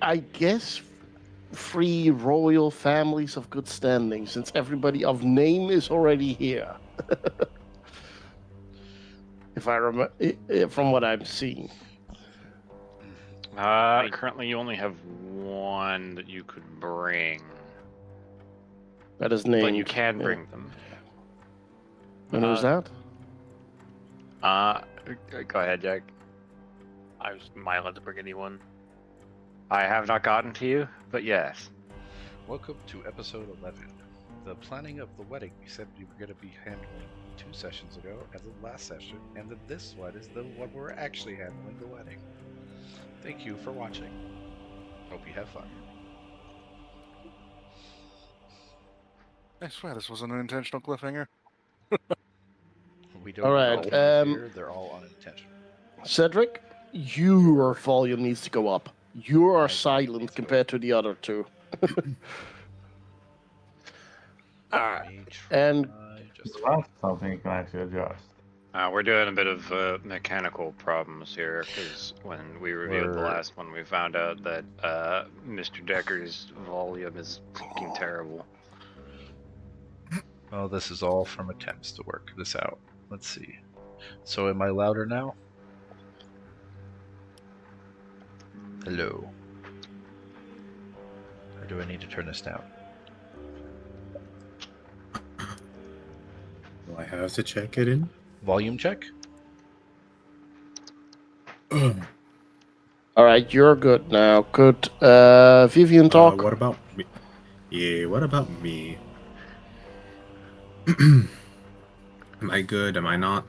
I guess 3 royal families of good standing, since everybody of name is already here. If I remember, from what I'm seeing. Currently you only have one that you could bring, That is named. but you can bring them. And who's that? Go ahead, Jack. Am I allowed to bring anyone? I have not gotten to you, but yes. Welcome to episode 11. The planning of the wedding we said we were going to be handling 2 sessions ago as the last session, and then this one is the one we're actually handling the wedding. Thank you for watching. Hope you have fun. I swear this was an unintentional cliffhanger. We don't All right, all here, they're all unintentional. Cedric, your volume needs to go up. You are silent compared to the other two. And that's something you can actually adjust. We're doing a bit of mechanical problems here, because when we reviewed the last one, we found out that Mr. Decker's volume is fucking terrible. Well, this is all from attempts to work this out. Let's see. So am I louder now? Hello. Or do I need to turn this down? Do I have to check it in? Volume check? all right, you're good now. Good. Vivian, talk. What about me? Yeah, what about me? Am I good? Am I not?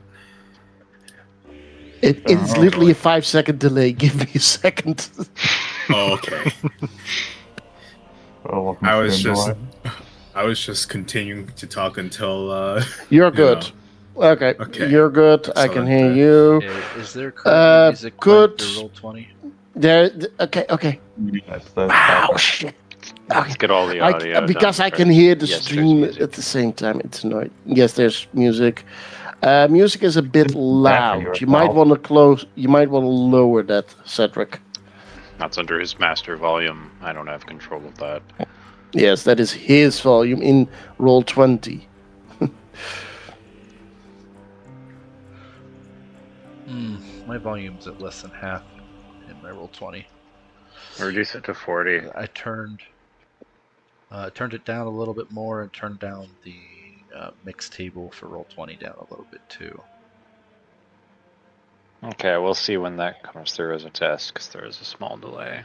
It's literally a 5-second delay. Give me a second. Oh, okay. Well, I was just continuing to talk until You're good. Okay. You're good. I can hear you. Is there current music good. for Roll20? There. Okay. That's Wow, shit. Let's get all the audio because done I can first. hear the Yes, stream there's music. at the same time. It's annoying. Yes, there's music. Music is a bit loud. You might want to close. You might want to lower that, Cedric. That's under his master volume. I don't have control of that. Yes, that is his volume in Roll20. My volume's at less than half in my Roll20. Reduce it to 40. I turned it down a little bit more and turned down the mix table for Roll20 down a little bit too. Okay, we'll see when that comes through as a test, because there is a small delay.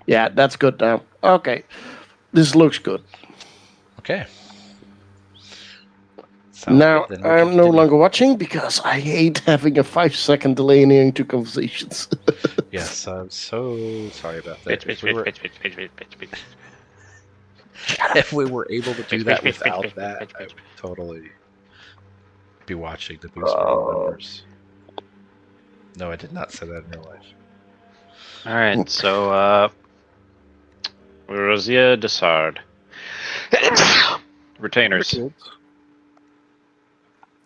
Yeah, that's good now. Okay. This looks good. Okay. Now, I'm no longer watching because I hate having a 5-second delay in hearing two conversations. Yes, I'm so sorry about that. Bitch. If we were able to do that without that, I would totally be watching the boost numbers. No, I did not say that in real life. Alright, so, Rosia Dessard. Retainers.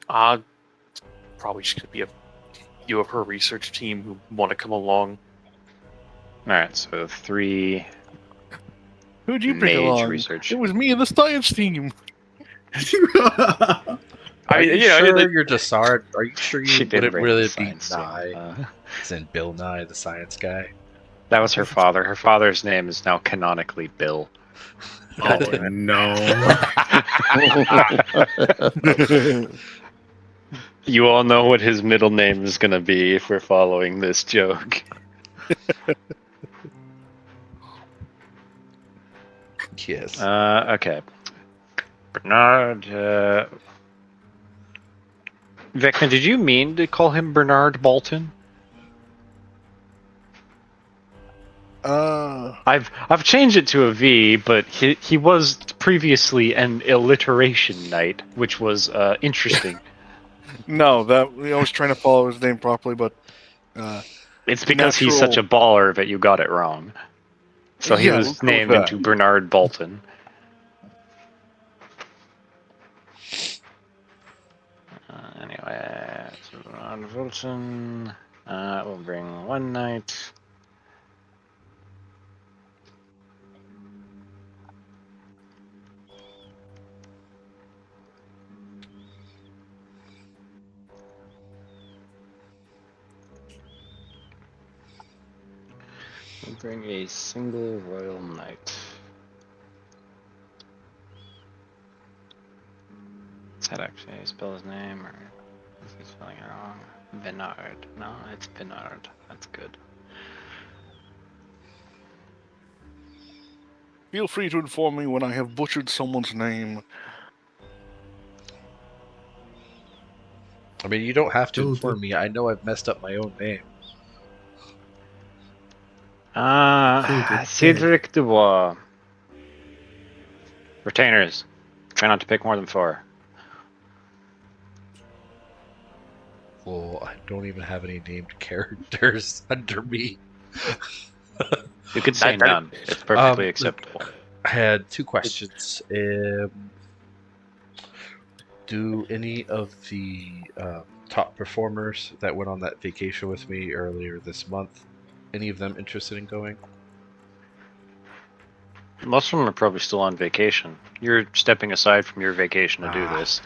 Probably just gonna be a few of her research team who want to come along. Alright, so 3 Who'd you pick mage along? research. It was me and the science team. Are you sure you're Dessard? Are you sure She you did would it bring really the be science team, Nye? As in Bill Nye, the science guy? That was her father. Her father's name is now canonically Bill. Oh no! You all know what his middle name is gonna be if we're following this joke. Yes. Okay. Bernard, Vecna, did you mean to call him Bernard Bolton? I've changed it to a V, but he was previously an alliteration knight, which was interesting. No, I was trying to follow his name properly, but It's because he's such a baller that you got it wrong. So he was named into Bernard Bolton. Anyway, so Bernard Bolton. We'll bring one knight. Bring a single royal knight. Is that actually how you spell his name, or is he spelling it wrong? Vinard. No, it's Vinard. That's good. Feel free to inform me when I have butchered someone's name. I mean, you don't have to Still inform me. I know I've messed up my own name. Cedric Dubois. Retainers. Try not to pick more than 4. Well, I don't even have any named characters under me. You could say none. It's perfectly acceptable. I had 2 questions. Do any of the top performers that went on that vacation with me earlier this month, any of them interested in going? Most of them are probably still on vacation. You're stepping aside from your vacation to do this.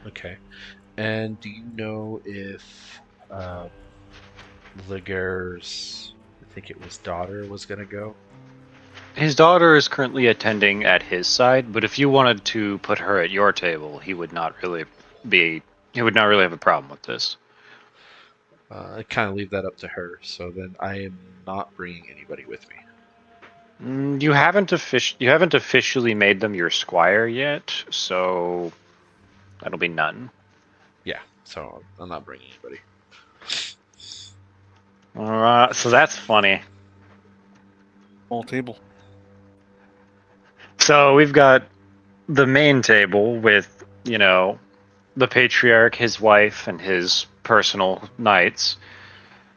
Okay. And do you know if Laguerre's, I think it was daughter, was going to go? His daughter is currently attending at his side, but if you wanted to put her at your table, he would not really have a problem with this. I kind of leave that up to her, so then I am not bringing anybody with me. You haven't officially made them your squire yet, so that'll be none. Yeah, so I'm not bringing anybody. So that's funny. Small table. So we've got the main table with, the patriarch, his wife, and his personal knights.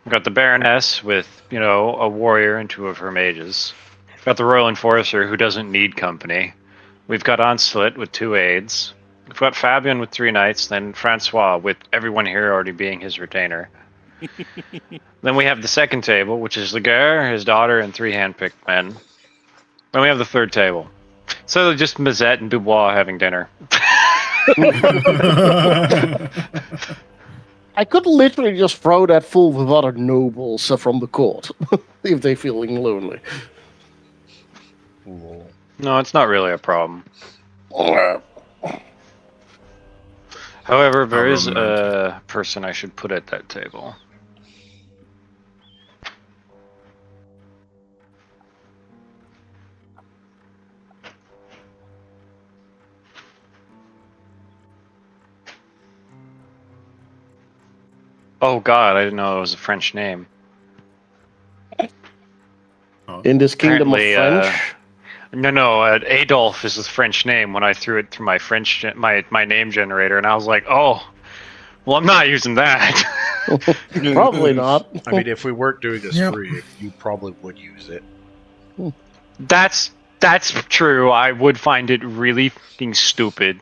We've got the Baroness with, a warrior and 2 of her mages. We've got the Royal Enforcer who doesn't need company. We've got Onslet with 2 aides. We've got Fabian with 3 knights, then Francois with everyone here already being his retainer. Then we have the second table, which is Laguerre, his daughter, and 3 handpicked men. Then we have the third table. So just Mazette and Dubois having dinner. I could literally just throw that full with other nobles from the court if they're feeling lonely. No, it's not really a problem. However, there is a person I should put at that table. Oh god, I didn't know it was a French name. In this kingdom of Apparently, French? No, Adolphe is his French name when I threw it through my my name generator, and I was like, oh, well, I'm not using that. Probably not. I mean, if we weren't doing this free, you probably would use it. That's true. I would find it really fucking stupid.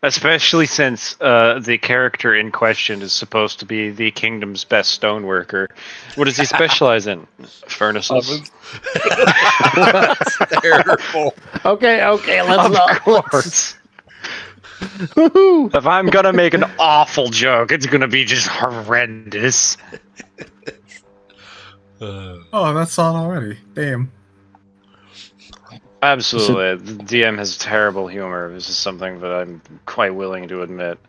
Especially since the character in question is supposed to be the kingdom's best stoneworker. What does he specialize in? Furnaces. That's terrible. Okay, let's not. Of course. If I'm gonna make an awful joke, it's gonna be just horrendous. Oh, that's on already. Damn. Absolutely. The DM has terrible humor. This is something that I'm quite willing to admit.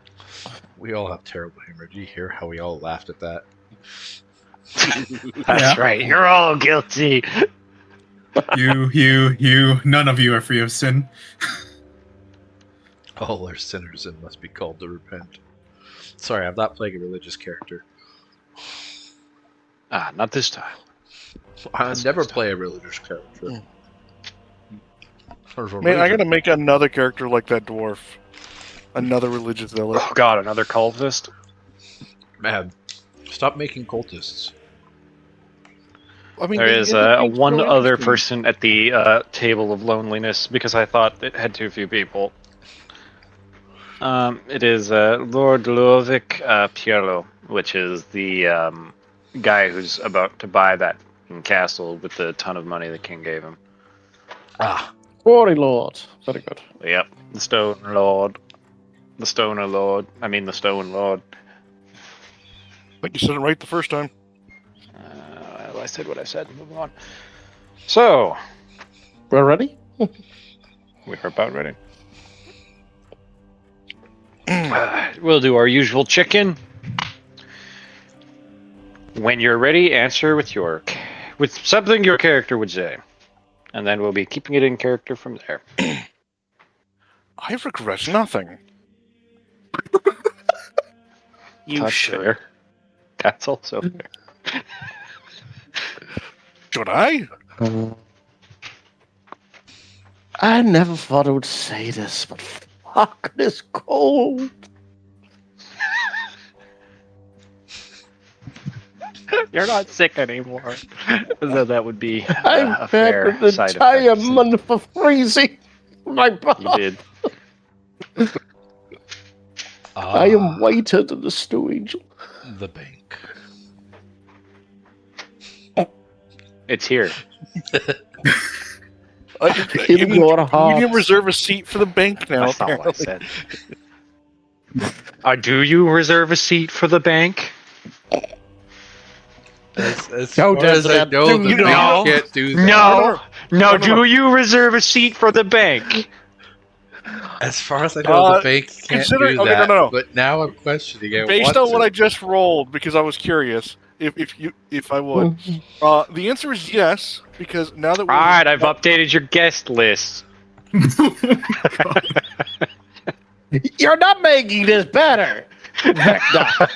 We all have terrible humor. Did you hear how we all laughed at that? That's right. You're all guilty. You. None of you are free of sin. All are sinners and must be called to repent. Sorry, I'm not playing a religious character. Not this time. I never play a religious character. Man, I gotta make another character like that dwarf. Another religious zealot. Oh god, another cultist? Man, stop making cultists. I mean, There it is makes one no other interesting. person at the table of loneliness because I thought it had too few people. It is Lord Ludovic Pierlo, which is the guy who's about to buy that castle with the ton of money the king gave him. Ah, Glory Lord. Very good. Yep, the Stone Lord. The Stoner Lord. I mean the Stone Lord. Like you said it right the first time. I I said what I said. Moving on. So, We're ready? we're about ready. We'll do our usual chicken. When you're ready, answer with something your character would say, and then we'll be keeping it in character from there. I regret nothing. You That's should. fair. That's also fair. Should I? I never thought I would say this, but fuck, it is cold. You're not sick anymore. So that would be a I've fair had an side entire effect. month of freezing. My You God. did. I am whiter than the stew angel. The bank. It's here. In You mean your we heart. can reserve a seat for the bank now. That's not what I apparently. said. Do you reserve a seat for the bank? As Don't far as I answer that. know, the Do bank no. can't do that. No. No, Do you reserve a seat for the bank? As far as I know, the bank can't considering- do okay, that. no. But now I'm questioning it. Based on what I just rolled, because I was curious, if I would, the answer is yes, because now that All right, I've updated your guest list. You're not making this better. Vecna.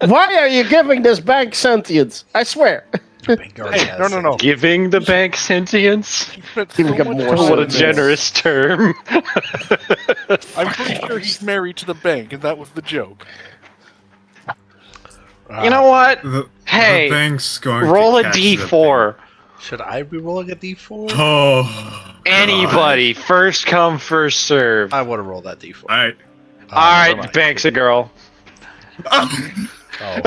Why are you giving this bank sentience? I swear. The bank already Hey, has no. Giving the bank sentience? Giving him more What a sentience. generous term. I'm pretty sure he's married to the bank, and that was the joke. You know what? The Hey, bank's going roll to a catch the D4. Should I be rolling a d4? bank. Oh. Anybody. First come, first serve. I want to roll that d4. All right. Alright, the bank's a girl. Oh.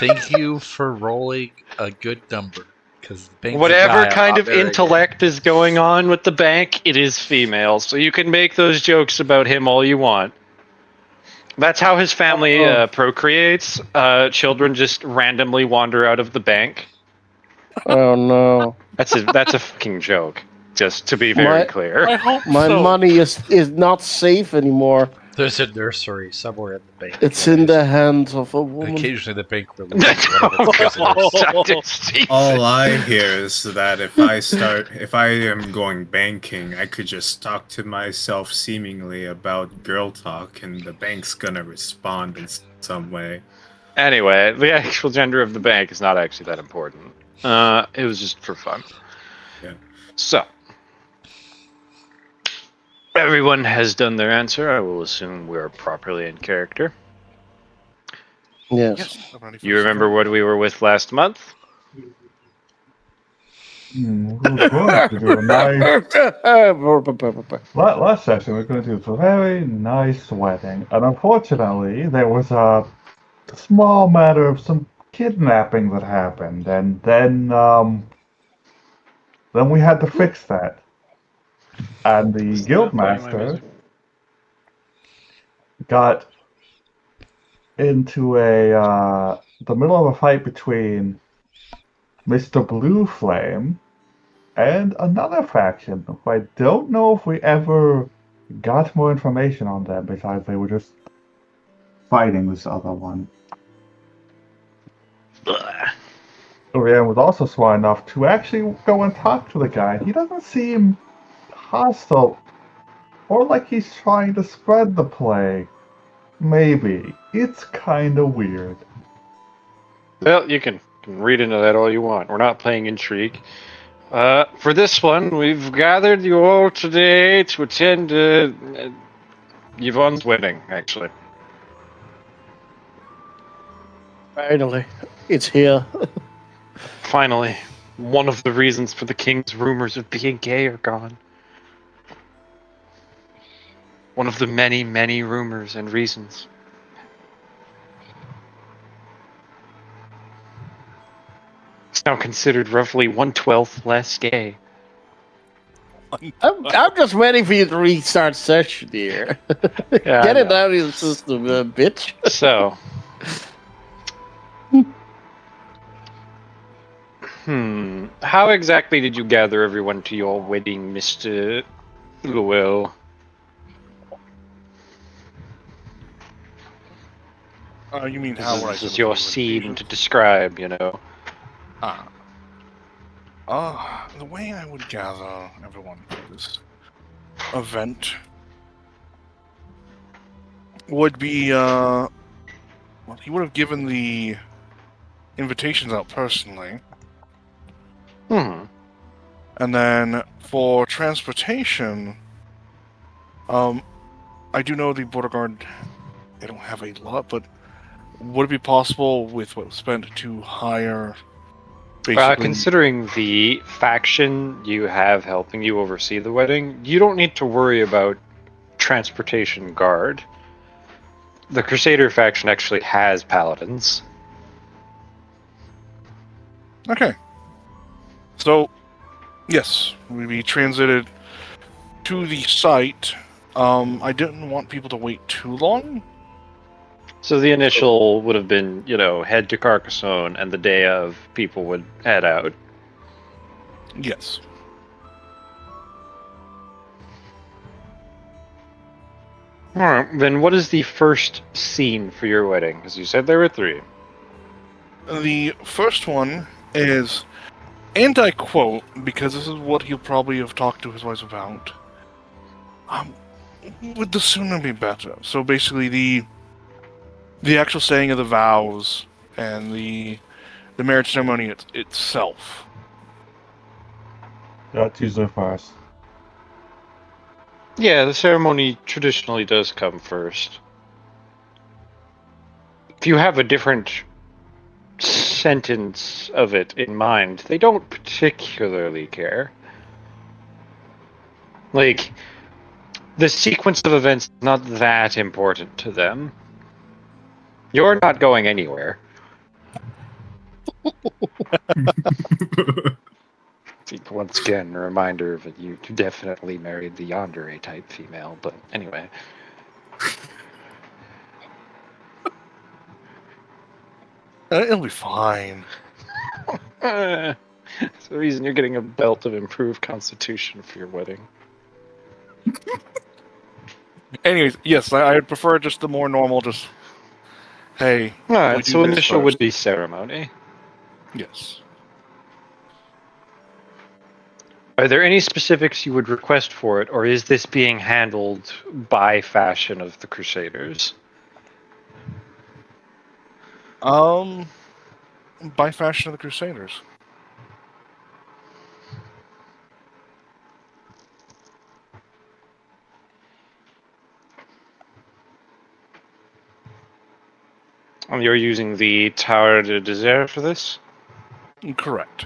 Thank you for rolling a good number. Because Whatever kind of intellect is going on with the bank, it is female. So you can make those jokes about him all you want. That's how his family procreates. Children just randomly wander out of the bank. Oh no. That's a fucking joke. Just to be very My- clear. I hope My so. money is not safe anymore. There's a nursery somewhere in the bank. It's in the hands of a woman. Occasionally the bank releases one of its prisoners. All I hear is that if I am going banking, I could just talk to myself seemingly about girl talk, and the bank's gonna respond in some way. Anyway, the actual gender of the bank is not actually that important. It was just for fun. Yeah. So, everyone has done their answer. I will assume we are properly in character. Yes. Yes, I'm ready for You this. remember what we were with last month? We were going to do a nice. Last session, we were going to do a very nice wedding, and unfortunately, there was a small matter of some kidnapping that happened, and then we had to fix that. And the guildmaster got into the middle of a fight between Mr. Blue Flame and another faction. I don't know if we ever got more information on them besides they were just fighting this other one. Orianne was also smart enough to actually go and talk to the guy. He doesn't seem hostile or like he's trying to spread the plague. Maybe. It's kind of weird. Well, you can read into that all you want. We're not playing intrigue. For this one, we've gathered you all today to attend Yvonne's wedding, actually. Finally, it's here. Finally, one of the reasons for the king's rumors of being gay are gone. One of the many, many rumors and reasons. It's now considered roughly 1/12 less gay. I'm just waiting for you to restart session here. Yeah, Get I it know. out of your system, bitch. So, How exactly did you gather everyone to your wedding, Mr. Llewell? You mean how would I This is send your the scene invitation? to describe, you know. The way I would gather everyone for this event would be, well, he would have given the invitations out personally. And then for transportation, I do know the border guard, they don't have a lot, but would it be possible with what was spent to hire basically... Considering the faction you have helping you oversee the wedding, you don't need to worry about transportation guard. The Crusader faction actually has paladins. Okay. So, yes, we'd be transited to the site. I didn't want people to wait too long. So the initial would have been, you know, head to Carcassonne, and the day of, people would head out. Yes. Alright, then what is the first scene for your wedding? Because you said there were 3. The first one is, and I quote, because this is what he'll probably have talked to his wife about, would the sooner be better. So basically the actual saying of the vows and the marriage ceremony itself. That's usually first. Yeah, the ceremony traditionally does come first. If you have a different sentence of it in mind, they don't particularly care. Like, the sequence of events is not that important to them. You're not going anywhere. Once again, a reminder that you definitely married the yandere type female, but anyway. It'll be fine. That's the reason you're getting a belt of improved constitution for your wedding. Anyways, yes, I'd prefer just the more normal, just, hey. Alright, so initial would be ceremony. Yes. Are there any specifics you would request for it, or is this being handled by fashion of the Crusaders? By fashion of the Crusaders. You're using the Tower de Desert for this? Correct.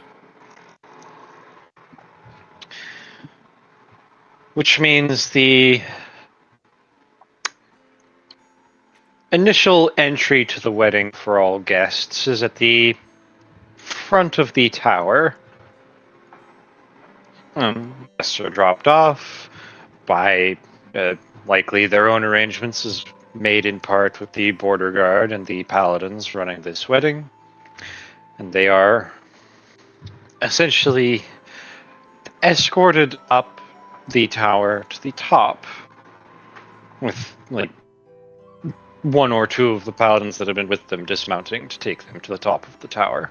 Which means the initial entry to the wedding for all guests is at the front of the tower. Guests are dropped off by likely their own arrangements is made in part with the border guard and the paladins running this wedding. And they are essentially escorted up the tower to the top with like 1 or 2 of the paladins that have been with them dismounting to take them to the top of the tower.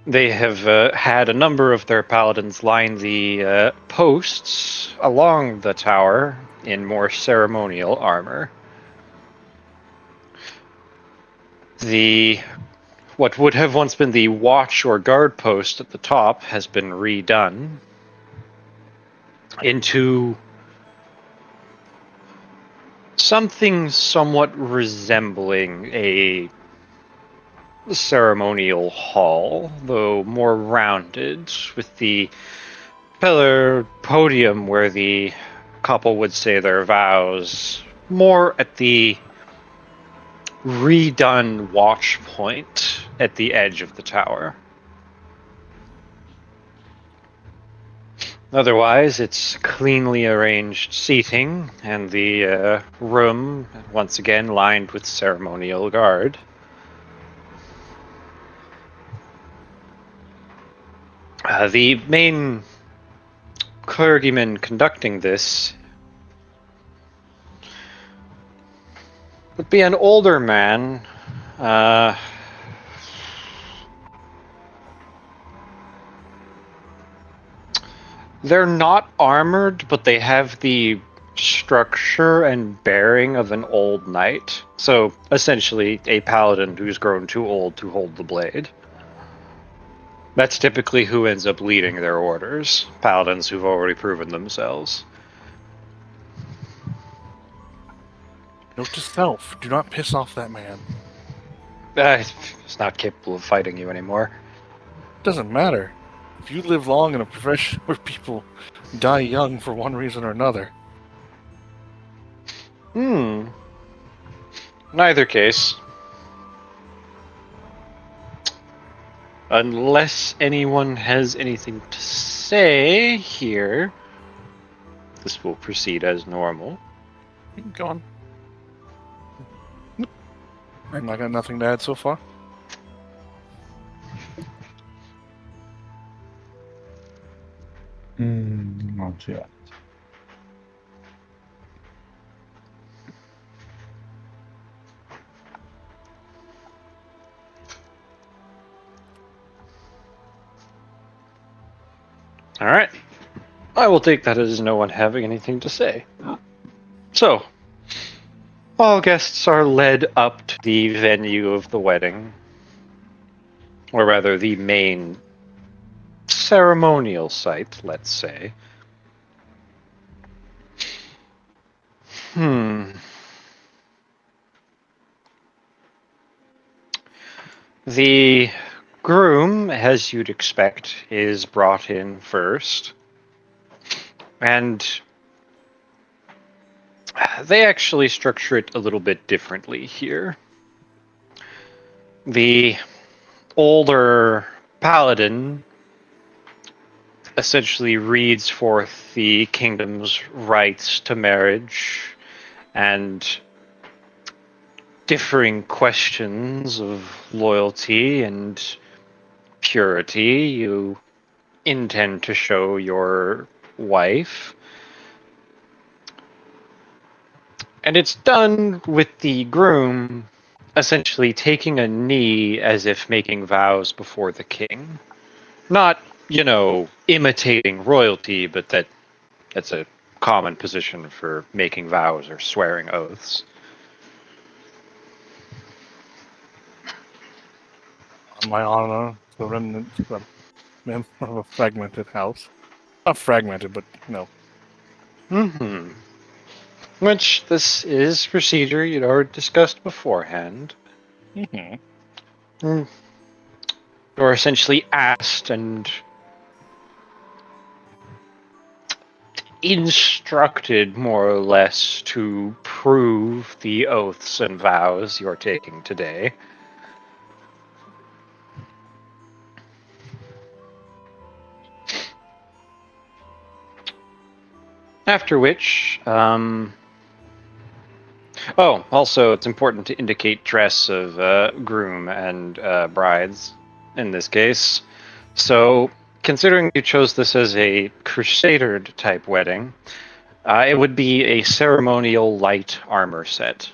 They have had a number of their paladins line the posts along the tower in more ceremonial armor. What would have once been the watch or guard post at the top has been redone into something somewhat resembling a ceremonial hall, though more rounded, with the pillar podium where the couple would say their vows, more at the redone watch point at the edge of the tower. Otherwise, it's cleanly arranged seating, and the room, once again, lined with ceremonial guard. The main clergyman conducting this would be an older man. They're not armored, but they have the structure and bearing of an old knight. So, essentially, a paladin who's grown too old to hold the blade. That's typically who ends up leading their orders. Paladins who've already proven themselves. Note to self: do not piss off that man. He's not capable of fighting you anymore. Doesn't matter. If you live long in a profession where people die young for one reason or another. In either case, unless anyone has anything to say here, this will proceed as normal. Go on. I got nothing to add so far. Not yet. All right. I will take that as no one having anything to say. So, all guests are led up to the venue of the wedding. Or rather, the main ceremonial site, let's say. The groom, as you'd expect, is brought in first. And they actually structure it a little bit differently here. The older paladin essentially reads forth the kingdom's rights to marriage and differing questions of loyalty and purity you intend to show your wife. And it's done with the groom essentially taking a knee as if making vows before the king. Not, imitating royalty, but that's a common position for making vows or swearing oaths. On my honor, the remnants of a fragmented house. Not fragmented, but no. Which this is procedure you'd already discussed beforehand. You're essentially asked and instructed, more or less, to prove the oaths and vows you're taking today. After which, also it's important to indicate dress of groom and brides in this case. So, considering you chose this as a crusader type wedding, it would be a ceremonial light armor set.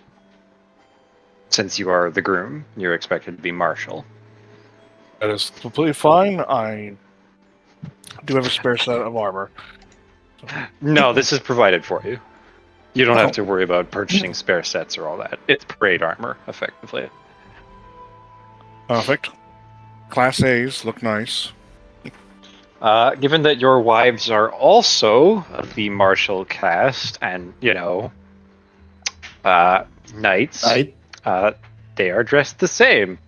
Since you are the groom, you're expected to be martial. That is completely fine. I do have a spare set of armor. No, this is provided for you. You don't have to worry about purchasing spare sets or all that. It's parade armor, effectively. Perfect. Class A's look nice. Given that your wives are also of the martial caste and, knights, they are dressed the same.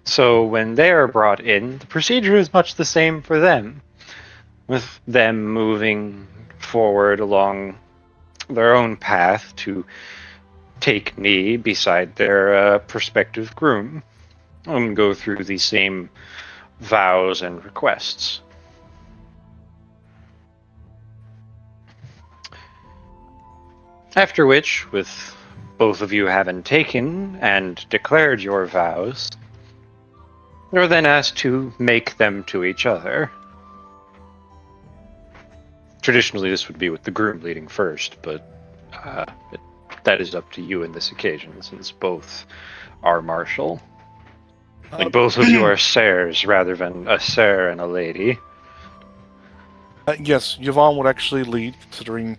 So when they are brought in, the procedure is much the same for them, with them moving forward along their own path to take knee beside their prospective groom and go through the same vows and requests. After which, with both of you having taken and declared your vows, You're then asked to make them to each other. Traditionally, this would be with the groom leading first, but that is up to you in this occasion, since both are martial. Like both of you are sirs rather than a sir and a lady. Yes, Yvonne would actually lead, considering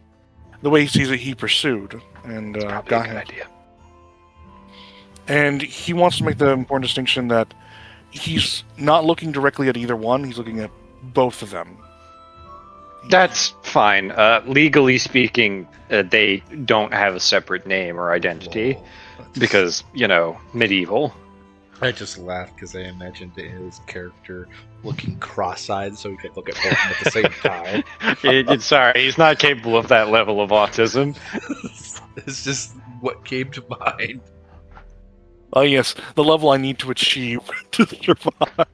the way he sees it, he pursued and got him. Idea. And he wants to make the important distinction that he's not looking directly at either one, he's looking at both of them. That's fine. Legally speaking, they don't have a separate name or identity Whoa. because, medieval. I just laughed because I imagined his character looking cross-eyed so he could look at both of them at the same time. Sorry, he's not capable of that level of autism. It's just what came to mind. Oh yes, the level I need to achieve to survive.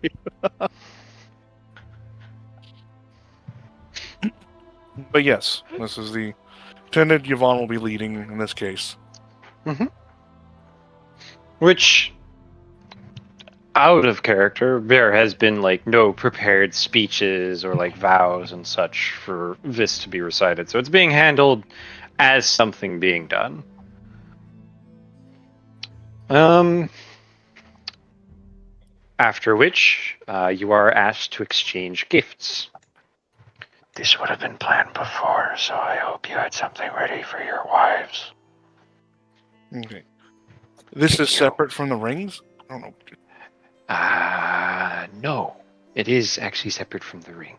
But yes, this is the intended. Yvonne will be leading in this case. Mm-hmm. Which, out of character, there has been no prepared speeches or vows and such for this to be recited. So it's being handled as something being done. After which, you are asked to exchange gifts. This would have been planned before, so I hope you had something ready for your wives. Okay. This is separate from the rings? I don't know. No. It is actually separate from the ring.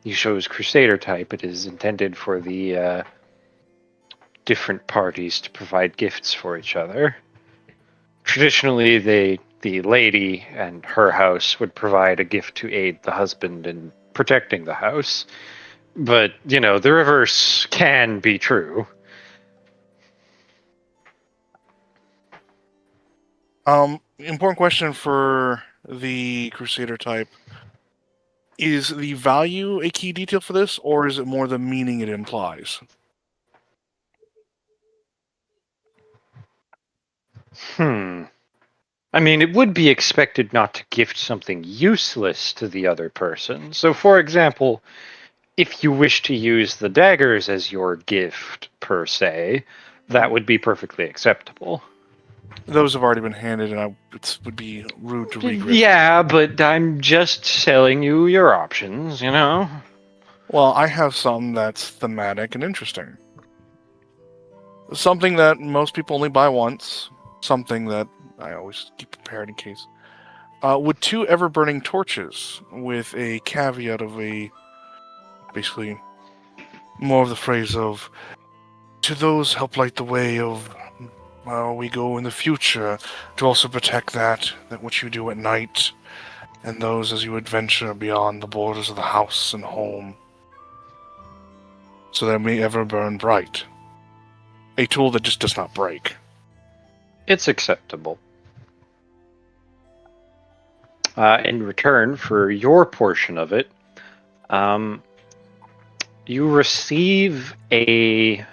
You chose Crusader type. It is intended for the different parties to provide gifts for each other. Traditionally, the lady and her house would provide a gift to aid the husband in protecting the house. But, the reverse can be true. Important question for the Crusader type. Is the value a key detail for this, or is it more the meaning it implies? I mean, it would be expected not to gift something useless to the other person. So, for example, if you wish to use the daggers as your gift, per se, that would be perfectly acceptable. Those have already been handed, and it would be rude to regret. Yeah, but I'm just selling you your options, Well, I have some that's thematic and interesting. Something that most people only buy once. Something that I always keep prepared in case. With 2 ever-burning torches, with a caveat of basically more of the phrase of, to those help light the way of we go in the future, to also protect that which you do at night, and those as you adventure beyond the borders of the house and home, so that it may ever burn bright. A tool that just does not break. It's acceptable. In return for your portion of it, you receive a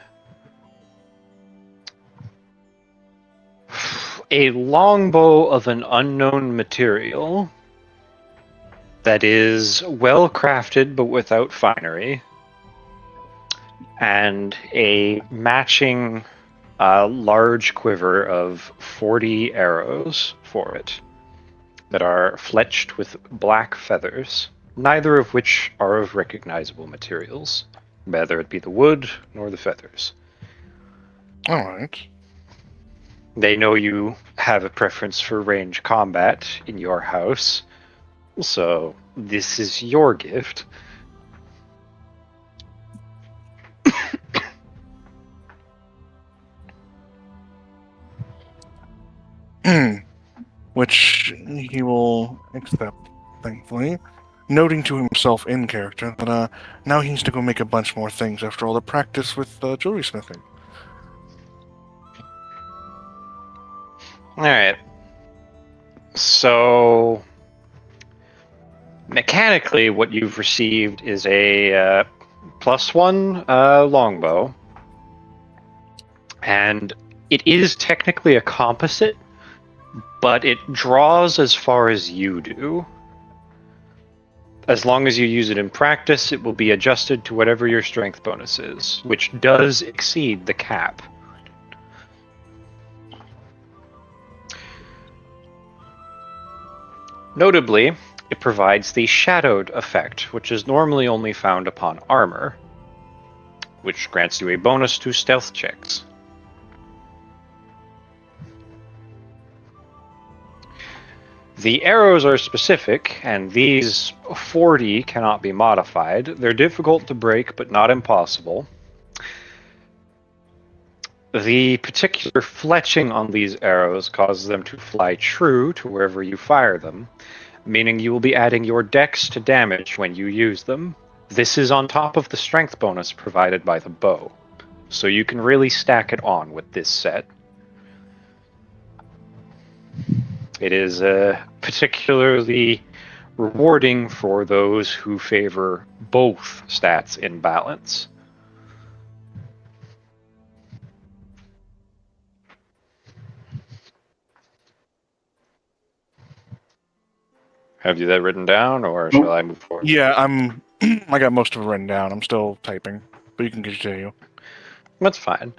longbow of an unknown material that is well crafted but without finery, and a matching large quiver of 40 arrows for it that are fletched with black feathers, neither of which are of recognizable materials, whether it be the wood nor the feathers. Alright. They know you have a preference for range combat in your house, so this is your gift. Which he will accept, thankfully, noting to himself in character that now he needs to go make a bunch more things after all the practice with jewelry smithing. Alright. So, mechanically, what you've received is a +1 longbow. And it is technically a composite, but it draws as far as you do. As long as you use it in practice, it will be adjusted to whatever your strength bonus is, which does exceed the cap. Notably, it provides the shadowed effect, which is normally only found upon armor, which grants you a bonus to stealth checks. The arrows are specific, and these 40 cannot be modified. They're difficult to break, but not impossible. The particular fletching on these arrows causes them to fly true to wherever you fire them, meaning you will be adding your dex to damage when you use them. This is on top of the strength bonus provided by the bow, so you can really stack it on with this set. It is particularly rewarding for those who favor both stats in balance. Have you that written down, or shall I move forward? Yeah, I got most of it written down. I'm still typing, but you can continue. That's fine.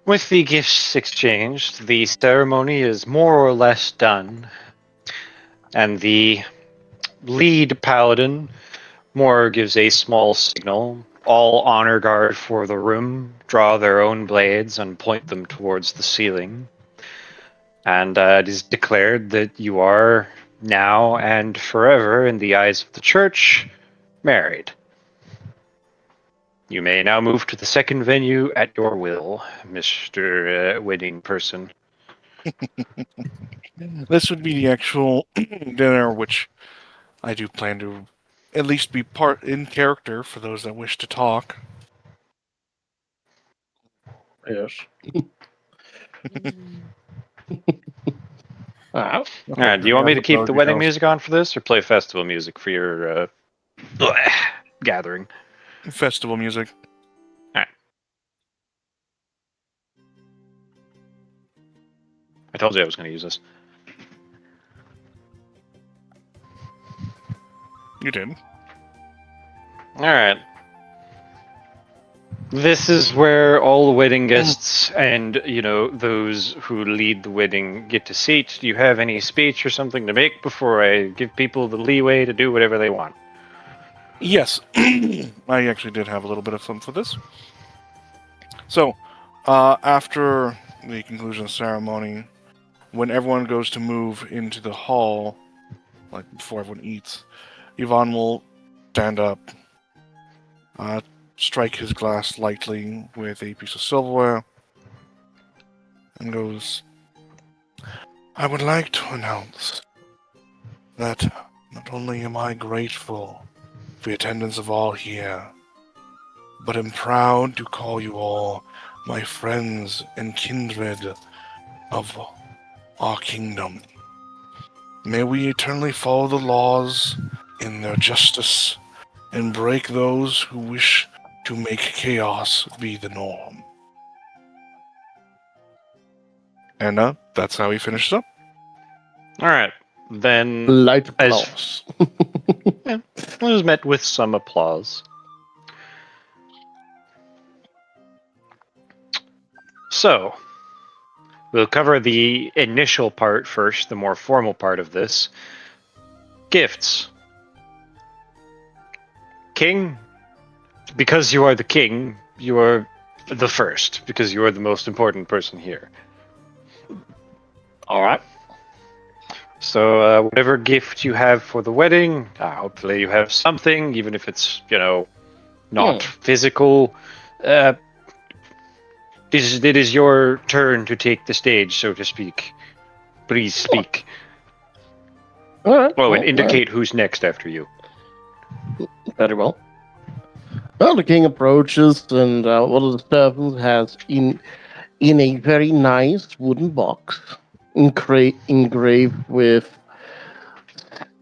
With the gifts exchanged, the ceremony is more or less done, and the lead paladin more gives a small signal. All honor guard for the room draw their own blades and point them towards the ceiling, and it is declared that you are now and forever, in the eyes of the church, married. You may now move to the second venue at your will, Mr. Wedding Person. This would be the actual dinner, which I do plan to at least be part in character for those that wish to talk. Yes. Do you want me to keep the wedding music on for this, or play festival music for your gathering? Festival music. Alright. I told you I was going to use this. You did. Alright. This is where all the wedding guests and, those who lead the wedding get to seat. Do you have any speech or something to make before I give people the leeway to do whatever they want? Yes, I actually did have a little bit of fun for this. So, after the conclusion of the ceremony, when everyone goes to move into the hall, like before everyone eats, Yvonne will stand up, strike his glass lightly with a piece of silverware, and goes, "I would like to announce that not only am I grateful for the attendance of all here, but am proud to call you all my friends and kindred of our kingdom. May we eternally follow the laws in their justice and break those who wish to make chaos be the norm." And that's how he finishes up. Alright, then Light applause. it was met with some applause. So, we'll cover the initial part first, the more formal part of this. Gifts. King, because you are the king, you are the first, because you are the most important person here. Alright. So, whatever gift you have for the wedding, hopefully you have something, even if it's, not physical. It is your turn to take the stage, so to speak. Please speak. All right. And indicate who's next after you. Very well. Well, the king approaches, and one of the servants has in a very nice wooden box engraved with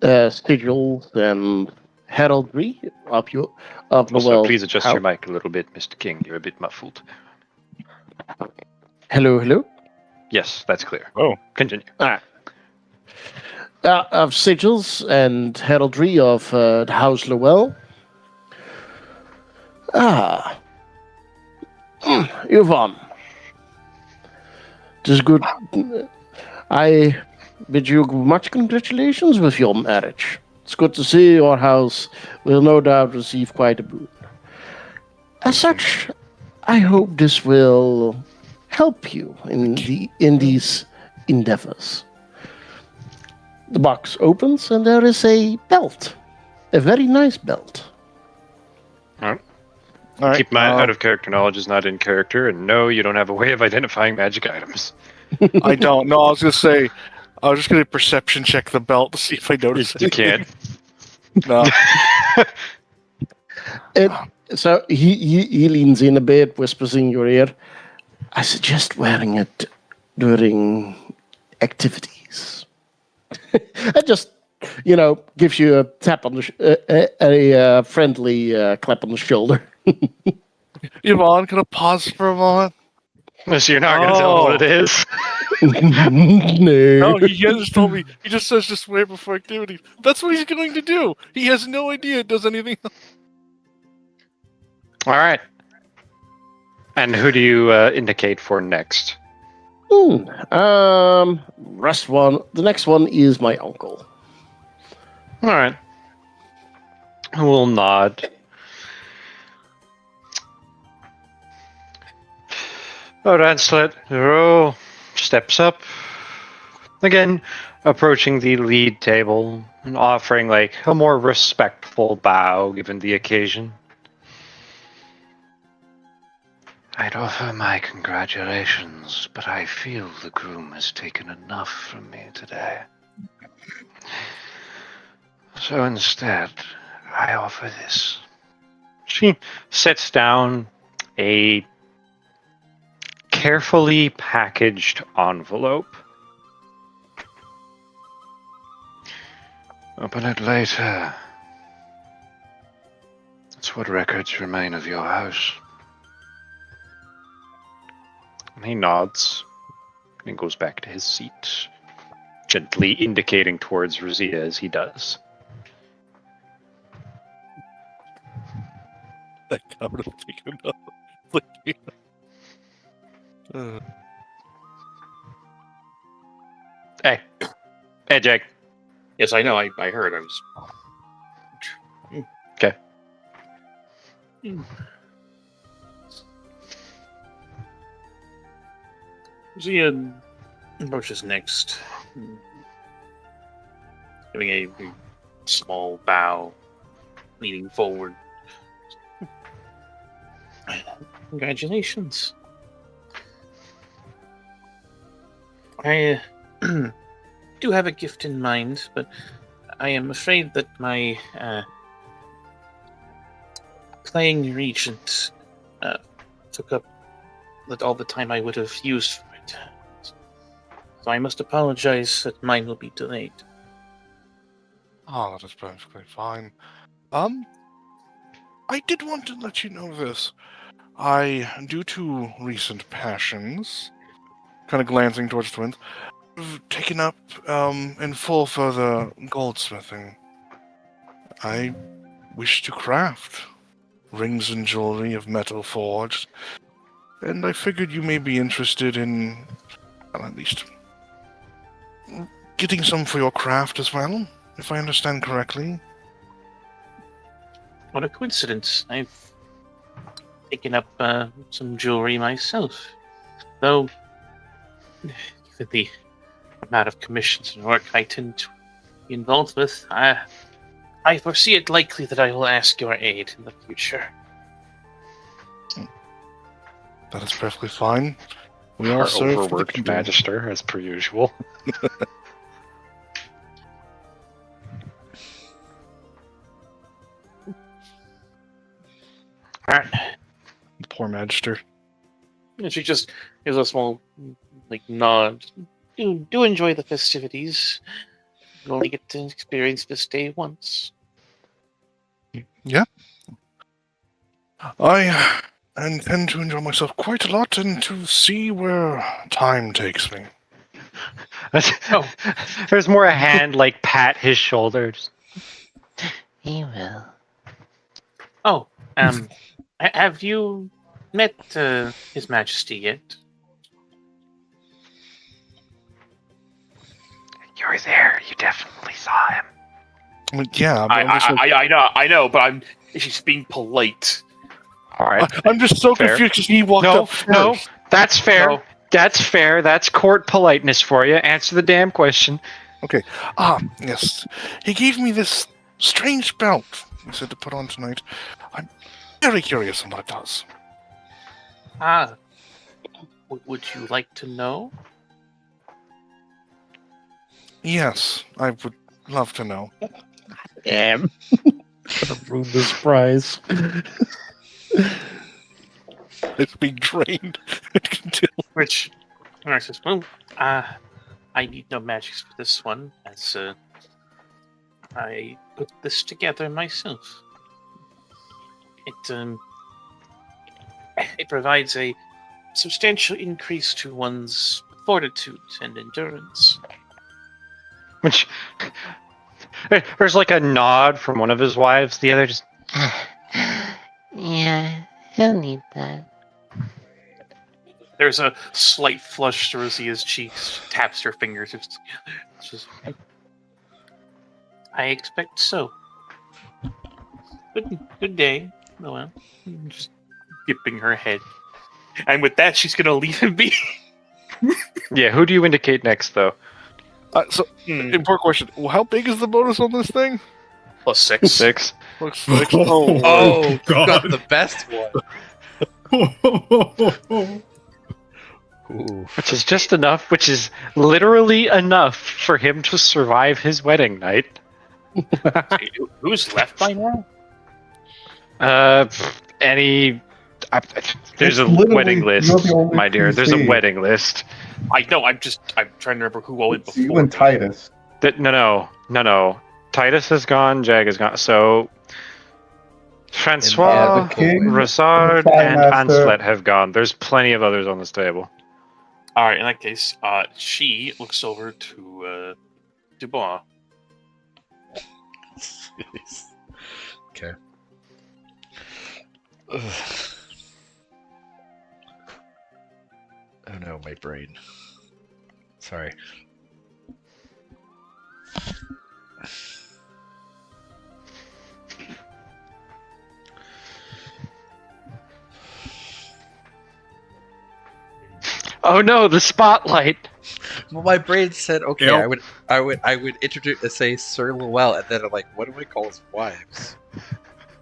sigils and heraldry of the Also, please adjust your house. mic a little bit, Mr. King. You're a bit muffled. Hello. Yes, that's clear. Oh. Continue. of sigils and heraldry of the House Lowell. Yvonne. It is good. I bid you much congratulations with your marriage. It's good to see your house will no doubt receive quite a boon. As such, I hope this will help you in these endeavors. The box opens and there is a belt. A very nice belt. Alright. All right. Keep my out of character knowledge is not in character, and no, you don't have a way of identifying magic items. I don't. No, I was just gonna perception check the belt to see if I notice You it. can't. No. So he leans in a bit, whispers in your ear. I suggest wearing it during activities. I just, gives you a tap on the a friendly clap on the shoulder. Yvonne, can I pause for a moment? So you're not going to tell him what it is. No. No, he just told me. He just says just wait before activities. That's what he's going to do. He has no idea it does anything else. All right. And who do you indicate for next? Rest one. The next one is my uncle. All right. We'll nod. Ranslet Hero steps up. Again, approaching the lead table and offering a more respectful bow given the occasion. I'd offer my congratulations, but I feel the groom has taken enough from me today. So instead, I offer this. She sets down a carefully packaged envelope. Open it later. That's what records remain of your house. And he nods and goes back to his seat, gently indicating towards Rosita as he does. That comment will take enough. Hey, Jake. Yes, I know. I heard. I was. Okay. Zia approaches next, giving a small bow, leaning forward. Congratulations. I do have a gift in mind, but I am afraid that my playing regent took up all the time I would have used for it. So I must apologize that mine will be delayed. Oh, that is perfectly fine. I did want to let you know this. Due to recent passions, kind of glancing towards twins, I've taken up in full further goldsmithing. I wish to craft rings and jewelry of metal forged, and I figured you may be interested in, well, at least getting some for your craft as well, if I understand correctly. What a coincidence. I've taken up some jewelry myself. Though, given the amount of commissions and work I tend to be involved with, I foresee it likely that I will ask your aid in the future. That is perfectly fine. We all Our serve for the overworked people. magister, as per usual. Alright. Poor magister. And she just gives a small nod. Do enjoy the festivities. You only get to experience this day once. Yeah. I intend to enjoy myself quite a lot and to see where time takes me. Oh. There's more a hand like pat his shoulders. He will. Oh, have you met His Majesty yet? You were there. You definitely saw him. I mean, yeah, I'm just like- I know, but she's being polite. All right. I'm just so Fair. confused because he walked No, up first. no, that's fair. No. That's fair. That's court politeness for you. Answer the damn question. Yes. He gave me this strange belt he said to put on tonight. I'm very curious on what it does. Would you like to know? Yes, I would love to know. Damn. Gonna ruin this prize. It's being drained. Which, Honor says, well, I need no magics for this one, as I put this together myself. It provides a substantial increase to one's fortitude and endurance. Which there's like a nod from one of his wives. The other just Yeah, he'll need that. There's a slight flush to Rosia's cheeks. Taps her fingers. It's just I expect so. Good day, Noel. just dipping her head. And with that, she's gonna leave him be. yeah. Who do you indicate next, though? Important question. Well, how big is the bonus on this thing? +6. 6. Looks like Oh, you got God. the best one. Ooh. Which is just enough. Which is literally enough for him to survive his wedding night. Who's left by now? Any. There's It's a literally- wedding list, you're the only my dear. There's a PC. wedding list. I know. I'm trying to remember who all went It's you before. and Titus. No. Titus has gone. Jag has gone. So Francois, the king, Rosard, the and Master. Anslet have gone. There's plenty of others on this table. All right. In that case, she looks over to Dubois. Okay. Oh no, my brain. Sorry. Oh no, the spotlight. Well, my brain said, okay, Yep. I would introduce, say Sir Llewell, and then I'm like, what do I call his wives?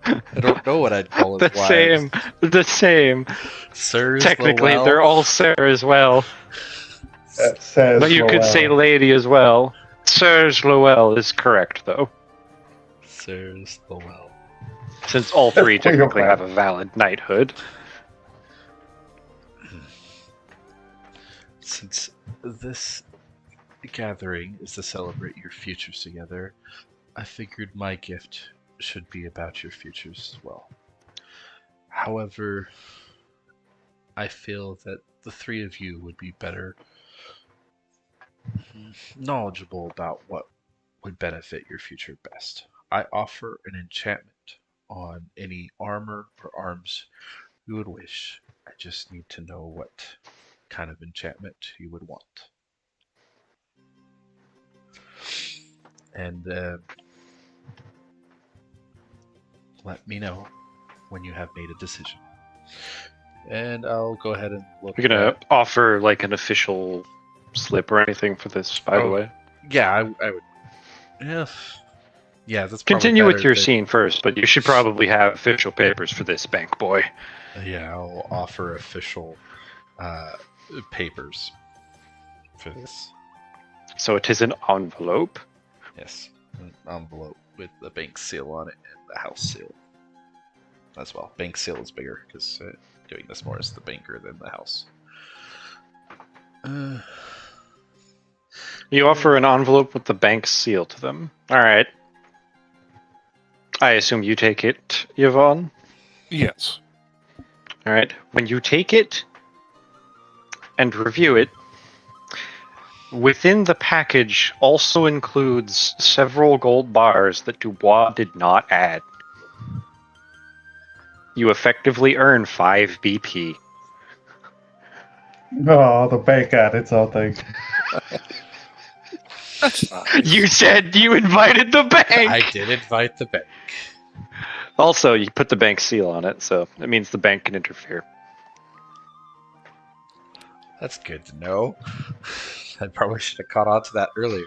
I don't know what I'd call his The wives. the same. Sirs Technically, Llewell? they're all Sir as well. That says But you could say lady as well. Sirs Llewell is correct, though, Sirs Llewell. since all three There you technically go. have a valid knighthood. Since this gathering is to celebrate your futures together, I figured my gift should be about your futures as well. However, I feel that the three of you would be better knowledgeable about what would benefit your future best. I offer an enchantment on any armor or arms you would wish. I just need to know what kind of enchantment you would want. And let me know when you have made a decision. And I'll go ahead and look. You're gonna at- offer like an official slip or anything for this, by the Oh, way. Yeah, I would. Yeah, that's probably Continue with better your than- scene first, but you should probably have official papers for this, bank boy. Yeah, I'll offer official papers for this. So it is an envelope. Yes, an envelope with the bank seal on it and the house seal as well. Bank seal is bigger because doing this more as the banker than the house. You offer an envelope with the bank seal to them. All right. I assume you take it, Yvonne. Yes. All right. When you take it and review it, Within the package also includes several gold bars that Dubois did not add. You effectively earn 5 BP. Oh, the bank added something. That's nice. You said you invited the bank! I did invite the bank. Also, you put the bank seal on it, so that means the bank can interfere. That's good to know. I probably should have caught on to that earlier.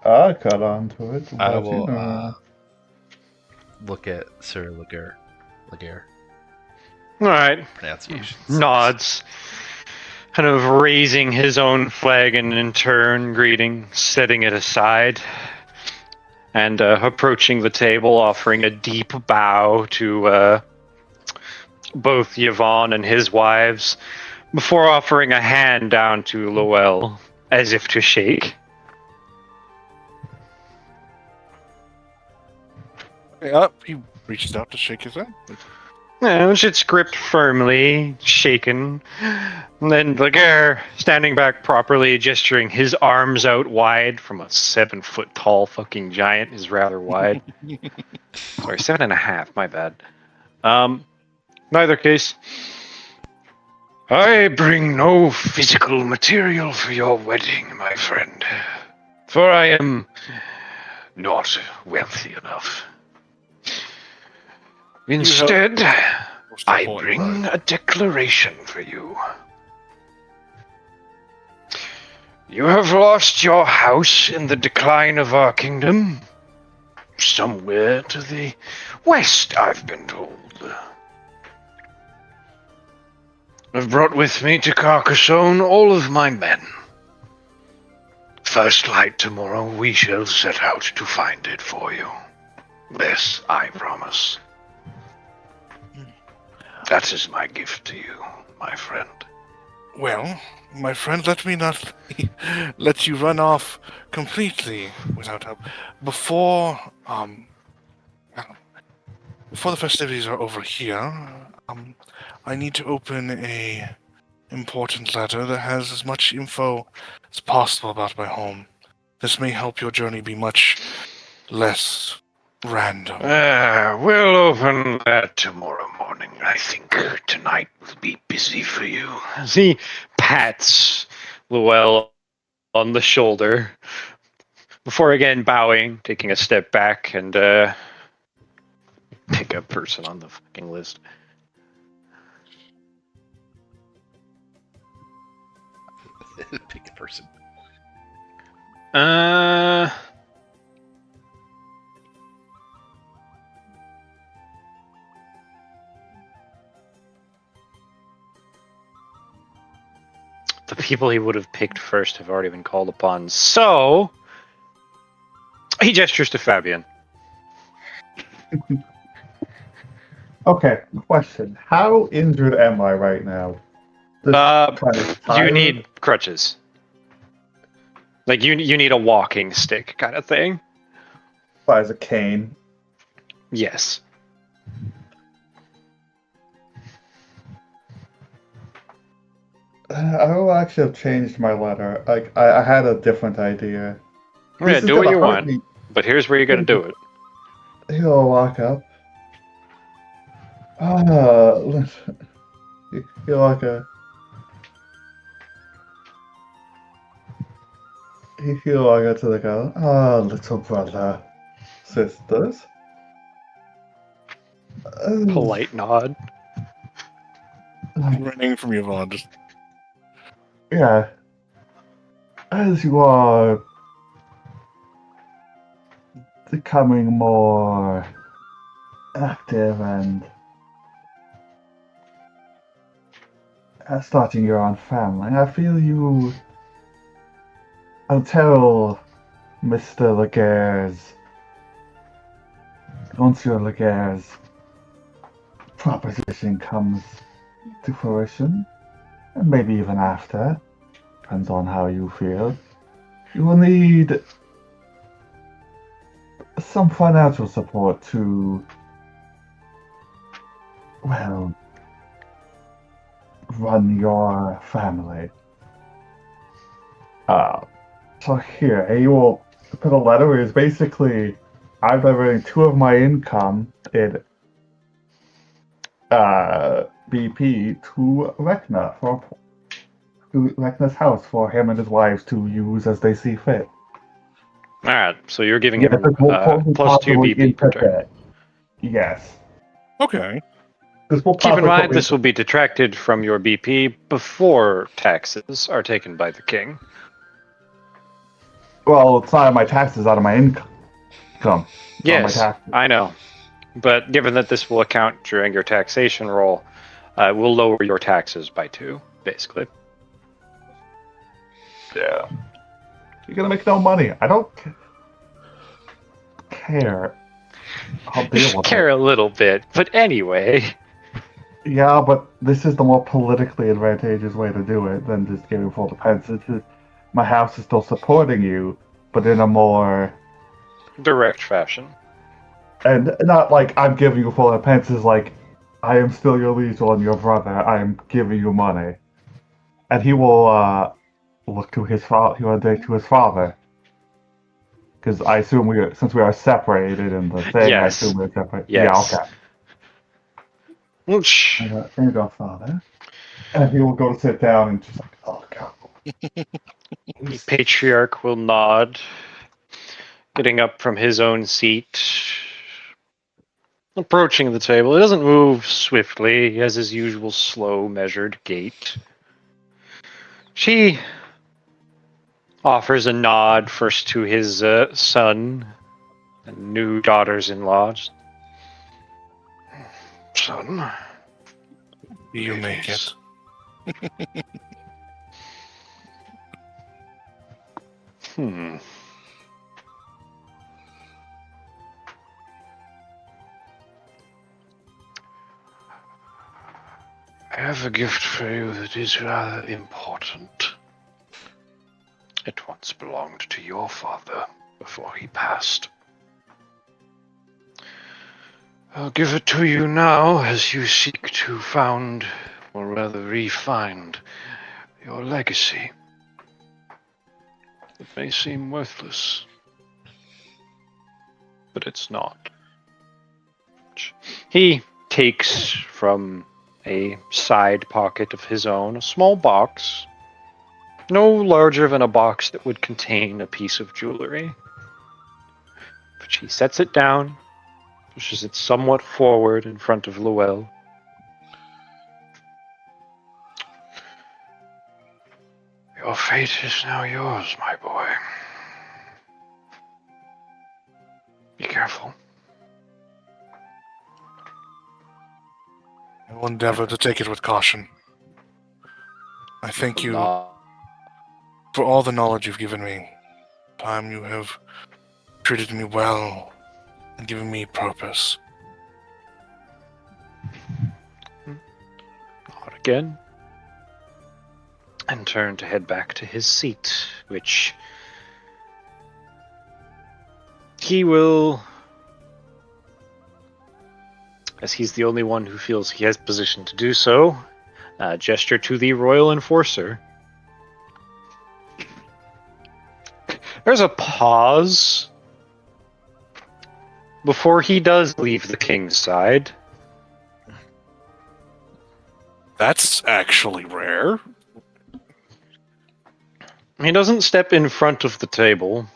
I caught on to it. I but, will you know. look at Sir Laguerre. Alright. Pronunciations. Nods. Kind of raising his own flag and in turn greeting, setting it aside. And approaching the table, offering a deep bow to both Yvonne and his wives, before offering a hand down to Lowell, as if to shake. He reaches out to shake his hand. It's gripped firmly, shaken. And then Laguerre, standing back properly, gesturing his arms out wide from a 7-foot tall fucking giant, is rather wide. Sorry, 7.5, my bad. Neither case. I bring no physical material for your wedding, my friend. For I am not wealthy enough. Instead, I bring a declaration for you. You have lost your house in the decline of our kingdom. Somewhere to the west, I've been told. I've brought with me to Carcassonne all of my men. First light tomorrow, we shall set out to find it for you. This I promise. That is my gift to you, my friend. Well, my friend, let me not let you run off completely without help. Before the festivities are over here, I need to open a important letter that has as much info as possible about my home. This may help your journey be much less random. We'll open that tomorrow morning. I think tonight will be busy for you. As he pats Luell on the shoulder, before again bowing, taking a step back, and pick a person on the fucking list. Pick a person. The people he would have picked first have already been called upon, so he gestures to Fabian. Okay, question. How injured am I right now? Just kind of You tired? need crutches. Like, you need a walking stick kind of thing. As a cane. Yes. I will actually have changed my letter. Like I had a different idea. Yeah, This is do what gonna you hurt want, me. but here's where you're gonna do it. He'll walk up. He'll walk up. He'll walk up to the girl. Little brother, sisters. Polite nod. Running from Yvonne, just Yeah. As you are becoming more active and starting your own family, I feel you. Until Mr. Laguerre's, Monsieur Laguerre's proposition comes to fruition, and maybe even after, depends on how you feel, you will need some financial support to, well, run your family. So here, he will put a letter. Is basically, I'm diverting 2 of my income in BP to Vecna's house for him and his wives to use as they see fit. Alright, so you're giving Yes, him it will plus 2 possibly BP per input turn. that. Yes. Okay. This will Keep in possibly mind, put this will be detracted from your BP before taxes are taken by the king. Well, it's not on my taxes, out of my income. It's on my Yes, taxes. I know. But given that this will account during your taxation roll, we'll lower your taxes by 2, basically. Yeah. You're gonna make no money. I don't care. I'll deal Just with care it. a little bit, but anyway. Yeah, but this is the more politically advantageous way to do it than just giving full defense. My house is still supporting you, but in a more... Direct fashion. And not like I'm giving you full defense, is like, I am still your liege and your brother. I am giving you money. And he will look to his father. He will take to his father. Because I assume since we are separated in the thing, I Yes. assume we're separate. Yes. Yeah, okay. Oosh. There you go, father. And he will go to sit down and just like, oh god. The patriarch will nod, getting up from his own seat, approaching the table. He doesn't move swiftly. He has his usual slow, measured gait. She offers a nod first to his son and new daughters-in-law. Son, You make it. Hmm. I have a gift for you that is rather important. It once belonged to your father before he passed. I'll give it to you now as you seek to found, or rather re-find, your legacy. It may seem worthless, but it's not. He takes from a side pocket of his own a small box, no larger than a box that would contain a piece of jewelry. But he sets it down, pushes it somewhat forward in front of Llewell. Your fate is now yours, my boy. Be careful. I will endeavor to take it with caution. I thank you for all the knowledge you've given me. Time you have treated me well and given me purpose. Nod again. And turn to head back to his seat, which he will, as he's the only one who feels he has position to do so, gesture to the royal enforcer. There's a pause before he does leave the king's side. That's actually rare. He doesn't step in front of the table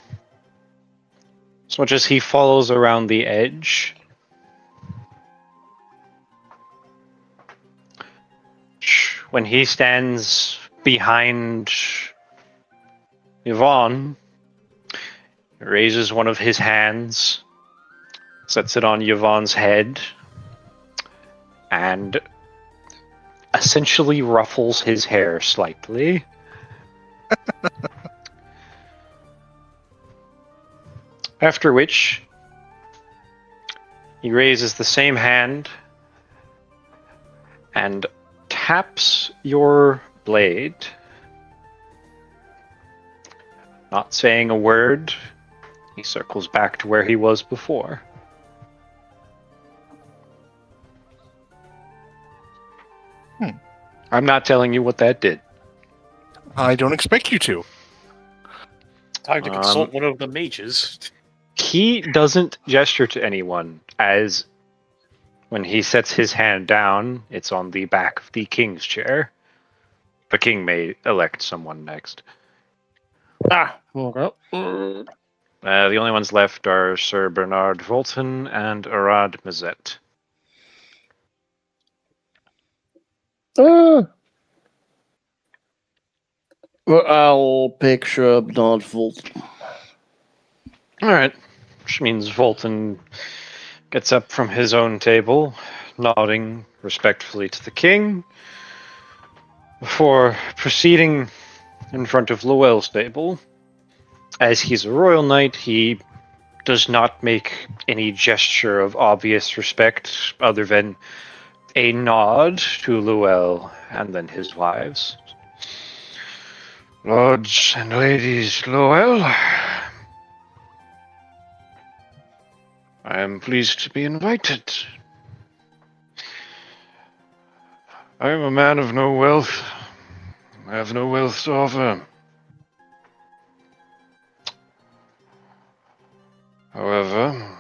as much as he follows around the edge. When he stands behind Yvonne, he raises one of his hands, sets it on Yvonne's head, and essentially ruffles his hair slightly. After which, he raises the same hand and taps your blade. Not saying a word, he circles back to where he was before. I'm not telling you what that did. I don't expect you to. Time to consult one of the mages. He doesn't gesture to anyone, as when he sets his hand down, it's on the back of the king's chair. The king may elect someone next. Okay. The only ones left are Sir Bernard Volton and Arad Mazet. Well, I'll picture Bernard Fulton. Alright, which means Volton gets up from his own table, nodding respectfully to the king, before proceeding in front of Lowell's table. As he's a royal knight, he does not make any gesture of obvious respect other than a nod to Lowell and then his wives. Lords and ladies Lowell, I am pleased to be invited. I am a man of no wealth. I have no wealth to offer. However,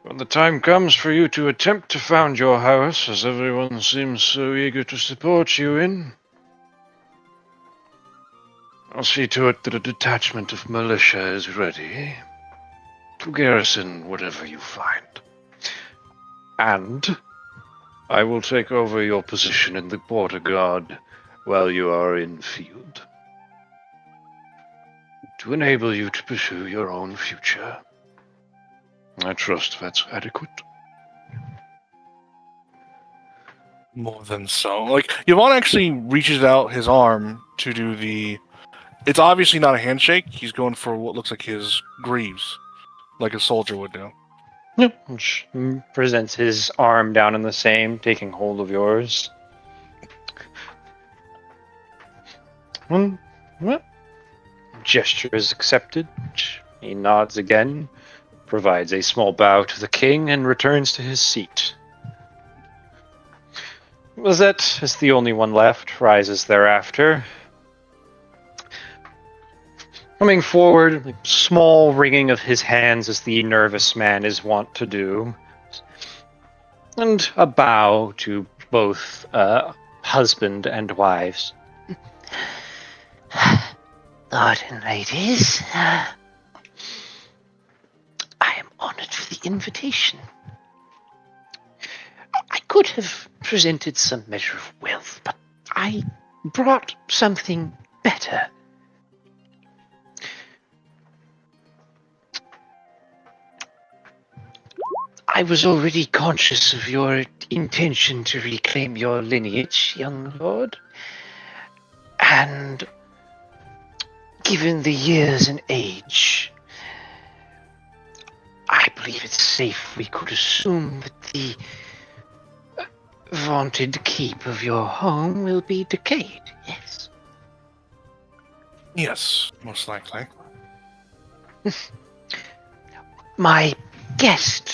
when the time comes for you to attempt to found your house, as everyone seems so eager to support you in, I'll see to it that a detachment of militia is ready to garrison whatever you find. And I will take over your position in the border guard while you are in field, to enable you to pursue your own future. I trust that's adequate. More than so. Like, Yvonne actually reaches out his arm to do the... It's obviously not a handshake. He's going for what looks like his greaves, like a soldier would do. Yep. Which presents his arm down in the same, taking hold of yours. Well, gesture is accepted. He nods again, provides a small bow to the king, and returns to his seat. Mazet, as the only one left, rises thereafter. Coming forward, a small wringing of his hands as the nervous man is wont to do, and a bow to both husband and wives. Lord and ladies, I am honored for the invitation. I could have presented some measure of wealth, but I brought something better. I was already conscious of your intention to reclaim your lineage, young lord, and given the years and age, I believe it's safe we could assume that the vaunted keep of your home will be decayed, yes? Yes, most likely. My guest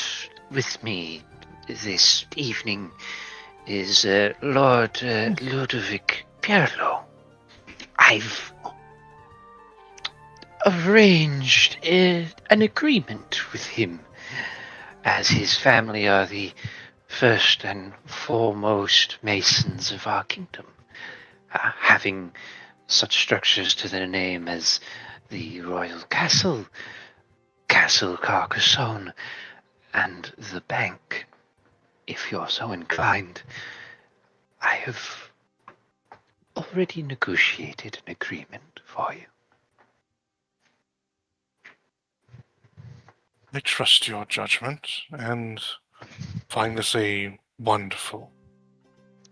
with me this evening is Lord Ludovic Pierlo. I've arranged an agreement with him, as his family are the first and foremost masons of our kingdom, having such structures to their name as the Royal Castle, Castle Carcassonne, and the bank. If you're so inclined, I have already negotiated an agreement for you. I trust your judgment and find this a wonderful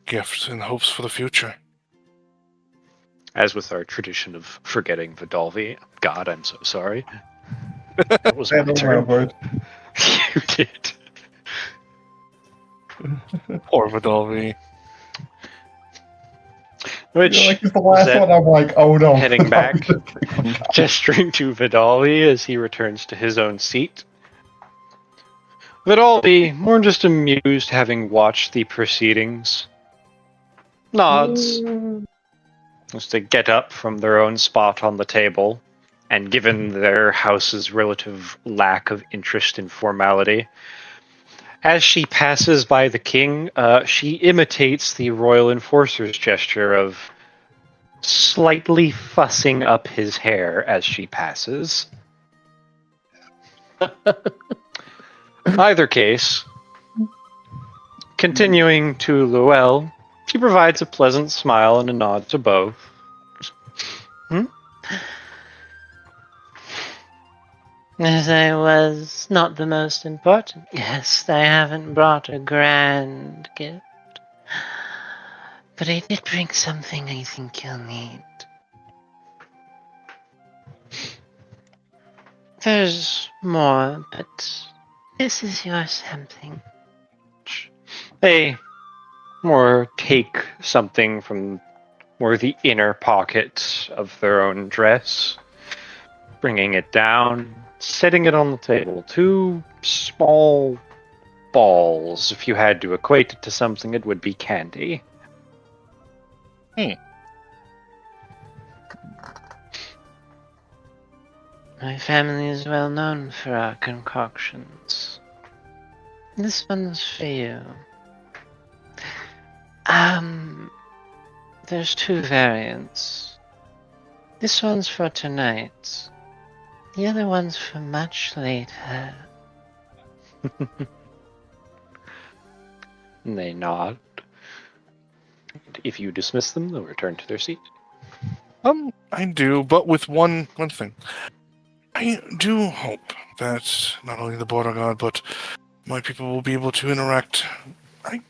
gift in hopes for the future. As with our tradition of forgetting Vidalvi, God, I'm so sorry. That was my turn. You did. Poor Vidalvi. Which, You're like, it's the last Zed one. I'm like, oh no. heading back, gesturing to Vidalvi as he returns to his own seat. Vidalvi, more just amused having watched the proceedings, nods, just to get up from their own spot on the table, and given their house's relative lack of interest in formality, as she passes by the king, she imitates the royal enforcer's gesture of slightly fussing up his hair as she passes. Either case, continuing to Luell, she provides a pleasant smile and a nod to both. As I was not the most important guest, I haven't brought a grand gift. But I did bring something I think you'll need. There's more, but this is your something. They more take something from more the inner pocket of their own dress, bringing it down, setting it on the table. 2 small balls. If you had to equate it to something, it would be candy. My family is well known for our concoctions. This one's for you. There's 2 variants. This one's for tonight. The other one's for much later. They nod. If you dismiss them, they'll return to their seat. I do, but with one thing. I do hope that not only the Border Guard, but my people will be able to interact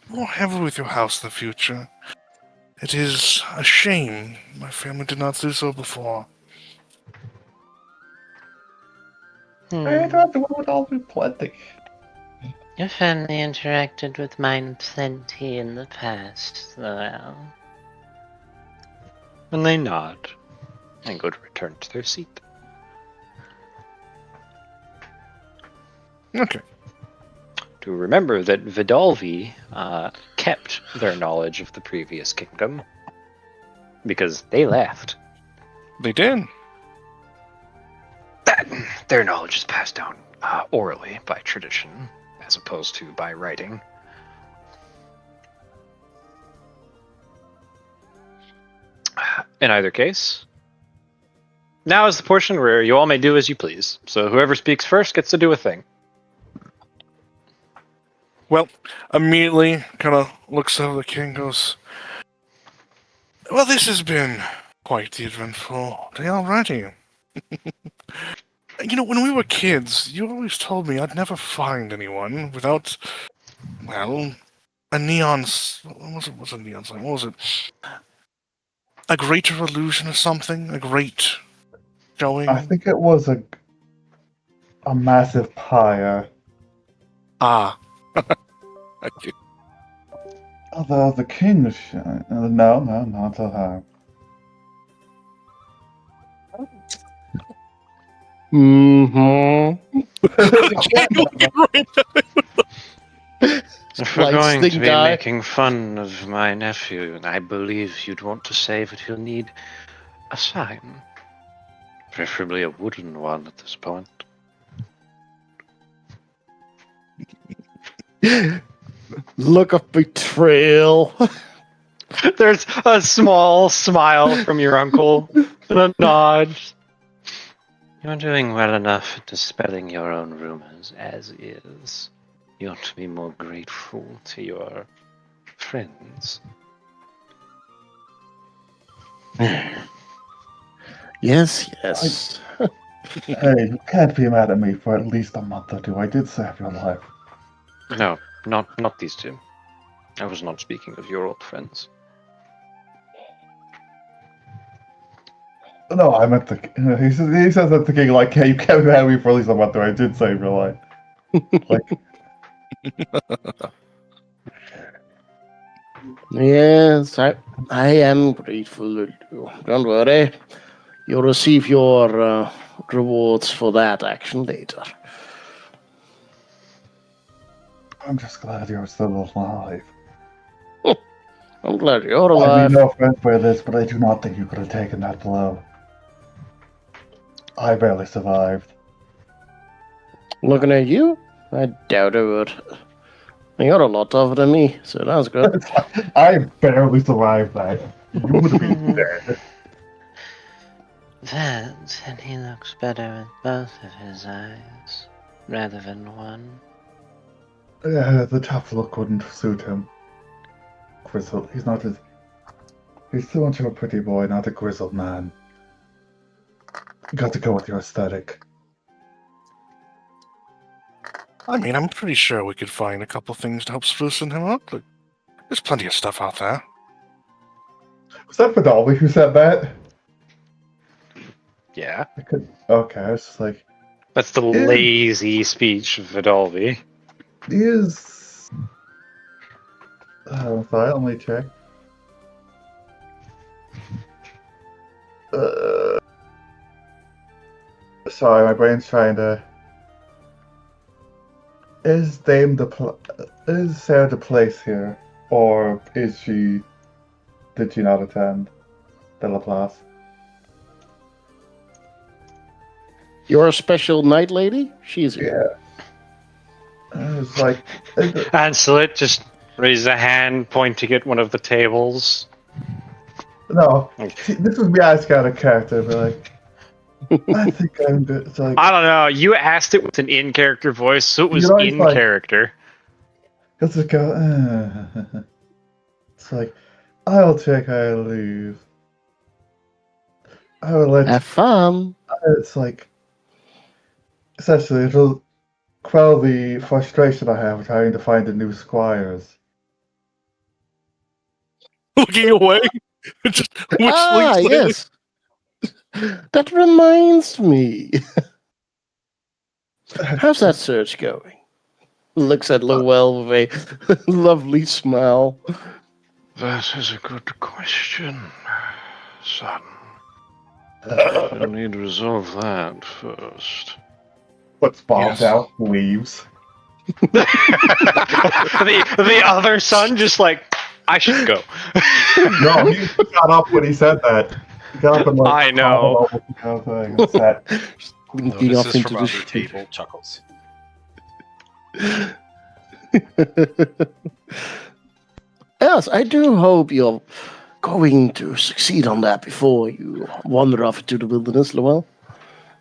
more heavily with your house in the future. It is a shame my family did not do so before. That would all be plenty. Your family interacted with mine plenty in the past, Lowell. And they nod and go to return to their seat. Okay. To remember that Vidalvi kept their knowledge of the previous kingdom because they left. They did. Their knowledge is passed down orally by tradition as opposed to by writing. In either case, now is the portion where you all may do as you please. So whoever speaks first gets to do a thing. Well, immediately kind of looks over the king, goes, well, this has been quite the eventful day already. You know, when we were kids, you always told me I'd never find anyone without, well, a neon... What was a neon sign? What was it? A greater illusion or something? A great showing? I think it was a massive pyre. Ah. Thank you. Although the king was shine. No, not so hard. Mm-hmm. If we're Like going to Sting be Guy. making fun of my nephew, I believe you'd want to say that he'll need a sign. Preferably a wooden one at this point. Look of betrayal. There's a small smile from your uncle and a nod. You're doing well enough at dispelling your own rumors as is. You ought to be more grateful to your friends. Yes. Hey, you can't be mad at me for at least a month or 2. I did save your life. No, not these 2. I was not speaking of your old friends. No, I meant the. He says that the king, like, hey, you can't be mad at me for at least a month or 2. I did save your life. Like, Yes, I am grateful to you. Don't worry. You'll receive your rewards for that action later. I'm just glad you're still alive. I'm glad you're I alive. mean, no offense by this, but I do not think you could have taken that blow. I barely survived. Looking at you, I doubt it would. You got a lot tougher than me, so that's good. I barely survived that. You would have been dead. That, and he looks better with both of his eyes, rather than one. Yeah, the tough look wouldn't suit him. Grizzled. He's not as. He's too much of a pretty boy, not a grizzled man. You got to go with your aesthetic. I mean, I'm pretty sure we could find a couple things to help sprucing him up. Like, there's plenty of stuff out there. Was that Vidalvi who said that? Yeah. Okay, I was just like, That's the lazy speech of Vidalvi. he is. Sorry, let me check. Sorry, my brain's trying to. Is Sarah the place here, or is she? Did she not attend the Laplace? You're a special night lady? She's here. Yeah. It's like. Ancelet just raises a hand, pointing at one of the tables. No, see, this was me asking out of character, but like. I think I'm good. It's like, I don't know. You asked it with an in-character voice, so it was You know, it's in like- character. it's like, it's like, I'll check, I'll leave. I will let Have fun. It's like, essentially, it'll quell the frustration I have trying to find the new squires. Looking away. Just whistling slightly. Yes. That reminds me. How's that search going? Looks at Lowell with a lovely smile. That is a good question, son. You'll need to resolve that first. Puts bombs Yes. out, leaves. the other son just like, I should go. No, he got up when he said that. He got up and like, I know. Set. Blinking off Notices into from the under street. table chuckles. Yes, I do hope you're going to succeed on that before you wander off into the wilderness, Lowell.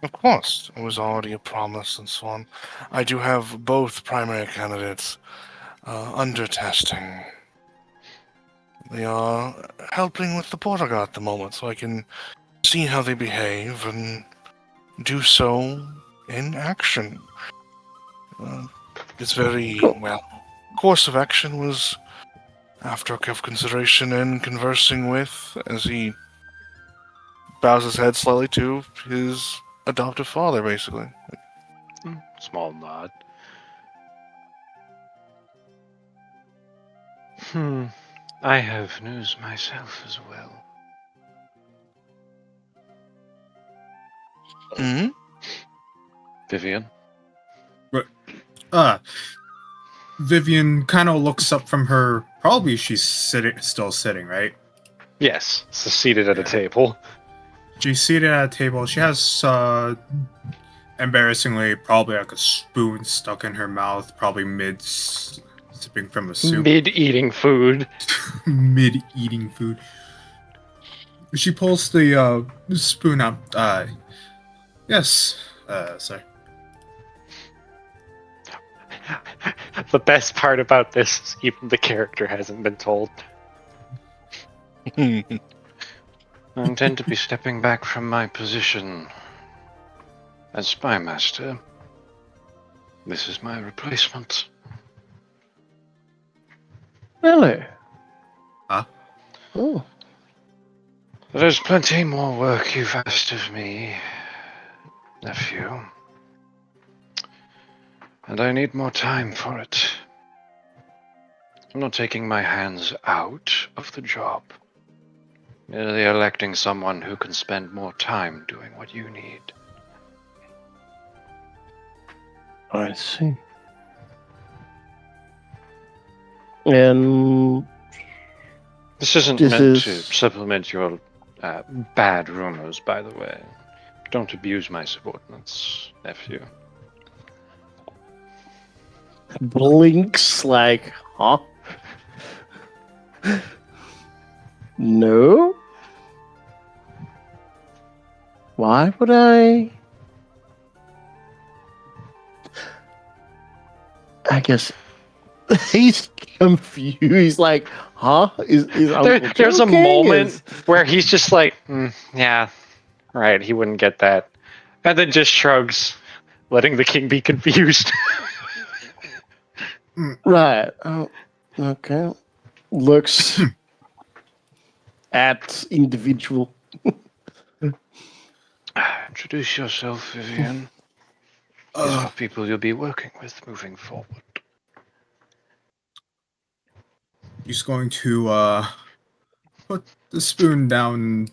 Of course, it was already a promise and so on. I do have both primary candidates under testing. They are helping with the Portugal at the moment, so I can see how they behave and do so in action. It's very, well, course of action was after careful consideration and conversing with, as he bows his head slightly to his adoptive father, basically. Small nod. I have news myself as well. Hmm. Vivian? Vivian kind of looks up from her. Probably she's still sitting, right? Yes, so seated at a table. She's seated at a table. She has, embarrassingly, probably like a spoon stuck in her mouth, probably sipping from a soup. Mid-eating food. Mid-eating food. She pulls the spoon up. Yes, sir. The best part about this is even the character hasn't been told. I intend to be stepping back from my position as spymaster. This is my replacement. Really? Huh? Oh. There's plenty more work you've asked of me, nephew. And I need more time for it. I'm not taking my hands out of the job. Merely electing someone who can spend more time doing what you need. I see. And This isn't This meant is- to supplement your bad rumors, by the way. Don't abuse my subordinates, nephew. Blinks like, huh? No? Why would I? I guess he's confused. He's like, huh? Is Uncle There's a joking? moment where he's just like, yeah, right, he wouldn't get that. And then just shrugs, letting the king be confused. Right. Oh, okay. Looks at individual. Introduce yourself, Vivian. These are people you'll be working with moving forward. She's going to put the spoon down.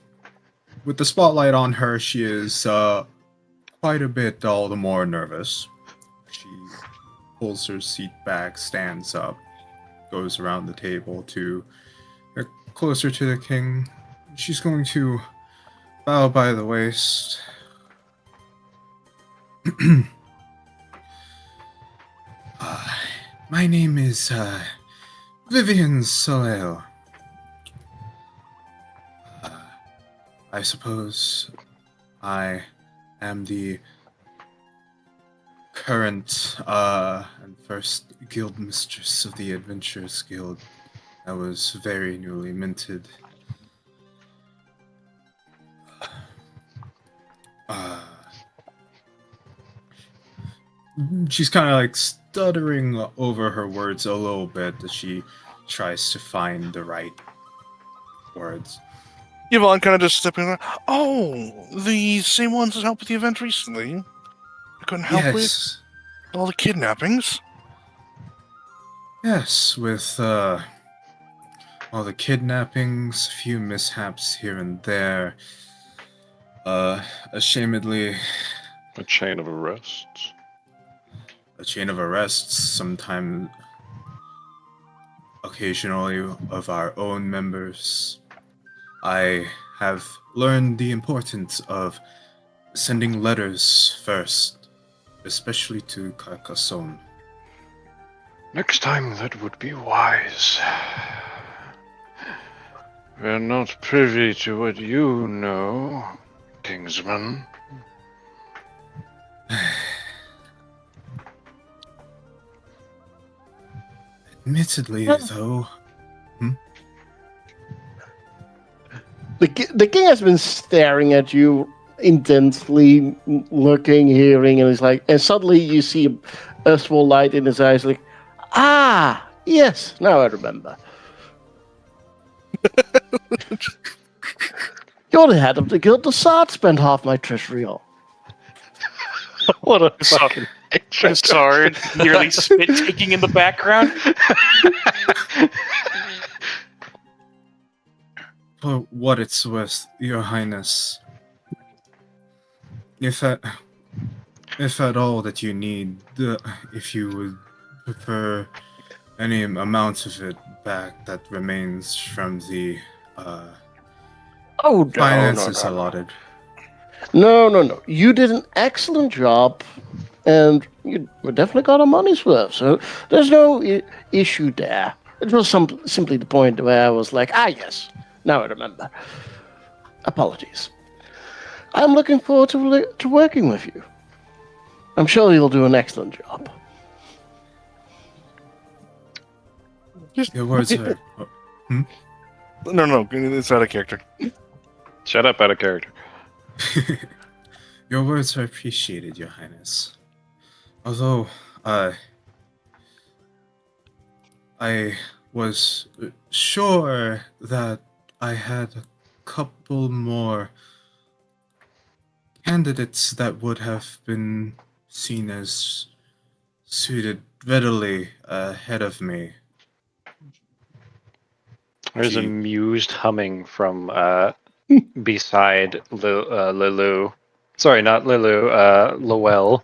With the spotlight on her, she is quite a bit all the more nervous. She pulls her seat back, stands up, goes around the table to get closer to the king. She's going to bow by the waist. My name is Vivian Soleil. I suppose I am the current and first guild mistress of the Adventurers Guild that was very newly minted. She's kind of like stuttering over her words a little bit as she tries to find the right words. Yvonne kind of just stepping in. Oh, the same ones that helped with the event recently. I couldn't help with all the kidnappings. Yes, with all the kidnappings, a few mishaps here and there. Ashamedly, A chain of arrests. a chain of arrests, sometimes occasionally of our own members. I have learned the importance of sending letters first, especially to Carcassonne. Next time that would be wise. We're not privy to what you know, Kingsman. Admittedly, though, The king has been staring at you intensely, looking, hearing, and he's like, and suddenly you see a small light in his eyes, like, ah, yes, now I remember. You're the head of the guild the Sard spent half my treasury on. What a fucking... I'm sorry, nearly spit taking in the background. for what it's worth, Your Highness, if at all that you need, if you would prefer any amount of it back that remains from the finances allotted. No. You did an excellent job, and you definitely got our money's worth, so there's no issue there. It was simply the point where I was like, yes, now I remember. Apologies. I'm looking forward to working with you. I'm sure you'll do an excellent job. Your words are... No, it's out of character. Shut up, out of character. Your words are appreciated, Your Highness. Although, I was sure that I had a couple more candidates that would have been seen as suited readily ahead of me. There's Gee. amused humming from beside Lilu. Sorry, not Lilu, Lowell.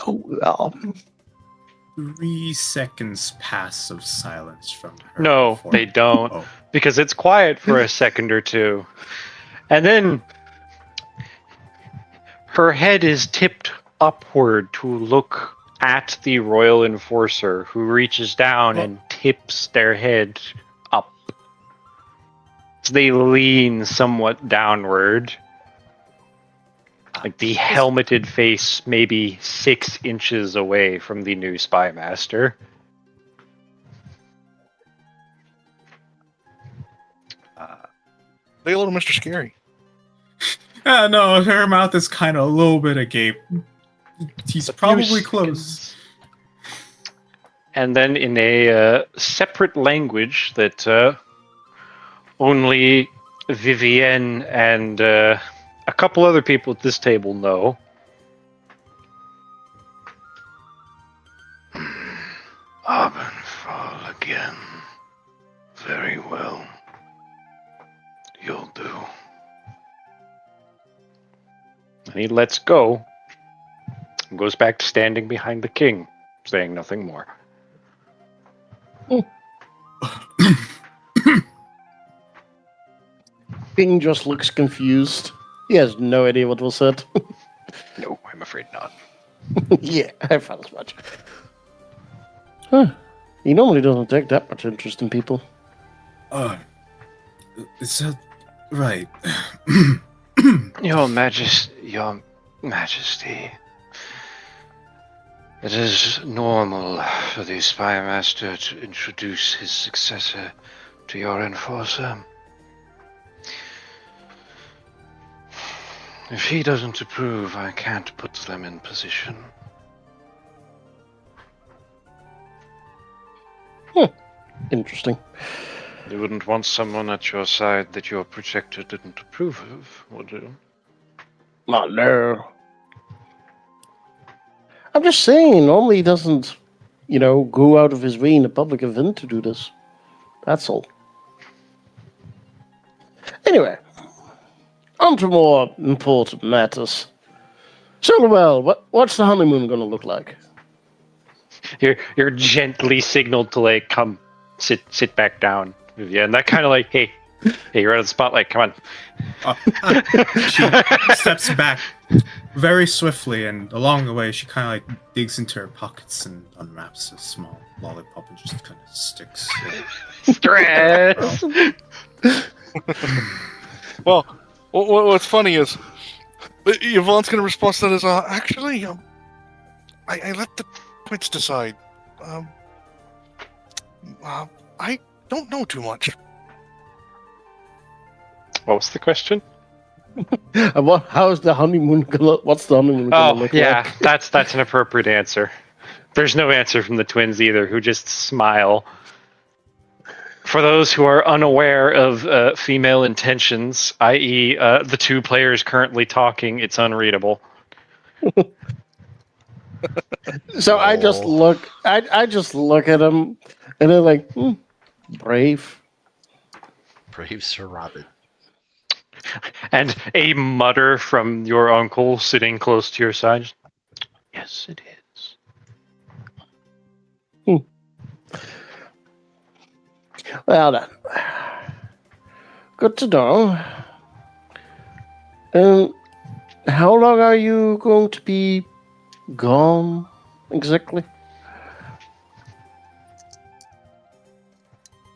Oh, well. 3 seconds pass of silence from her. No, before- they don't. Oh. Because it's quiet for a second or two. And then her head is tipped upward to look at the royal enforcer, who reaches down and tips their head up. So they lean somewhat downward. Like the helmeted face maybe 6 inches away from the new spy master. Say hello to Mr. Scary. No, her mouth is kind of a little bit agape. He's probably close. And then in a separate language that only Vivienne and a couple other people at this table know. Arbenfall again. Very well. You'll do. And he lets go and goes back to standing behind the king, saying nothing more. King just looks confused. He has no idea what was said. No, I'm afraid not. Yeah, I felt as much. Huh. He normally doesn't take that much interest in people. Is that right? Your Majesty. It is normal for the spy master to introduce his successor to your enforcer. If he doesn't approve, I can't put them in position. Interesting. You wouldn't want someone at your side that your protector didn't approve of, would you? Oh, no. I'm just saying, normally he doesn't, go out of his way in a public event to do this. That's all. Anyway, on to more important matters. So, well, what's the honeymoon going to look like? You're gently signaled to come sit back down, Vivienne. That kind of hey, you're out of the spotlight. Come on. She steps back very swiftly, and along the way, she kind of digs into her pockets and unwraps a small lollipop and just kind of sticks it. Stress. Well, what's funny is Yvonne's going to respond to that as, actually, I let the twins decide. I don't know too much. What was the question? How's the honeymoon what's the honeymoon gonna look like? that's an appropriate answer. There's no answer from the twins either, who just smile. For those who are unaware of female intentions, i.e., the two players currently talking, it's unreadable. So I just look at him, and they're like, brave. Brave Sir Robin. And a mutter from your uncle sitting close to your side. Yes, it is. Well then. Good to know. And how long are you going to be gone, exactly?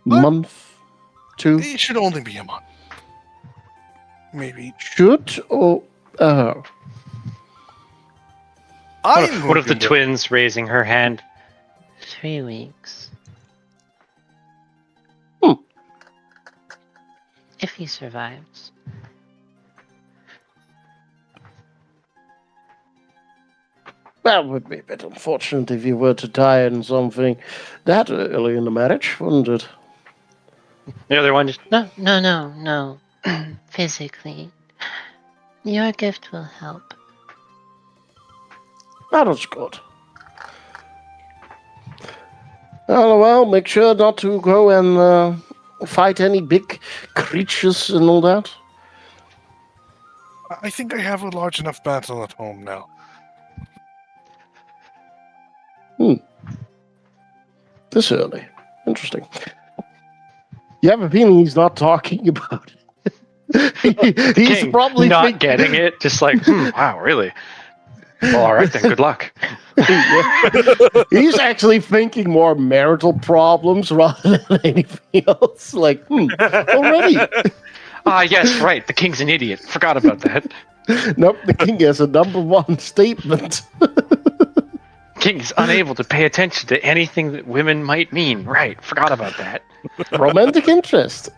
What? Month? 2? It should only be a month. Maybe. Should or I'm One of the hoping to- twins raising her hand. 3 weeks. If he survives. that would be a bit unfortunate if you were to die in something that early in the marriage, wouldn't it? The other one just, No. Physically. Your gift will help. That was good. Oh, well, make sure not to go and fight any big creatures and all that. I think I have a large enough battle at home now. This early. Interesting. You have a feeling he's not talking about it. He's King, probably not getting it. Just like, wow, really? Well, all right then. Good luck. He's actually thinking more marital problems rather than anything else. Like, already. Ah, yes, right. The king's an idiot. Forgot about that. Nope, the king has a number one statement. King is unable to pay attention to anything that women might mean. Right. Forgot about that. Romantic interest.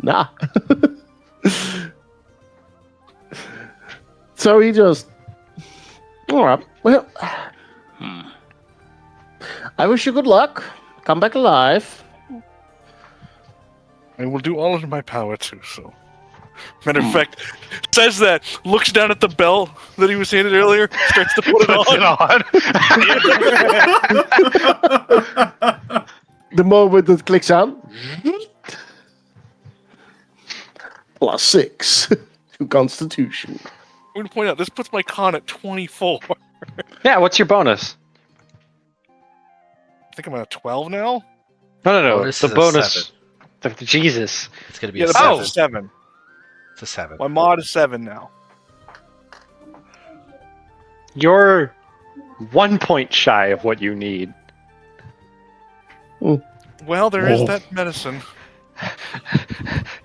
Nah. So he just... Alright, well... I wish you good luck. Come back alive. I will do all in my power to, so. Matter of fact, says that, looks down at the bell that he was handed earlier, starts to put it on. The moment it clicks on. +6 to Constitution. I'm going to point out, this puts my con at 24. Yeah, what's your bonus? I think I'm at 12 now? No. Bonus The is a bonus. Jesus. It's going to be Yeah, a the 7. bonus is 7. It's a 7. My mod is 7 now. You're 1 point shy of what you need. Well, there is that medicine.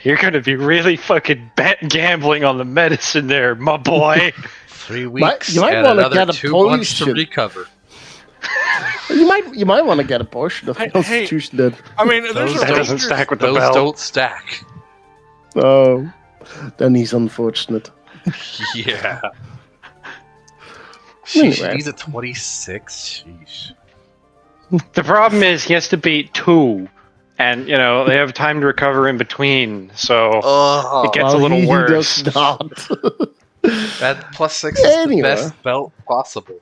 You're going to be really fucking gambling on the medicine there, my boy. 3 weeks You might and wanna another get a 2 months to potion. recover. You might want to get a potion of Hey, Constitution then. I mean, there's Those a That doesn't Rangers- stack with the Those bell. don't stack. Oh, then he's unfortunate. Yeah. Anyway. He's a 26. Sheesh. The problem is he has to beat 2. And, they have time to recover in between. So Oh, it gets a little he worse. does not. that +6 is Anyway. the best belt possible.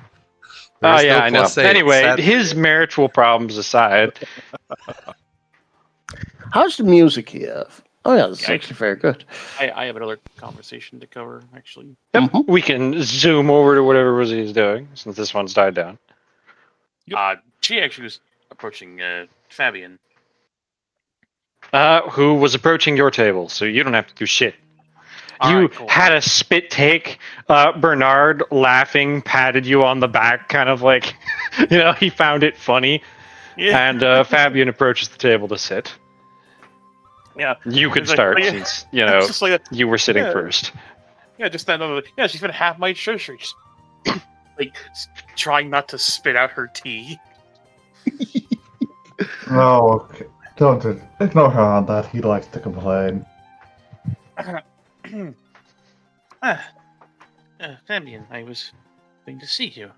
Oh, There's yeah, no I know. +8, Anyway, sadly. his marital problems aside, How's the music here? Oh yeah, it's actually very good. I have another conversation to cover, actually. we can zoom over to whatever it was he's doing, since this one's died down. She actually was approaching Fabian. Who was approaching your table, so you don't have to do shit. All You right, cool. had a spit take. Bernard, laughing, patted you on the back, kind of like, he found it funny. Yeah. And Fabian approaches the table to sit. Yeah. You could It's like, start, yeah. since, It's just like you were sitting Yeah. first. just that other. Yeah, she's been half my treasury. Just like trying not to spit out her tea. No, okay. Don't ignore her on that. He likes to complain. Fabian, I was going to see you.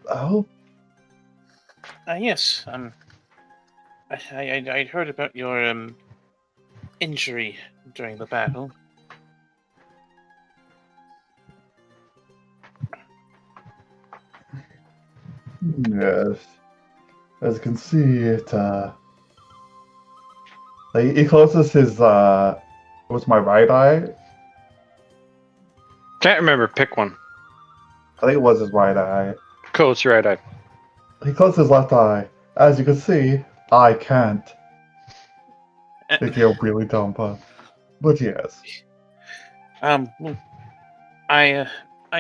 Oh, Yes. I'd heard about your injury during the battle. yes. As you can see, he closes his, it was my right eye. Can't remember. Pick one. I think it was his right eye. Cool, it's your right eye. He closed his left eye. As you can see, I can't. Making a really dumb pun. But yes. Well, I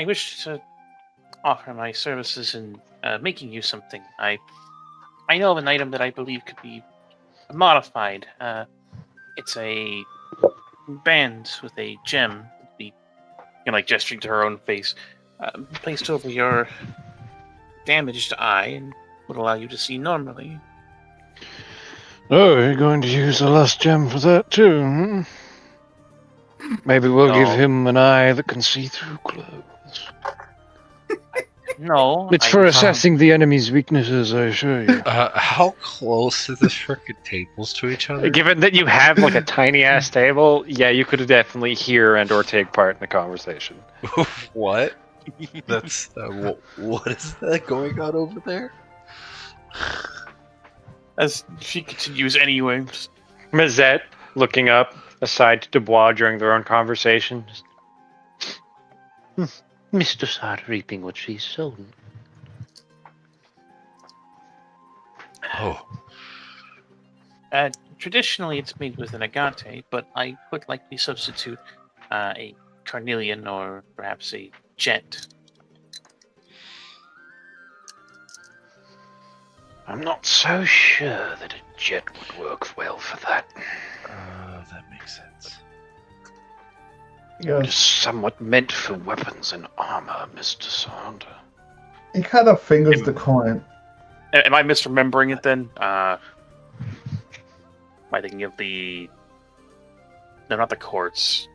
wish to offer my services in making you something. I know of an item that I believe could be modified. It's a band with a gem, like gesturing to her own face, placed over your damaged eye and would allow you to see normally. Oh, you're going to use the last gem for that too, hmm? Maybe we'll give No. him an eye that can see through clothes. No, It's for assessing the enemy's weaknesses, I assure you. How close are the frickin' tables to each other? Given that you have like a tiny ass table, yeah, you could definitely hear and or take part in the conversation. What? That's what is that going on over there? As she continues anyway. Mazette looking up aside to Dubois during their own conversation. Mr. Sard reaping what she's sown. Oh, Traditionally, it's made with an agate, but I would likely substitute a carnelian or perhaps a jet. I'm not so sure that a jet would work well for that. that makes sense. It Yes. is somewhat meant for weapons and armor, Mr. Sander. He kind of fingers the coin. Am I misremembering it then? Am I thinking of the... No, not the quartz.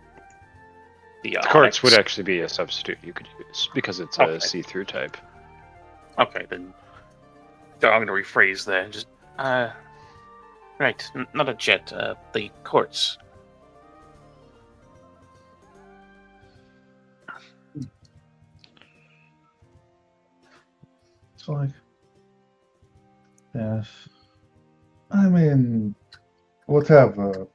The Quartz would onyx. actually be a substitute you could use because it's a Okay. see-through type. Okay, then. So I'm going to rephrase that. Just, right, not a jet. The quartz. It's like, yes. I mean, whatever.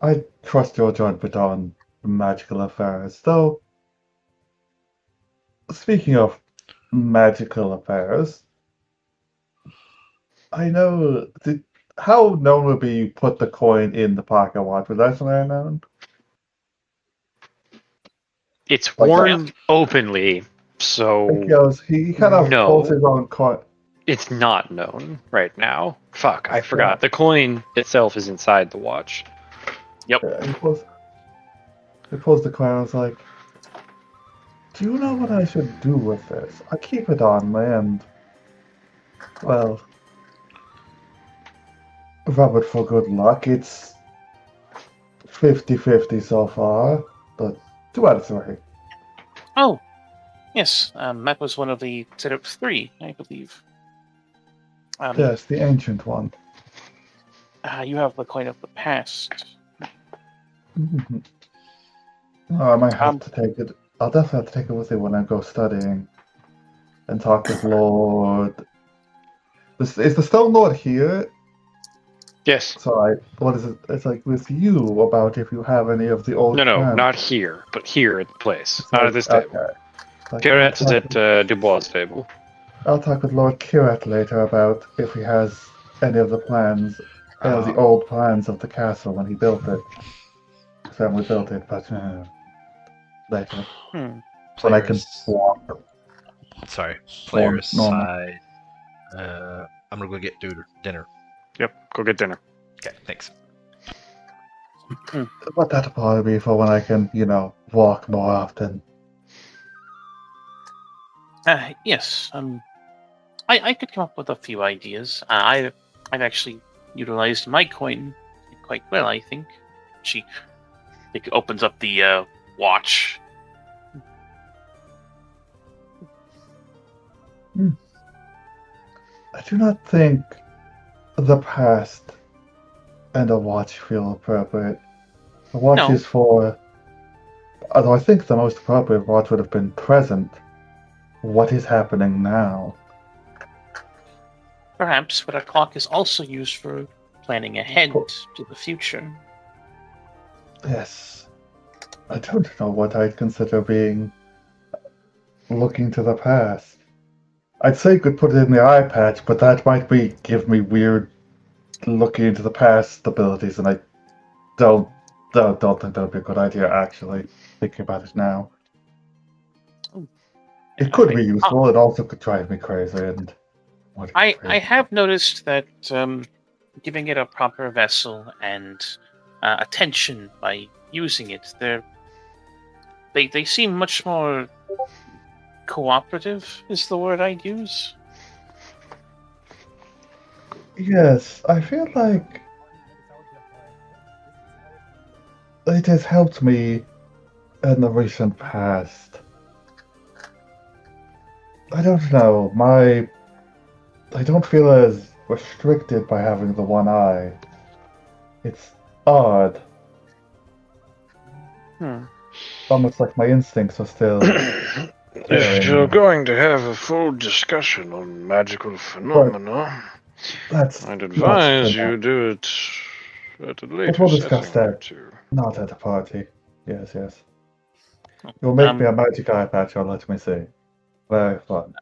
I trust your judgment on magical affairs, though. Speaking of magical affairs, I know. How known would be you put the coin in the pocket watch? Would that somewhere known? It's Like worn openly, so Because he kind of No. pulls his own coin. it's not known right now. Fuck, I forgot. The coin itself is inside the watch. Yeah, he pulls the coin. I was like, do you know what I should do with this? I keep it on me and, well, rub it for good luck. It's 50-50 so far, but 2 out of 3. Oh, yes. That was one of the set of 3, I believe. Yes, the ancient one. You have the coin of the past. Mhm. Oh, I might have to take it. I'll definitely have to take it with me when I go studying and talk with Lord. Is the Stone Lord here? Yes. Sorry, what is it? It's like with you about if you have any of the old. No, plans. not here, but here at the place. It's Not like, at this table. okay. Like, Kirat is at Dubois' table. I'll talk with Lord Kirat later about if he has any of the plans, any of the old plans of the castle when he built it. So we built it, but later. When I can walk. Sorry, player normal. aside. I'm gonna go get dinner. Yep, go get dinner. Okay, thanks. But that'll probably be for when I can, walk more often. Yes. I could come up with a few ideas. I've actually utilized my coin quite well, I think. It opens up the watch. I do not think the past and a watch feel appropriate. The watch No. is for. Although I think the most appropriate watch would have been present. What is happening now? Perhaps, but a clock is also used for planning ahead to the future. Yes. I don't know what I'd consider being looking to the past. I'd say you could put it in the eye patch, but that might give me weird looking into the past abilities, and I don't think that would be a good idea, actually, thinking about it now. It could be useful, it also could drive me crazy, and... I have noticed that giving it a proper vessel and attention by using it, they seem much more cooperative, is the word I'd use. Yes, I feel like it has helped me in the recent past. I don't know, I don't feel as restricted by having the one eye. It's odd. Almost like my instincts are still... If you're going to have a full discussion on magical phenomena, I'd advise you do it at a later But we'll discuss setting. that. Not at a party. Yes. You'll make me a magic eye patch or let me see. Very fun.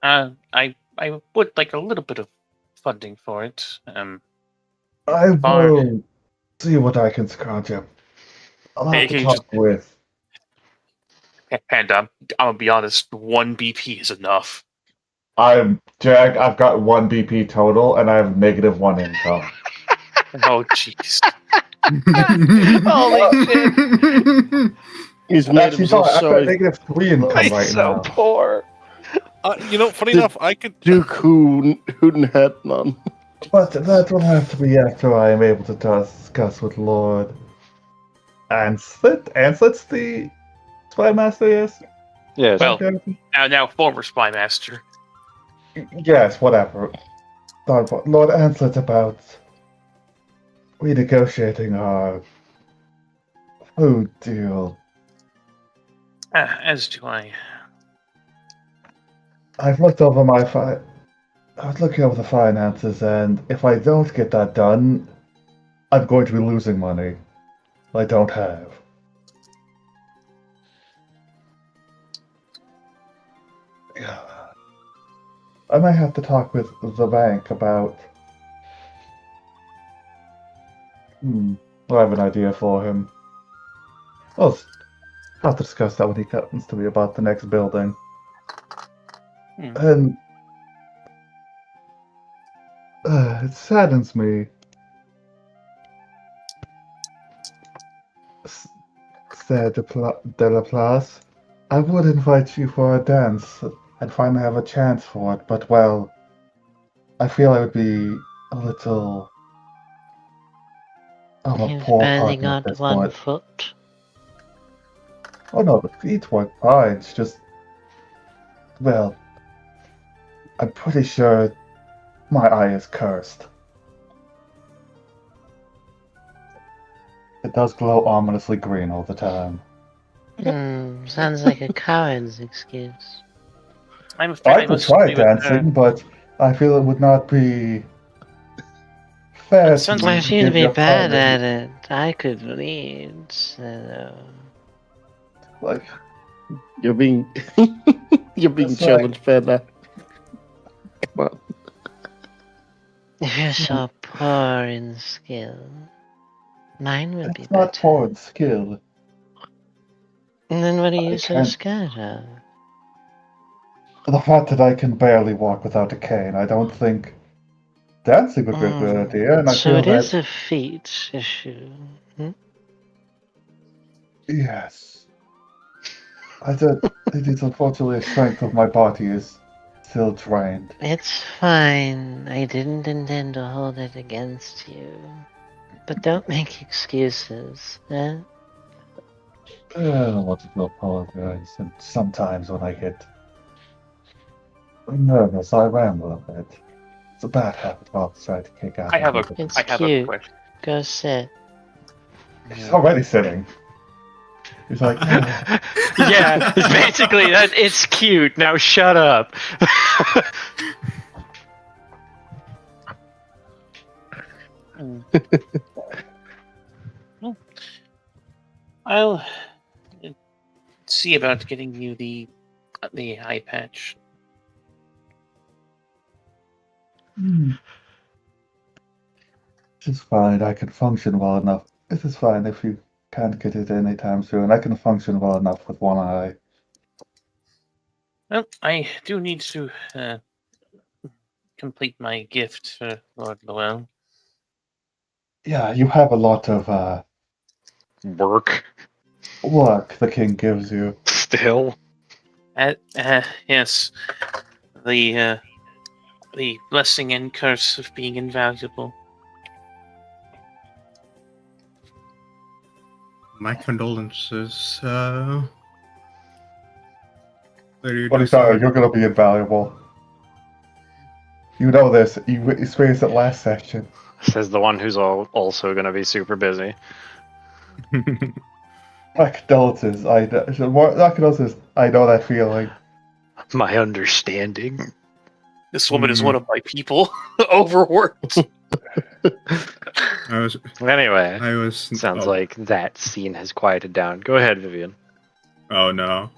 I I would like a little bit of funding for it. I Bar- will see what I can scrounge up. I'll have Hey, to can you talk just- with. And I'm gonna be honest, 1 BP is enough. Jack, I've got 1 BP total, and I have -1 income. Oh jeez. Holy shit! He's made Actually, himself sorry, I've so got -3 income He's right so now. poor. Funny Did- enough, I could. Duke Hooten had none. But that will have to be after I am able to discuss with Lord Anslet. Anslet's the spy master, yes? Yes. Well, Okay. now former spy master. Yes, whatever. Lord Anslet about renegotiating our food deal. As do I. I've looked over I was looking over the finances, and if I don't get that done, I'm going to be losing money I don't have. Yeah. I might have to talk with the bank about. I have an idea for him. I'll have to discuss that when he comes to me about the next building. And it saddens me. Said de la Place, I would invite you for a dance and finally have a chance for it, but well, I feel I would be a little. I'm a You've poor barely partner at got this 1 point. foot. Oh no, the feet work fine. It's just, well, I'm pretty sure my eye is cursed. It does glow ominously green all the time. Sounds like a coward's excuse. I'm afraid I could try dancing, but I feel it would not be fair. sounds Well, like if you'd give be your bad partner- at it, I could lead. So. Like, You're being you're being That's right. challenged, Fedna. Come on. If you're so poor in skill, mine would be it's not better. poor in skill. And then what are I you so can't- scared of? The fact that I can barely walk without a cane, I don't think dancing would be a good idea. And I So feel it is that a feet issue. yes, it is unfortunately a strength of my body is still drained. It's fine. I didn't intend to hold it against you. But don't make excuses, eh? I don't want to apologize, and sometimes when I get nervous, I ramble a bit. It's a bad habit I'll try to kick out. I have a It's I have a cute. question. Go sit. He's already sitting. He's like, Yeah, basically, it's cute. Now shut up. I'll see about getting you the eye patch. It's fine. I can function well enough. It is fine if you can't get it anytime soon. I can function well enough with one eye. Well, I do need to complete my gift for Lord Llewellyn. Yeah, you have a lot of Work work the king gives you. still. Yes, the blessing and curse of being invaluable. My condolences. Lady What is Dulcinea. you're gonna be invaluable. You know this. You experienced it last session. Says the one who's also going to be super busy. My condolences. I know that feeling. My understanding. This woman is one of my people. Overworked. Anyway, I was. sounds like that scene has quieted down. Go ahead, Vivian. Oh no.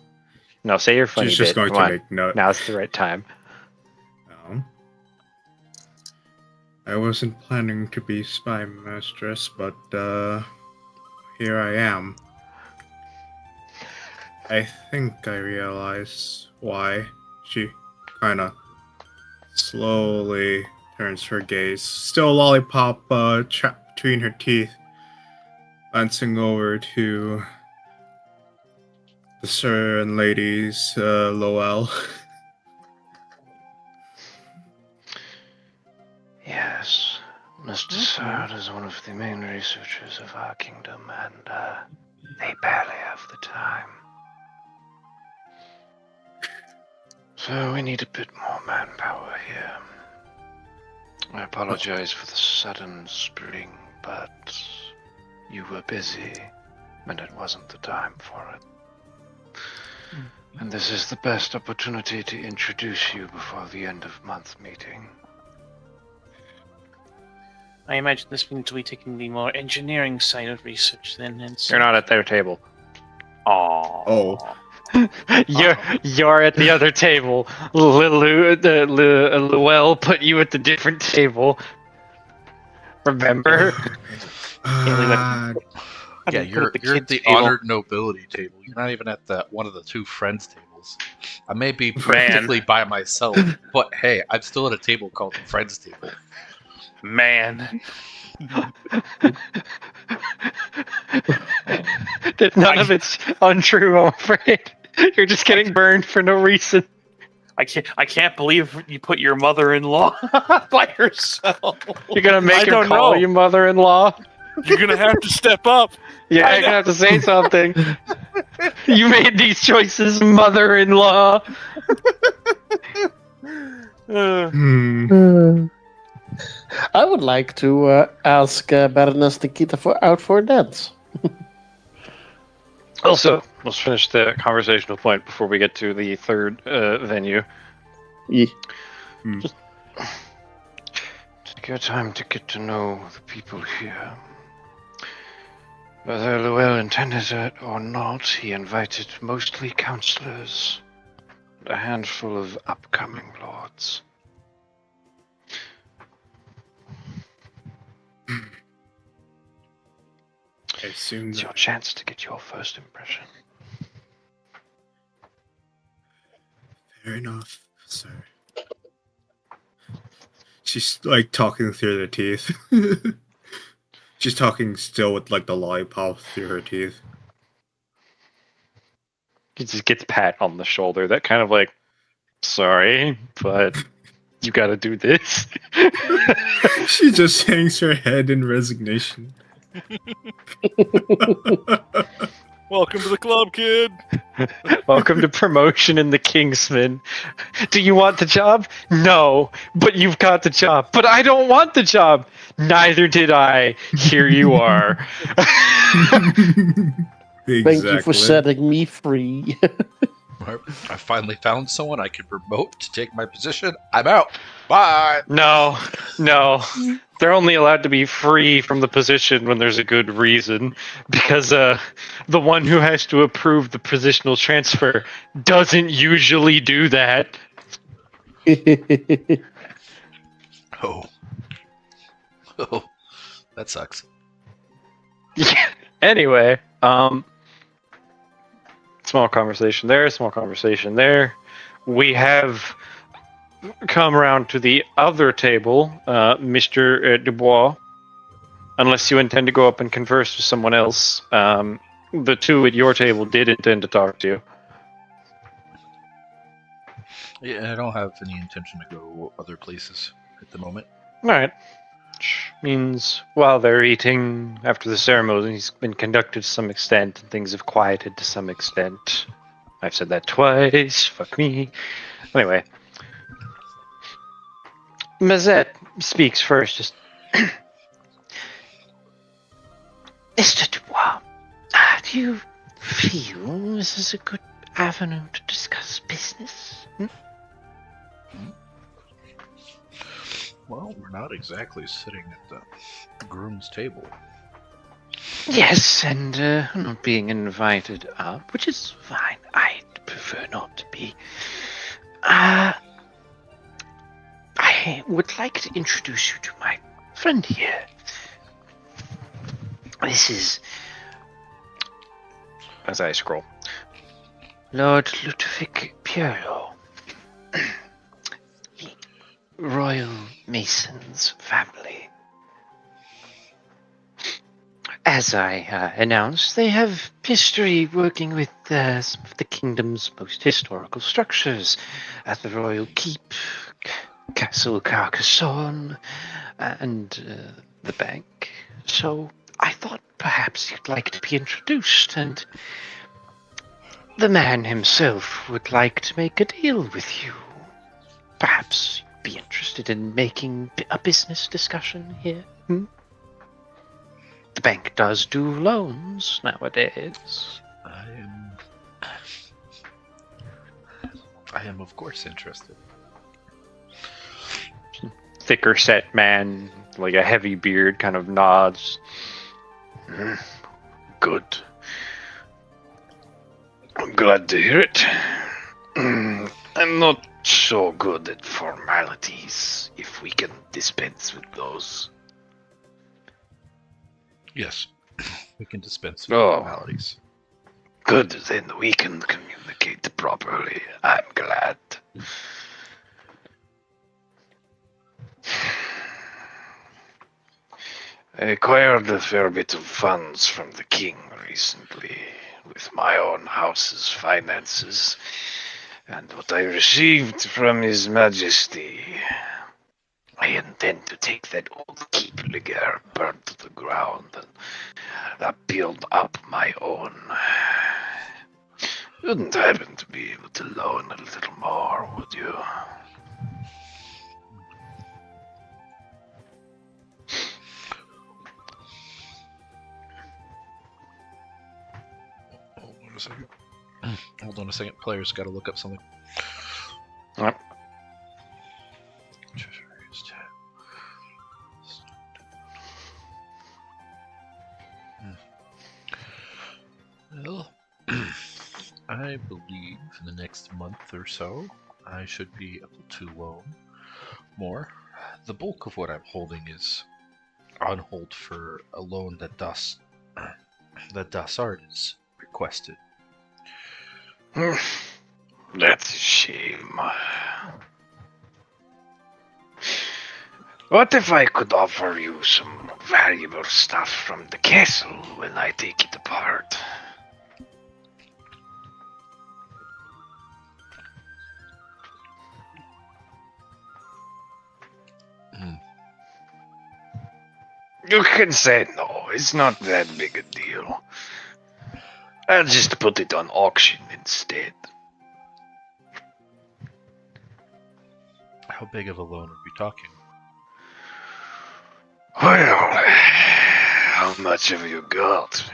No, say your funny She's just bit. going Come to on. make note. Now's the right time. I wasn't planning to be spy mistress, but here I am. I think I realize why. She kind of slowly turns her gaze, still a lollipop trapped between her teeth, glancing over to the sir and ladies, Lowell. Yes, Mr. Sard is one of the main researchers of our kingdom, and they barely have the time. So we need a bit more manpower here. I apologize for the sudden spring, but you were busy, and it wasn't the time for it. And this is the best opportunity to introduce you before the end of month meeting. I imagine this means we're taking the more engineering side of research then. You're not at their table. Oh. You're at the other table. Lowell put you at the different table. Remember? Yeah, you're at the honored nobility table. You're not even at one of the two friends tables. I may be practically by myself, but hey, I'm still at a table called the friends table. Man. None of it's untrue, I'm afraid. You're just getting burned for no reason. I can't believe you put your mother-in-law by herself. You're gonna make her call you mother-in-law? You're gonna have to step up. Yeah, you're gonna have to say something. You made these choices, mother-in-law. I would like to ask Baroness Nikita out for a dance. Also, let's finish the conversational point before we get to the third venue. Yeah. Take your time to get to know the people here. Whether Lowell intended it or not, he invited mostly counselors and a handful of upcoming lords. I assume It's your chance to get your first impression. Fair enough, sir. She's like talking through the teeth. She's talking still with like the lollipop through her teeth. He just gets pat on the shoulder. That kind of like, sorry, but you gotta do this. She just hangs her head in resignation. Welcome to the club, kid. Welcome to promotion in the Kingsman. Do you want the job? No, but you've got the job. But I don't want the job. Neither did I. Here you are. Exactly. Thank you for setting me free. I finally found someone I can promote to take my position. I'm out. Bye. No. They're only allowed to be free from the position when there's a good reason, because the one who has to approve the positional transfer doesn't usually do that. Oh, that sucks. Yeah. Anyway, small conversation there. We have come around to the other table, Mr. Dubois. Unless you intend to go up and converse with someone else, the two at your table did intend to talk to you. Yeah, I don't have any intention to go other places at the moment. All right. Which means while they're eating, after the ceremony's been conducted to some extent, and things have quieted to some extent. I've said that twice. Fuck me. Anyway. Mazette speaks first. Just Mr. Dubois, do you feel this is a good avenue to discuss business? Well, we're not exactly sitting at the groom's table. Yes, and not being invited up, which is fine. I'd prefer not to be. I I would like to introduce you to my friend here. This is As I scroll. Lord Ludovic Pierlo, Royal Masons family. As I announced, they have history working with some of the kingdom's most historical structures at the Royal Keep, Castle Carcassonne, and the bank. So I thought perhaps you'd like to be introduced, and the man himself would like to make a deal with you. Perhaps you'd be interested in making a business discussion here. The bank does do loans nowadays. I am of course interested. Thicker set man, like a heavy beard, kind of nods. Good. I'm glad to hear it. I'm not so good at formalities, if we can dispense with those. Yes, we can dispense with Oh. formalities. Good, then we can communicate properly. I'm glad. I acquired a fair bit of funds from the king recently, with my own house's finances, and what I received from his majesty. I intend to take that old keep Liger burnt to the ground and build up my own. Wouldn't happen to be able to loan a little more, would you? Hold on a second. Hold on a second. Players got to look up something. Yep. Well, I believe in the next month or so, I should be able to loan more. The bulk of what I'm holding is on hold for a loan that Dassard is requested. That's a shame. What if I could offer you some valuable stuff from the castle when I take it apart? You can say no, it's not that big a deal. I'll just put it on auction instead. How big of a loan are we talking? Well, how much have you got?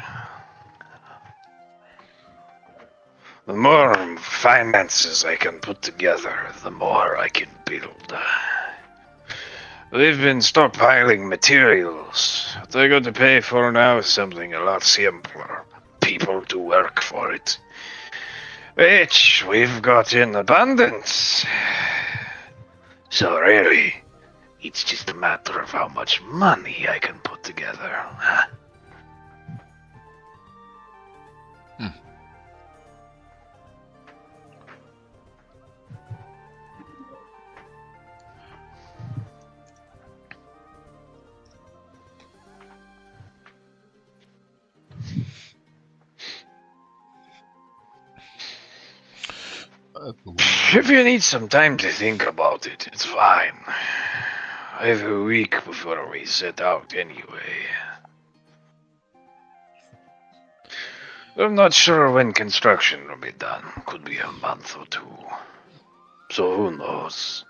The more finances I can put together, the more I can build. We've been stockpiling materials. What I got to pay for now is something a lot simpler. People to work for it. Which we've got in abundance. So really, it's just a matter of how much money I can put together. Huh? If you need some time to think about it, it's fine. I have a week before we set out anyway. I'm not sure when construction will be done. Could be a month or two. So who knows?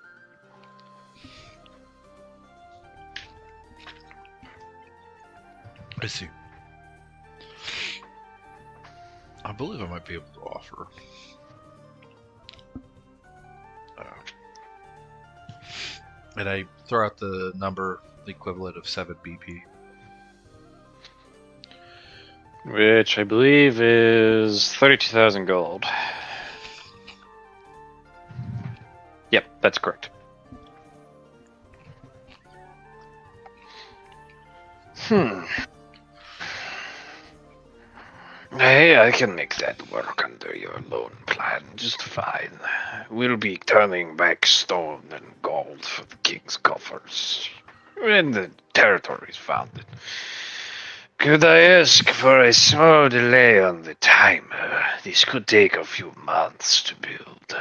I see. I believe I might be able to offer. And I throw out the number, the equivalent of 7 BP. Which I believe is 32,000 gold. Yep, that's correct. Hey, I can make that work under your loan plan just fine. We'll be turning back stone and gold for the king's coffers when the territory is founded. Could I ask for a small delay on the timer? This could take a few months to build.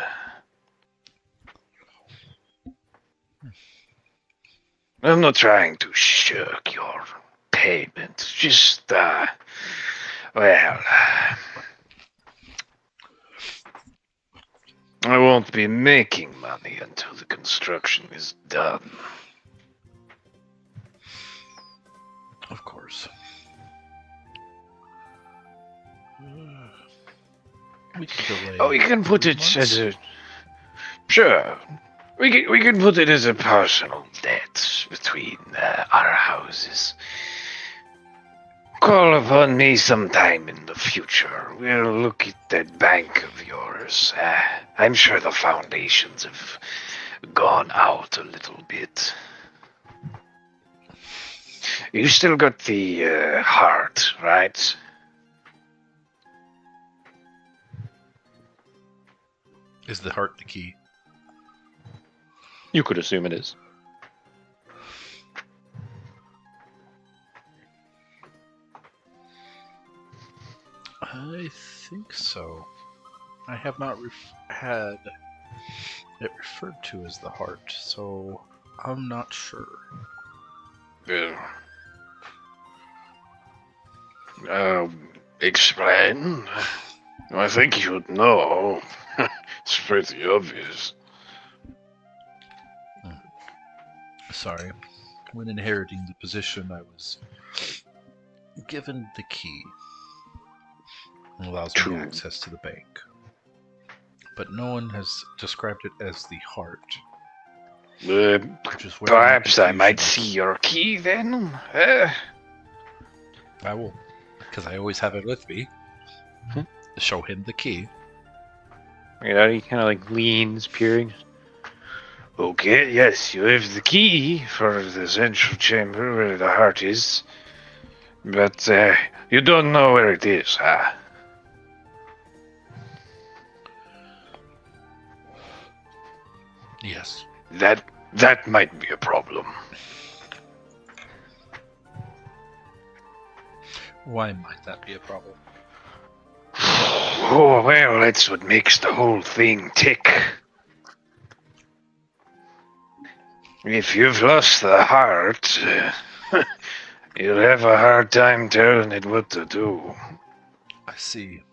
I'm not trying to shirk your payment, just, well, I won't be making money until the construction is done. Of course. We can delay. Oh, we can put it as a... Sure. We can put it as a personal debt between our houses. Call upon me sometime in the future. We'll look at that bank of yours. I'm sure the foundations have gone out a little bit. You still got the heart, right? Is the heart the key? You could assume it is. I think so. I have not had it referred to as the heart, so I'm not sure. Explain. I think you'd know. It's pretty obvious. Sorry. When inheriting the position, I was given the key. It allows me access to the bank. But no one has described it as the heart. Perhaps I might see your key then. I will, because I always have it with me. To show him the key. You know, he kind of like leans, peering. Okay, yes, you have the key for the central chamber where the heart is. But you don't know where it is, huh? Yes. That might be a problem. Why might that be a problem? Oh, well, that's what makes the whole thing tick. If you've lost the heart, you'll have a hard time telling it what to do. I see.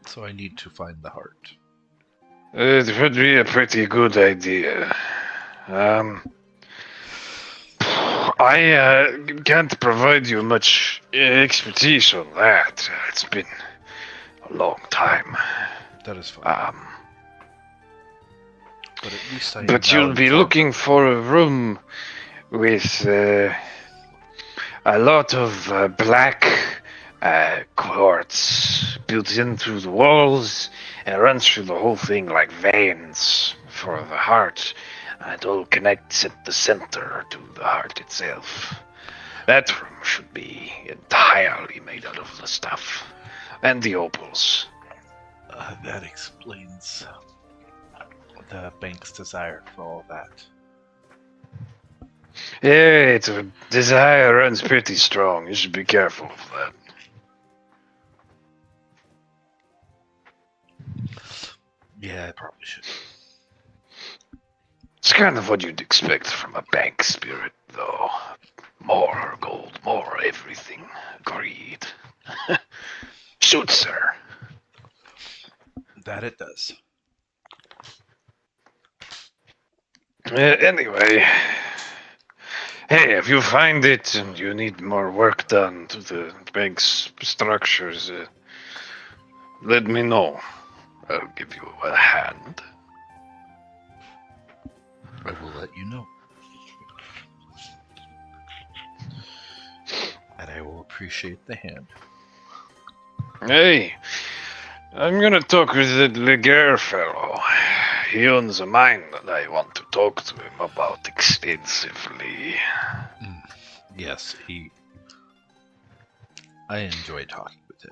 So I need to find the heart. It would be a pretty good idea. I can't provide you much expertise on that. It's been a long time. That is fine. But at least I. But you'll be looking for a room with a lot of black quartz built into the walls and runs through the whole thing like veins for the heart. And it all connects at the center to the heart itself. That room should be entirely made out of the stuff. And the opals. That explains the bank's desire for all that. Yeah, it's a desire runs pretty strong. You should be careful of that. Yeah, I probably should. It's kind of what you'd expect from a bank spirit, though. More gold, more everything. Greed. Shoot, sir. That it does. Anyway. Hey, if you find it and you need more work done to the bank's structures, let me know. I'll give you a hand. I will let you know. And I will appreciate the hand. Hey, I'm gonna talk with that Laguerre fellow. He owns a mine that I want to talk to him about extensively. Yes, I enjoy talking with him.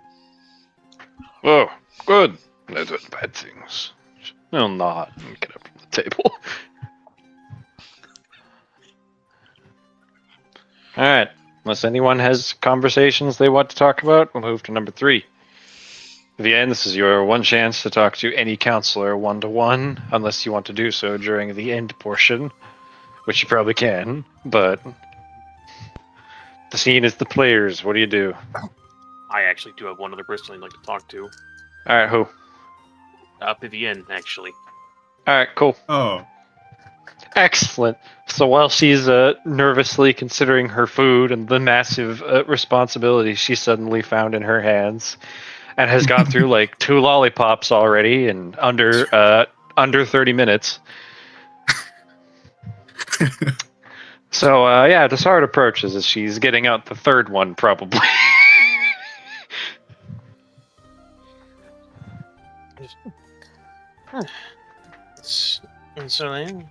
Oh, good. No doing bad things. He'll nod and get up from the table. Alright. Unless anyone has conversations they want to talk about, we'll move to number 3. Vienne, this is your one chance to talk to any counselor one-to-one, unless you want to do so during the end portion, which you probably can, but the scene is the players. What do you do? I actually do have one other person I'd like to talk to. Alright, who? Vivienne, actually. Alright, cool. Oh, Excellent. So while she's nervously considering her food and the massive responsibility she suddenly found in her hands, and has gone through like 2 lollipops already in under 30 minutes. So yeah, Desart approaches as she's getting out the 3rd one, probably. So then,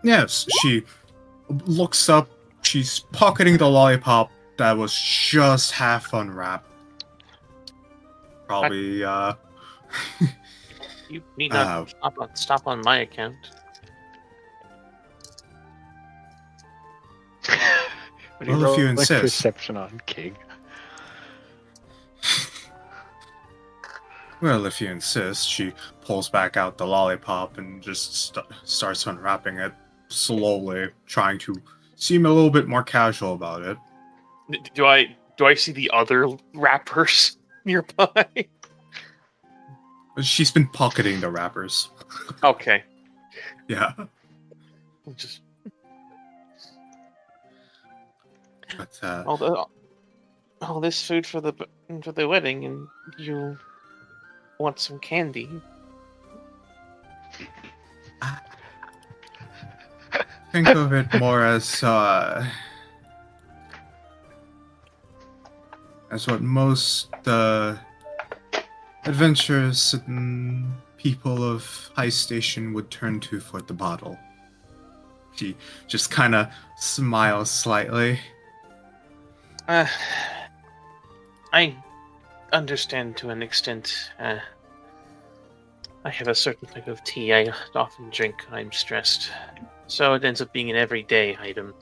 yes. She looks up. She's pocketing the lollipop that was just half unwrapped. Probably, you need not stop on my account. Well, if you insist. Perception on King. Well, if you insist. She pulls back out the lollipop and just starts unwrapping it slowly, trying to seem a little bit more casual about it. Do I see the other wrappers nearby? She's been pocketing the wrappers. Okay. Yeah. Just But, all this food for the wedding, and you want some candy. think of it more as what most adventurers and people of high station would turn to for the bottle. She just kind of smiles slightly. I understand to an extent. I have a certain type of tea I often drink when I'm stressed, so it ends up being an everyday item.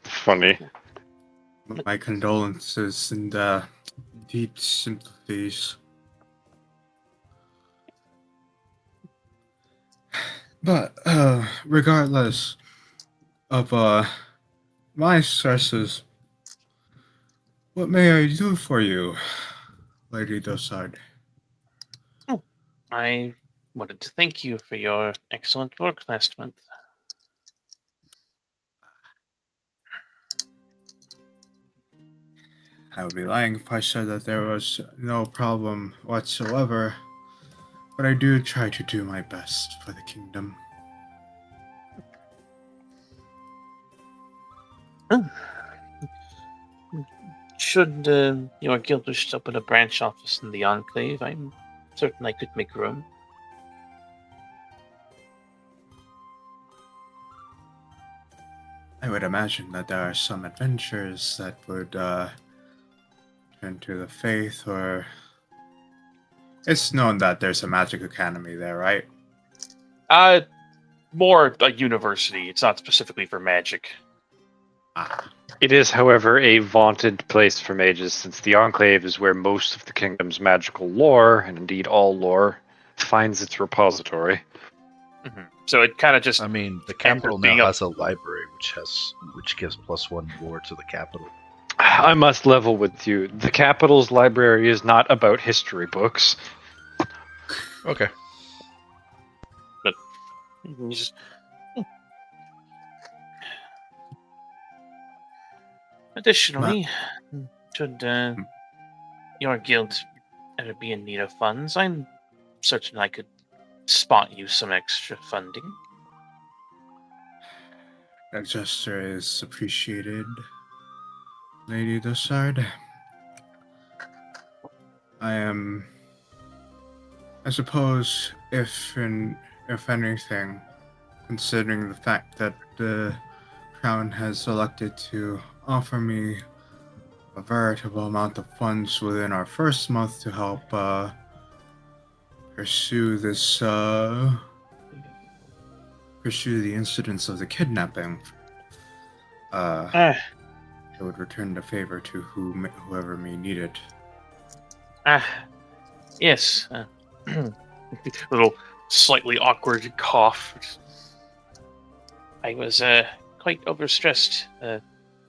Funny. My condolences and deep sympathies. But regardless of my stresses, what may I do for you, Lady Dosard? I wanted to thank you for your excellent work last month. I would be lying if I said that there was no problem whatsoever, but I do try to do my best for the kingdom. Should your guild wish to open a branch office in the Enclave, I'm certain I could make room. I would imagine that there are some adventurers that would turn to the faith, or it's known that there's a magic academy there, right? More a university. It's not specifically for magic. It is, however, a vaunted place for mages, since the Enclave is where most of the kingdom's magical lore, and indeed all lore, finds its repository. Mm-hmm. So it kind of just... I mean, the capital now has a library, which gives +1 lore to the capital. I must level with you. The capital's library is not about history books. Okay. But you just... Additionally, should your guild ever be in need of funds, I'm certain I could spot you some extra funding. That gesture is appreciated, Lady Dosard. I suppose, if if anything, considering the fact that the Crown has elected to offer me a veritable amount of funds within our first month to help pursue the incidents of the kidnapping. I would return the favor to whoever may need it. Yes. Little slightly awkward cough. I was quite overstressed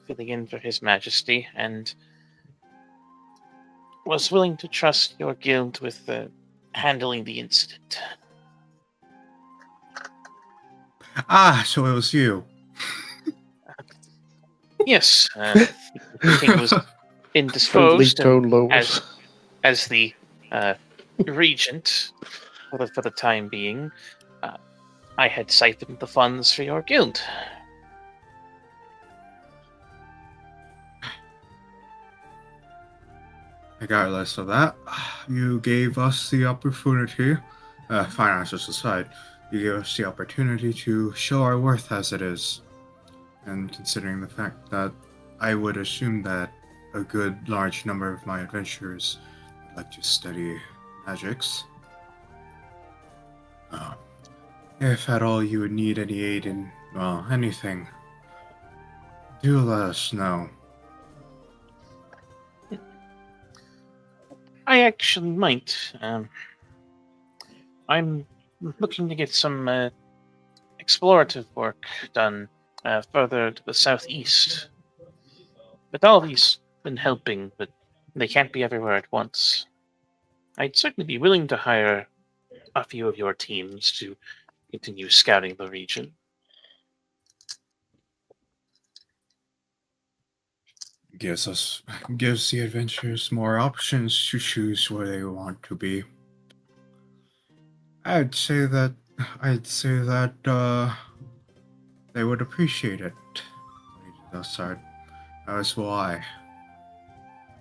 filling in for His Majesty, and was willing to trust your guild with handling the incident. So it was you. Yes, the king was indisposed, and as the regent for the time being, I had siphoned the funds for your guild. Regardless of that, you gave us the opportunity, finances aside, you gave us the opportunity to show our worth as it is. And considering the fact that I would assume that a good large number of my adventurers would like to study magics, if at all you would need any aid in, well, anything, do let us know. I actually might. I'm looking to get some explorative work done further to the southeast. Vidalvi's been helping, but they can't be everywhere at once. I'd certainly be willing to hire a few of your teams to continue scouting the region. Gives the adventurers more options to choose where they want to be. I'd say that they would appreciate it. As will I.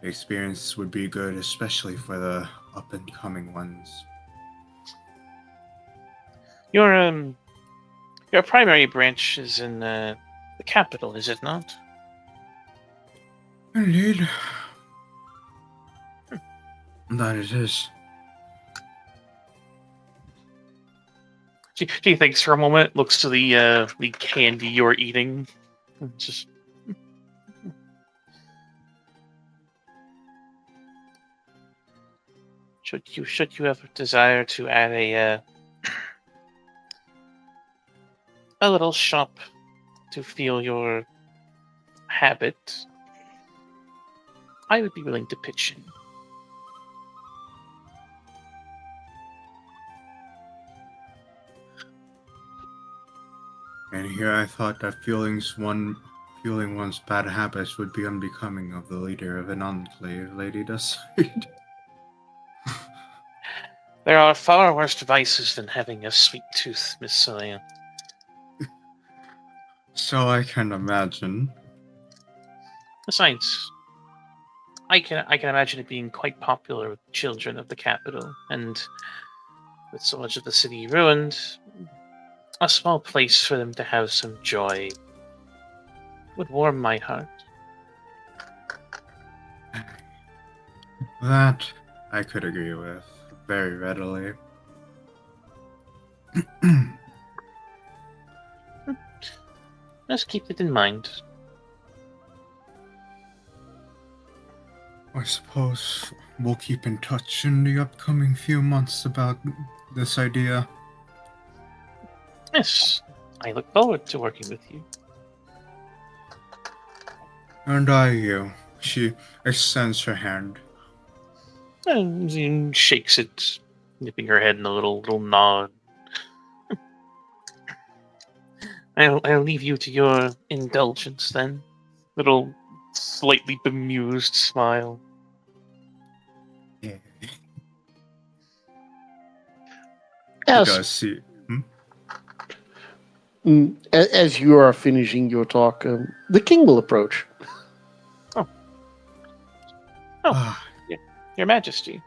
The experience would be good, especially for the up and coming ones. Your primary branch is in the capital, is it not? Indeed. That it is. She thinks for a moment, looks to the candy you're eating, and just. Should you ever desire to add a little shop to feel your habit, I would be willing to pitch in. And here I thought that feeling one's bad habits would be unbecoming of the leader of an enclave, Lady Dustside. There are far worse vices than having a sweet tooth, Miss Celia. So I can imagine. Besides, I can imagine it being quite popular with children of the capital, and with so much of the city ruined, a small place for them to have some joy would warm my heart. That I could agree with very readily. Just keep it in mind. I suppose we'll keep in touch in the upcoming few months about this idea. Yes, I look forward to working with you. And I you. She extends her hand. And shakes it, nipping her head in a little nod. I'll leave you to your indulgence then. Little slightly bemused smile. Yeah. Yes. You guys see. As you are finishing your talk, the king will approach. Your Majesty.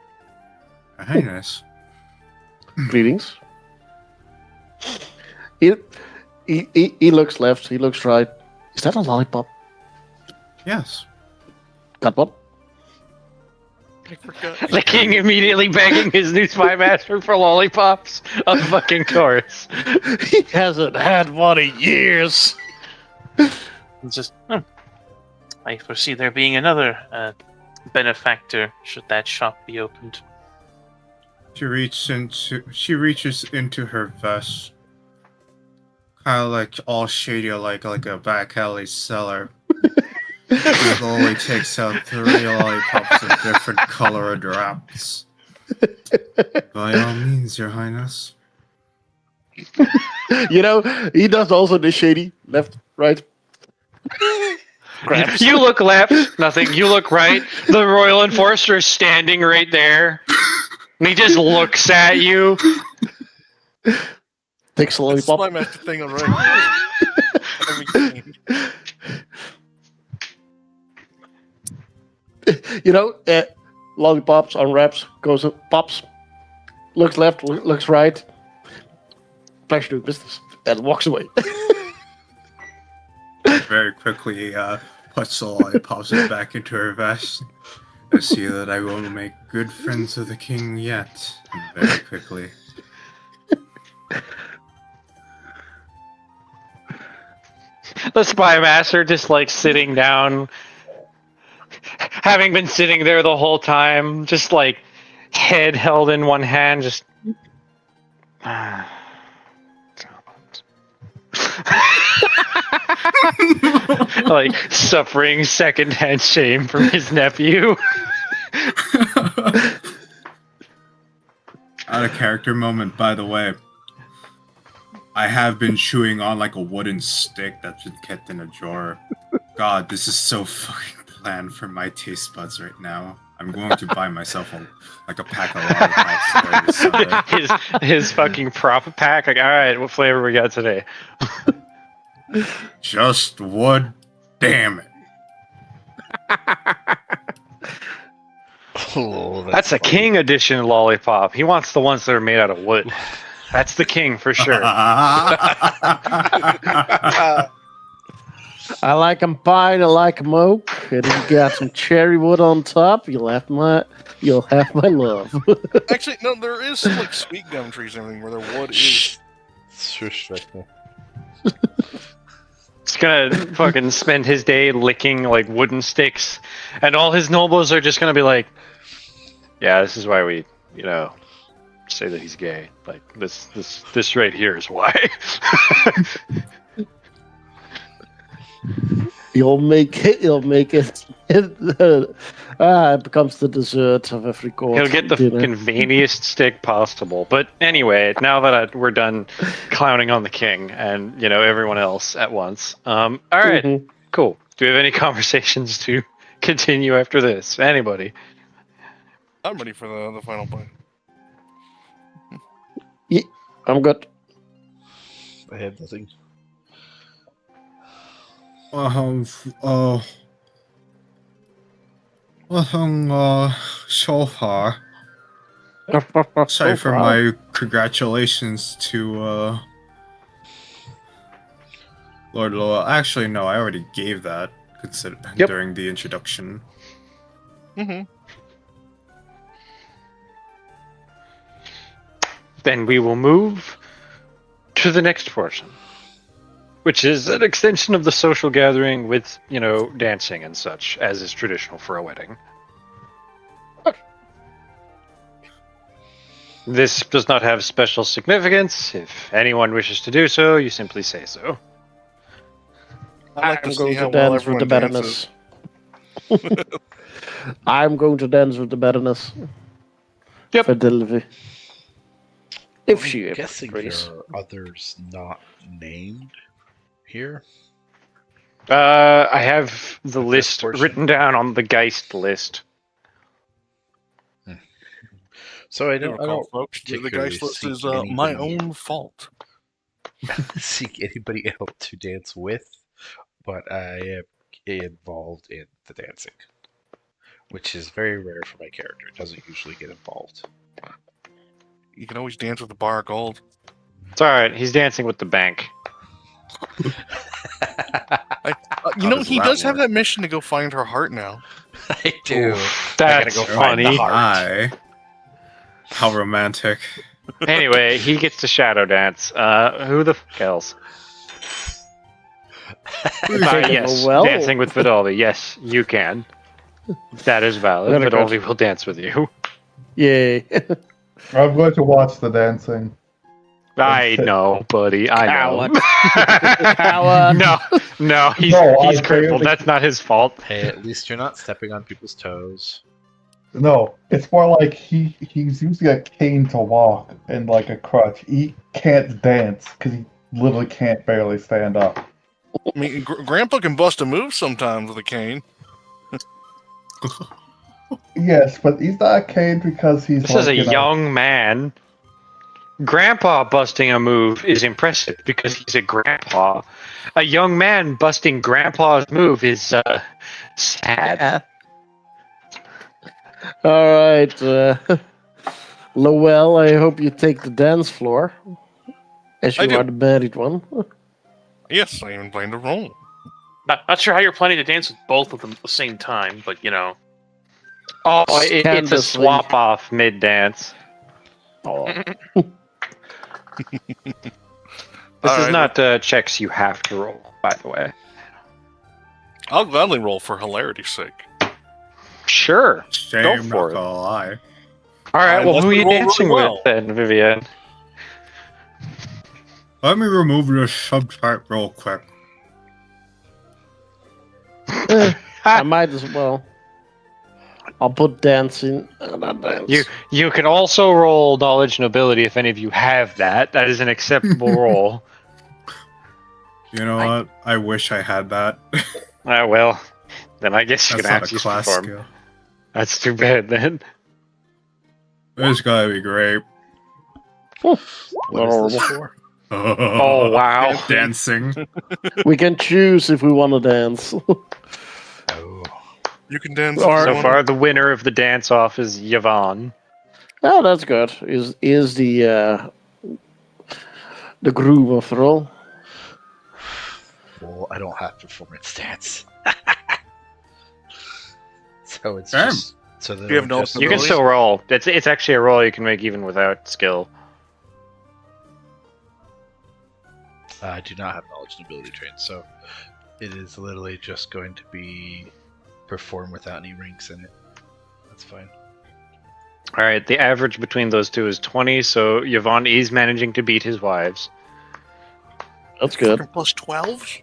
Highness. Greetings. He looks left. He looks right. Is that a lollipop? Yes. Got one? I forgot. The king immediately begging his new spy master for lollipops. Of fucking course. He hasn't had one in years. It's just, I foresee there being another benefactor should that shop be opened. She reaches into her vest, kind of like all shady, like a back alley seller. Slowly takes out 3 lollipops of different colored wraps. By all means, Your Highness. You know, he does also the shady left, right. Grabs. You look left, nothing. You look right. The royal enforcer is standing right there. And he just looks at you. Takes a That's lollipop. my master thing on right. You know, lollipops, unwraps, goes up, pops, looks left, looks right, pleasure doing business, and walks away. Very quickly puts the lollipops back into her vest. I see that I will make good friends with the king yet. Very quickly. The spy master just like sitting down, having been sitting there the whole time, just like head held in one hand, just. Like suffering secondhand shame from his nephew. Out of character moment, by the way. I have been chewing on like a wooden stick that's been kept in a drawer. God, this is so fucking bland for my taste buds right now. I'm going to buy myself a pack of lollipops for this summer. his fucking prop pack. Like, all right, what flavor we got today? Just wood, damn it. Oh, That's a funny. king edition lollipop. He wants the ones that are made out of wood. That's the king for sure. I like them fine, I like them oak, and if you got some cherry wood on top, you'll have my love. Actually, no, there is some like sweet gum trees and everything where their wood is. Shush, right there. He's gonna fucking spend his day licking like wooden sticks, and all his nobles are just gonna be like, "Yeah, this is why we, say that he's gay. Like this right here is why." You'll make it. It becomes the dessert of every court. He'll get the dinner. fucking veiniest stick possible. But anyway, now that we're done clowning on the king and everyone else at once, all right, Mhm. cool. Do we have any conversations to continue after this? Anybody? I'm ready for the final bite. I'm good. I have nothing. So far. Sorry for my congratulations to Lord Loa. Actually, no, I already gave that during the introduction. Mm-hmm. Then we will move to the next portion, which is an extension of the social gathering with, dancing and such, as is traditional for a wedding. This does not have special significance. If anyone wishes to do so, you simply say so. I like to I'm see going how to well dance with the everyone dances. Baroness. I'm going to dance with the Baroness. Yep. For Dilvy. If she I'm ever guessing agrees. there are others not named here. I have the This list portion? written down on the Geist list. So I You don't, I recall, don't folks, the particularly guy's list seek is my anybody- own fault. seek anybody else to dance with, but I am involved in the dancing, which is very rare for my character. It doesn't usually get involved. You can always dance with a bar of gold. It's alright, he's dancing with the bank. You know, does he that does have work? that mission to go find her heart now. I do. That's go find the funny. heart. Hi. How romantic. Anyway, he gets to shadow dance. Who the f else? Yes, Well. dancing with Vidalvi. Yes, you can. That is valid. Very good. Vidalvi will dance with you. Yay. I'm going to watch the dancing. I know, buddy. I know. Coward. No, he's No, he's I crippled. barely- That's not his fault. Hey, at least you're not stepping on people's toes. No, it's more like he's using a cane to walk and like a crutch. He can't dance because he literally can't barely stand up. I mean, Grandpa can bust a move sometimes with a cane. Yes, but he's not a cane because he's This like, is a you know, young man. Grandpa busting a move is impressive because he's a grandpa. A young man busting grandpa's move is sad. All right, Lowell, I hope you take the dance floor, as I you do. are the married one. Yes, I even plan to roll. Not sure how you're planning to dance with both of them at the same time, but you know. Oh, it's a Canvassing. swap off mid dance. Oh. This is Alright. not checks you have to roll, by the way. I'll gladly roll for hilarity's sake. Sure. Shame, for not it. gonna lie. All right. I Well, must who are you roll really dancing well. with then, Vivian? Let me remove the subtype real quick. I might as well. I'll put dancing. Not dance. You can also roll knowledge and ability if any of you have that. That is an acceptable roll. You know what? I wish I had that. Well, then I guess you're That's gonna not have a to class perform. skill. That's too bad then. It's gotta be great. What is this for? Oh wow. Dancing. We can choose if we want to dance. Oh. You can dance. Or- if So you want. far, the winner of the dance-off is Yvonne. Oh, that's good. Is the groove after all? Well, I don't have performance dance. So it's Damn. just so that You have no just, You can Abilities? still roll. It's actually a roll you can make even without skill. I do not have knowledge and ability trained, so it is literally just going to be perform without any ranks in it. That's fine. All right, the average between those two is 20, so Yvonne is managing to beat his wives. That's good. Fucking plus 12?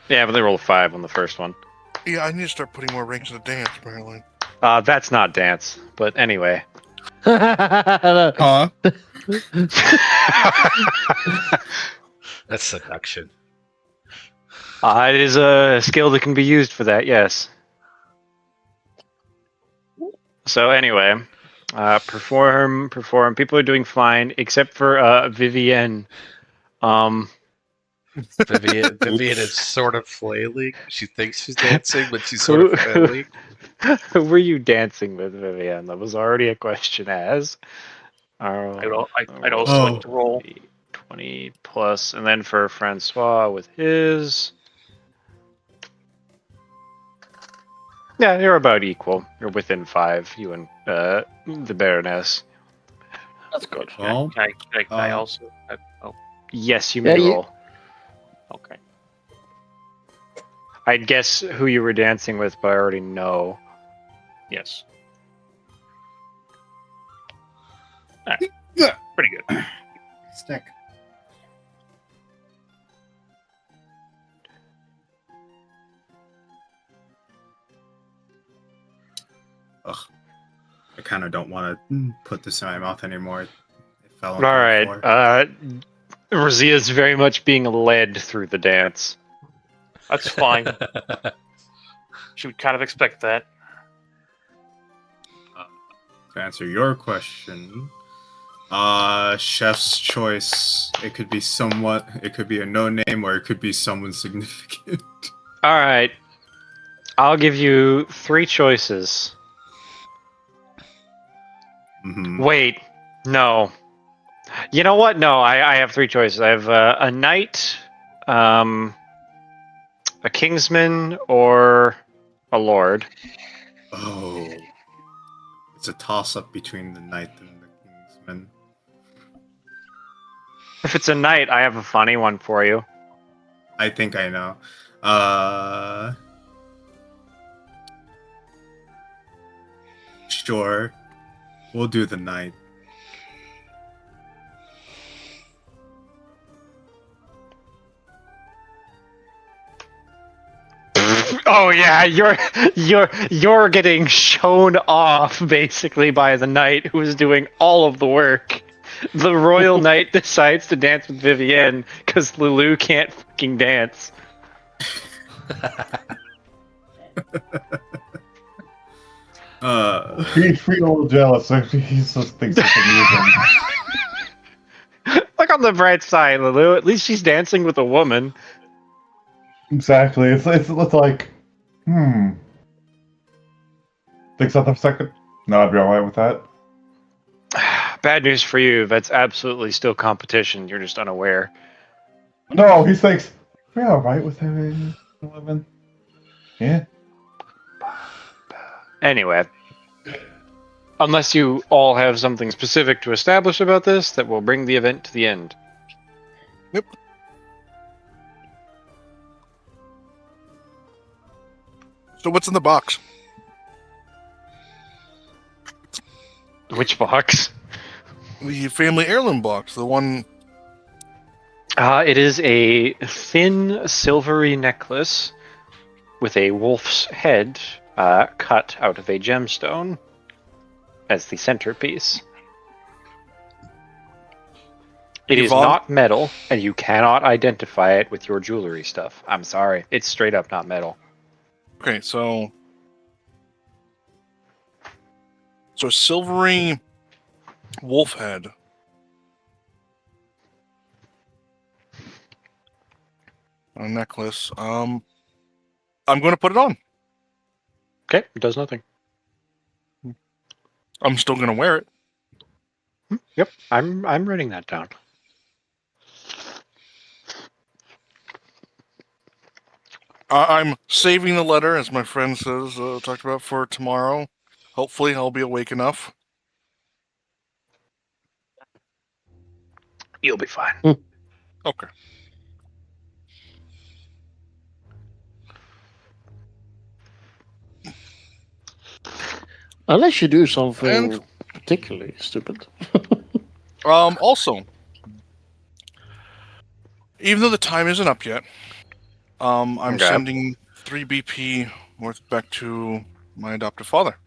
Yeah, but they rolled 5 on the first one. Yeah, I need to start putting more ranks in the dance, apparently. That's not dance, but anyway. Huh? That's seduction. It is a skill that can be used for that, yes. So anyway, perform. People are doing fine, except for Vivienne. Vivian is sort of flailing. She thinks she's dancing, but she's sort of flailing. Who were you dancing with, Vivienne? That was already a question as. I'd also Oh. like to roll. 20 plus, and then for Francois with his. Yeah, you're about equal. You're within 5, you and the Baroness. That's good. Well, Can I Uh, also? Oh, Yes, you Yeah, may you- roll. okay. I'd guess who you were dancing with, but I already know. Yes. Yeah. Pretty good. stick. Ugh. I kind of don't want to put this in my mouth anymore. It fell All onto the right. floor. Razia's very much being led through the dance. That's fine. She would kind of expect that. To answer your question, chef's choice. It could be it could be a no name, or it could be someone significant. All right. I'll give you 3 choices. Mhm. Wait, no. You know what? No, I have three choices. I have a knight, a kingsman, or a lord. Oh, it's a toss-up between the knight and the kingsman. If it's a knight, I have a funny one for you. I think I know. Sure. We'll do the knight. Oh yeah, you're getting shown off basically by the knight who is doing all of the work. The royal knight decides to dance with Vivienne because Lulu can't fucking dance. He's feeling a little jealous. So he just thinks it's amusing. Look on the bright side, Lulu. At least she's dancing with a woman. Exactly. It's like, Think something for a second? No, I'd be alright with that. Bad news for you. That's absolutely still competition. You're just unaware. No, he thinks, we're alright with having 11. Yeah. Anyway, unless you all have something specific to establish about this, that will bring the event to the end. Yep. So what's in the box? Which box? The family heirloom box, the one. It is a thin, silvery necklace with a wolf's head cut out of a gemstone as the centerpiece. It is not metal, and you cannot identify it with your jewelry stuff. I'm sorry. It's straight up not metal. Okay, so silvery wolf head. A necklace. I'm going to put it on. Okay, it does nothing. I'm still going to wear it. Yep, I'm writing that down. I'm saving the letter, as my friend says, talked about, for tomorrow. Hopefully, I'll be awake enough. You'll be fine. Okay. Unless you do something particularly stupid. Also, even though the time isn't up yet, I'm sending 3 BP worth back to my adoptive father.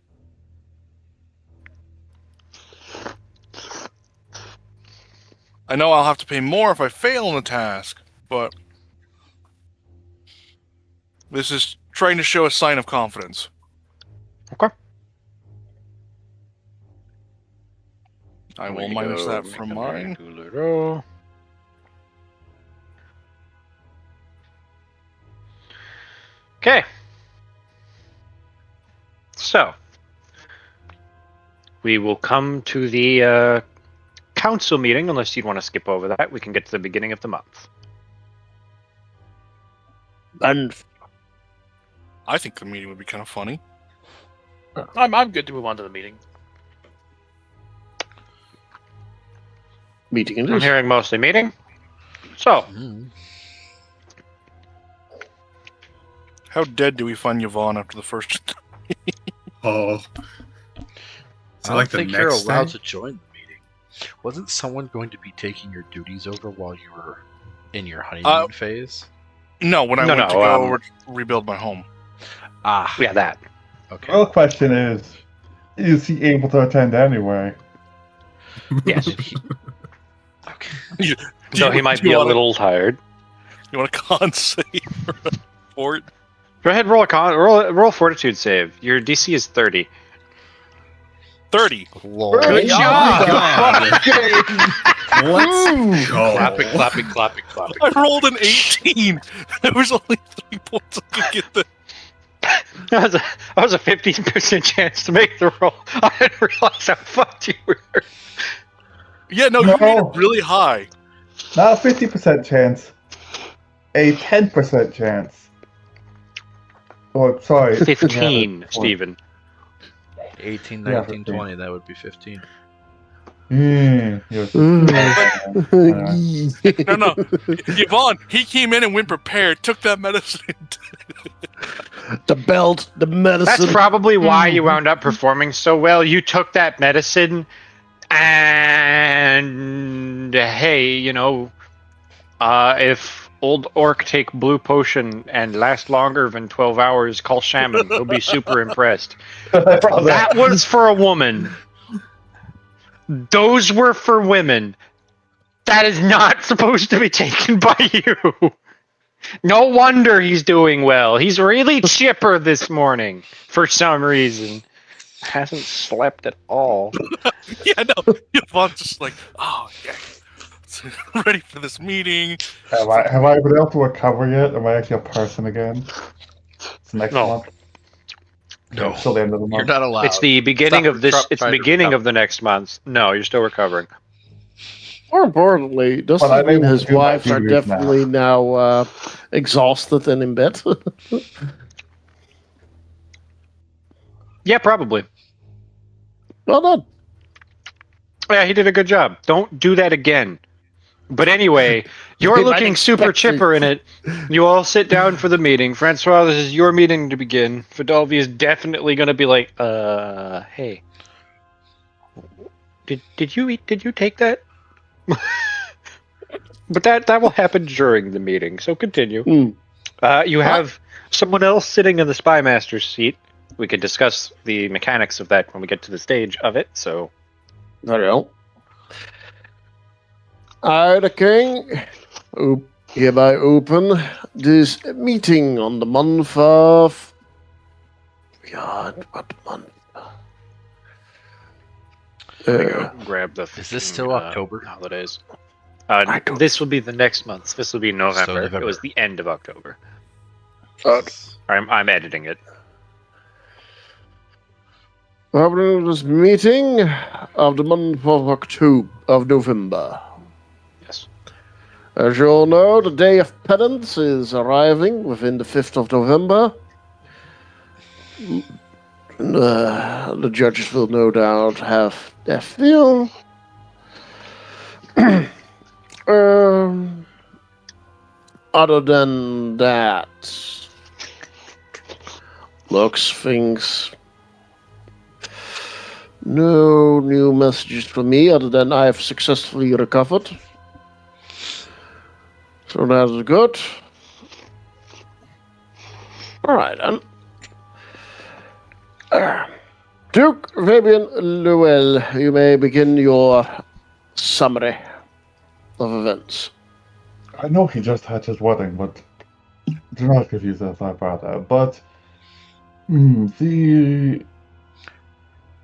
I know I'll have to pay more if I fail in the task, but this is trying to show a sign of confidence. Okay. I will minus that from mine. Okay. So, we will come to the council meeting, unless you'd want to skip over that. We can get to the beginning of the month. And I think the meeting would be kind of funny. I'm good to move on to the meeting. meeting it I'm is. hearing mostly meeting. So, How dead do we find Yvonne after the first? Oh. I don't think you're allowed to join the meeting. Wasn't someone going to be taking your duties over while you were in your honeymoon phase? No, when I went to go rebuild my home. Ah, yeah, that. Okay. Well, the question is he able to attend anyway? Yes. Okay. So he might be a little tired. You want a con save for it? Go ahead, roll a fortitude save. Your DC is 30. 30. Lord. Good job! Let's go. Clapping, clapping, clapping, clapping. I rolled an 18. There was only 3 points I could get there. That was a 15% chance to make the roll. I didn't realize how fucked you were. Yeah, no, you made it really high. Not a 50% chance. A 10% chance. Oh, sorry. 15, Yeah, Steven. 18, Yeah, 19, 15. 20. That would be 15. No. Yvonne, he came in and went prepared, took that medicine. The belt, the medicine. That's probably why you wound up performing so well. You took that medicine, and hey, if old orc take blue potion and last longer than 12 hours, call shaman. He'll be super impressed. That was for a woman. Those were for women. That is not supposed to be taken by you. No wonder he's doing well. He's really chipper this morning for some reason. Hasn't slept at all. Yeah, no. Yvonne's just like, oh, yeah. Ready for this meeting. Have I been able to recover yet? Am I actually a person again? It's next month. No. It's still the end of the month. You're not allowed. It's the beginning of this. It's the beginning of the next month. No, you're still recovering. More importantly, doesn't But I mean may his do my wives are duties definitely now exhausted and in bed? Yeah, probably. Well done. Yeah, he did a good job. Don't do that again. But anyway, you're looking super chipper in it. You all sit down for the meeting. Francois, this is your meeting to begin. Fidalvi is definitely going to be like, hey. Did you take that? But that will happen during the meeting, so continue. You have someone else sitting in the spy master's seat. We could discuss the mechanics of that when we get to the stage of it, so... Very well. I, the king, hereby open this meeting on the month of... God, what month? Grab the... Is this still October? Holidays. This will be the next month. This will be November. It was the end of October. I'm editing it. Opening this meeting of the month of November. Yes. As you all know, the Day of Penance is arriving within the 5th of November. The judges will no doubt have their fill. Other than that, looks, things... No new messages from me other than I have successfully recovered. So that is good. Alright then. Duke Fabian Llewell, you may begin your summary of events. I know he just had his wedding, but do not confuse that with my brother. But the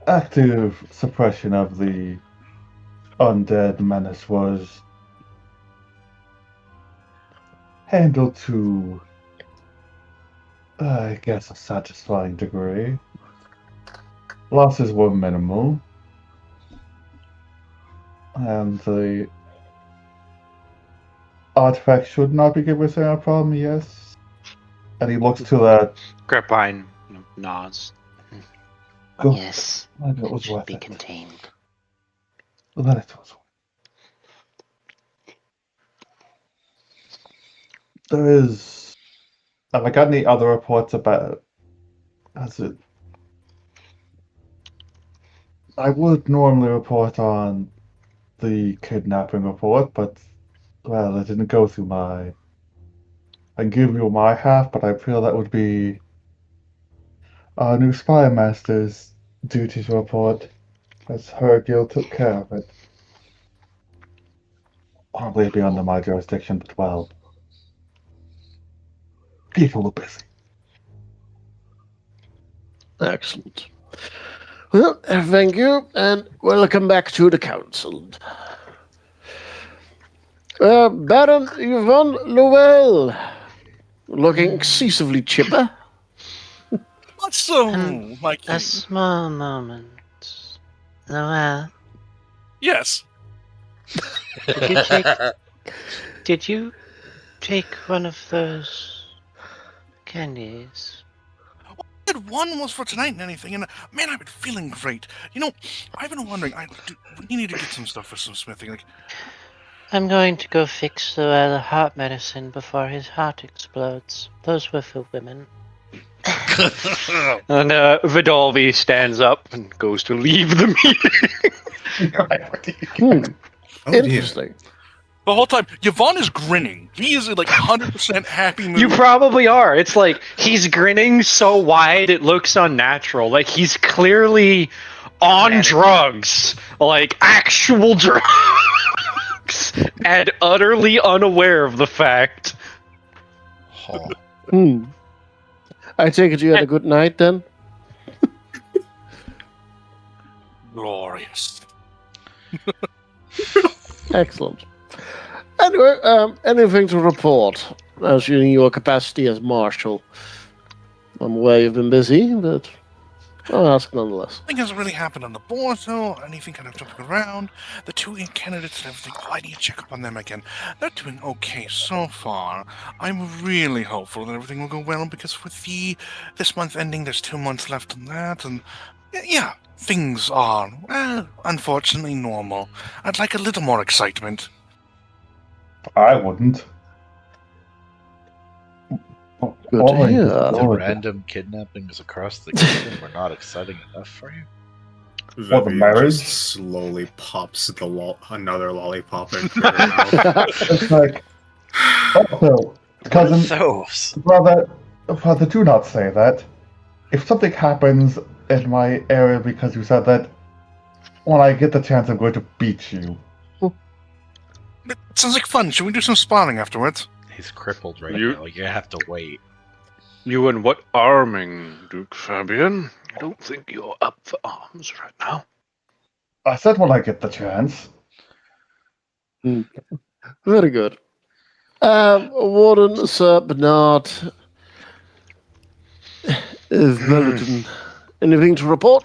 active suppression of the undead menace was handled to, I guess, a satisfying degree. Losses were minimal, and the artifact should not be giving us any problem, yes. And he looks to that. Grappine nods. Yes, it was should worth be it. contained. Then it was. There is. Have I got any other reports about? Has it? I would normally report on the kidnapping report, but well, it didn't go through my. I can give you my half, but I feel that would be our new spy master's duty to report, as her guild took care of it. Probably be under my jurisdiction, but well, people are busy. Excellent. Well, thank you, and welcome back to the council. Baron Yvonne Llewell, looking excessively chipper. What's so, A small moment. Noel, Yes. Did you take one of those candies? One was for tonight and anything, and man, I've been feeling great. You know, I've been wondering, we need to get some stuff for some smithing. Like, I'm going to go fix the heart medicine before his heart explodes. Those were for women. And Vidalvi stands up and goes to leave the meeting. Oh, dear. Interesting. the whole time, Yvonne is grinning. He is in like 100% happy mood. You probably are. It's like he's grinning so wide it looks unnatural. Like he's clearly on drugs, like actual drugs, and utterly unaware of the fact. Oh. I take it you had a good night then? Glorious. Excellent. Anyway, anything to report as in your capacity as marshal? I'm aware you've been busy, but I'll ask nonetheless. Nothing hasn't really happened on the board, though. Anything kind of jumping around. The two candidates and everything. Oh, I need to check up on them again. They're doing okay so far. I'm really hopeful that everything will go well because with this month ending, there's 2 months left on that, and yeah, things are, well, unfortunately normal. I'd like a little more excitement. I wouldn't. Good to hear. The random kidnappings across the kingdom were not exciting enough for you? What, the Vivian marriage? just slowly pops another lollipop into her mouth. It's like, also, cousin, Those. brother, do not say that. If something happens in my area because you said that, when I get the chance, I'm going to beat you. It sounds like fun. Should we do some sparring afterwards? He's crippled right You- now. You have to wait. You and what arming, Duke Fabian? I don't think you're up for arms right now. I said when I get the chance. Very good. Warden Sir Bernard Veliton. Anything to report?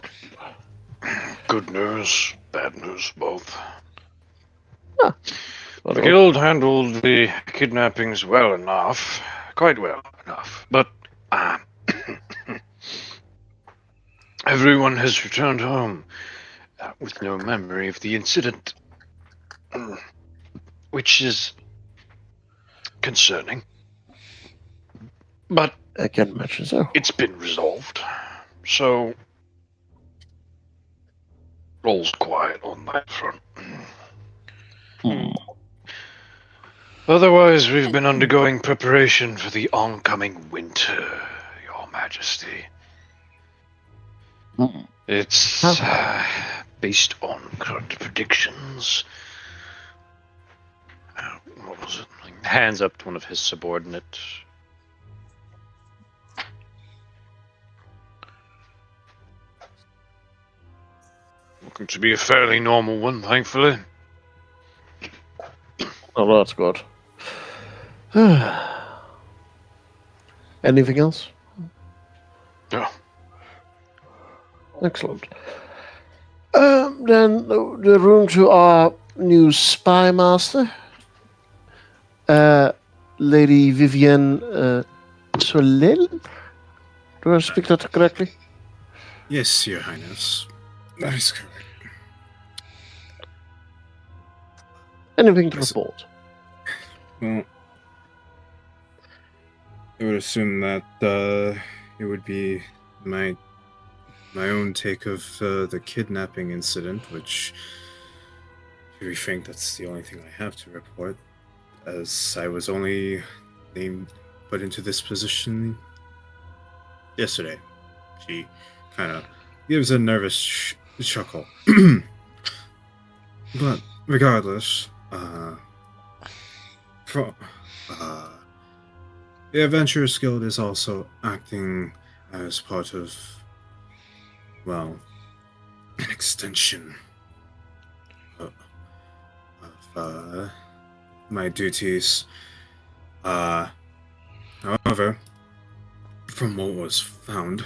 Good news, bad news, both. Ah, The guild handled the kidnappings well enough, quite well enough, but everyone has returned home with no memory of the incident, which is concerning. But I can imagine so. it's been resolved, so all's quiet on that front. Otherwise, we've been undergoing preparation for the oncoming winter, Your Majesty. It's based on current predictions. What was it? Hands up to one of his subordinates. Looking to be a fairly normal one, thankfully. Oh, that's good. Anything else? No. Excellent. Then the room to our new spy master, Lady Vivienne Solel. Do I speak that correctly? Yes, Your Highness. That is correct. Anything to Yes. report? Well, I would assume that it would be my own take of the kidnapping incident, which, to be frank, that's the only thing I have to report, as I was only put into this position yesterday. She kind of gives a nervous chuckle. But regardless, the Adventurers Guild is also acting as part of, well, an extension of my duties. However, from what was found,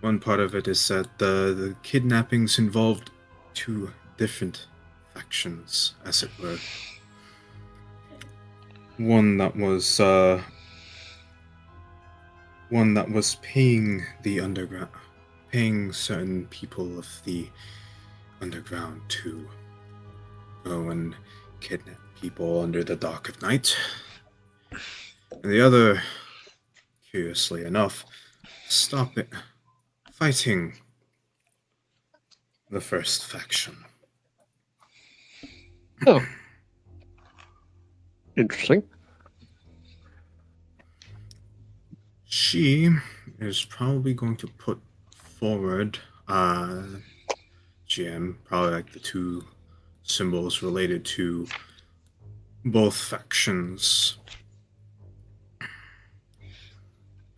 one part of it is that the kidnappings involved two different factions, as it were. One that was paying the underground, paying certain people of the underground to go and kidnap people under the dark of night. And the other, curiously enough, stop it fighting the first faction. Oh. Interesting. She is probably going to put forward GM, probably like the two symbols related to both factions,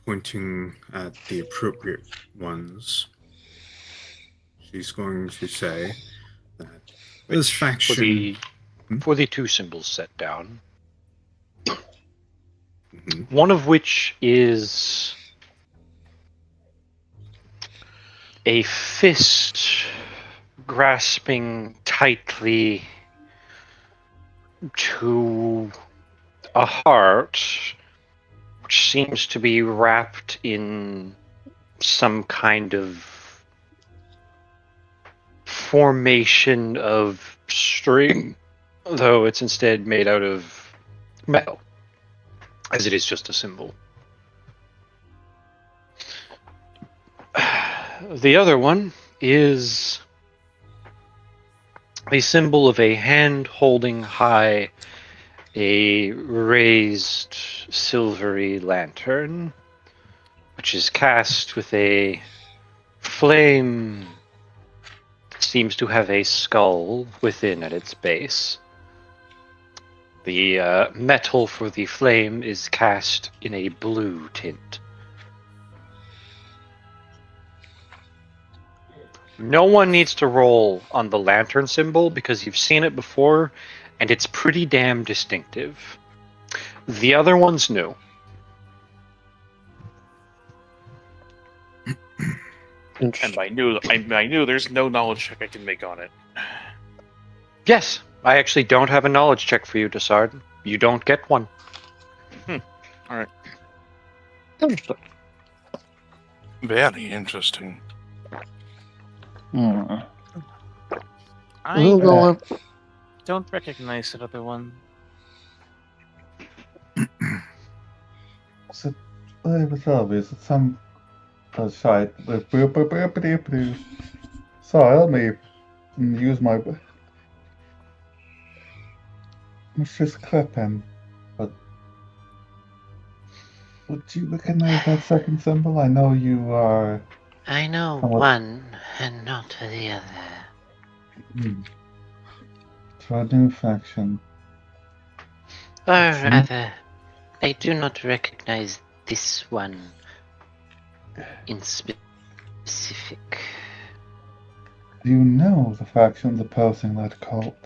pointing at the appropriate ones. She's going to say that this faction... For the two symbols set down, Mhm. one of which is a fist grasping tightly to a heart, which seems to be wrapped in some kind of formation of string, though it's instead made out of metal, as it is just a symbol. The other one is a symbol of a hand holding high a raised silvery lantern, which is cast with a flame that seems to have a skull within at its base. The metal for the flame is cast in a blue tint. No one needs to roll on the lantern symbol because you've seen it before, and it's pretty damn distinctive. The other one's new. And by new, I knew there's no knowledge check I can make on it. Yes, I actually don't have a knowledge check for you, Desard. You don't get one. Alright. Interesting. Very interesting. I We'll go up. don't recognize that other one. So, what's obvious? It's some site. Sorry, let me use my. Let's just clip him. But would you recognize that second symbol? I know you are. I know Somewhat- one and not the other. To a new faction. Or rather, I do not recognize this one in specific. Do you know the factions opposing that cult?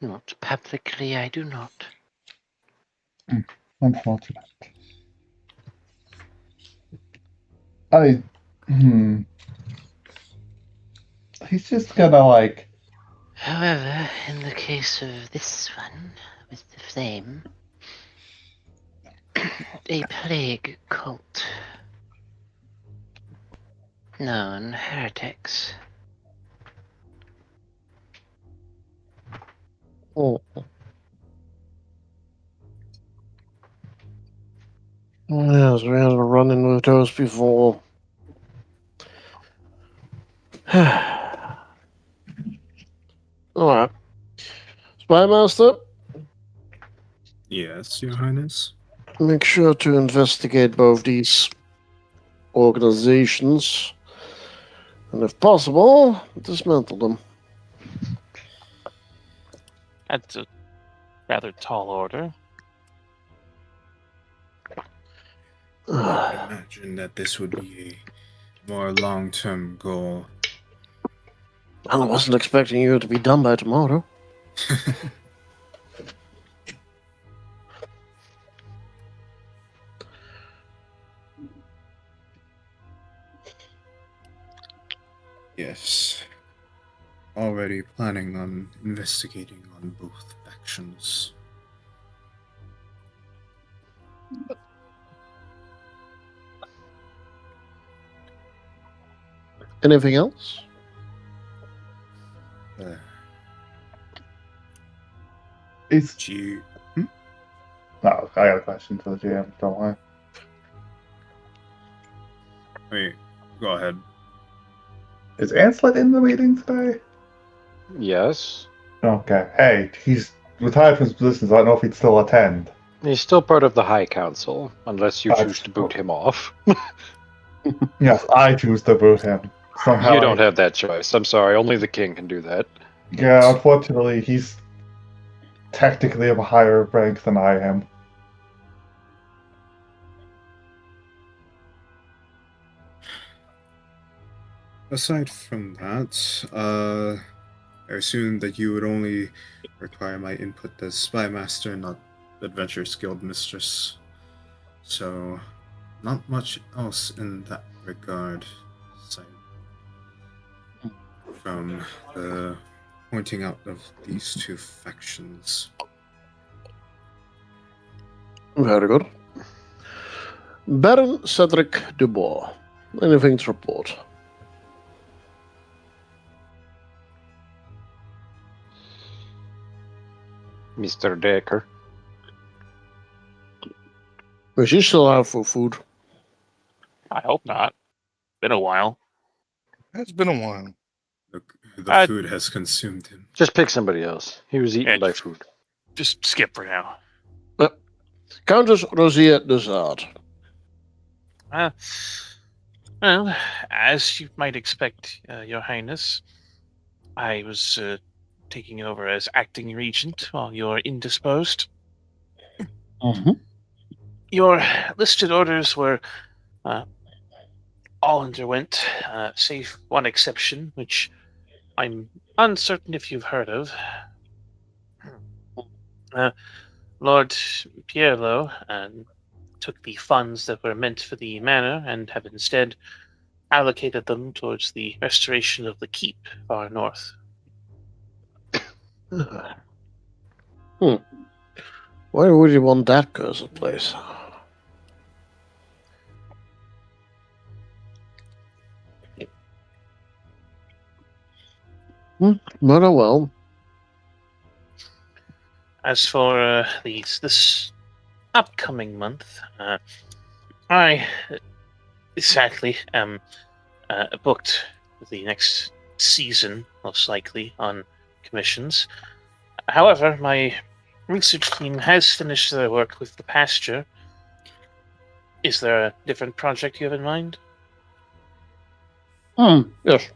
Not publicly, I do not. Unfortunate. He's just gonna like. However, in the case of this one, with the flame, a plague cult. Known heretics. Oh. Yes, we had a run-in with those before. Alright. Spymaster, Yes, Your Highness. make sure to investigate both these organizations, and if possible, dismantle them. That's a rather tall order. I imagine that this would be a more long-term goal. I wasn't expecting you to be done by tomorrow. Yes. Already planning on investigating on both factions. Anything else? Is Do you... no, I got a question for the GM. Don't worry. Wait, go ahead. Is Anslet in the meeting today? Yes. Okay. Hey, he's retired from his position, so I don't know if he'd still attend. He's still part of the High Council, unless you That's choose to boot true. him off. Yes, I choose to boot him. Somehow You don't have that choice. I'm sorry, only the king can do that. Yeah, unfortunately, he's technically of a higher rank than I am. Aside from that, I assume that you would only require my input as spy master, not Adventurers Guild mistress. So, not much else in that regard, aside from the pointing out of these two factions. Very good. Baron Cedric Dubois. Anything to report? Mr. Decker. Is he still out for food? I hope not. Been a while. It's been a while. The food has consumed him. Just pick somebody else. He was eaten by food. Just skip for now. Countess Rosier Desart. Well, as you might expect, Your Highness, I was taking over as acting regent while you're indisposed. Mm-hmm. Your listed orders were all underwent, save one exception, which I'm uncertain if you've heard of. Lord Pierlo took the funds that were meant for the manor and have instead allocated them towards the restoration of the keep far north. Why would you want that cursed place? Not well. As for this upcoming month, I sadly am booked for the next season, most likely, on commissions. However, my research team has finished their work with the pasture. Is there a different project you have in mind? Yes.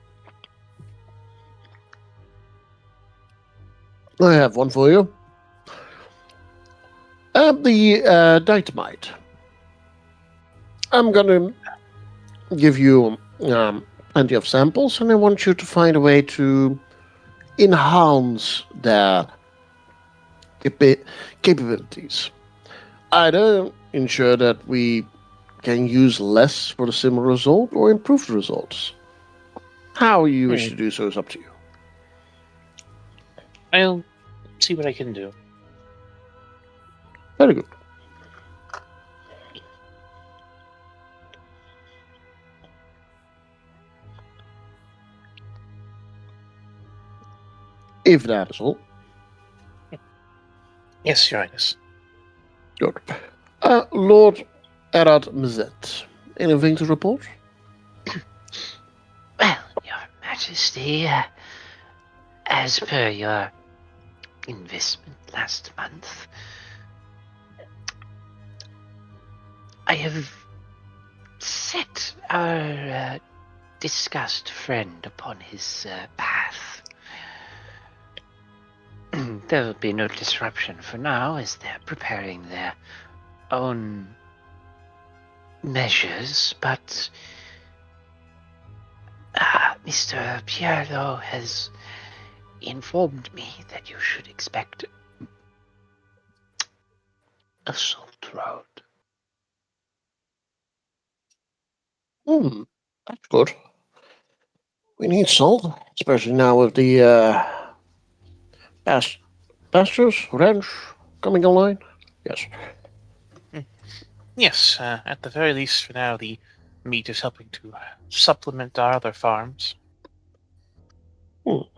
I have one for you. The dynamite. I'm gonna give you plenty of samples, and I want you to find a way to enhance their capabilities. Either ensure that we can use less for the similar result, or improve the results. How you wish to do so is up to you. I'll see what I can do. Very good. If that is all. Yes, Your Highness. Good. Lord Erard Mizet, anything to report? Well, Your Majesty, as per your investment last month, I have set our discussed friend upon his path. There will be no disruption for now, as they're preparing their own measures, but Mr. Pierlo has informed me that you should expect a Salt Road. That's good. We need salt, especially now with the pastures ranch coming online. Yes. Yes, at the very least for now, the meat is helping to supplement our other farms. Well,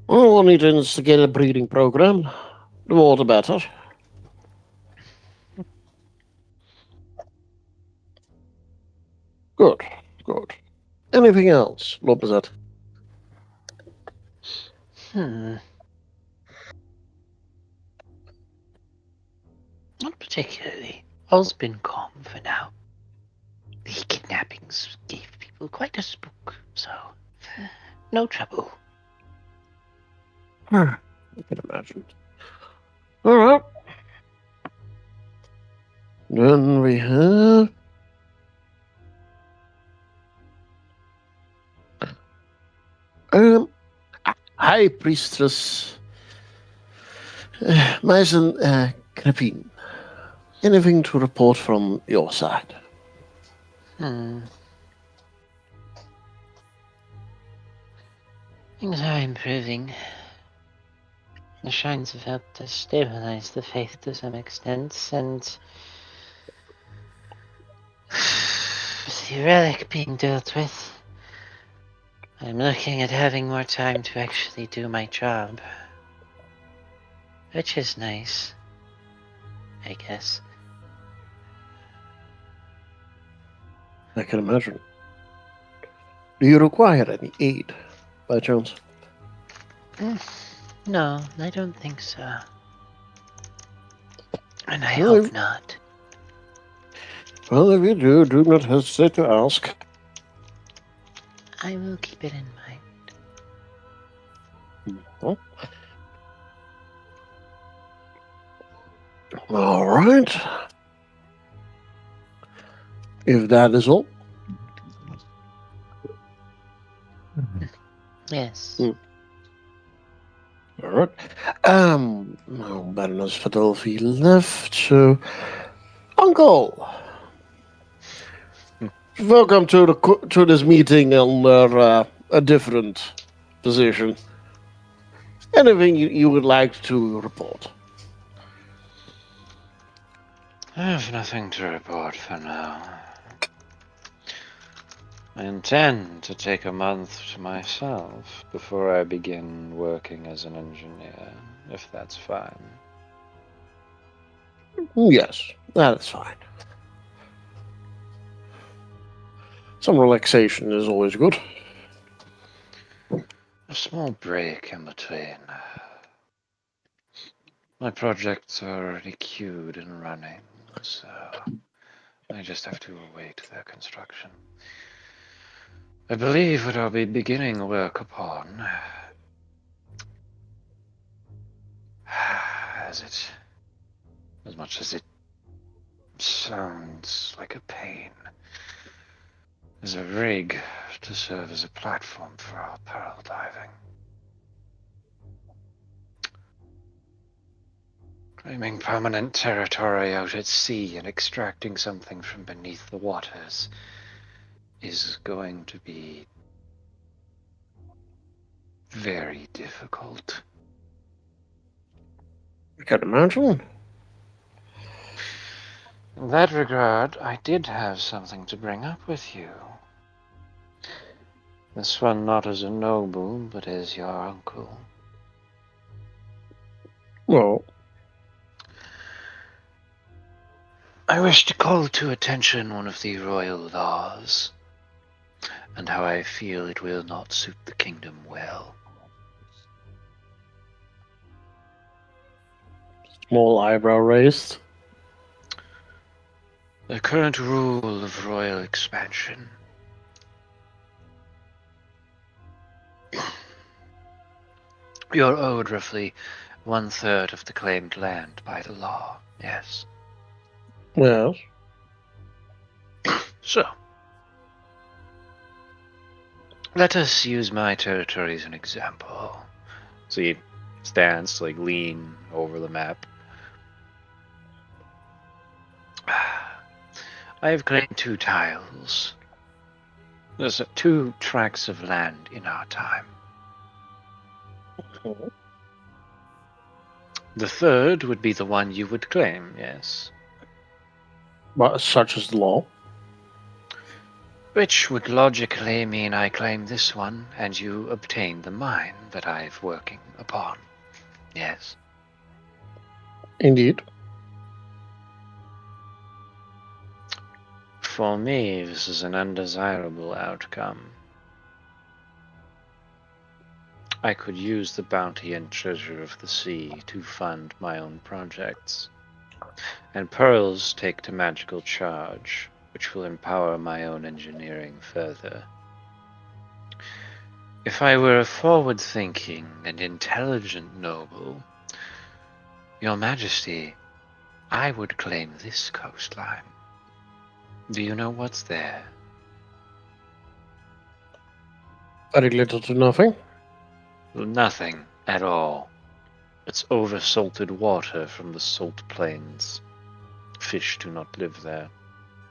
we'll need to instigate a breeding program. The more the better. Good, good. Anything else, Lopezet? Not particularly. All's been calm for now. The kidnappings gave people quite a spook, so no trouble. I can imagine. All right. Then we have. High Priestess Mason Krepin. Anything to report from your side? Things are improving. The shrines have helped to stabilize the faith to some extent, and with the relic being dealt with, I'm looking at having more time to actually do my job. Which is nice, I guess. I can imagine. Do you require any aid, by chance? No, I don't think so. And I hope not. Well, if you do, do not hesitate to ask. I will keep it in mind. Well, all right. If that is all. Yes. All right. Now Baroness Fadolfi left, so Uncle, welcome to this meeting under a different position. Anything you would like to report? I have nothing to report for now. I intend to take a month to myself before I begin working as an engineer, if that's fine. Yes, that is fine. Some relaxation is always good. A small break in between. My projects are already queued and running, so I just have to await their construction. I believe what I'll be beginning work upon, as much as it sounds like a pain, is a rig to serve as a platform for our pearl diving. Claiming permanent territory out at sea and extracting something from beneath the waters is going to be very difficult. I can imagine. In that regard, I did have something to bring up with you. This one not as a noble, but as your uncle. Well, I wish to call to attention one of the royal laws, and how I feel it will not suit the kingdom well. small eyebrow raised. The current rule of royal expansion. You're owed roughly 1/3 of the claimed land by the law, yes? Yes. So, let us use my territory as an example. So he stands to lean over the map. I have claimed 2 tiles. There's 2 tracts of land in our time. The third would be the one you would claim, yes. But such is the law. Which would logically mean I claim this one, and you obtain the mine that I've working upon. Yes. Indeed. For me, this is an undesirable outcome. I could use the bounty and treasure of the sea to fund my own projects, and pearls take to magical charge, which will empower my own engineering further. If I were a forward-thinking and intelligent noble, Your Majesty, I would claim this coastline. Do you know what's there? Very little to nothing. Nothing at all. It's over-salted water from the salt plains. Fish do not live there.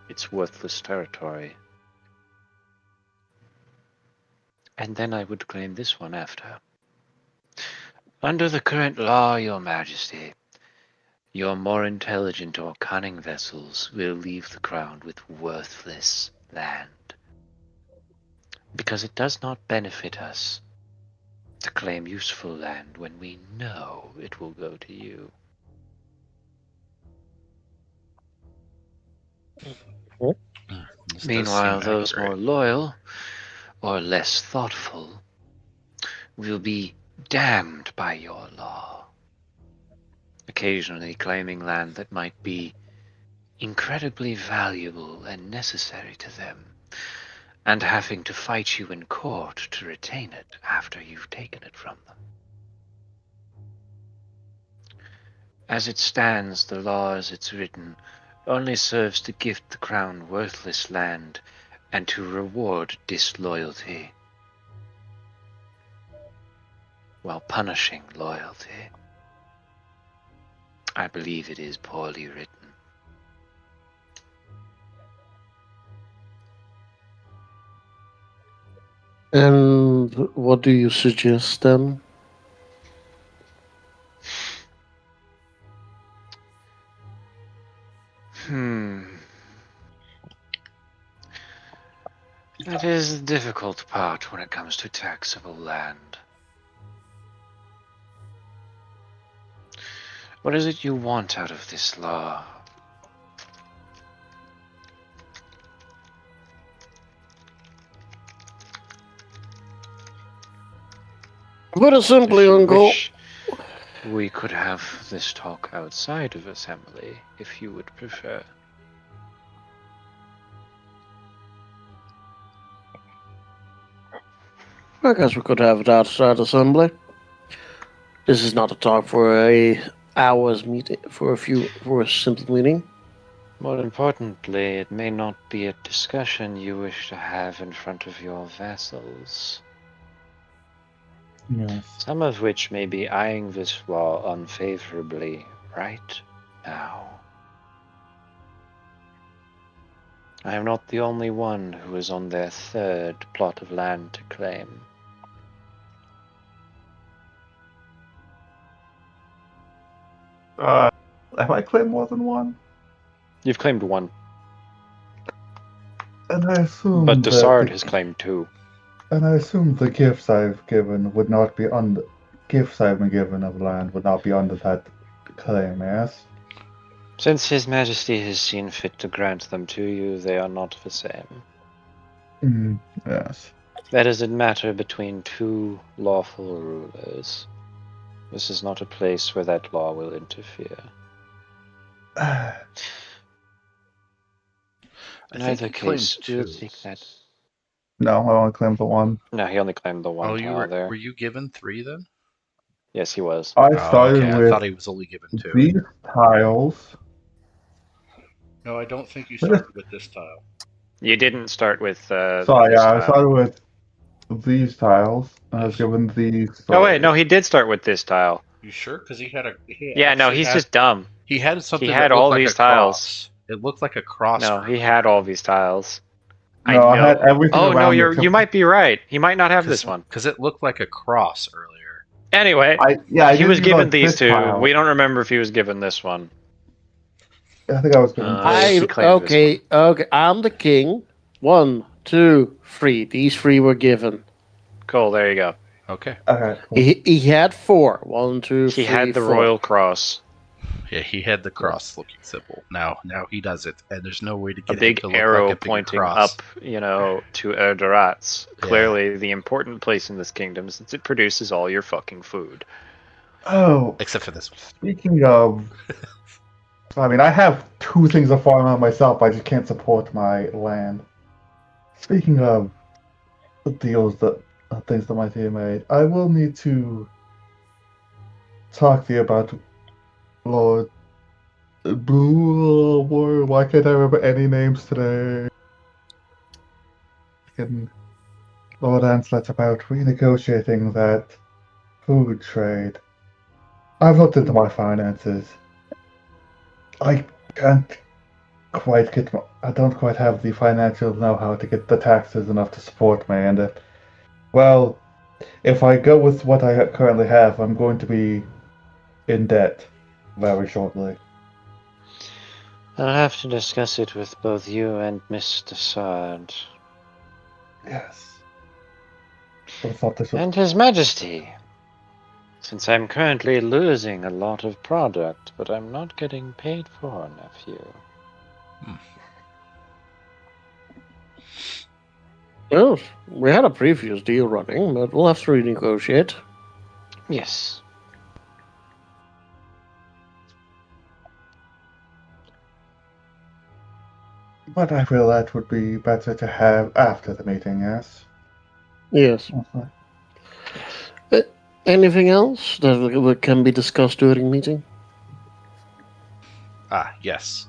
It's worthless territory. And then I would claim this one after. Under the current law, Your Majesty, your more intelligent or cunning vessels will leave the crown with worthless land. Because it does not benefit us to claim useful land when we know it will go to you. Meanwhile, those more loyal or less thoughtful will be damned by your law, occasionally claiming land that might be incredibly valuable and necessary to them, and having to fight you in court to retain it after you've taken it from them. As it stands, the law as it's written only serves to gift the crown worthless land and to reward disloyalty, while punishing loyalty. I believe it is poorly written. And what do you suggest then? That is the difficult part when it comes to taxable land. What is it you want out of this law? Very simply, Uncle. We could have this talk outside of assembly, if you would prefer. I guess we could have it outside assembly. This is not a talk for a hour's meeting, for a simple meeting. More importantly, it may not be a discussion you wish to have in front of your vassals. Yes. Some of which may be eyeing this law unfavorably right now. I am not the only one who is on their third plot of land to claim. Have I claimed more than one? You've claimed one, And I assume but that Dessard has claimed 2. And I assume the gifts I've given would not be under gifts I've been given of land would not be under that claim, yes? Since His Majesty has seen fit to grant them to you, they are not the same. Yes. That is a matter between 2 lawful rulers. This is not a place where that law will interfere. In either case, do you think that... No, I only claimed the one. No, he only claimed the one tile there. Were you given 3 then? Yes, he was. I started okay. with I thought he was only given 2. these tiles. No, I don't think you started with this tile. You didn't start with. Sorry, I started with these tiles. I was given these. Oh wait, no, he did start with this tile. You sure? Because he had a. Yeah, no, he's just dumb. He had something. He had that looked all like these a tiles. cross. It looked like a cross. No, he had all these tiles. I No, I know. had everything Oh no, around the you might be right. He might not have this one. Because it looked like a cross earlier. Anyway, I he was didn't given like these this two. pile. We don't remember if he was given this one. I think I was given. He claimed this Okay. I'm the king. 1, 2, 3. These 3 were given. Cool. There you go. Okay. Okay. Cool. He had 4. 1, 2, 3. He had the 4. royal cross, Yeah, he had the cross-looking symbol. Now he does it, and there's no way to a get big it to look arrow like a big pointing cross. up, to Erdoratz. Clearly, the important place in this kingdom, since it produces all your fucking food. Oh, Except for this one. speaking of, I mean, I have 2 things of farm on myself. I just can't support my land. Speaking of the deals things that my team made, I will need to talk to you about Lord Blue. Why can't I remember any names today? Lord Anslet about renegotiating that food trade. I've looked into my finances. I can't quite I don't quite have the financial know-how to get the taxes enough to support me, and well, if I go with what I currently have, I'm going to be in debt very shortly. I'll have to discuss it with both you and Mr. Sard. Yes. I thought this was... And His Majesty. Since I'm currently losing a lot of product, but I'm not getting paid for, nephew. Well, we had a previous deal running, but we'll have to renegotiate. Yes. But I feel that would be better to have after the meeting, yes? Yes. Anything else that can be discussed during meeting? Yes.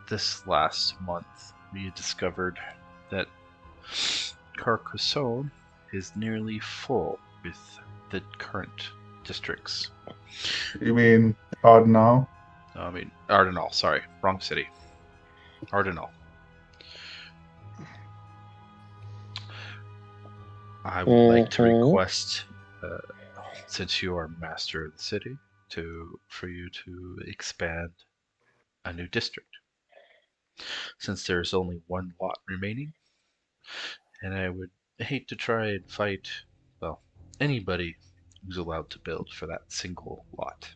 This last month, we discovered that Carcassonne is nearly full with the current districts. You mean Ardenal? I mean, Ardenal, sorry. Wrong city. Ardenal. I would like to request, since you are master of the city, for you to expand a new district. Since there's only 1 lot remaining, and I would hate to try and fight, well, anybody who's allowed to build for that single lot.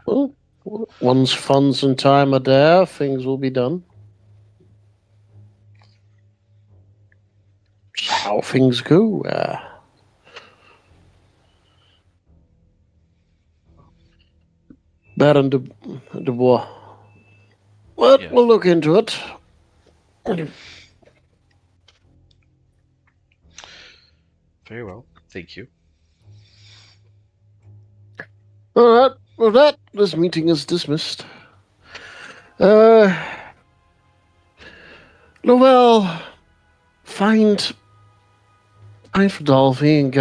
Well, once funds and time are there, things will be done. Just how things go. Baron de Bois. Well, Yes. we'll look into it. Very well, thank you. All right. Well, this meeting is dismissed. Lovell, find Fridolfi and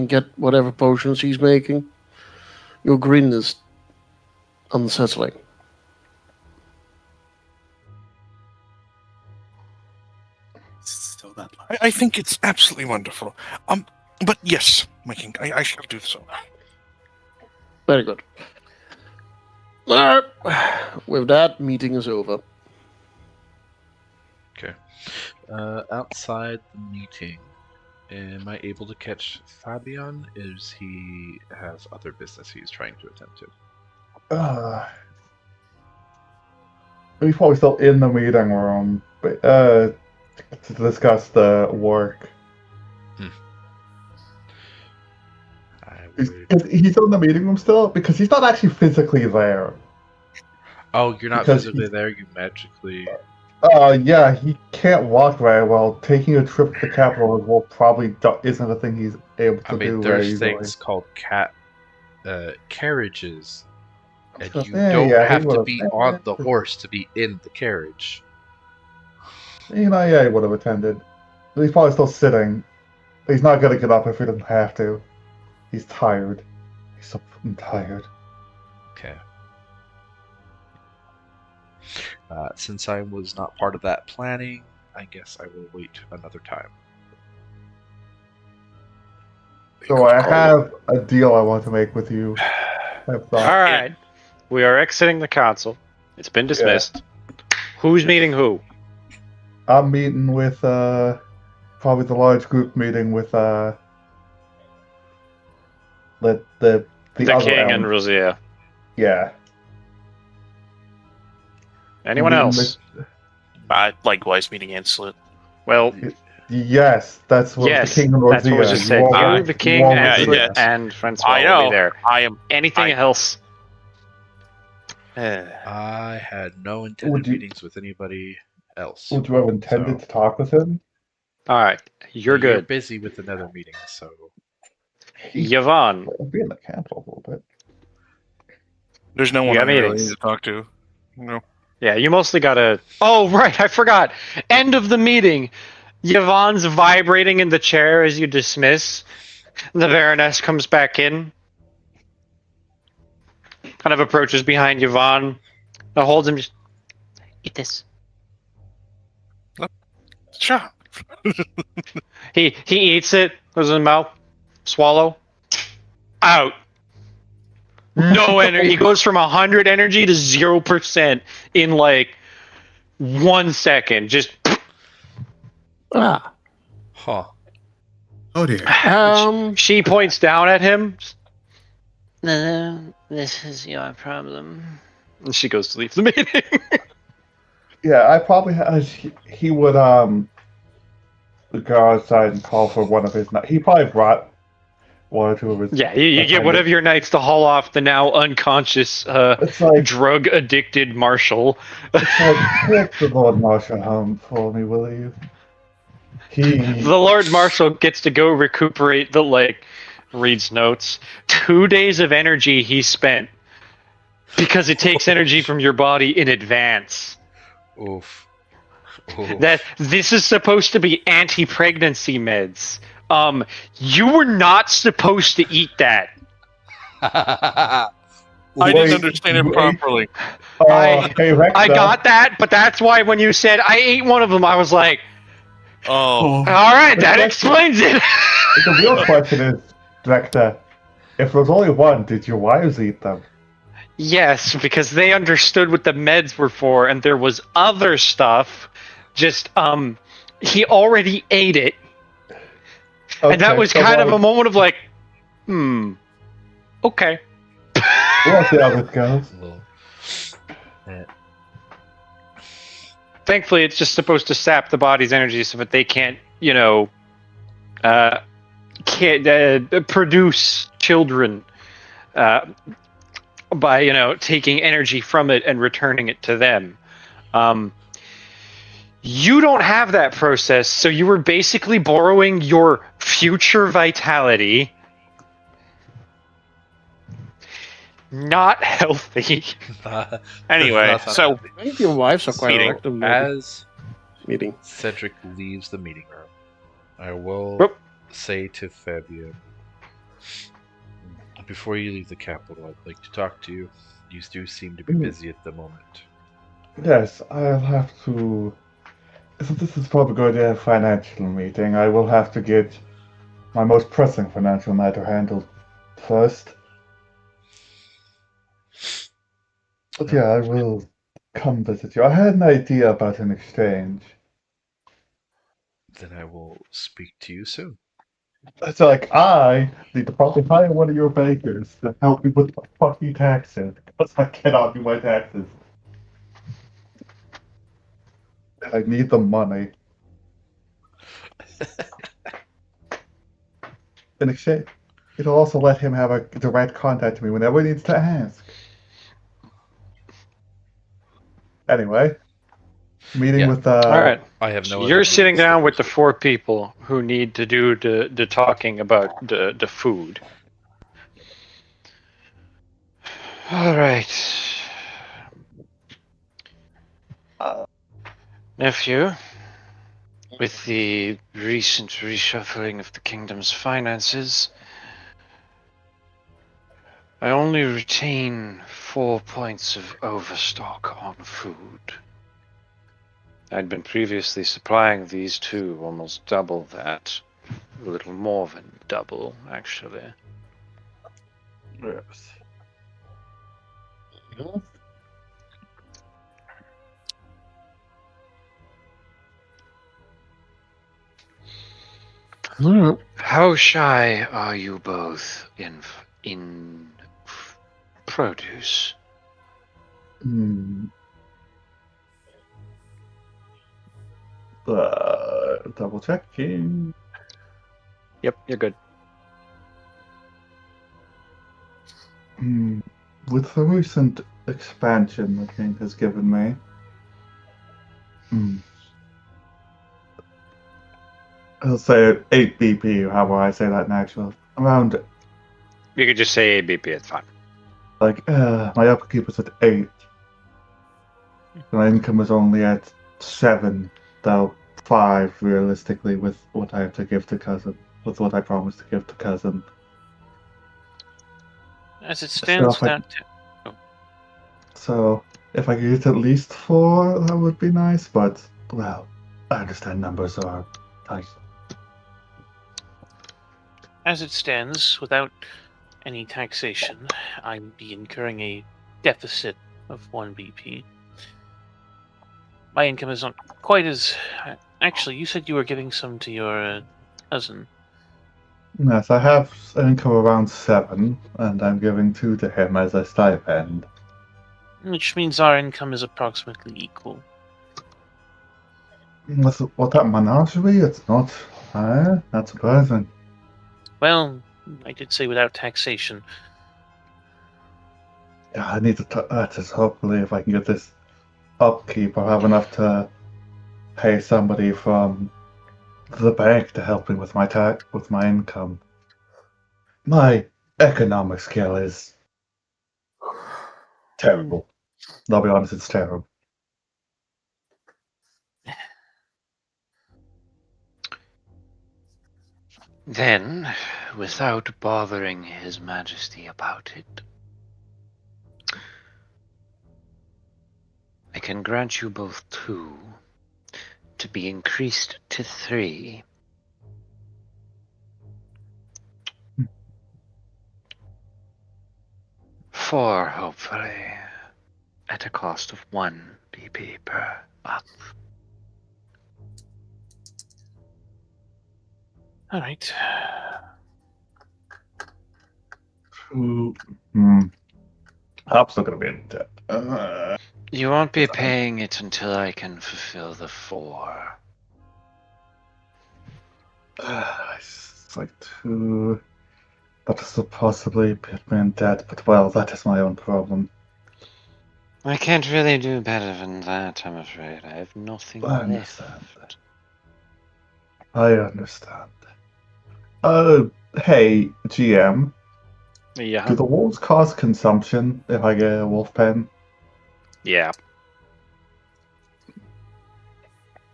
get whatever potions he's making. Your grin is unsettling. Still that long. I think it's absolutely wonderful. But yes, my king, I shall do so. Very good. All right. With that, meeting is over. Okay. Outside the meeting, am I able to catch Fabian? Is he has other business he's trying to attend to? He's probably still in the meeting room, but to discuss the work. He's still in the meeting room still? Because he's not actually physically there. Oh, you're not Because physically there, you magically... Yeah, he can't walk very well. Taking a trip to the capital as well probably isn't a thing he's able to do very there's easily. things called carriages, and you Yeah, don't he have to would've- be on the horse to be in the carriage. He would have attended. But he's probably still sitting. He's not going to get up if he doesn't have to. He's tired. I'm tired. Okay. Since I was not part of that planning, I guess I will wait another time. So I have a deal I want to make with you. All right. We are exiting the council. It's been dismissed. Who's meeting who? I'm meeting with probably the large group meeting with the other king and Rosea. Yeah. Anyone else? Likewise, meeting Insolent. Well, yes, that's what the king and Rosea. That's what was just said. You, the king, and Francois will be there. I am. Anything else? I had no intended meetings with anybody else. Would you have intended to talk with him? All right, you're good. You're busy with another meeting, so. Yvonne. I'll be in the camp a little bit. There's no one I really need to talk to. No. Yeah, you mostly gotta. Oh, right, I forgot. End of the meeting. Yvonne's vibrating in the chair as you dismiss. The Baroness comes back in. Kind of approaches behind Yvonne. Holds him. Just eat this. Sure. He eats it. Goes in his mouth. Swallow. Out. No energy. He goes from 100 energy to 0% in like 1 second. Just. Huh. Oh dear. She points down at him. No, this is your problem. And she goes to leave the meeting. Yeah, I probably he would go outside and call for one of his. He probably brought one or two of his. Yeah, you get one of your knights to haul off the now unconscious, drug addicted Marshal. It's like, take the Lord Marshal home for me, will you? The Lord Marshal gets to go recuperate reads notes. 2 days of energy he spent because it takes energy from your body in advance. Oof. That this is supposed to be anti-pregnancy meds. You were not supposed to eat that. I didn't understand it properly. I got that, but that's why when you said I ate one of them, I was like, oh. All right, that explains it. The real question is, Director, if there was only one, did your wives eat them? Yes, because they understood what the meds were for, and there was other stuff. Just, he already ate it. Okay, and that was kind of a moment of like, okay. We'll see how this goes. Thankfully, it's just supposed to sap the body's energy so that they can't, produce children by, taking energy from it and returning it to them. You don't have that process, so you were basically borrowing your future vitality. Not healthy. Anyway, so I think your wives are quite active. As meeting. Cedric leaves the meeting room, I will say to Fabian, before you leave the capital, I'd like to talk to you. You do seem to be busy at the moment. Yes, I'll have to. So this is probably going to be a financial meeting. I will have to get my most pressing financial matter handled first. But yeah, I will come visit you. I had an idea about an exchange. Then I will speak to you soon. It's like, I need to probably hire one of your bankers to help me with my fucking taxes, because I cannot do my taxes. I need the money. In exchange, it'll also let him have a direct contact to me whenever he needs to ask. Anyway, meeting with all right. I have no. You're sitting down with the 4 people who need to do the talking about the food. All right, nephew. With the recent reshuffling of the kingdom's finances, I only retain 4 points of overstock on food. I'd been previously supplying these two, almost double that. A little more than double, actually. Yes. How shy are you both in produce? Double checking. Yep, you're good. With the recent expansion the king has given me, I'll say 8 BP, or however I say that in actual. Around, You could just say ABP, it's fine. like, my upkeep was at 8. My income is only at 7, though 5 realistically with what I have to give to cousin, with what I promised to give to cousin. As it stands, So, if I could get at least 4, that would be nice, but, well, I understand numbers are tight. As it stands, without any taxation, I'd be incurring a deficit of 1 BP. My income is not quite as... Actually, you said you were giving some to your cousin. Yes, I have an income around 7, and I'm giving 2 to him as a stipend. Which means our income is approximately equal. With that menagerie, it's not not surprising. Well, I did say without taxation. Yeah, I need to just hopefully if I can get this upkeep, I'll have enough to pay somebody from the bank to help me with my income. My economic skill is terrible. I'll be honest, it's terrible. Then, without bothering His Majesty about it, I can grant you both 2 to be increased to 3. Four, hopefully, at a cost of 1 BP per month. All right. I'm still gonna be in debt. You won't be paying it until I can fulfill the 4. It's like 2. That is possibly put me in debt, but well, that is my own problem. I can't really do better than that, I'm afraid. I have nothing left. I understand. Hey, GM. Yeah. Do the wolves cause consumption if I get a wolf pen? Yeah.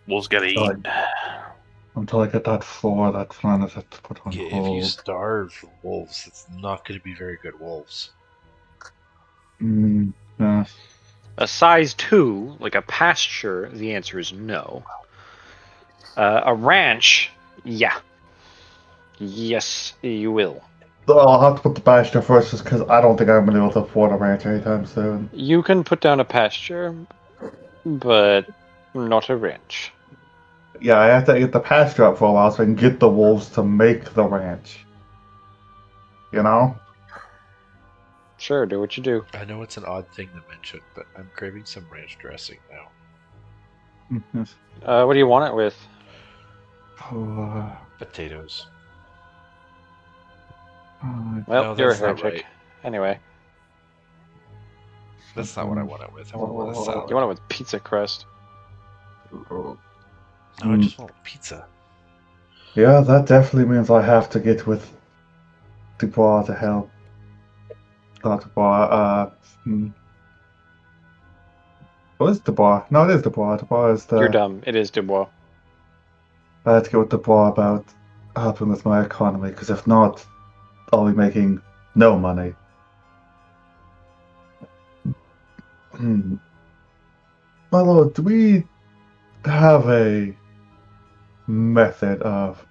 Wolves gotta eat. Until I get that 4, that's fine. I have to put on Yeah, hold. if you starve wolves, it's not going to be very good wolves. Yeah. A size 2, like a pasture, the answer is no. A ranch, yeah. Yes, you will. I'll have to put the pasture first just because I don't think I'm going to be able to afford a ranch anytime soon. You can put down a pasture, but not a ranch. Yeah, I have to get the pasture up for a while so I can get the wolves to make the ranch. You know? Sure, do what you do. I know it's an odd thing to mention, but I'm craving some ranch dressing now. What do you want it with? Potatoes. Well, No, you're a that's not heretic. right. Anyway. That's not what I want it with. I want it with a salad. You want it with pizza crust. No, I just want pizza. Yeah, that definitely means I have to get with Dubois to help. Not Dubois, What is Dubois? No, it is Dubois. Dubois is the... You're dumb. It is Dubois. I have to go with Dubois about helping with my economy, because if not, I'll be making no money. My lord, do we have a method of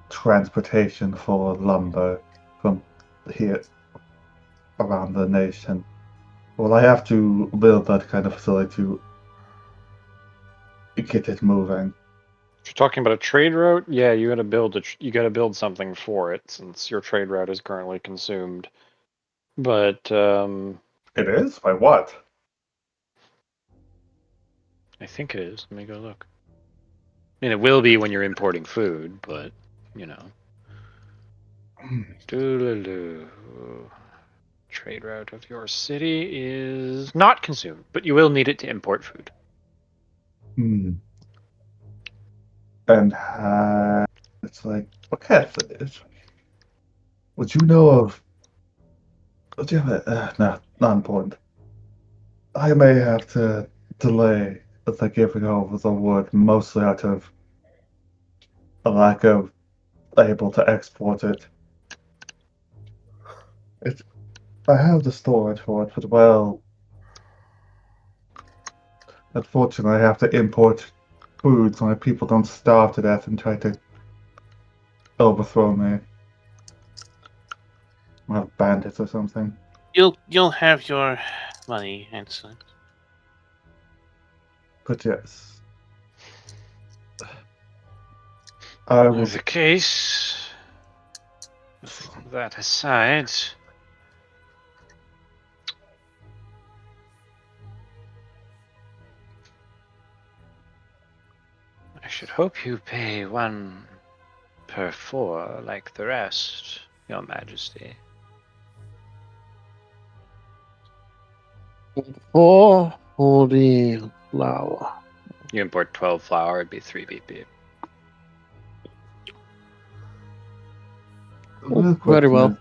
transportation for lumber from here around the nation? Will I have to build that kind of facility to get it moving? If you're talking about a trade route, yeah, you gotta build something for it since your trade route is currently consumed. But It is? By what? I think it is. Let me go look. I mean, it will be when you're importing food, but you know. Doo-doo-doo. Trade route of your city is not consumed, but you will need it to import food. And it's like, okay, would you know of? Do you have a? No, not important. I may have to delay the giving over the wood, mostly out of a lack of able to export it. I have the storage for it, but well, unfortunately, I have to import food so my people don't starve to death and try to overthrow me. Or have bandits or something. You'll have your money, Hanson. But yes. I will. The case. That aside. I should hope you pay 1 per 4 like the rest, Your Majesty. 4 for the flour. You import 12 flour, it'd be 3 BP. Very well.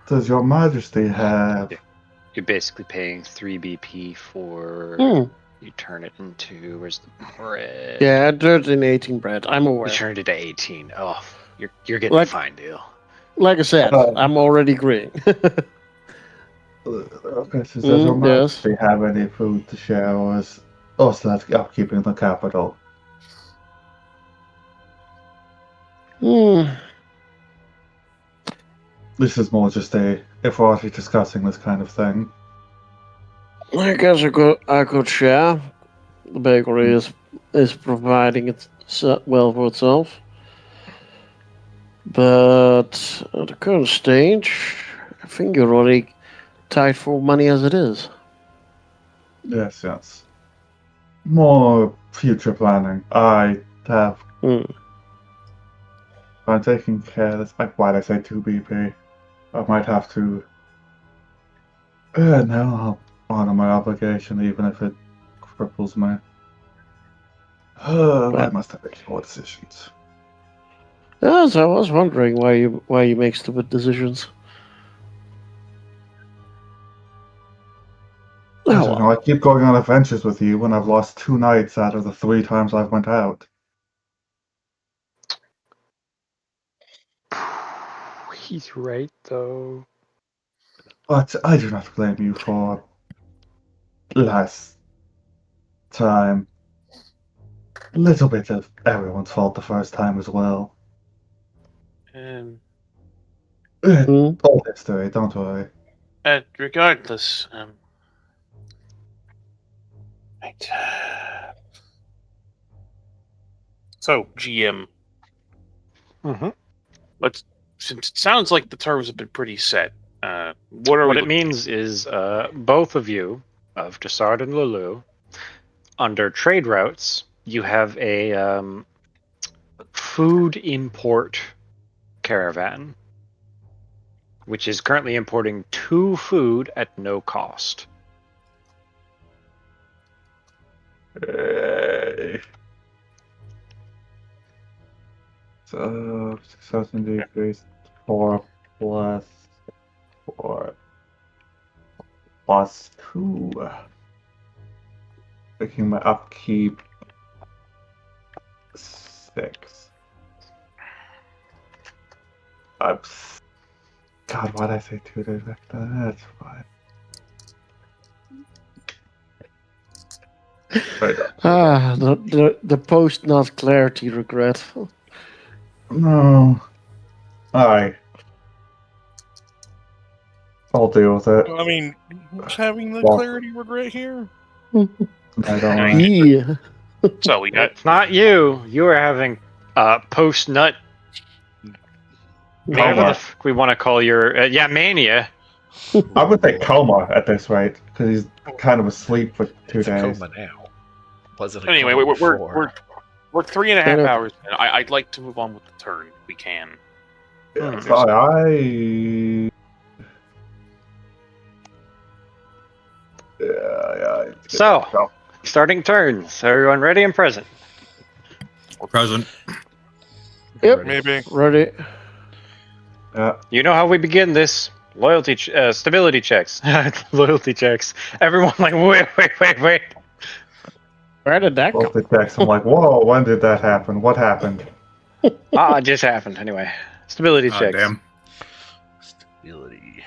Does Your Majesty have? You're basically paying 3 BP for. You turn it into. Where's the bread? Yeah, 13, 18 bread. I'm aware. You turned it to 18. Oh, you're getting a fine deal. Like I said, I'm already agreeing. Okay, so does Your Majesty have any food to share, or is also that's upkeep in the capital? This is more just if we're already discussing this kind of thing. I guess I could share. The bakery is providing it well for itself. But at the current stage, I think you're already tight for money as it is. Yes. More future planning. I have. I'm taking care of this. Why'd I say 2 BP? I might have to. No, I'll honor my obligation, even if it cripples me. I must have made poor decisions. Yes, I was wondering why you make stupid decisions. I don't know. I keep going on adventures with you when I've lost 2 nights out of the 3 times I've went out. He's right, though. But I do not blame you for last time. A little bit of everyone's fault the first time as well. Old history, don't worry. Regardless, right. So, GM. Since it sounds like the terms have been pretty set, what it means is both of you, of Dessart and Lulu, under trade routes, you have a food import caravan, which is currently importing 2 food at no cost. So 6,000 decrease 4 plus 4 plus 2. Making my upkeep 6. God, why'd I say 2 days back then? That's fine. The post not clarity regretful. No. Alright. I'll deal with it. I mean, who's having the Well- clarity regret here? I don't know. Yeah. So we got It's not you. You are having post nut. Whatever the Coma. fuck we want to call your mania. I would say coma at this rate, because he's kind of asleep for 2 It's a days. coma now. Wasn't a anyway. coma We're before. we're 3.5 Kind of- hours in. I'd like to move on with the turn if we can. Sorry, Yeah. So, starting turns. Everyone ready and present? Present. Yep. Maybe. Ready. Yeah. You know how we begin this. Stability checks. Loyalty checks. Everyone like, wait. Where did that Both go? the checks. I'm like, whoa, when did that happen? What happened? It just happened. Anyway. Stability Ah, checks. damn. Stability.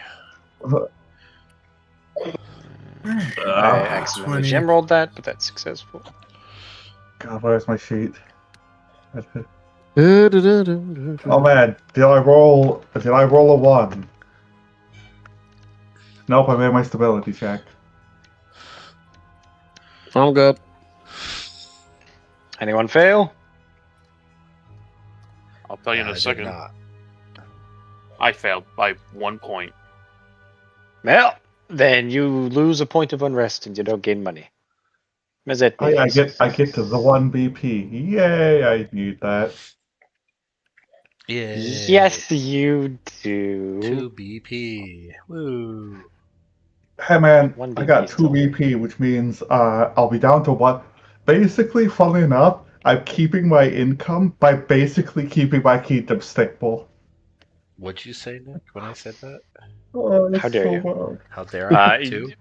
I accidentally gem rolled that, but that's successful. God, where's my sheet? Oh Oh man, did I roll a 1? Nope, I made my stability check. I'm good. Anyone fail? I'll tell you in I a did second. not. I failed by 1 point. Well, then you lose a point of unrest and you don't gain money. Mazet, I get to the 1 BP. Yay, I need that. Yeah. Yes, you do. 2 BP. Woo. Hey man, 1 I got BP 2 still. BP, which means I'll be down to 1. Basically, funnily enough, I'm keeping my income by basically keeping my kingdom stable. What'd you say, Nick, when I said that? Oh, that's How dare so you. well. How dare I? Too?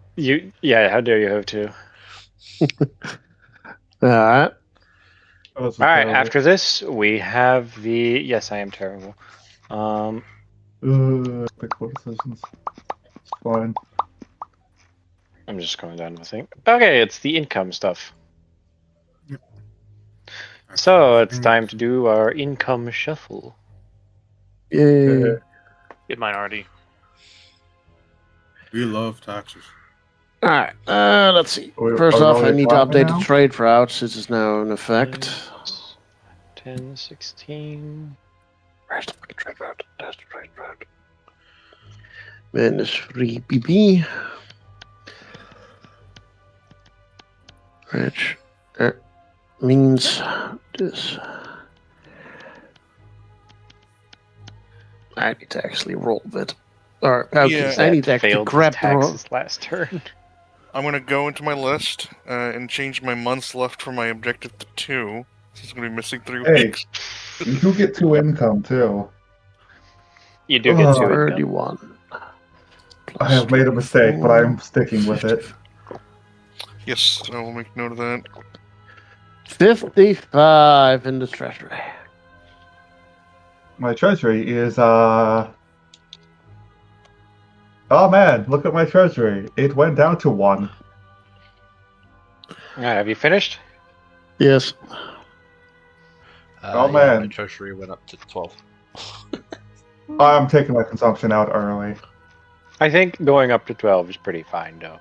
How dare you have to? Alright. That was All right, terrible. after this, we have the. Yes, I am terrible. Pick what decisions. It's fine. I'm just going down the thing. Okay, it's the income stuff. So it's time to do our income shuffle. Yay. Get mine already. We love taxes. Alright, let's see. Are we- First are we off, I rolling need to flat update now? the trade routes. This is now in effect. 10, 16. Where's the fucking trade route? There's the trade route. Minus 3 BP. Which means this. I need to actually roll it. Or, Yeah. I need to actually Failed grab the roll. taxes last turn. I'm gonna go into my list and change my months left for my objective to 2. So it's gonna be missing 3 Hey. weeks. You do get 2 income too. You do get 2 income. 31. I have made a mistake, but I'm sticking with it. Yes, I will make note of that. 55 in the treasury. My treasury is Oh man, look at my treasury. It went down to 1. Alright, have you finished? Yes. Oh, Yeah, man. my treasury went up to 12. I'm taking my consumption out early. I think going up to 12 is pretty fine, though.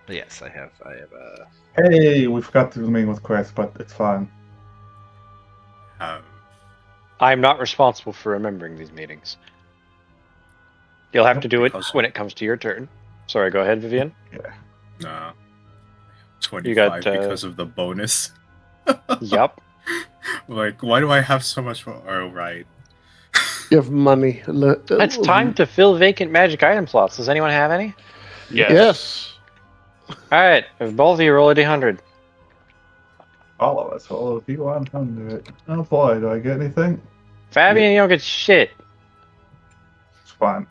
Yes, I have. Hey, we forgot to do the meeting with Chris, but it's fine. I'm not responsible for remembering these meetings. You'll have to do it Because- when it comes to your turn. Sorry, go ahead, Vivian. Nah. 25 You got, because of the bonus. Yup. Like, why do I have so much more? Oh, right. You have money. It's time to fill vacant magic item slots. Does anyone have any? Yes. Alright, if both of you roll a d100. All of us roll a D100. Oh boy, do I get anything? Fabian, you don't get shit. It's fine.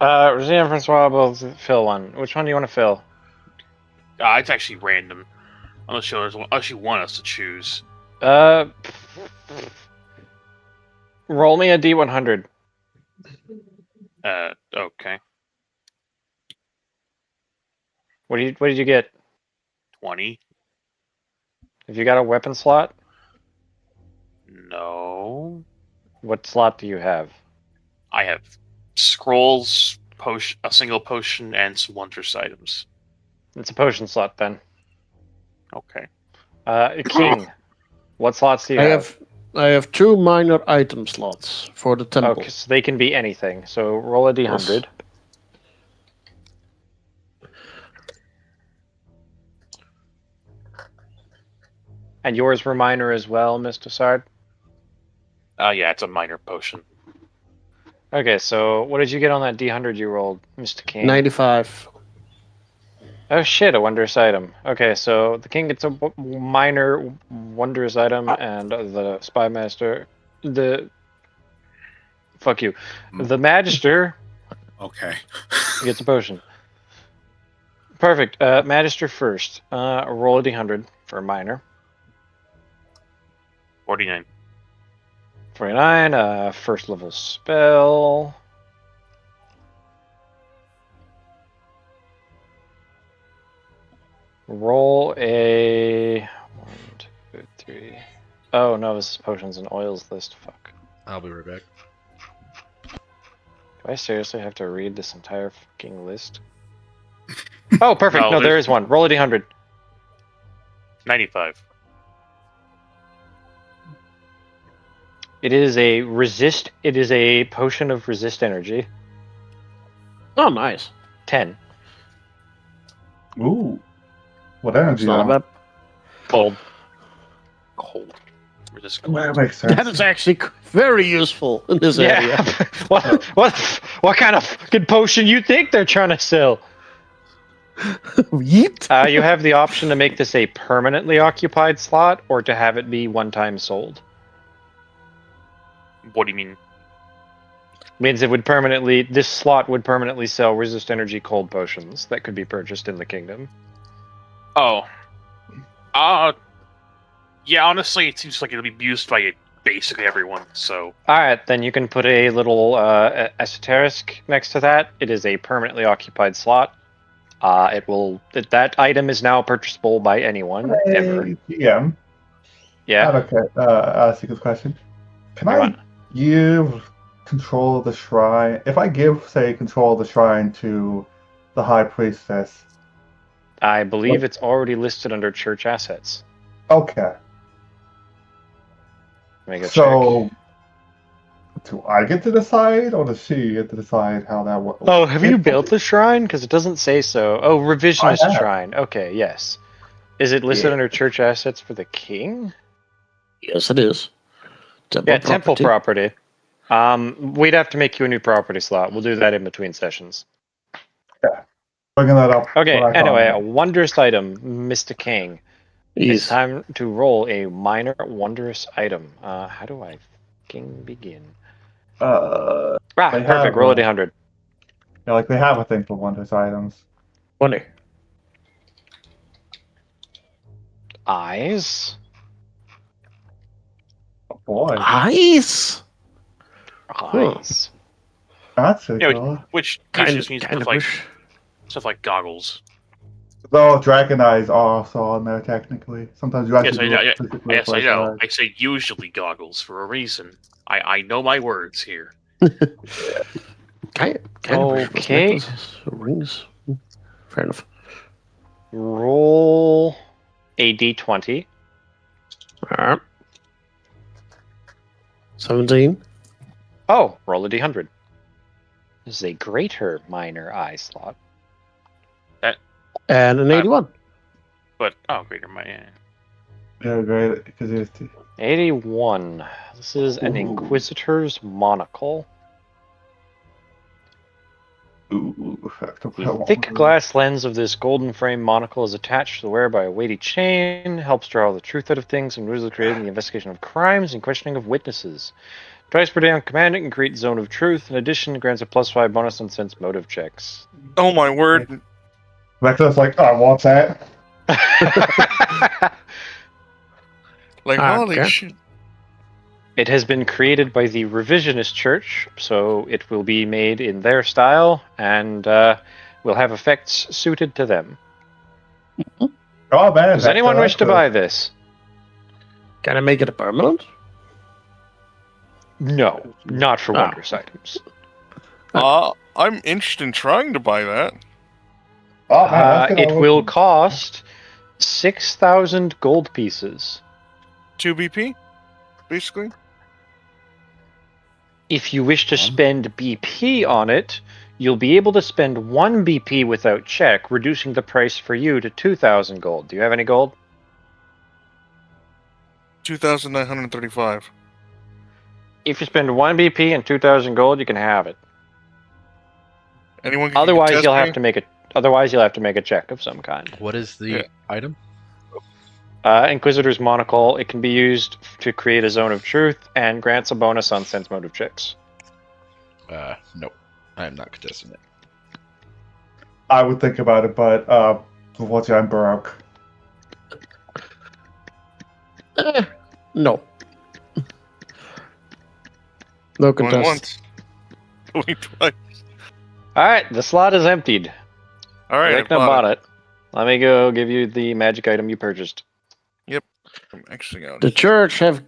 Rosina and Francois both fill one. Which one do you want to fill? It's actually random. Unless you want us to choose. Roll me a d100. Okay. What did you get? 20. Have you got a weapon slot? No. What slot do you have? I have scrolls, potion, a single potion, and some wondrous items. It's a potion slot then. Okay. King, what slots do you have? I have 2 minor item slots for the temple. Okay, so they can be anything. So roll a d100. Yes. And yours were minor as well, Mr. Sard? Yeah, it's a minor potion. Okay, so what did you get on that d100 you rolled, Mr. King? 95. Oh shit, a wondrous item. Okay, so the king gets a minor wondrous item, and the spy master, fuck you, the magister Okay. gets a potion. Perfect. Magister first. Roll a d100 for a minor. 49. 49. First level spell. Roll a 1, 2, 3. Oh no, this is potions and oils list. Fuck. I'll be right back. Do I seriously have to read this entire fucking list? Oh, perfect. No, No, there there's- is one. Roll a d100. 95. It is a resist. It is a potion of resist energy. Oh, nice. 10. Ooh. What energy? It's not a though? bad. Cold. Cold. We're just Well, that makes sense. That is actually very useful in this area. Yeah. what kind of fucking potion you think they're trying to sell? Yeet. You have the option to make this a permanently occupied slot, or to have it be one time sold. What do you mean? Means it would permanently. This slot would permanently sell resist energy cold potions that could be purchased in the kingdom. Oh. Yeah, honestly, it seems like it'll be used by basically everyone, so... Alright, then you can put a little esoterisk next to that. It is a permanently occupied slot. That item is now purchasable by anyone, ever. Hey, GM. Yeah. Okay. Ask you this question. Can Go I on. give control of the shrine? If I give, say, control of the shrine to the high priestess. I believe it's already listed under church assets. Okay. Let me go So, do I get to decide, or does she get to decide how that works? Oh, have you built the shrine? Because it doesn't say so. Oh, revisionist I have. shrine. Okay, yes. Is it listed Yeah. under church assets for the king? Yes, it is. Temple Yeah, temple property. We'd have to make you a new property slot. We'll do that in between sessions. Bringing that up. Okay, when I anyway, a find it. wondrous item, Mr. King. It's Yes. time to roll a minor wondrous item. How do I fucking begin? They Perfect. have, Roll a d100. Yeah, like they have a thing for wondrous items. 20. Eyes. Oh boy, Nice. Eyes. that's a Yeah, cool. which Kind just means of stuff like goggles. Though dragon eyes are also on there technically. Sometimes you actually Yes, physically Yes, I place know. eyes. I say usually goggles for a reason. I know my words here. Kind of Okay. necklaces, rings. Fair enough. Roll a d20. Alright. 17. Oh, roll a d100. This is a greater minor eye slot. And an 81. But greater my Yeah, great. Because it's 81. This is an Ooh. Inquisitor's monocle. The thick glass lens of this golden frame monocle is attached to the wearer by a weighty chain, helps draw the truth out of things, and usually creating the investigation of crimes and questioning of witnesses. Twice per day on command, it can create Zone of Truth. In addition, it grants a +5 bonus on sense motive checks. Oh my word! Vector's like, I want that. Like Ah, holy okay. shit! It has been created by the Revisionist Church, so it will be made in their style and will have effects suited to them. Oh man! Does anyone wish to buy this? Can I make it a permanent? No, not for wondrous items. I'm interested in trying to buy that. Oh man, It will cost 6,000 gold pieces. 2 BP, basically. If you wish to spend BP on it, you'll be able to spend 1 BP without check, reducing the price for you to 2,000 gold. Do you have any gold? 2,935. If you spend 1 BP and 2,000 gold, you can have it. Anyone can Otherwise, contest you'll me? have to make it. Otherwise, you'll have to make a check of some kind. What is the item? Inquisitor's Monocle. It can be used to create a zone of truth and grants a bonus on sense motive checks. Nope. I am not contesting it. I would think about it, but unfortunately, I'm broke. No. No Going contest. once. Going twice. Alright, the slot is emptied. Alright, I Vecna bought it. Let me go give you the magic item you purchased. I'm actually going. The church have. Do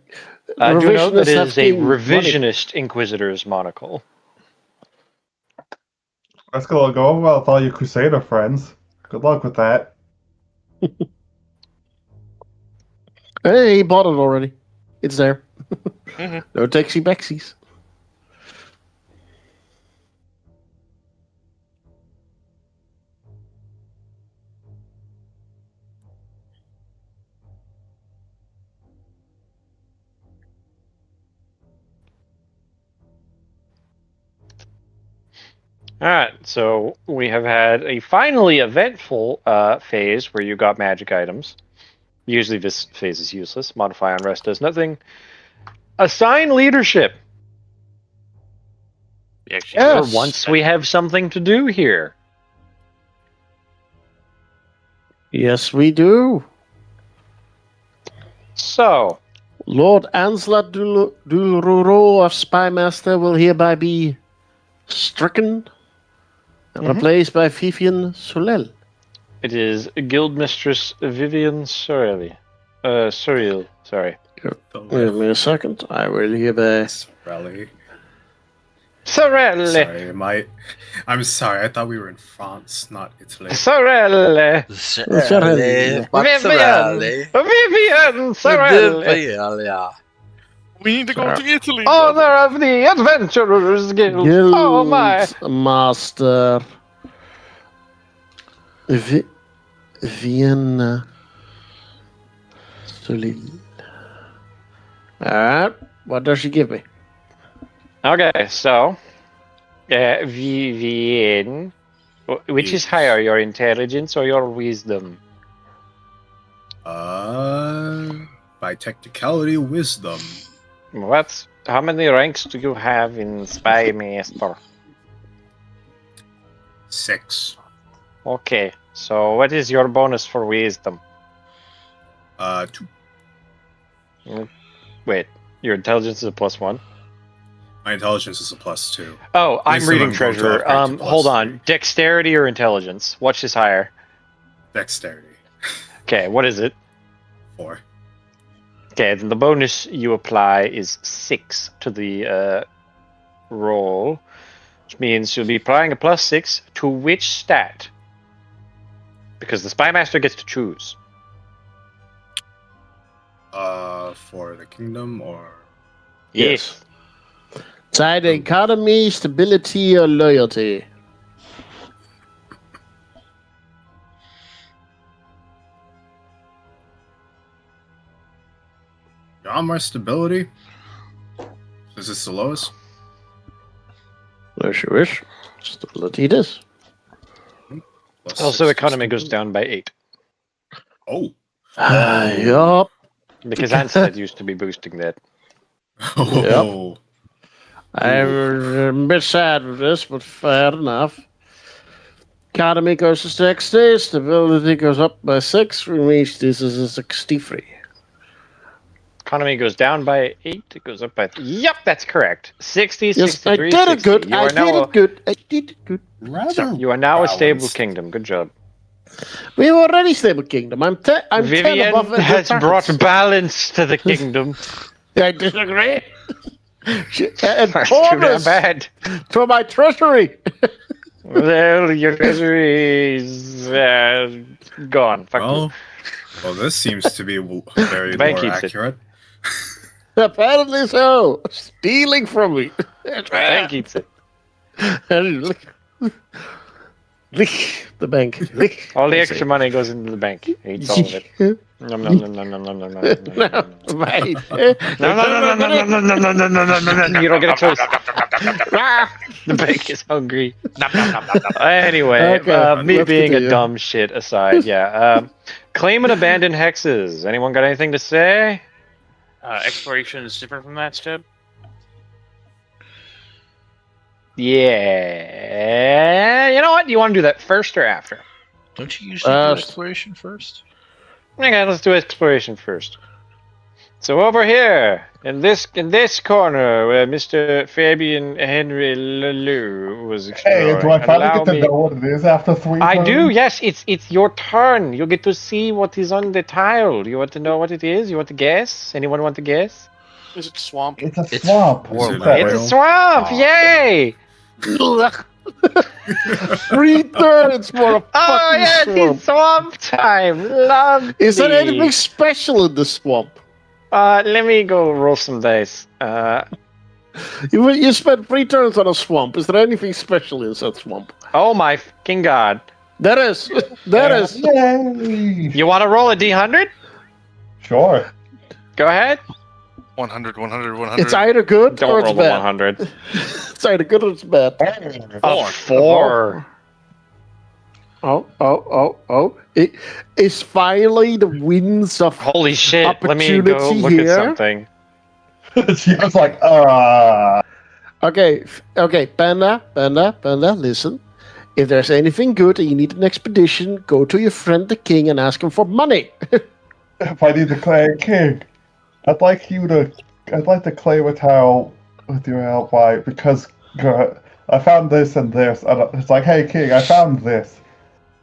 note that revisionists it have is a gained money. revisionist Inquisitor's Monocle. Let's go over with all your Crusader friends. Good luck with that. Hey, he bought it already. It's there. Mhm. No taxi backsies. Alright, so we have had a finally eventful phase where you got magic items. Usually this phase is useless. Modify unrest does nothing. Assign leadership. Yes. For once we have something to do here. Yes, we do. So, Lord Anslat Dulruro of Spymaster will hereby be stricken and replaced by Vivian Solel. it is Guildmistress Vivian Sorrel. Sorry. Give me a second. I will hereby. Rally. Sorrel! Sorry, I'm sorry. I thought we were in France, not Italy. Sorrel! Vivian Sorrel! We need to go to Italy. Owner of the Adventurers Guild! Oh my! Master Vienna Solil. Alright, what does she give me? Okay, so Vivian, which is higher, your intelligence or your wisdom? By technicality, wisdom. How many ranks do you have in Spy Master? 6. Okay, so what is your bonus for wisdom? 2. Wait, your intelligence is a +1? My intelligence is a +2. Oh, I'm Wisdom, reading I'm going to treasurer. upgrade to Hold +3. on. Dexterity or intelligence? Which is higher? Dexterity. Okay, what is it? 4. Okay, then the bonus you apply is 6 to the roll, which means you'll be applying a +6 to which stat? Because the Spymaster gets to choose. For the kingdom or Yes. Side economy, stability, or loyalty? armor stability. Is this the lowest? As you wish. Stability it is. Also, +6 economy to goes stability. down by 8. Oh. Yup. Because Ansted used to be boosting that. Oh. I'm a bit sad with this, but fair enough. Economy goes to 60, stability goes up by 6, which means this is a 63. Economy goes down by 8, it goes up by... Yep, that's correct. 60, Yes, 63, I did it 60. good. You I are did now it good. I did it good. Rather You are now a stable balanced. kingdom. Good job. We've already stable kingdom. I'm 10 Vivian above the has targets. brought balance to the kingdom. I disagree. And That's too damn bonus bad. to my treasury. Well, your treasury is gone. Fuck you. Well, this seems to be very Bank more keeps it. accurate. Apparently so. Stealing from me. That's right. Bank keeps it. Lick the bank. Lick. All the extra money goes into the bank. He eats all of it. Nom nom nom nom nom nom nom nom nom nom. No, right. No, no, no, no, no, no, no, no, no, no, no, no, no. You don't get a choice. The bank is hungry. Anyway, Okay, me let's being a continue. dumb shit aside, yeah. Claim and abandon hexes. Anyone got anything to say? Exploration is different from that step. Yeah. You know what? Do you want to do that first or after? Don't you usually do exploration first? Okay, let's do exploration first. So over here, in this corner, where Mr. Fabian Henry Lelou was exploring. Hey, do I finally allow get to me- know what it is after 3 I do, turns? yes. It's your turn. You get to see what is on the tile. You want to know what it is? You want to guess? Anyone want to guess? Is it swamp? It's a swamp. Is it What's a It's a Oil? swamp! Yay! 3/3 for a Oh fucking yes, swamp. it's swamp time. Lovely. Is there anything special in the swamp? Let me go roll some dice. You spent 3 turns on a swamp. Is there anything special in that swamp? Oh my fucking god! There is. There is. Yay! You want to roll a d100? Sure. Go ahead. 100, 100, 100. It's either good Don't or it's roll the bad. 100. It's either good or it's bad. A 4. Oh. It's finally the winds of Holy shit! Let me go opportunity look here. at something. She was like, Okay, Panda, listen. If there's anything good and you need an expedition, go to your friend the king and ask him for money. if I need to claim king, I'd like to claim a tile with your help, why? Because I found this and this. And it's like, hey, king, I found this.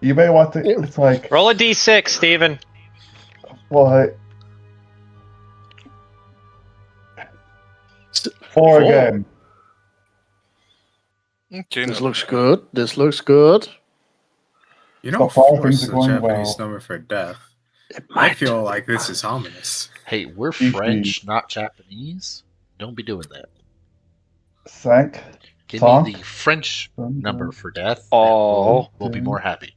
You may want to. It's like, Roll a d6, Steven. well, 4 again. Okay, This no. looks good. This looks good. You know, So far, 4 is things the are going Japanese well. number for death. It I might. feel like this is ominous. Hey, we're Mhm. French, not Japanese. Don't be doing that. Sank. Give Sonk. me the French number for death. Oh. and we'll be more happy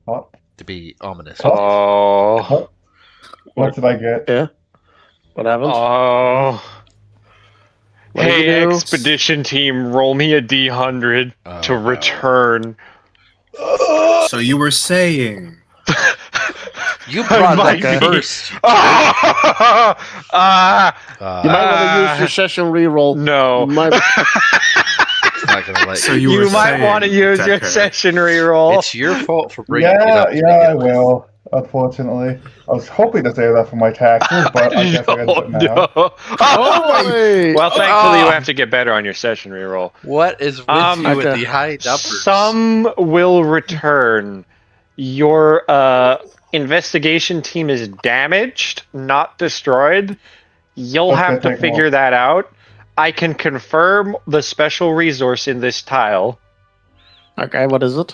Up. to be ominous. Oh. What did I get? Yeah. What happened? Oh. What did Hey, you do? expedition team, roll me a d100 to no. return. So you were saying You brought might that be. first. You might want to use your session reroll. No. You might- It's not gonna let So you. you were You might saying, want to use your Decker. session reroll. It's your fault for bringing it up. to Yeah, I begin with. will. Unfortunately, I was hoping to save that for my taxes, but I guess I gotta do it now. no. Oh, Hey! well, thankfully, you have to get better on your session reroll. What is with you okay. with the high numbers? Some will return. Your investigation team is damaged, not destroyed. You'll Okay, have to thank figure you. that out. I can confirm the special resource in this tile. Okay, what is it?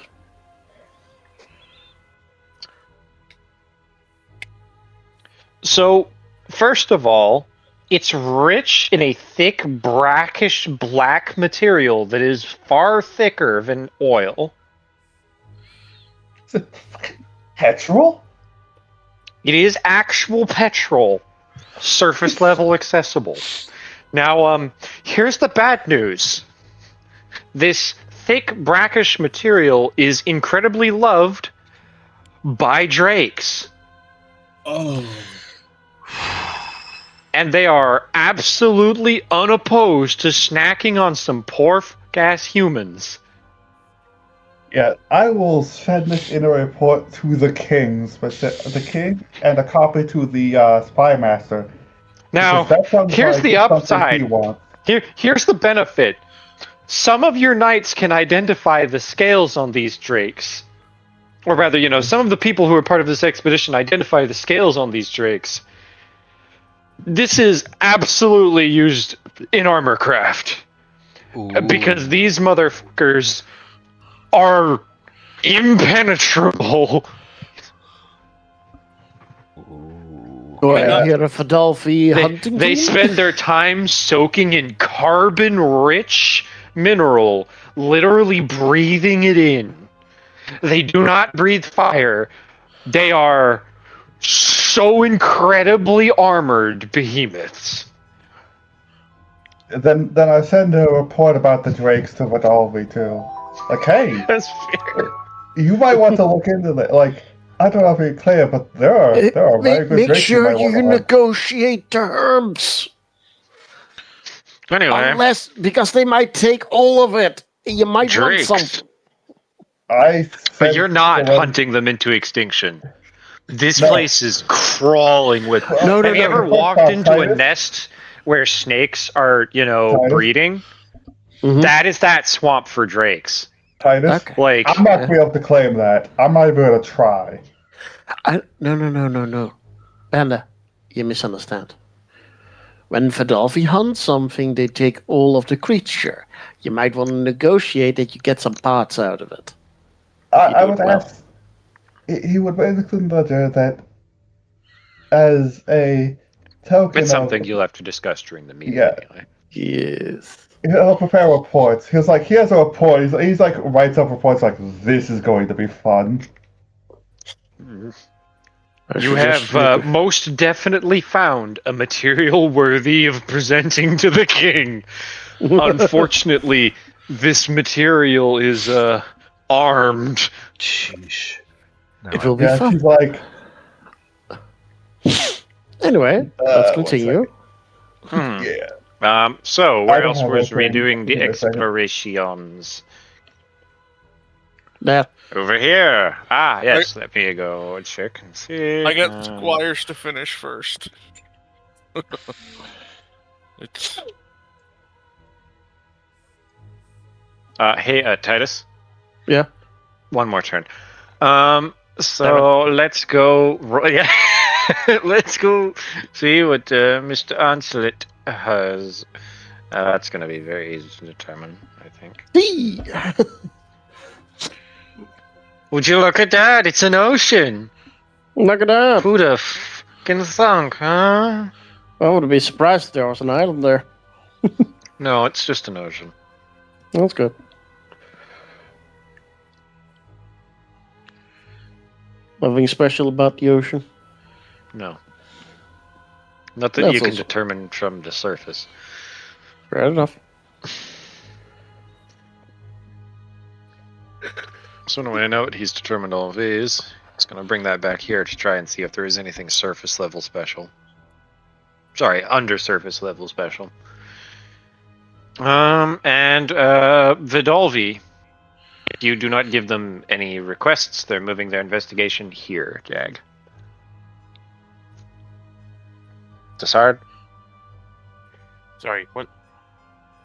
So, first of all, it's rich in a thick, brackish black material that is far thicker than oil. Petrol? It is actual petrol, surface level accessible. Now, here's the bad news. This thick, brackish material is incredibly loved by drakes. Oh. And they are absolutely unopposed to snacking on some poor gas humans. Yeah, I will send this in a report to the king, the king, and a copy to the spy master. Now, Because that sounds here's like the something upside. he wants. Here's the benefit. Some of your knights can identify the scales on these drakes. or rather, some of the people who are part of this expedition identify the scales on these drakes. This is absolutely used in armor craft. Because these motherfuckers are impenetrable. Go ahead here, Fadolfi hunting They team? spend their time soaking in carbon-rich mineral, literally breathing it in. They do not breathe fire. They are so incredibly armored behemoths. Then I send a report about the drakes to Vidalvi too. Like, hey, That's fair. you might want to look into that. Like, I don't know if it's clear, but there are very good Make drakes sure you might you want to hunt. negotiate terms. Anyway, Unless, because they might take all of it. You might Drakes. want something. But you're not hunting them into extinction. This place is crawling with. Have you ever walked into a nest where snakes are, breeding? Mm-hmm. That is that swamp for drakes. Titus, Like, I'm not going to be able to claim that. I might be able to try. No. Panda, you misunderstand. When Fadolfi hunts something, they take all of the creature. You might want to negotiate that you get some parts out of it. I would ask. He would basically consider that as a token. It's something you'll have to discuss during the meeting. Yeah. Anyway. Yes. He'll prepare reports. He has a report. He's like writes up reports like, this is going to be fun. You have most definitely found a material worthy of presenting to the king. Unfortunately, this material is armed. Sheesh. It will be fun. She's like. Anyway, let's continue. Yeah. So, I where don't else have was we anything. doing the Give me a second. explorations? There. Over here. Ah, yes. Let me go check and see. I got Squires to finish first. It's Hey, Titus. Yeah. One more turn. So let's go. Yeah. Let's go see what Mr. Onslett has. That's going to be very easy to determine, I think. Would you look at that? It's an ocean. Look at that. Who'd have fucking thunk, huh? I would be surprised if there was an island there. No, it's just an ocean. That's good. Nothing special about the ocean? No. Not that That's you can also- determine from the surface. Fair enough. So anyway, I know what he's determined all of these. He's going to bring that back here to try and see if there is anything surface level special. Sorry, under surface level special. And Vidalvi, if you do not give them any requests, they're moving their investigation here, Jag. Desard? Sorry, what?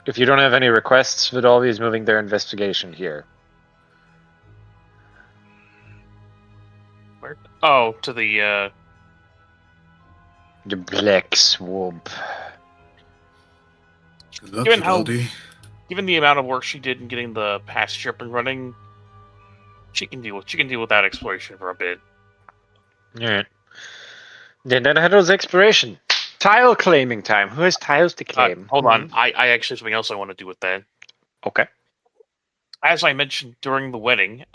If you don't have any requests, Vidalvi is moving their investigation here. Where? Oh, to the, The Black Swamp. Good luck, Given how- Vivaldi. given the amount of work she did in getting the pasture up and running, she can deal with that exploration for a bit. Alright. Then that handles exploration. Tile claiming time. Who has tiles to claim? Hold on, I actually have something else I want to do with that. Okay. As I mentioned during the wedding,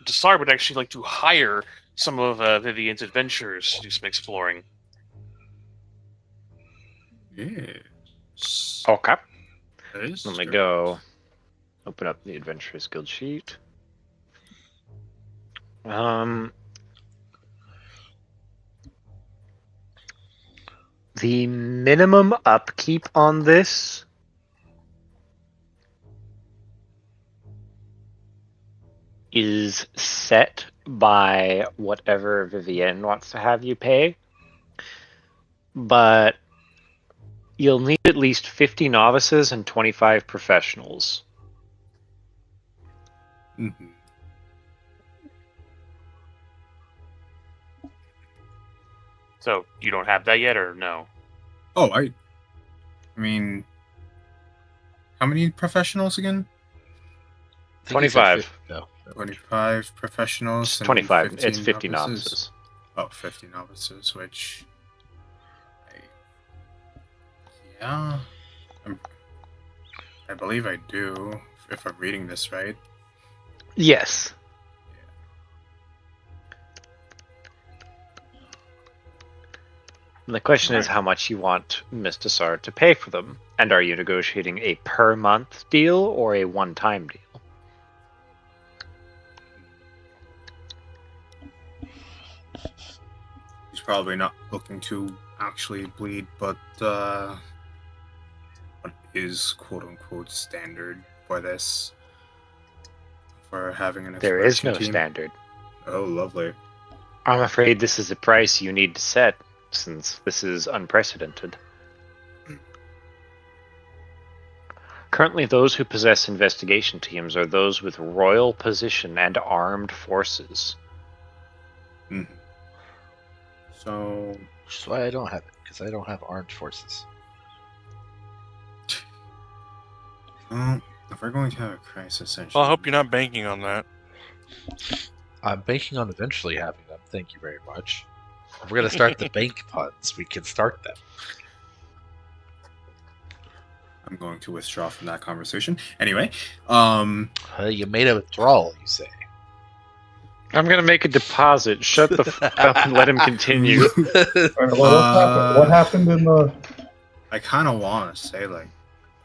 Desar would actually like to hire some of Vivian's adventurers to do some exploring. Yes. Okay. That is Let me true. go open up the Adventurers Guild sheet. The minimum upkeep on this is set by whatever Vivienne wants to have you pay. But you'll need at least 50 novices and 25 professionals. Mhm. So you don't have that yet, or no? Oh, I mean, how many professionals again? I think he said 25. No. 25 professionals. It's and 25. 15 It's 50 novices. Oh, 50 novices, which... Yeah. I believe I do, if I'm reading this right. Yes. And the question is how much you want Mr. Sar to pay for them, and are you negotiating a per month deal or a one-time deal? He's probably not looking to actually bleed, but what is quote-unquote standard for this? For having an There is no team? standard. Oh, lovely. I'm afraid this is a price you need to set, since this is unprecedented. Currently, those who possess investigation teams are those with royal position and armed forces. Mm-hmm. So... Which is why I don't have it, because I don't have armed forces. Well, if we're going to have a crisis, Well, I hope you're not banking on that. I'm banking on eventually having them, thank you very much. If we're going to start the bank puns, we can start them. I'm going to withdraw from that conversation. Anyway, You made a withdrawal, you say. I'm gonna make a deposit. Shut the fuck up and let him continue. What happened in the... I kind of want to say, like,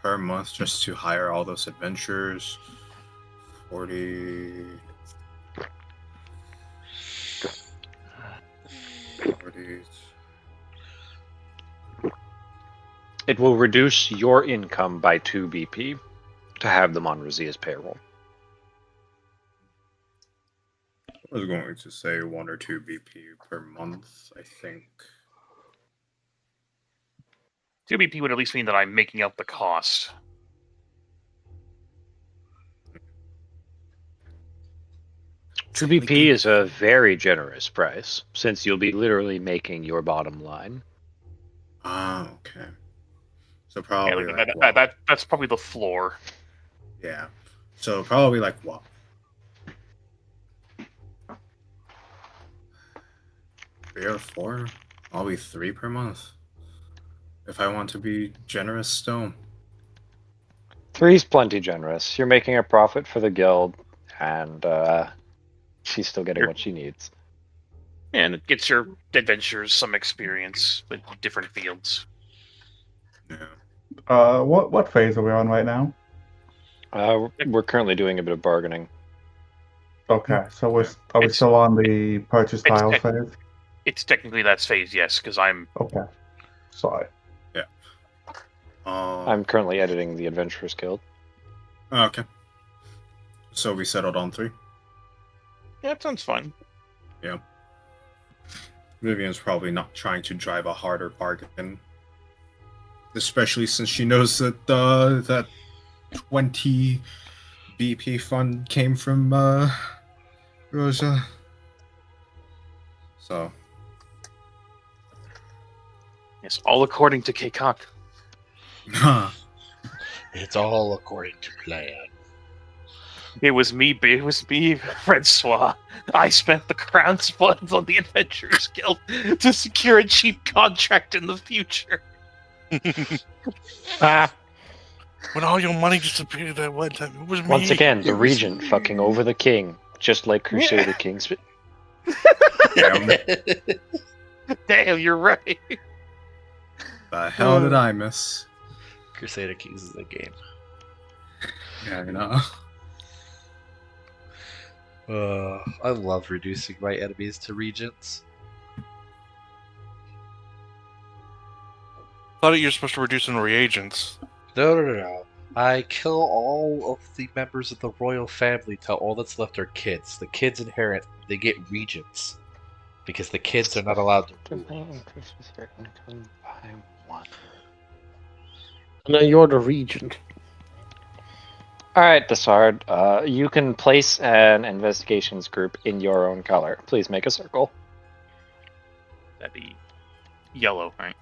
per month just to hire all those adventurers. 40... 40... It will reduce your income by 2 BP to have them on Razia's payroll. I was going to say 1 or 2 BP per month, I think. 2 BP would at least mean that I'm making up the cost. Two BP is a very generous price, since you'll be literally making your bottom line. Ah, okay. So probably Yeah, like that's probably the floor. Yeah. So probably like what? 3 or 4? Probably 3 per month. If I want to be generous still. 3's plenty generous. You're making a profit for the guild, and she's still getting what she needs. And it gets your adventurers some experience with different fields. Yeah. What phase are we on right now? We're currently doing a bit of bargaining. Okay, so are we still on the purchase tiles phase? It's technically that phase, yes, because I'm... Okay. Sorry. Yeah. I'm currently editing the Adventurers Guild. Okay. So we settled on 3? Yeah, that sounds fun. Yeah. Vivian's probably not trying to drive a harder bargain. Especially since she knows that that 20 BP fund came from Rosa. So... Yes, all according to Kekak. It's all according to plan. It was me, Francois. I spent the crown's funds on the Adventurers Guild to secure a cheap contract in the future. When all your money disappeared at one time, it was me. Once again, the regent fucking over the king, just like Crusader Kings. Damn, you're right. The hell did I miss? Crusader Kings is a game. Yeah, I know. I love reducing my enemies to regents. Thought you were supposed to reduce in reagents. No. I kill all of the members of the royal family till all that's left are kids. The kids inherit, they get regents. Because the kids are not allowed to rule. And then you're the regent. Alright, Desard, you can place an investigations group in your own color. Please make a circle. That'd be yellow, right?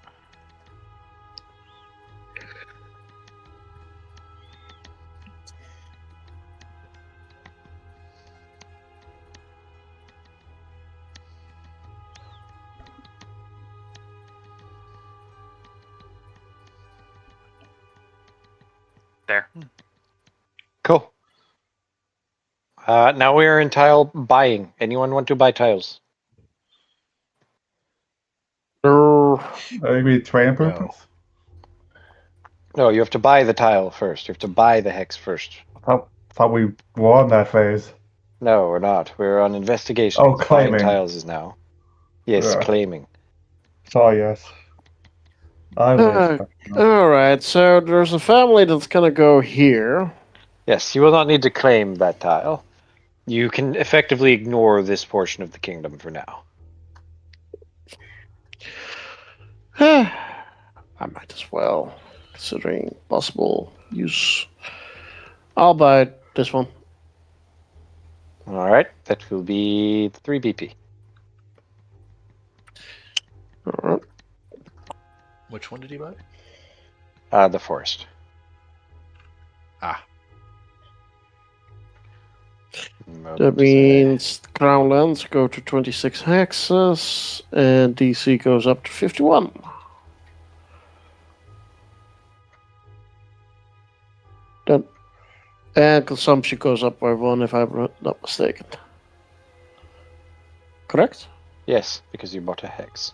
There. Cool. Now we are in tile buying. Anyone want to buy tiles? Maybe terrain improvements? No, you have to buy the tile first. You have to buy the hex first. Thought we were on that phase. No, we're not. We're on investigation. Oh, Buying claiming. tiles is now. Yes, Yeah. claiming. So, yes. I will. Alright, so there's a family that's gonna go here. Yes, you will not need to claim that tile. You can effectively ignore this portion of the kingdom for now. I might as well, considering possible use. I'll buy this one. Alright, that will be 3 BP. Alright. Which one did you buy? The forest. Ah. That means crown lands go to 26 hexes, and DC goes up to 51. Then, and consumption goes up by 1 if I'm not mistaken. Correct? Yes, because you bought a hex.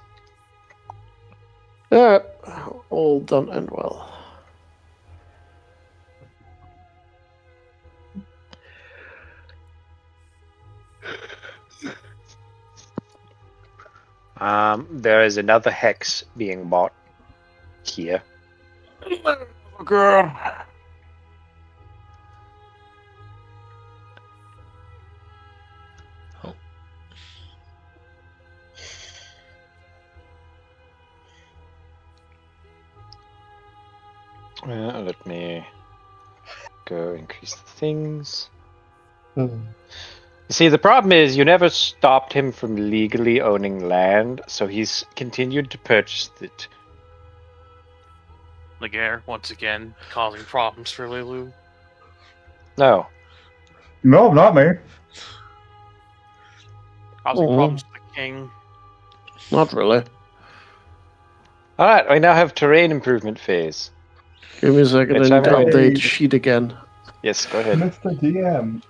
Yeah, all done and well. There is another hex being bought here. Girl. Let me go increase the things. You see, the problem is you never stopped him from legally owning land, so he's continued to purchase it. Laguerre, once again, causing problems for Lilu. No. No, not me. Causing problems for the king. Not really. Alright, we now have terrain improvement phase. Give me a second, I Which need to I'm update ready. the sheet again. Yes, go ahead. Mr. DM,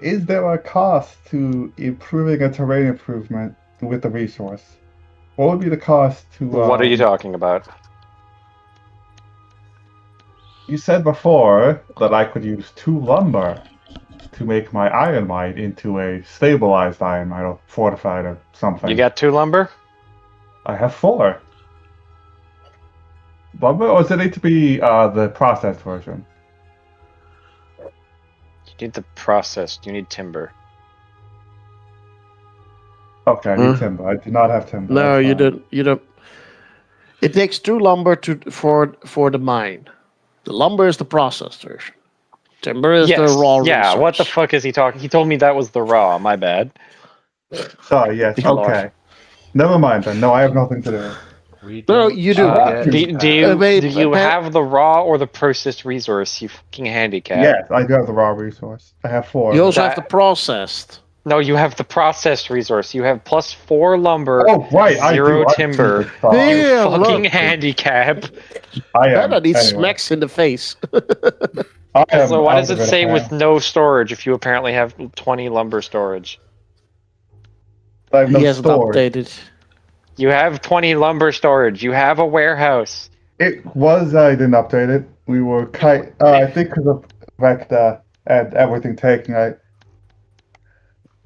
is there a cost to improving a terrain improvement with the resource? What would be the cost to... What are you talking about? You said before that I could use 2 lumber to make my iron mine into a stabilized iron mine, or fortified or something. You got 2 lumber? I have 4. Lumber, or does it need to be the processed version? You need the processed. You need timber. Okay, I need timber. I do not have timber. No, that's you fine. don't. You don't. It takes 2 lumber for the mine. The lumber is the processed version. Timber is the raw Yeah, what the resource. fuck is he talking? He told me that was the raw. My bad. Sorry, yes, Dear Lord. okay. Never mind then. No, I have nothing to do. We No, don't you do. Do you, wait, do you but- have the raw or the processed resource, you fucking handicap? Yes, I do have the raw resource. I have 4. You also That- have the processed. No, you have the processed resource. You have plus 4 lumber, Oh, right, I 0 do. I'm timber. stupid. Sorry. Yeah, Fucking look. handicap. I am. And he anyway. smacks in the face. I am So why out does of it say now. with no storage if you apparently have 20 lumber storage? I have no he hasn't storage. updated. You have 20 lumber storage. You have a warehouse. It was, I didn't update it. We were I think because of Vecta and everything taken,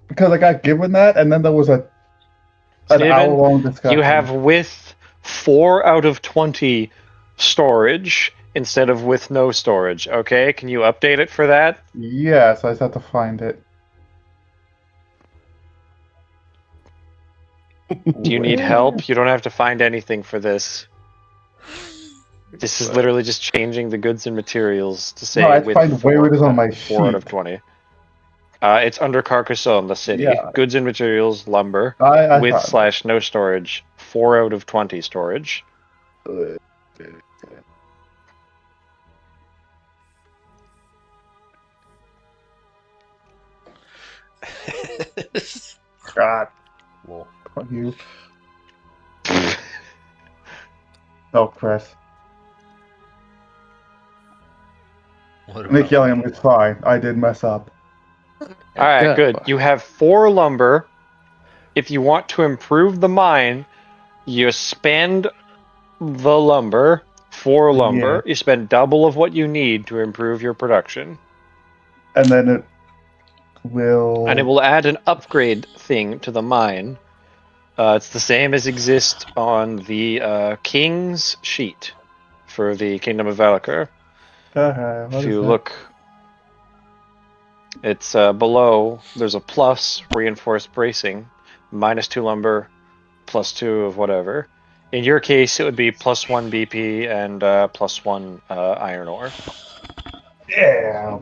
because I got given that, and then there was an Steven, hour-long discussion. You have with 4 out of 20 storage instead of with no storage. Okay, can you update it for that? Yes, I just have to find it. Do you need help? You don't have to find anything for this. This is literally just changing the goods and materials to say No, I have to with find where 4, it is on my 4 out of sheet. 20. It's under Carcassonne, the city. Yeah. Goods and materials, lumber. I with found it. / no storage, 4 out of 20 storage. God. Well, Fuck you. No, Chris. what Nick about Gilliam, it's fine. I did mess up. All right, Yeah. good. You have 4 lumber. If you want to improve the mine, you spend the lumber, 4 lumber. You spend double of what you need to improve your production. And then it will. And it will add an upgrade thing to the mine. It's the same as exists on the King's sheet for the Kingdom of Valakar. What If is you that? look, it's below. There's a plus reinforced bracing, -2 lumber, +2 of whatever. In your case, it would be +1 BP and +1 iron ore. Yeah.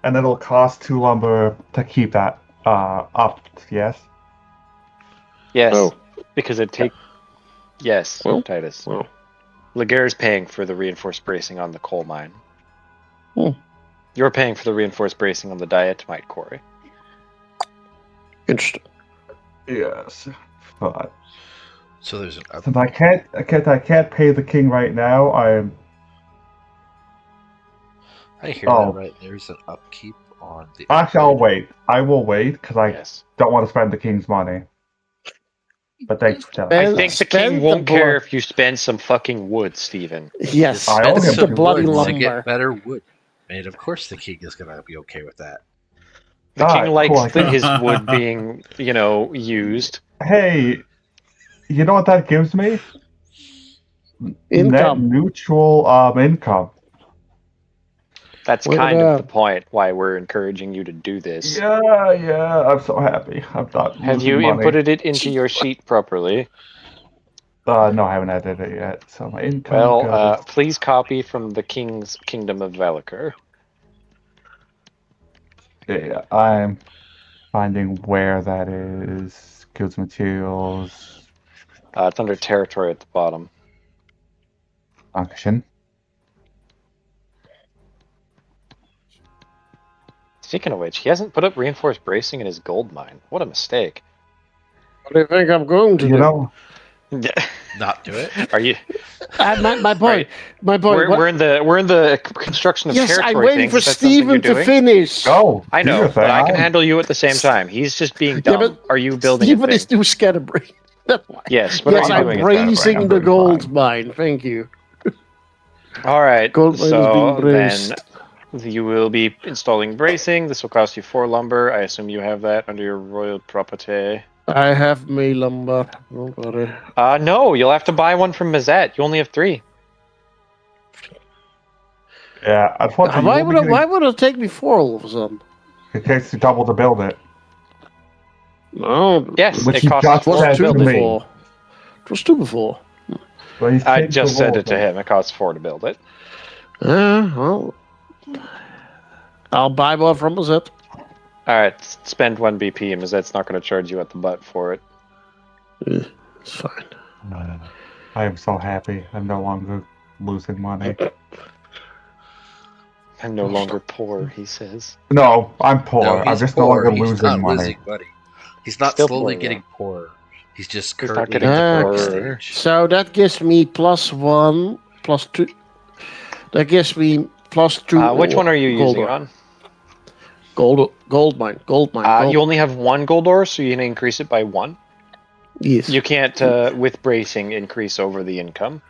And it'll cost 2 lumber to keep that up, yes? Yes, Oh. because it take. Yes, Well, Titus. well. Laguerre's paying for the reinforced bracing on the coal mine. You're paying for the reinforced bracing on the diatomite quarry. Interesting. Yes. But so there's an since I can't pay the king right now, I hear Oh. that right. There's an upkeep on the. Actually, I'll upgrade. wait. I will wait because I Yes. don't want to spend the king's money. But thanks for telling I me. think the Spend king the won't care blood. if you spend some fucking wood, Steven. Yes, I Spend owe him the some bloody wood to lumber. get better wood. And of course the king is gonna be okay with that. The Alright, king likes cool. his wood being, used. Hey, you know what that gives me? Net Income. neutral income. That's What kind of about- the point why we're encouraging you to do this. Yeah, I'm so happy. I'm not Have losing you money. inputted it into your sheet properly? No, I haven't edited it yet. So my income Well, goes. please copy from the King's Kingdom of Valakar. Yeah, I'm finding where that is. Goods, materials, It's under territory at the bottom. function. Speaking of which, he hasn't put up reinforced bracing in his gold mine. What a mistake. What do you think I'm going to You do? know, Not do it. Are you? My point. Right. My point. We're in the construction of Yes, territory. I'm waiting things. for Is that something you're Steven to doing? finish. go. I do know, your but I can thing. handle you at the same time. He's just being dumb. but Are you building Steven a is thing? too scatterbrained. That's why. Yes, what Yes, are you I'm doing? bracing I'm the doing gold fine. mine. Thank you. All right, Gold mine is so being then braced. you will be installing bracing. This will cost you 4 lumber. I assume you have that under your royal property. I have me lumber. Don't worry. No, you'll have to buy one from Mazette. You only have 3. Yeah, unfortunately, Why would it take me 4 all of a sudden? it takes you double to build it. No, Yes, Which it you costs just it was 4 to said 2 build to it. me. before. It was 2 before. But he's I changed just the said rules it to now. him. It costs 4 to build it. Well, I'll buy one from Mazette. All right, spend 1 BP, and Mazette's not going to charge you at the butt for it. It's fine. I am so happy. I'm no longer losing money. I'm no longer poor, he says. No, I'm poor. No, I'm he's just poor. no longer He's losing not money. losing money. He's not Still slowly poor, getting poorer. He's just He's not currently getting at the poorer. growth stage. So that gives me +1, +2. That gives me +2. Which one are you gold using ore. on? Gold mine. Gold. You only have 1 gold ore, so you can increase it by 1. Yes. You can't, with bracing, increase over the income.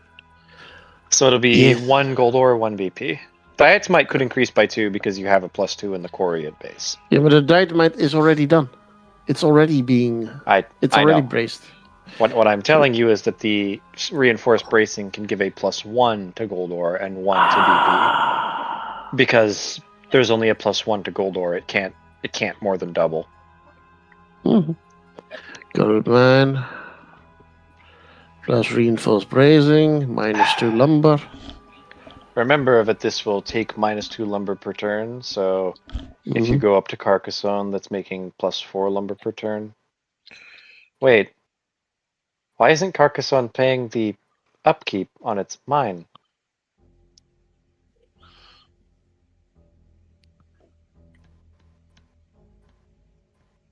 So it'll be Yes. 1 gold ore, 1 BP. Diatomite could increase by 2 because you have a +2 in the quarry at base. Yeah, but the dynamite is already done. It's already being. It's I already know. braced. What I'm telling you is that the reinforced bracing can give a +1 to gold ore and 1 to BP. Because there's only a +1 to gold ore. It can't more than double. Mm-hmm. Gold mine. Plus reinforced bracing. -2 lumber. Remember that this will take -2 lumber per turn, so if you go up to Carcassonne, that's making +4 lumber per turn. Wait, Why isn't Carcassonne paying the upkeep on its mine?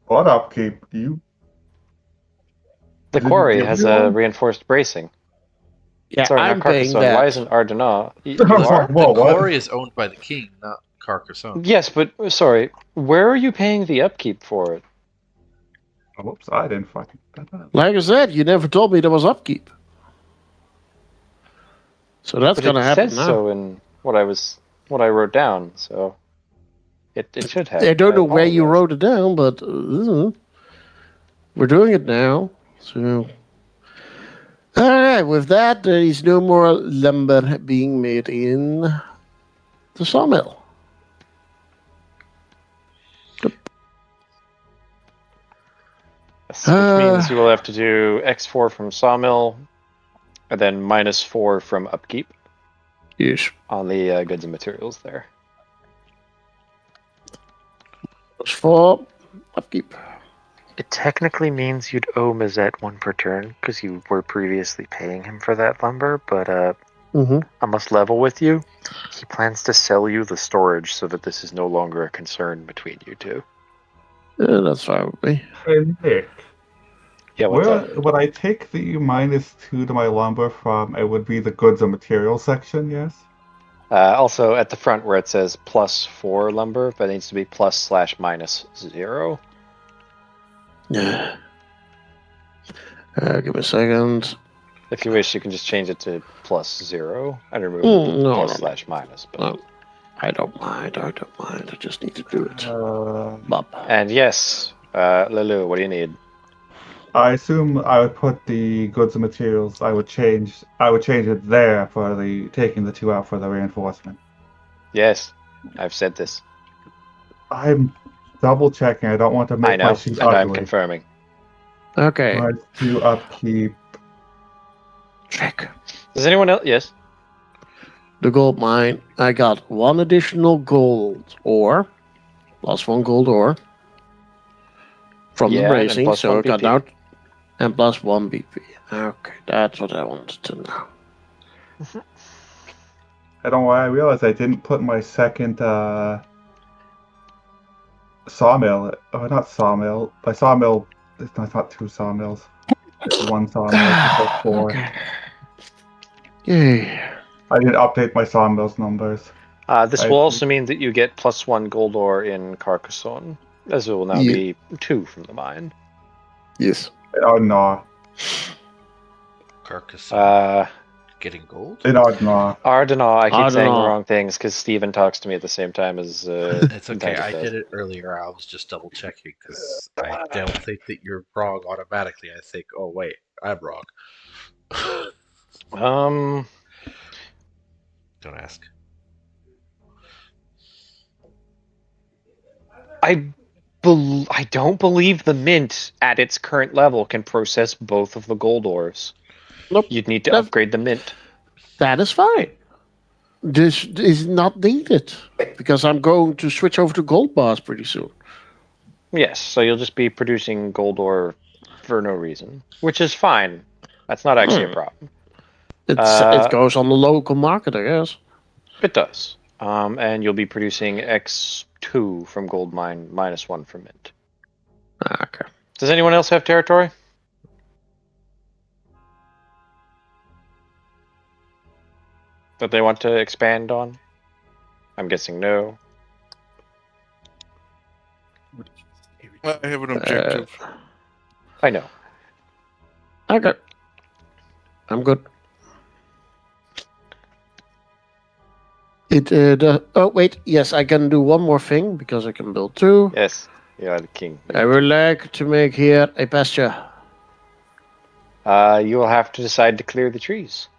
What upkeep? You The Didn't quarry give has me a one? reinforced bracing. Yeah, Sorry, I'm not paying Carcassonne. that. Why isn't Ardenat? You The are? Whoa, the what? quarry is owned by the king, not Carcassonne. Yes, but sorry, where are you paying the upkeep for it? Oh, whoops, I didn't fucking. Like I said, you never told me there was upkeep. So that's But gonna it happen says now. so in what I wrote down, so it should have. I don't know where you apologize. wrote it down, but we're doing it now. So, all right. With that, there is no more lumber being made in the sawmill. Yes, which means you will have to do X4 from sawmill, and then -4 from upkeep Yes. on the goods and materials there. Plus 4 upkeep. It technically means you'd owe Mazette 1 per turn because you were previously paying him for that lumber, but I must level with you. He plans to sell you the storage so that this is no longer a concern between you two. Yeah, that's fine with me. Hey, Nick. Yeah, what's Where up? would I take the -2 to my lumber from? It would be the goods and materials section, yes? Also, at the front where it says +4 lumber, that needs to be +/-0. Yeah. Give me a second. If you wish, you can just change it to +0 and remove No, plus/-. But... No, I don't mind. I just need to do it. Bob. And yes, Lulu, what do you need? I assume I would put the goods and materials. I would change it there for the taking the 2 out for the reinforcement. Yes, I've said this. I'm double checking. I don't want to I make know, my sheet and I'm ugly. confirming. Okay. -2 upkeep. Check. Does anyone else? Yes. The gold mine. I got 1 additional gold ore. +1 gold ore. From Yeah, the and bracing, plus so 1 I got BP. now. And +1 BP. Okay, that's what I wanted to know. I don't know why I realized I didn't put my second sawmill. Oh, not sawmill. My sawmill. It's not 2 sawmills. It's 1 sawmill. It's 4. Okay. Yay. I didn't update my sawmills numbers. This will also mean that you get +1 gold ore in Carcassonne, as it will now be 2 from the mine. Yes. Oh no. Carcassonne. Getting gold? In Ardna. Ardenat, I keep saying the Ardnah. wrong things because Steven talks to me at the same time as. It's okay. Titus I does. did it earlier. I was just double checking because I don't think that you're wrong automatically. I think, oh wait, I'm wrong. Don't ask. I don't believe the mint at its current level can process both of the gold ores. Nope. You'd need to That's- upgrade the mint. That is fine. This is not needed because I'm going to switch over to gold bars pretty soon. Yes, so you'll just be producing gold ore for no reason, which is fine. That's not actually a problem. It goes on the local market, I guess. It does. And you'll be producing X2 from gold mine, -1 from mint. Okay. Does anyone else have territory? That they want to expand on? I'm guessing no. I have an objective. I know. Okay. I'm good. Oh wait, yes, I can do one more thing because I can build 2. Yes, you are the king. I would like to make here a pasture. You will have to decide to clear the trees.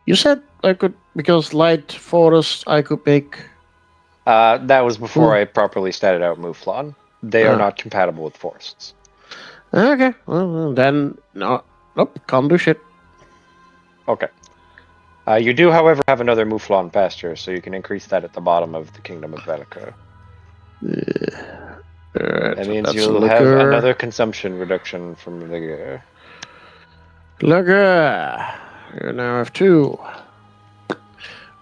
You said I could, because light forest, I could make. That was before I properly started out Mouflon. They are not compatible with forests. Okay, well then nope, can't do shit. Okay. You do, however, have another Mouflon pasture, so you can increase that at the bottom of the Kingdom of Velica. Alright, That so means that's you'll a have liquor. another consumption reduction from the. Look, you now have 2.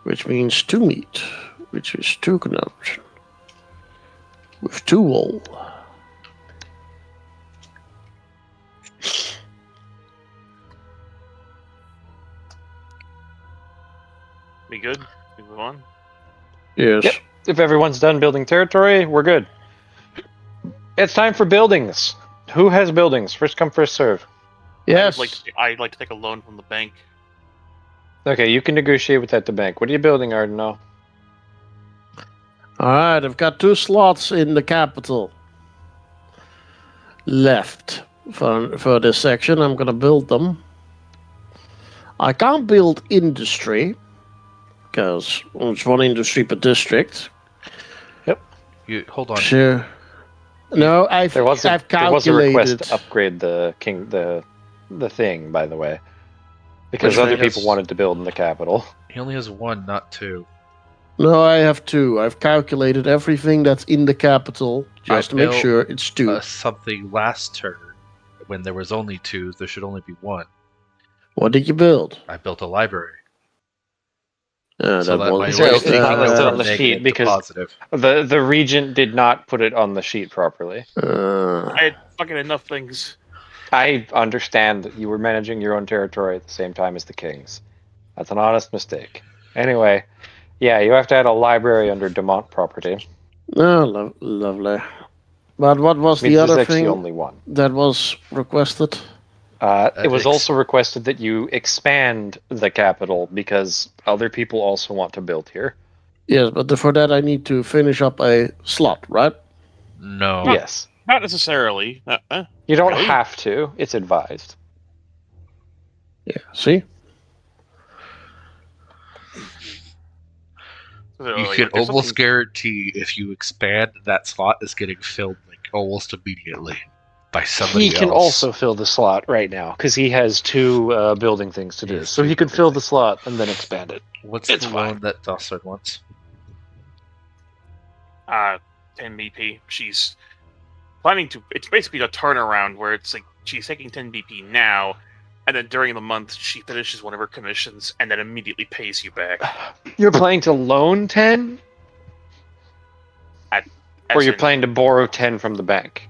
Which means 2 meat, which is 2 consumption. With 2 wool. We good? We move on? Yes. Yep. If everyone's done building territory, we're good. It's time for buildings. Who has buildings? First come, first serve. Yes. I'd like to take a loan from the bank. Okay, you can negotiate with that the bank. What are you building, Ardenal? Alright, I've got 2 slots in the capital left for this section. I'm gonna build them. I can't build industry because it's 1 industry per district. You hold on. Sure. No, I've calculated. There was a request to upgrade the thing, by the way, because other people wanted to build in the capital. He only has 1, not 2. No, I have 2. I've calculated everything that's in the capital just to make sure it's 2. Something last turn when there was only 2. There should only be 1. What did you build? I built a library. It's not listed on the sheet because the regent did not put it on the sheet properly. I had fucking enough things. I understand that you were managing your own territory at the same time as the kings. That's an honest mistake. Anyway, yeah, you have to add a library under Demont property. Oh, lovely. But what was the other thing only 1 that was requested? It was also requested that you expand the capital because other people also want to build here. Yes, but for that I need to finish up a slot, right? No. Yes. Not necessarily. You don't have to. It's advised. Yeah, see? You can almost guarantee if you expand, that slot is getting filled almost immediately by somebody else. He can also fill the slot right now because he has 2 building things to do. So he can fill the slot and then expand it. What's the loan that Dossard wants? 10 BP. She's planning to. It's basically a turnaround where it's like she's taking 10 BP now, and then during the month she finishes one of her commissions and then immediately pays you back. You're planning to loan 10? Or you're planning to borrow 10 from the bank?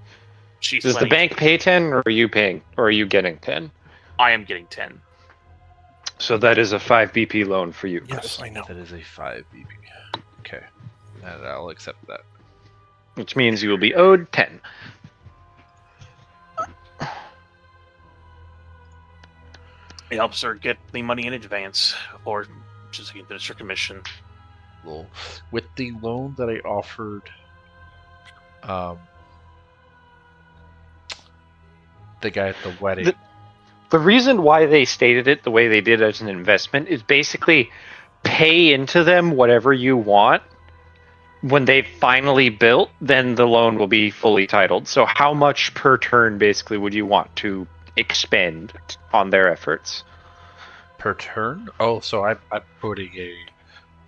Does the bank pay 10, or are you paying, or are you getting 10? I am getting 10. So that is a 5 BP loan for you. Yes, I know. That is a 5 BP. Okay, and I'll accept that. Which means you will be owed 10. It helps her get the money in advance, or just finish her commission. Well, with the loan that I offered, the guy at the wedding. The reason why they stated it the way they did as an investment is basically pay into them whatever you want. When they finally built, then the loan will be fully titled. So how much per turn basically would you want to expend on their efforts? Per turn? Oh, so I'm putting a...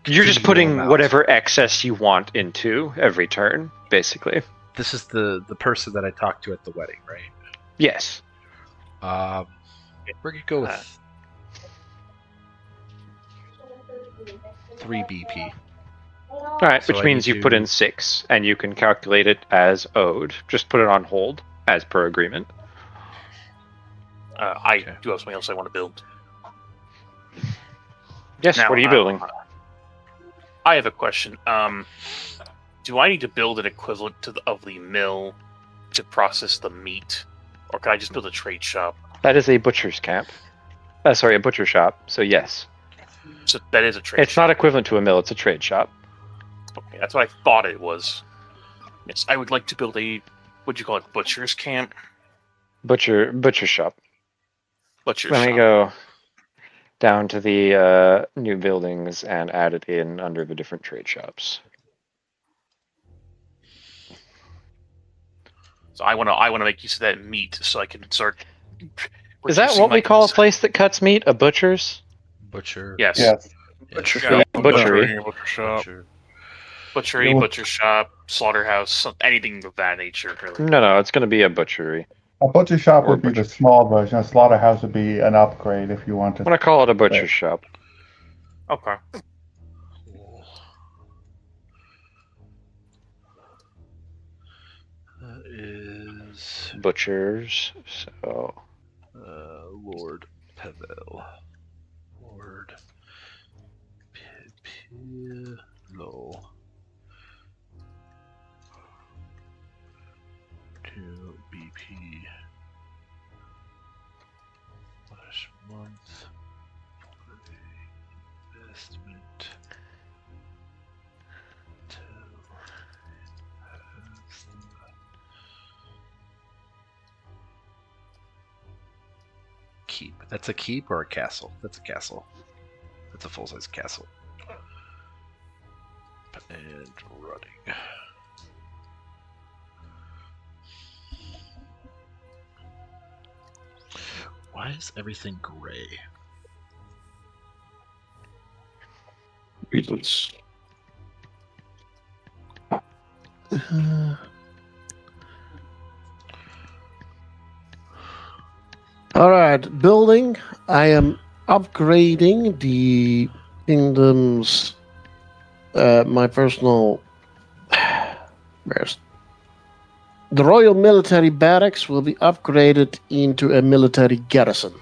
You're just putting whatever excess you want into every turn, basically. This is the person that I talked to at the wedding, right? Yes. We're going to go with 3 BP. Alright, which means you put in 6, and you can calculate it as owed. Just put it on hold, as per agreement. I do have something else I want to build. Yes, now, what are you building? I have a question. Do I need to build an equivalent of the mill to process the meat? Or can I just build a trade shop? That is a butcher's camp. Sorry, a butcher shop, so yes. So that is a trade shop. It's not equivalent to a mill, it's a trade shop. Okay, that's what I thought it was. Yes, I would like to build a, what'd you call it, butcher's camp? Butcher shop. Butcher Let shop. me go down to the new buildings and add it in under the different trade shops. So I wanna make use of that meat so I can start. Is that what we call a place that cuts meat? A butcher's? Butcher. Yes. Yes. Butcher. Yeah. Butchery. Butcher shop. Butchery, butcher shop, slaughterhouse, anything of that nature. Really. No, it's going to be a butchery. A butcher shop Or would be butcher the small version. A slaughterhouse would be an upgrade if you wanted. I'm gonna call it a butcher shop. Okay. Cool. That is Butchers. So Lord Pavel. Lord Pipilo. To BP last month for the investment to keep. That's a keep or a castle? That's a castle. That's a full-size castle. And running. Why is everything gray? Reasons. All right, building. I am upgrading the kingdom's my personal. Where's the Royal Military Barracks will be upgraded into a military garrison.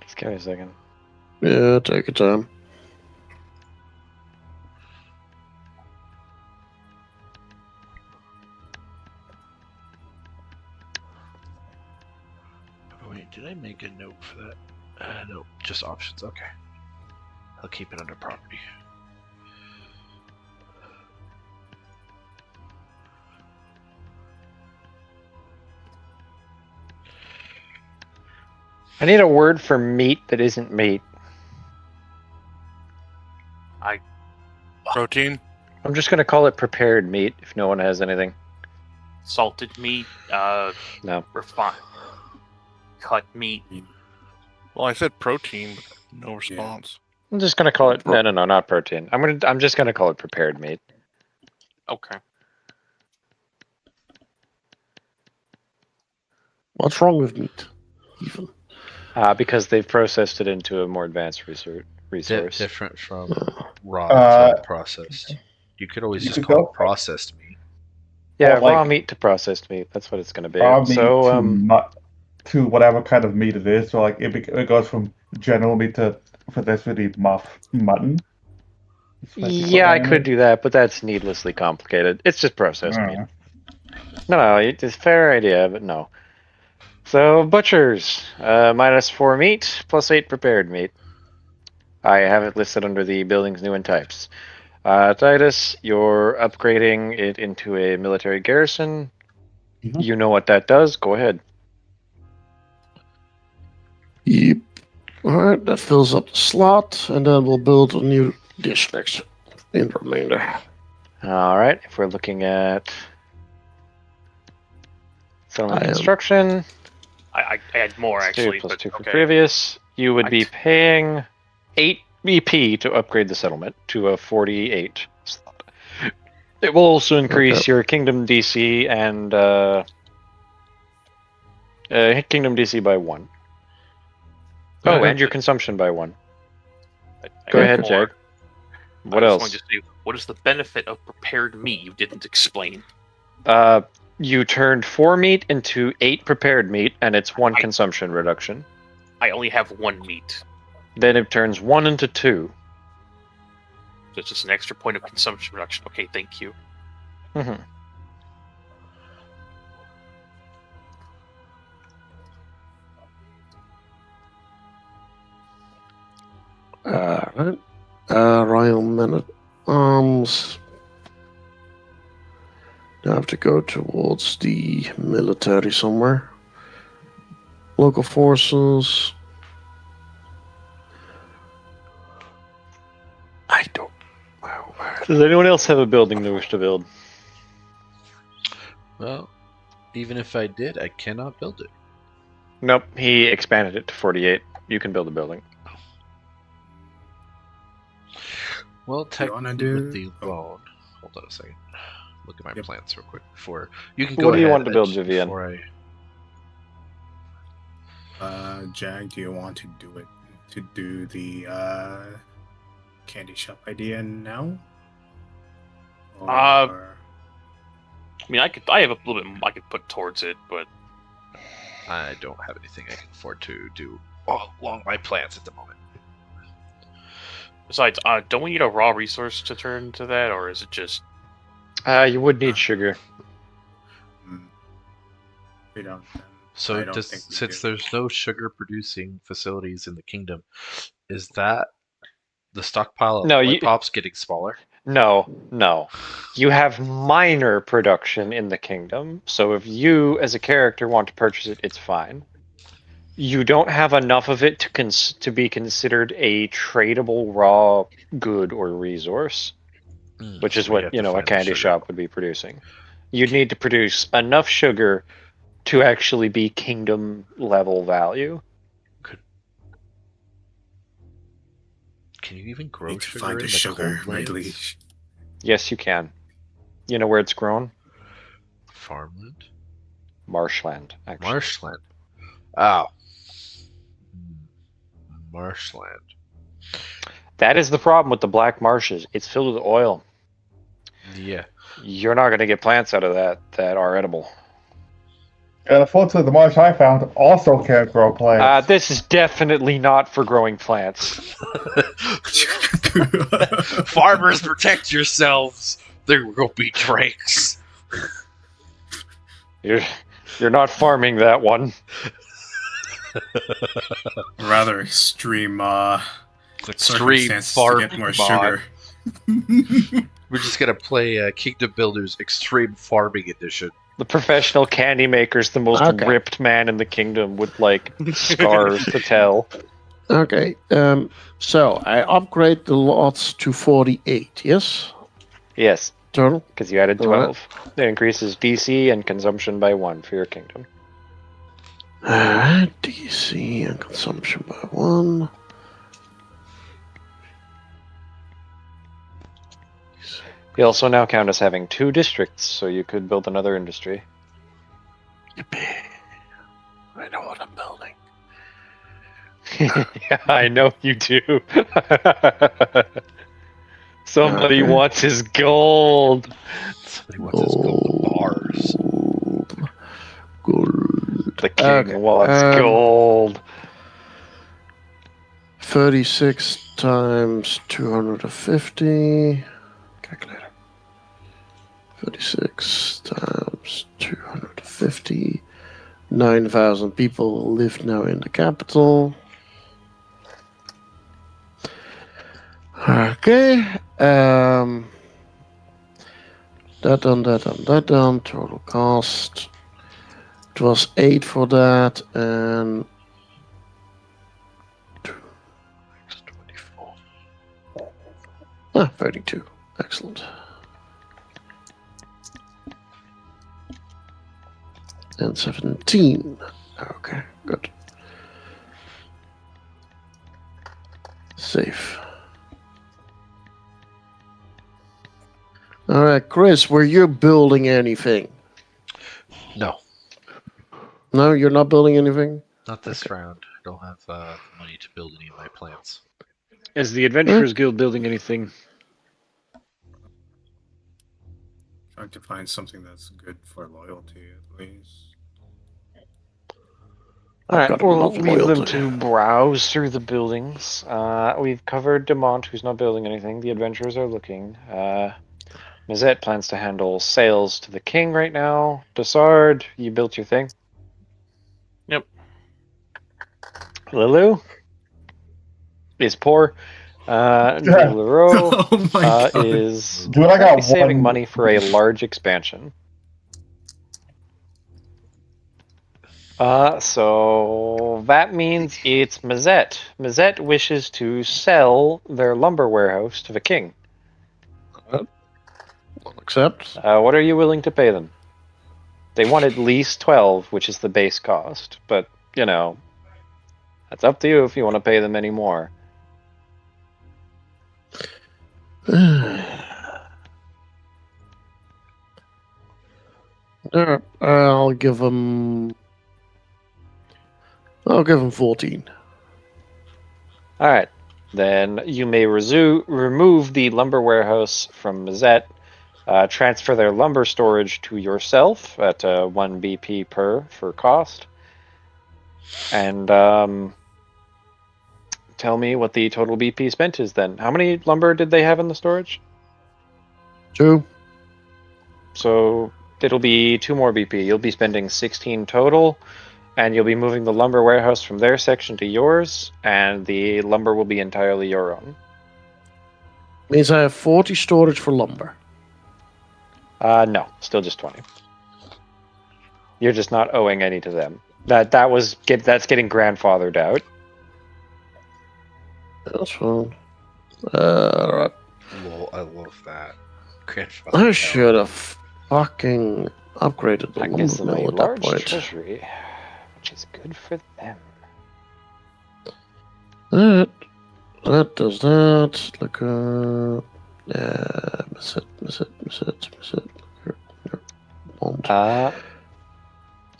Just give me a second. Yeah, take your time. Oh, wait, did I make a note for that? No, just options. Okay. I'll keep it under property. I need a word for meat that isn't meat. Protein? I'm just gonna call it prepared meat if no one has anything. Salted meat, No. refined, cut meat. Well, I said protein, but no response. I'm just gonna call it no, not protein. I'm just gonna call it prepared meat. Okay. What's wrong with meat? Even. Because they've processed it into a more advanced resource. Different from raw to processed. You could always just call it processed meat. Yeah, Or like- raw meat to processed meat. That's what it's gonna be. Raw meat So to whatever kind of meat it is. So like it goes from general meat to for this would be mutton. yeah, I could do that, but that's needlessly complicated. It's just processed meat. No, it's a fair idea, but no. So butchers, -4 meat, +8 prepared meat. I have it listed under the buildings new and types. Titus, you're upgrading it into a military garrison. Mhm. You know what that does. Go ahead. Yep. All right, that fills up the slot, and then we'll build a new district in the remainder. All right. If we're looking at settlement construction, I had more actually. 2 + 2 but for okay. previous, you would be paying 8 BP to upgrade the settlement to a 48 slot. It will also increase your kingdom DC and kingdom DC by 1. Oh, and your consumption by 1. I Go had ahead, more. Jag. What I else? just wanted to say, what is the benefit of prepared meat? You didn't explain. You turned 4 meat into 8 prepared meat, and it's 1 consumption reduction. I only have 1 meat. Then it turns 1 into 2. So it's just an extra point of consumption reduction. Okay, thank you. Mm-hmm. Alright. Royal Men at Arms. Now I have to go towards the military somewhere. Local forces. I don't. Where Does anyone else have a building they wish to build? Well, even if I did, I cannot build it. Nope, he expanded it to 48. You can build a building. Well, technically with the do- loan... Hold on a second. Look at my plans real quick before... You can What go do you ahead, want to build, Edge, Vivian? before Jag, do you want to do the candy shop idea now? I mean, I have a little bit I could put towards it, but I don't have anything I can afford to do along my plans at the moment. besides, don't we need a raw resource to turn to that, or is it just? You would need sugar. We don't. So I don't think we since do. there's no sugar producing facilities in the kingdom, is that the stockpile of No, white pops getting smaller? No. You have minor production in the kingdom, so if you, as a character, want to purchase it, it's fine. You don't have enough of it to be considered a tradable raw good or resource, which is so we have what, to a find the candy sugar. shop would be producing. You'd need to produce enough sugar to actually be kingdom level value. Can you even grow Need to sugar find in the the sugar, cold my lands? liege. Yes, you can. You know where it's grown? Farmland? Marshland, actually. Marshland. Oh. Marshland. That is the problem with the black marshes. It's filled with oil. Yeah. You're not going to get plants out of that are edible. And unfortunately, the marsh I found also can't grow plants. This is definitely not for growing plants. Farmers, protect yourselves. There will be drakes. You're not farming that one. Rather extreme circumstances to farming get more mod. sugar. We're just gonna play Kingdom Builders Extreme Farming Edition. The professional candy maker's the most Okay. ripped man in the kingdom with scars to tell. Okay. So I upgrade the lots to 48. Yes. Yes, Total. because you added Alright. 12. It increases DC and consumption by 1 for your kingdom. Alright. DC and consumption by 1. You also now count as having 2 districts, so you could build another industry. Yippee. I know what I'm building. Yeah, I know you do. Somebody Okay. wants his gold. Somebody wants us to go to bars. Gold. The king Okay, wants gold. 36 times 250. Calculator. 36 times 250. 9,000 people live now in the capital. Okay. That done. Total cost. It was 8 for that and 24. 32. Excellent. And 17. Okay, good. Safe. Alright, Chris, were you building anything? No, No, you're not building anything? not this round. I don't have money to build any of my plants. Is the Adventurers Guild building anything? Trying to find something that's good for loyalty, at least. Alright, got we'll enough leave them loyalty. to browse through the buildings. We've covered Demont, who's not building anything. The adventurers are looking. Mazette plans to handle sales to the king right now. Dessard, you built your thing? Yep. Lilu is poor. Leroy Oh my god. is Dude, I got currently saving one- money for a large expansion. So that means it's Mazette. Mazette wishes to sell their lumber warehouse to the king. I'll accept. What are you willing to pay them? They want at least 12, which is the base cost. But, you know, that's up to you if you want to pay them any more. I'll give them 14. All right. Then you may remove the lumber warehouse from Mazette, transfer their lumber storage to yourself at 1 BP per for cost, and tell me what the total BP spent is then. How many lumber did they have in the storage? 2. So it'll be 2 more BP. You'll be spending 16 total. And you'll be moving the lumber warehouse from their section to yours, and the lumber will be entirely your own. Means I have 40 storage for lumber. No, still just 20. You're just not owing any to them. That's getting grandfathered out. That's fine. Alright. I love that. Grandfather. I should have fucking upgraded the That gives them lumber a mill at that large point. treasury, which is good for them. That does that. Look, miss it.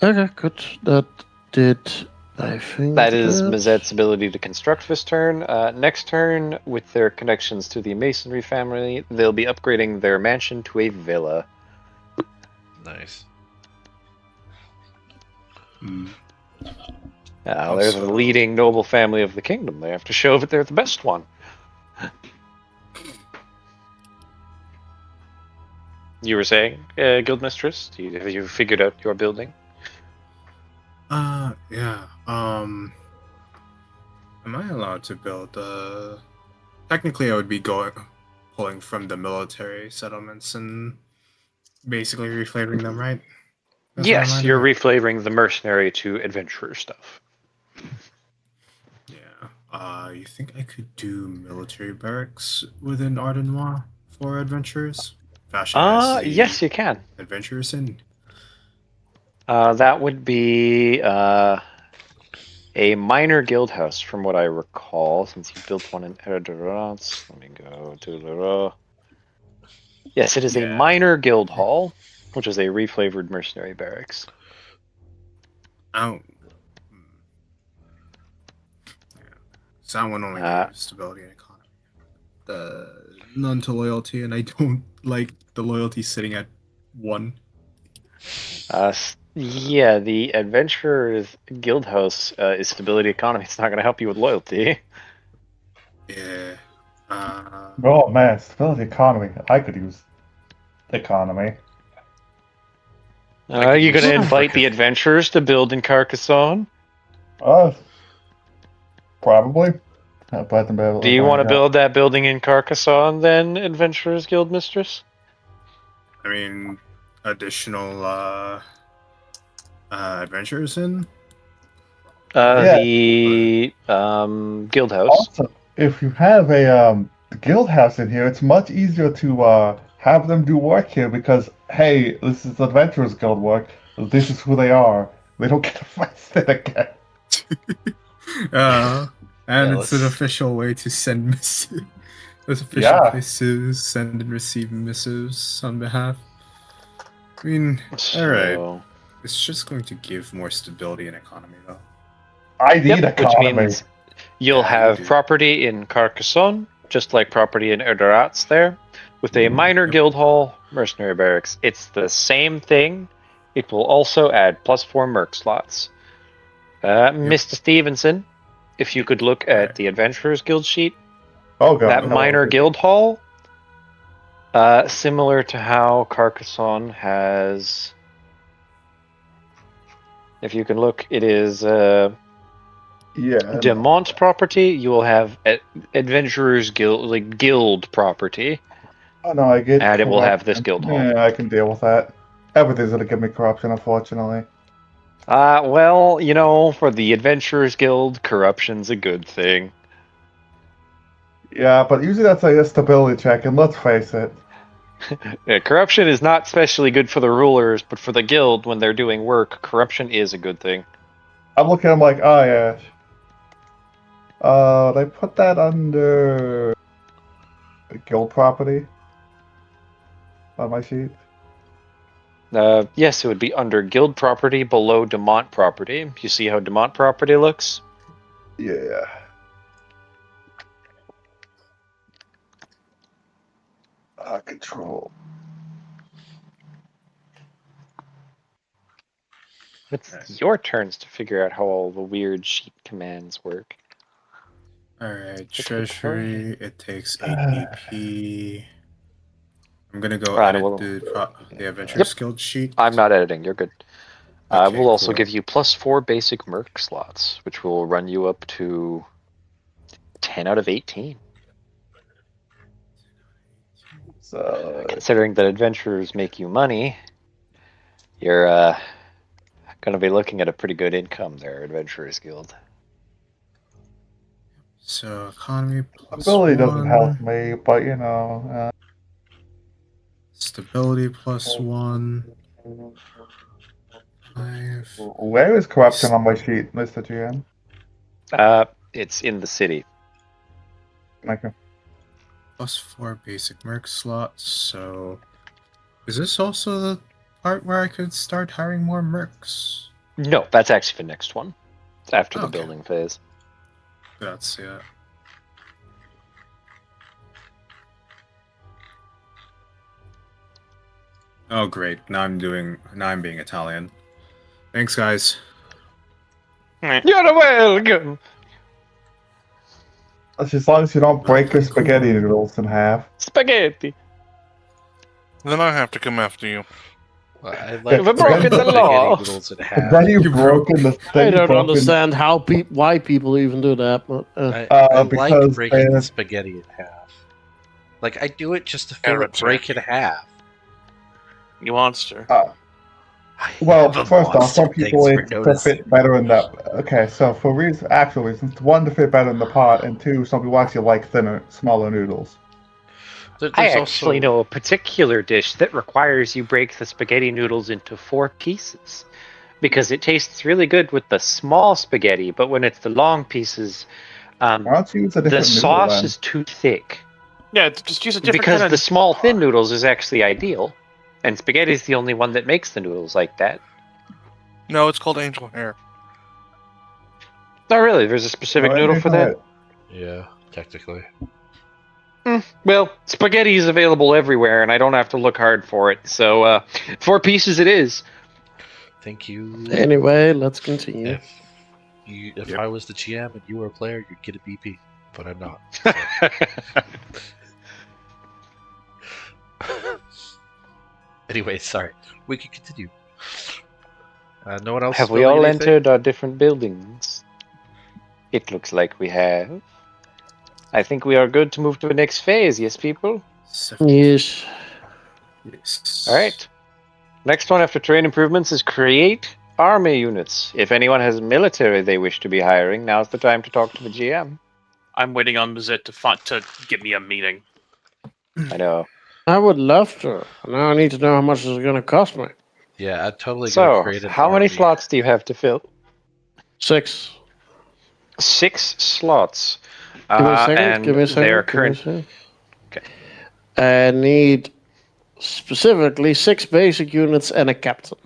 Okay, good. That did, I think. That is Mazette's ability to construct this turn. Next turn, with their connections to the Masonry family, they'll be upgrading their mansion to a villa. Nice. They're the leading noble family of the kingdom. They have to show that they're the best one. You were saying, Guildmistress? Have you figured out your building? Yeah. Am I allowed to build? Technically, I would be pulling from the military settlements and basically reflavoring them, right? Yes, you're reflavoring the mercenary to adventurer stuff. Yeah. You think I could do military barracks within Ardenois for adventurers? Yes, you can. Adventurers in. That would be a minor guild house, from what I recall, since you built one in Erdorat. Let me go to Leroy. Yes, it is a minor guild hall, which is a reflavored mercenary barracks. Oh. Yeah. So that one only gives stability and economy. None to loyalty, and I don't like the loyalty sitting at 1. Yeah, the Adventurer's Guild House is stability economy. It's not going to help you with loyalty. Yeah. Oh man, stability economy. I could use economy. Are you going to invite the adventurers to build in Carcassonne? Probably. Do you want to build that building in Carcassonne then, Adventurers Guild Mistress? I mean, additional adventurers in? The guild house. Also, if you have a guild house in here, it's much easier to have them do work here because, hey, this is Adventurers Guild work. This is who they are. They don't get arrested again. And it's an official way to send missives. There's official place to send and receive missives on behalf. I mean, alright. It's just going to give more stability and economy, though. I need economy. Which means you'll have property in Carcassonne, just like property in Erdorat's there, with a minor guild hall, mercenary barracks. It's the same thing. It will also add +4 merc slots. Mr. Stevenson, if you could look at the Adventurers Guild sheet, that minor guild hall, similar to how Carcassonne has. If you can look, it is Demont property. You will have Adventurers Guild, guild property. Oh no, I get. And it will have this guild hall. Yeah, I can deal with that. Everything's gonna give me corruption, unfortunately. Well, you know, for the Adventurers Guild, corruption's a good thing. Yeah, but usually that's a stability check, and let's face it, Yeah, corruption is not especially good for the rulers, but for the guild, when they're doing work, corruption is a good thing. I'm looking at him like, oh yeah. They put that under guild property on my sheet. Yes, it would be under guild property below Demont property. You see how Demont property looks? Yeah. Control. It's your turns to figure out how all the weird sheet commands work. Alright, treasury, it takes 8 BP. I'm gonna go Right, edit well- the Adventurers Guild sheet. I'm not editing, you're good. Okay, We'll also cool. give you +4 basic merc slots, which will run you up to 10 out of 18. So Considering that adventurers make you money, you're going to be looking at a pretty good income there, Adventurers Guild. So economy plus ability doesn't 1, help me, but you know. stability plus 1, 5. Where is corruption on my sheet, Mr. GM? It's in the city. Okay. Plus 4 basic merc slots. So is this also the part where I could start hiring more mercs? No, that's actually the next one. It's after the Okay. building phase. Grazia. Oh great! Now I'm being Italian. Thanks, guys. You're welcome! That's as long as you don't break your spaghetti noodles in half. Spaghetti! Then I have to come after you. Well, I You've like broken the spaghetti law. noodles in And half. then you've broken the. then I you've don't broken- understand how why people even do that. But, I like because breaking they- spaghetti in half. Like I do it just to feel it Carrot break in half. You monster. Well, I'm a first off, monster, some people thanks for it's to noticing. fit better in the. Okay, so for actual reasons, one to fit better in the pot, and two, some people actually like thinner, smaller noodles. There's I also- actually know a particular dish that requires you break the spaghetti noodles into 4 pieces. Because it tastes really good with the small spaghetti, but when it's the long pieces, Why don't you use a the different noodle sauce then? is too thick. Yeah, just use a different Because kind of... the small thin noodles is actually ideal. And spaghetti is the only one that makes the noodles like that. No, it's called angel hair. Oh, really? There's a specific Well, noodle for that? Yeah, technically. Well, spaghetti is available everywhere, and I don't have to look hard for it. So, 4 pieces it is. Thank you. anyway, let's continue. If I was the GM and you were a player, you'd get a BP, but I'm not. Anyway, sorry. We can continue. No one else. Have we filling all anything? entered our different buildings? It looks like we have. I think we are good to move to the next phase, yes, people? Yes. Yes. Alright. Next one after terrain improvements is create army units. If anyone has military they wish to be hiring, now's the time to talk to the GM. I'm waiting on Mazet to give me a meeting. I know. I would love to. Now I need to know how much it's going to cost me. Yeah, I'm totally gonna So, create an how many army. slots do you have to fill? 6. 6 slots. Give me a second. And Give me a second. they are give me a current. second. Okay. I need specifically 6 basic units and a captain.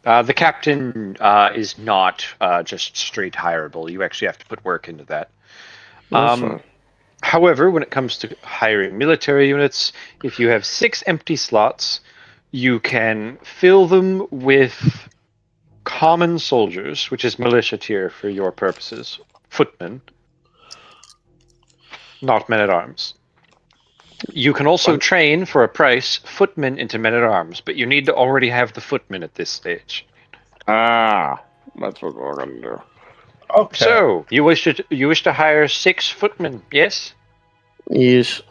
The captain is not just straight hireable. You actually have to put work into that. That's fine. However, when it comes to hiring military units, if you have 6 empty slots, you can fill them with common soldiers, which is militia tier for your purposes, footmen, not men-at-arms. You can also train for a price footmen into men-at-arms, but you need to already have the footmen at this stage. Ah, that's what we're going to do. Okay. So, you wish to hire 6 footmen, yes? Yes.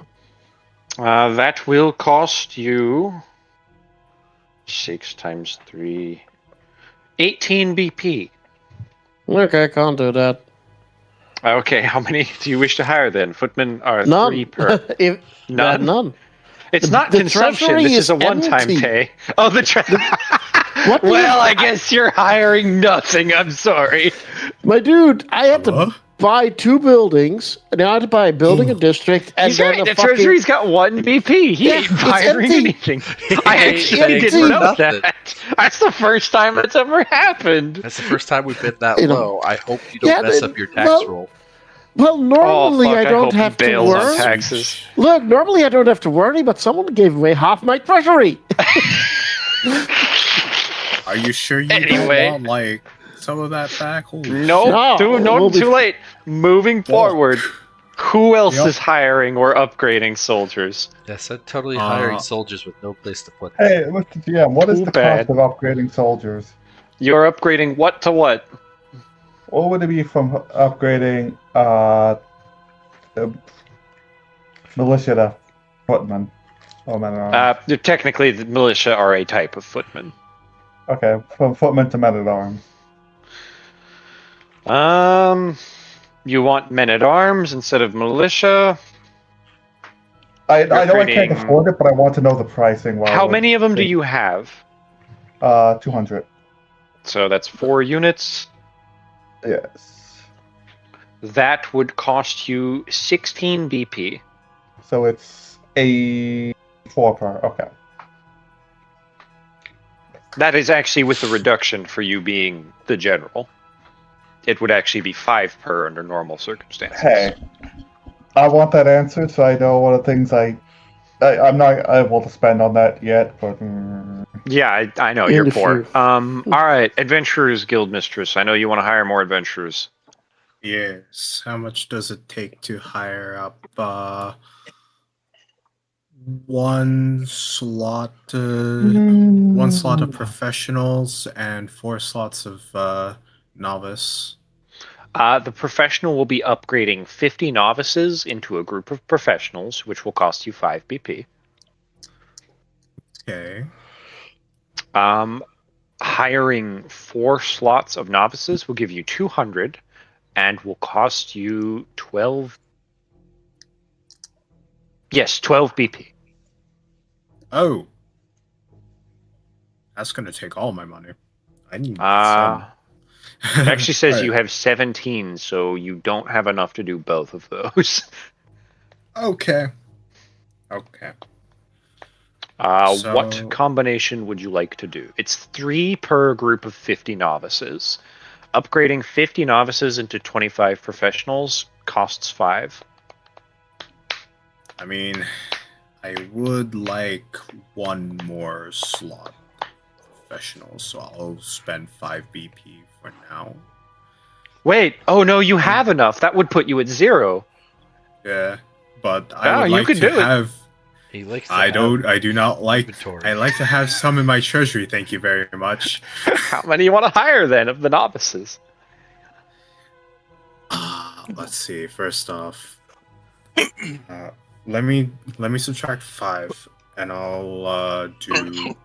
That will cost you 6 times 3, 18 BP. Okay, can't do that. Okay, how many do you wish to hire then? Footmen are None. 3 per. If None? None. It's not the consumption. treasury This is is a one-time empty. pay. Oh, What do well, you- I guess you're hiring nothing. I'm sorry. My dude, I had to What? buy 2 buildings. Now I had to buy a building, a district, and He's then right. a The fucking... treasury's got 1 BP. He Yeah, ain't it's hiring empty. anything. I actually Empty. didn't know Nothing. that. That's the first time that's ever happened. That's the first time we've been that You know, low. I hope you don't yeah, mess then- up your tax well- roll. Well, normally fuck, I I don't hope he have to bails on worry. taxes. Look, normally I don't have to worry, but someone gave away half my treasury. Are you sure you Anyway. don't want like some of that back? Holy Nope. No, we'll be- Too late. Moving Whoa. forward, who else Yep. is hiring or upgrading soldiers? Yes, I'm totally hiring soldiers with no place to put them. Hey, Mr. GM, what is Too the bad. cost of upgrading soldiers? You're upgrading what to what? What would it be from upgrading militia to footman? Oh man, Technically, the militia are a type of footman. okay, from footman to men at arms. You want men at arms instead of militia? I know I can't Upgrading- afford it, but I want to know the pricing. While How we're- many of them do you have? 200. So that's 4 units. Yes. That would cost you 16 BP. So it's a 4 per. Okay. That is actually with the reduction for you being the general. It would actually be 5 per under normal circumstances. Hey, I want that answer so I know what the things I'm not able to spend on that yet, but Yeah, I know In you're the poor. future. All right, adventurers guild mistress. I know you want to hire more adventurers. Yes. How much does it take to hire up 1 slot? 1 slot of professionals and 4 slots of novice. The professional will be upgrading 50 novices into a group of professionals, which will cost you 5 BP. Okay. Hiring 4 slots of novices will give you 200 and will cost you 12. Yes, 12 BP. Oh. That's gonna take all my money. I need It actually says Alright. you have 17, so you don't have enough to do both of those. Okay. Okay. What So- combination would you like to do? It's 3 per group of 50 novices. Upgrading 50 novices into 25 professionals costs 5. I mean, I would like 1 more slot professional, so I'll spend 5 BP for now. Wait, oh no, you have enough. That would put you at 0. Yeah, but Oh, I would you like could to do it. have. He likes to I have do not like. inventory. I like to have some in my treasury. Thank you very much. How many you want to hire then of the novices? Let's see. First off, let me subtract 5, and I'll do.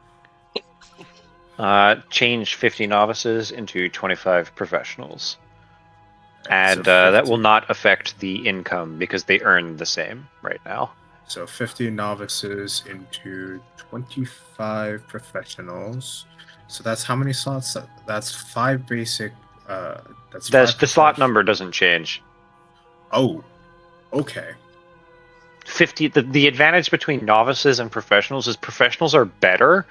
Change 50 novices into 25 professionals. So And that 50 will not affect the income because they earn the same right now. So 50 novices into 25 professionals. So that's how many slots? That's 5 basic. That's The 5 slot professionals. number doesn't change. Oh, okay. 50. The advantage between novices and professionals is professionals are better,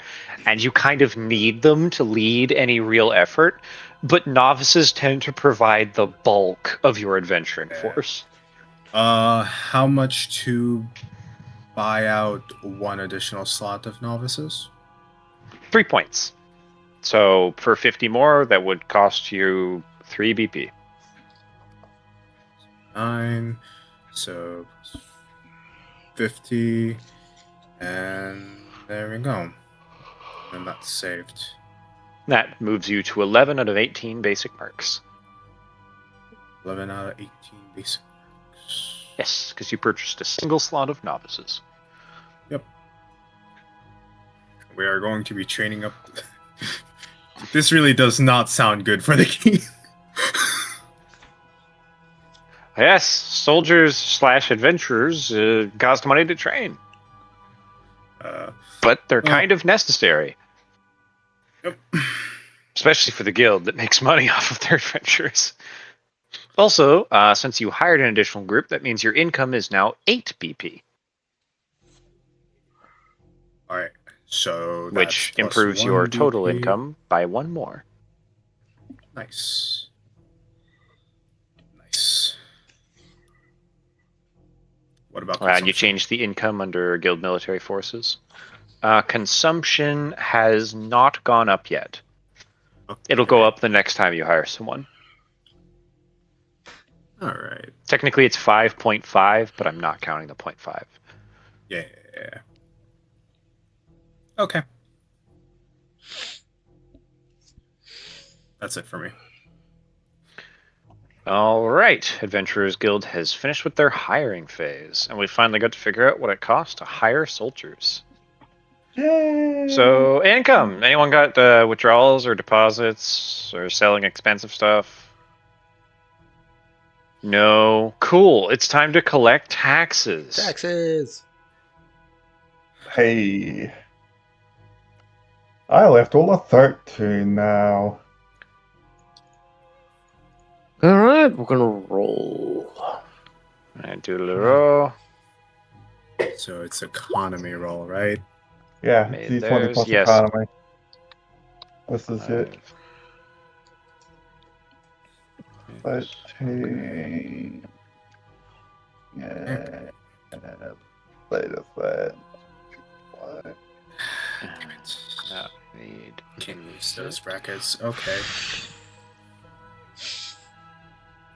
and you kind of need them to lead any real effort. But novices tend to provide the bulk of your adventuring force. How much to buy out 1 additional slot of novices? 3 points. So for 50 more, that would cost you 3 BP. 9. So 50, and there we go. And that's saved. That moves you to 11 out of 18 basic marks. 11 out of 18 basic marks. Yes, because you purchased a single slot of novices. Yep. We are going to be training up. This really does not sound good for the king. Yes, soldiers / adventurers cost money to train. But they're kind of necessary. Yep. Especially for the guild that makes money off of their adventures. Also, since you hired an additional group, that means your income is now 8 BP. Alright, so that's which plus improves 1 your total BP. income by 1 more. Nice. Nice. What about And you change the income under guild military forces. Consumption has not gone up yet. Okay. It'll go up the next time you hire someone. Alright. Technically it's 5.5, but I'm not counting the 0.5. Yeah. Okay. That's it for me. All right, Adventurers Guild has finished with their hiring phase, and we finally got to figure out what it costs to hire soldiers. Yay! So, income. Anyone got withdrawals or deposits or selling expensive stuff? No. Cool. It's time to collect taxes. Taxes! Hey. I left all of 13 now. Alright, we're gonna roll. And doodle-roll. So it's economy roll, right? Yeah, Made D20 theirs, plus yes. economy. This is it. 13. Yeah. Wait a sec. What? Need Can't use those brackets. Okay.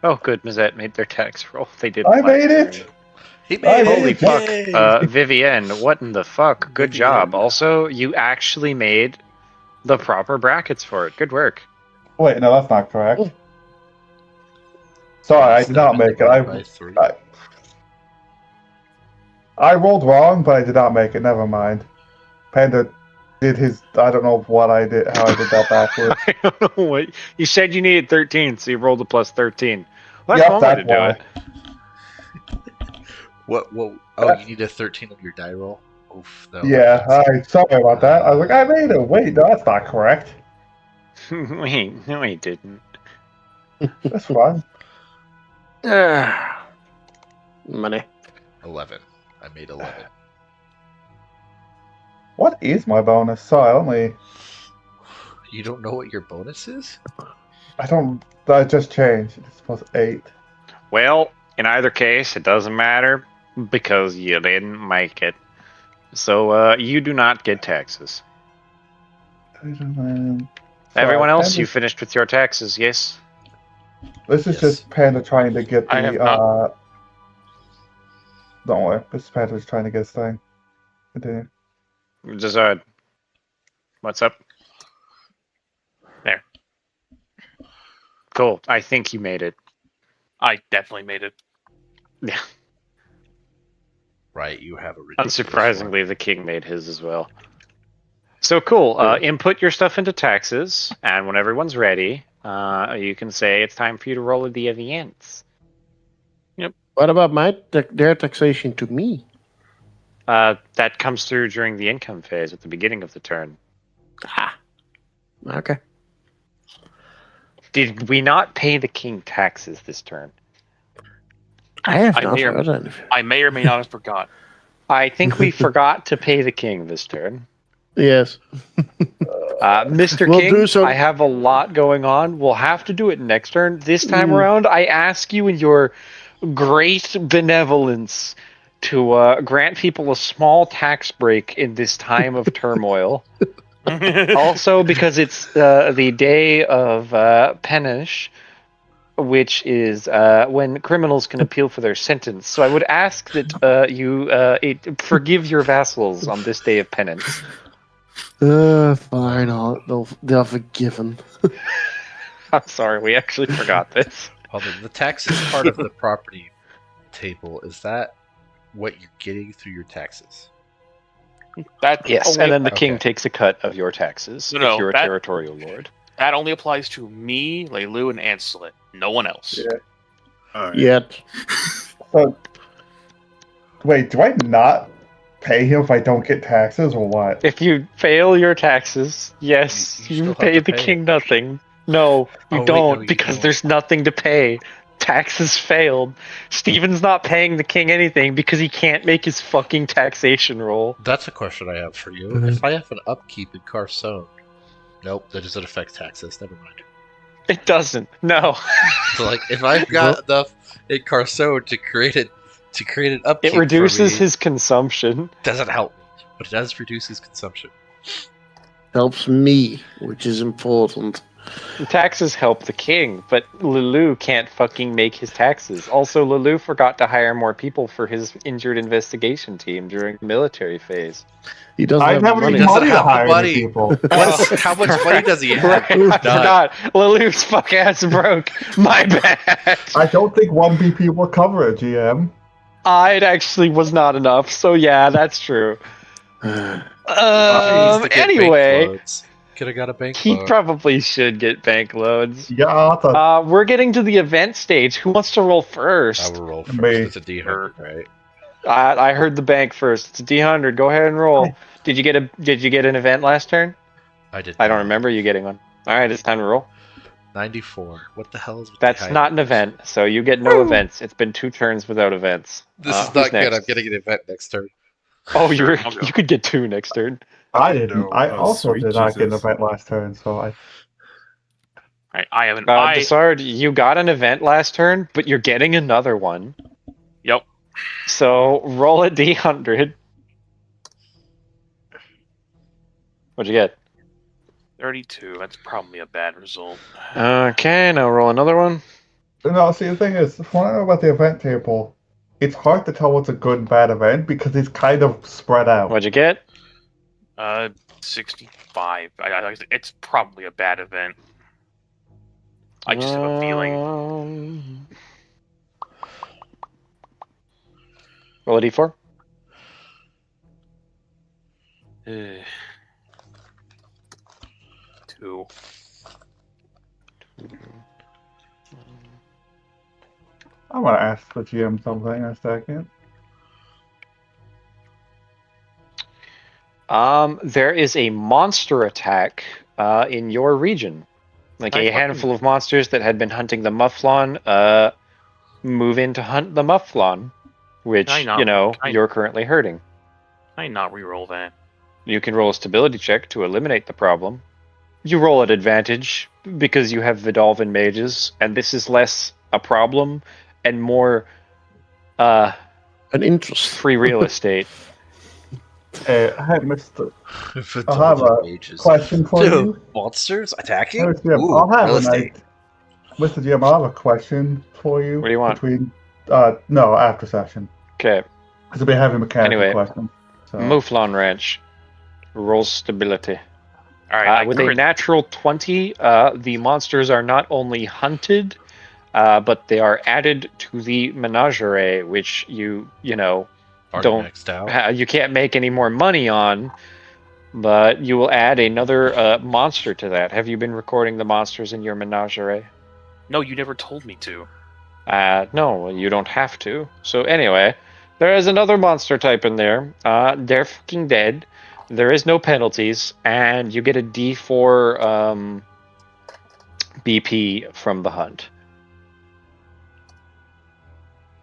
Oh, good. Mazette made their tax roll. They did. I made it! He made Holy it! fuck. Yay! Vivienne, what in the fuck? Good Vivienne. job. Also, you actually made the proper brackets for it. Good work. Wait, no, that's not correct. Sorry, I did not make it. By 3. I rolled wrong, but I did not make it. Never mind. Panda did his. I don't know what I did. How I did that backwards. I don't know what. You said you needed 13, so you rolled a plus 13. Well, Yep, that's one way to that's do why. it. What? Oh, you need a 13 of your die roll? Oof. Yeah, alright, sorry about that. I was like, I made it. Wait, no, that's not correct. Wait, no, he didn't. That's fine. Money. 11. I made 11. What is my bonus? Sorry, only. You don't know what your bonus is? I don't. That just changed. It's plus 8. Well, in either case, it doesn't matter because you didn't make it. So, you do not get taxes. Everyone else, you finished with your taxes, yes? This is Yes. just Panda trying to get I have the. not. Don't worry. This is Panda just trying to get his thing. Continue. Just, what's up? There. Cool. I think you made it. I definitely made it. Yeah. Right, you have a ridiculous Unsurprisingly, the king made his as well. So cool. Input your stuff into taxes, and when everyone's ready, you can say it's time for you to roll the events. What about their taxation to me? That comes through during the income phase at the beginning of the turn. Ah. Okay. Did we not pay the king taxes this turn? I have I not may or- heard anything. I may or may not have forgot. I think we forgot to pay the king this turn. Yes. Mr. We'll King, do so. I have a lot going on. We'll have to do it next turn. This time Mm. around, I ask you in your great benevolence to grant people a small tax break in this time of turmoil. Also, because it's the day of Penish, which is when criminals can appeal for their sentence. So I would ask that you forgive your vassals on this day of penance. Fine. They're forgiven. I'm sorry, we actually forgot this. Hold on, the taxes part of the property table, is that what you're getting through your taxes? That Yes, only, and then the king Okay. takes a cut of your taxes No, if you're a that- territorial lord. that only applies to me, Leilu, and Ancelet. No one else. Yeah. Alright. Yet. So, wait, do I not pay him if I don't get taxes, or what? If you fail your taxes, yes, You you still have pay to the pay king it. nothing. No, you Oh, wait, don't, no, you because don't. there's nothing to pay. Taxes failed. Steven's not paying the king anything because he can't make his fucking taxation roll. That's a question I have for you. Mhm. If I have an upkeep in Carcone, nope, that doesn't affect taxes. Never mind. It doesn't. No. So, like, if I've got enough in Carcone to create an upkeep, It reduces for me, his consumption. doesn't help me, but it does reduce his consumption. Helps me, which is important. Taxes help the king, but Lulu can't fucking make his taxes. Also, Lulu forgot to hire more people for his injured investigation team during the military phase. He doesn't I have have money. any money to have the hire money. any people. How much money does he have? Right, I forgot. Lulu's fuck ass broke. My bad. I don't think 1 BP will cover it, GM. It actually was not enough, so yeah, that's true. Anyway, could have got a bank he loan. probably should get bank loans. Yeah, I thought We're getting to the event stage. Who wants to roll I first? will roll first. Me. It's a D100, right? I heard the bank first. It's a D100. Go ahead and roll. Did you get an event last turn? I did. I don't not. remember you getting one. All right, it's time to roll. 94. What the hell is with That's the not an event, so you get no events. It's been 2 turns without events. This Who's is not good. next? I'm getting an event next turn. Oh, Sure, I'll go. you could get 2 next turn. I didn't. No, I oh, also sweet did not get an Jesus. event last turn, so I. I haven't. Desard, you got an event last turn, but you're getting another one. Yep. So roll a D100. What'd you get? 32. That's probably a bad result. Okay, now roll another one. No, see, the thing is, from what I know about the event table, it's hard to tell what's a good and bad event because it's kind of spread out. What'd you get? 65. It's probably a bad event. I just have a feeling. Roll a D4. Uh, 2. I'm gonna ask the GM something in a second. There is a monster attack in your region. Like a handful of monsters that had been hunting the Mufflon move in to hunt the Mufflon, which, you're currently hurting. I not reroll that. You can roll a stability check to eliminate the problem. You roll at advantage because you have Vidalvan mages, and this is less a problem and more An interest. free real estate. Hey, Mr. If I'll have a question for you. Monsters attacking? Mr. GM, Ooh, I'll have real a estate. Mr. GM, I'll have a question for you. What do you want? Between, no, after session. Okay. Because we'll be having mechanical Anyway, questions. So. Mouflon Ranch. Rolls stability. All right. With a natural 20, the monsters are not only hunted, but they are added to the menagerie, which you Already don't maxed out. you can't make any more money on, but you will add another monster to that. Have you been recording the monsters in your menagerie? No, you never told me to. No, you don't have to. So anyway, there is another monster type in there. They're fucking dead. There is no penalties, and you get a D4 BP from the hunt.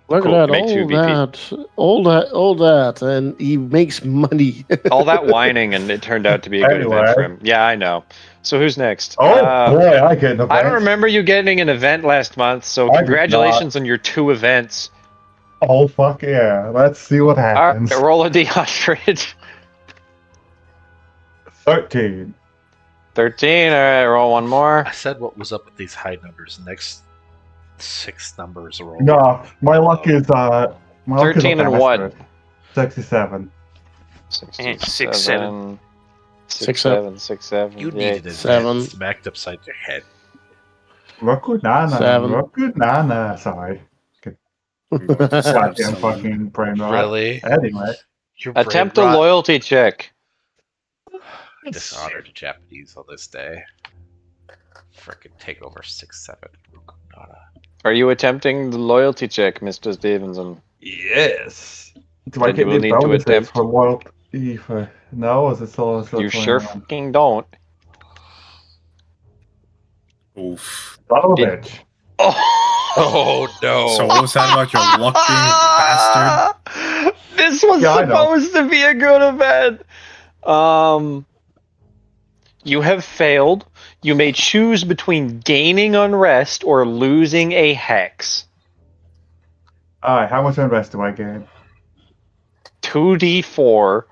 Look Cool, at make two that, all that, and he makes money. All that whining, and it turned out to be a good event for him. Yeah, I know. So who's next? Oh boy, I get an event. I don't remember you getting an event last month, so I did congratulations on your 2 events. Oh fuck yeah! Let's see what happens. All right, roll a D100. 13. 13. All right, roll one more. I said what was up with these high numbers. Next 6 numbers are all. No, my luck is 13 and what? 67. 6-7. 6-7. You Yeah. needed it 7. smacked upside your head. Rokunana. 7. Rokunana. Sorry. Goddamn fucking brain rot. Really? Anyway. Your brain Attempt a rot. loyalty check. Dishonor to Japanese on this day. Frickin' take over 6-7. Are you attempting the loyalty check, Mr. Stevenson? Yes. Do I Then get you will any need to bonuses attempt. for World Ether? No, is it still You sure 21? fucking don't. Oof. Son of a bitch. Oh no! So what was that about your luck being a bastard? This was Yeah, I know. supposed to be a good event. You have failed. You may choose between gaining unrest or losing a hex. Alright, how much unrest do I gain? 2d4.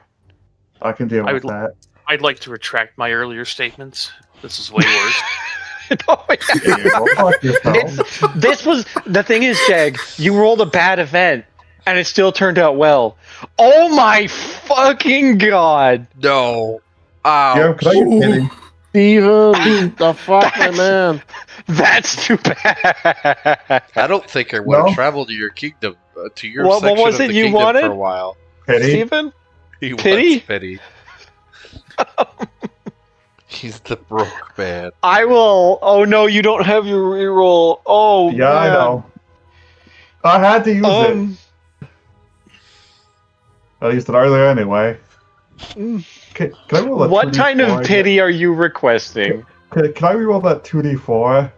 I can deal I with would- that. I'd like to retract my earlier statements. This is way worse. Oh, yeah. Go fuck yourself. This was the thing is, Jag, you rolled a bad event and it still turned out well. Oh my fucking god! No! Yeah, Ow! could I get kidding? Steven, the fuck, my man. That's too bad. I don't think I want No? to travel to your kingdom, to your What section was of it the you kingdom wanted? for a while. Pity? Steven? He Pity? wants pity. He's the broke man. I will. Oh no, you don't have your reroll. Oh Yeah, I man. know. I had to use it. I used it earlier anyway. Can I roll a What 2d4 kind of again? pity are you requesting? Can I reroll that 2d4?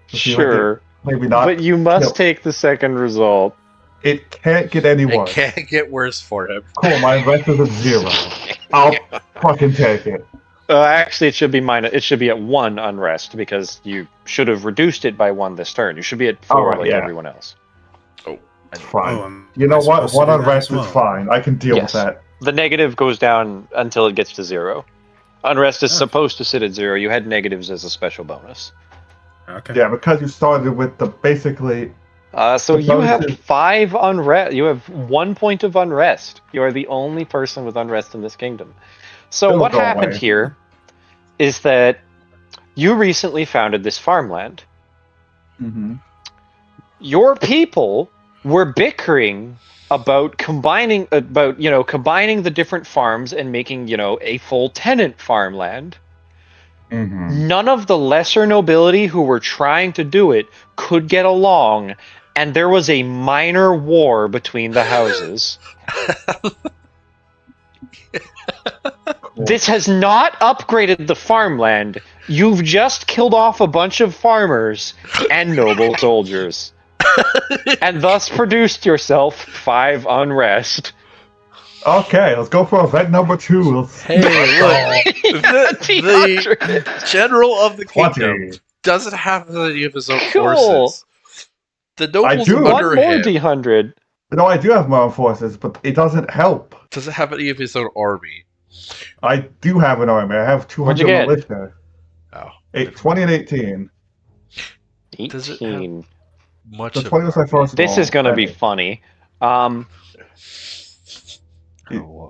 To see if I Sure, get- Maybe not. but you must No. take the second result. It can't get any It worse. can't get worse for him. Cool, my invest is at 0. I'll fucking take it. Actually, it should be minus. It should be at 1 unrest because you should have reduced it by 1 this turn. You should be at 4 Oh, like yeah. everyone else. It's fine. Oh, You know am I what? supposed to One do that unrest as well? is fine. I can deal Yes. with that. The negative goes down until it gets to 0. Unrest is supposed to sit at 0. You had negatives as a special bonus. Okay. Yeah, because you started with the basically. So The you have bonuses- 5 unrest. You have 1 point of unrest. You are the only person with unrest in this kingdom. So It'll what go happened away. here is that you recently founded this farmland. Mm-hmm. Your people were bickering about combining the different farms and making, a full tenant farmland. Mm-hmm. None of the lesser nobility who were trying to do it could get along, and there was a minor war between the houses. This has not upgraded the farmland. You've just killed off a bunch of farmers and noble soldiers. And thus produced yourself 5 unrest. Okay, let's go for event number 2. Let's Hey, look! the general of the kingdom 20. doesn't have any of his own Cool. forces. The nobles do. under One more him D100. No, I do have my own forces, but it doesn't help. doesn't have any of his own army. I do have an army. I have What'd you 200 get? militia. Oh, 20 and 18. Does it have 18. much The of 20 was my first This roll. is going to be funny. Oh,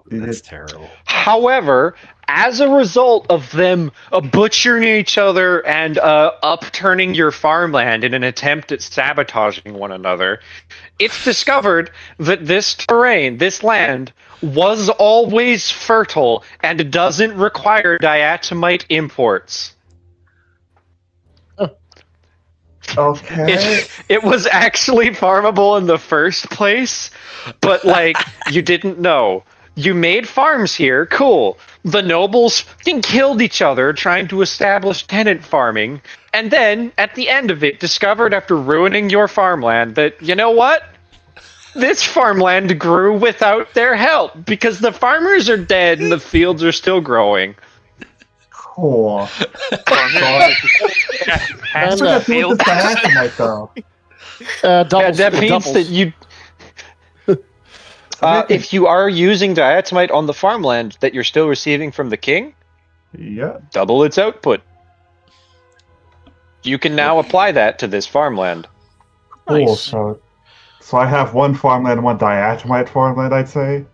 that's terrible. However, as a result of them butchering each other and upturning your farmland in an attempt at sabotaging one another, it's discovered that this terrain, this land, was always fertile and doesn't require diatomite imports. Okay. It was actually farmable in the first place, but you didn't know. You made farms here, cool. The nobles fucking killed each other trying to establish tenant farming, and then at the end of it discovered after ruining your farmland that, you know what? This farmland grew without their help because the farmers are dead and the fields are still growing. Cool. Has That's to what fail. I have to myself. Doubles, that means doubles. that you. If you are using diatomite on the farmland that you're still receiving from the king, Yeah. double its output. You can now apply that to this farmland. Cool. Nice. So I have one farmland and one diatomite farmland, I'd say.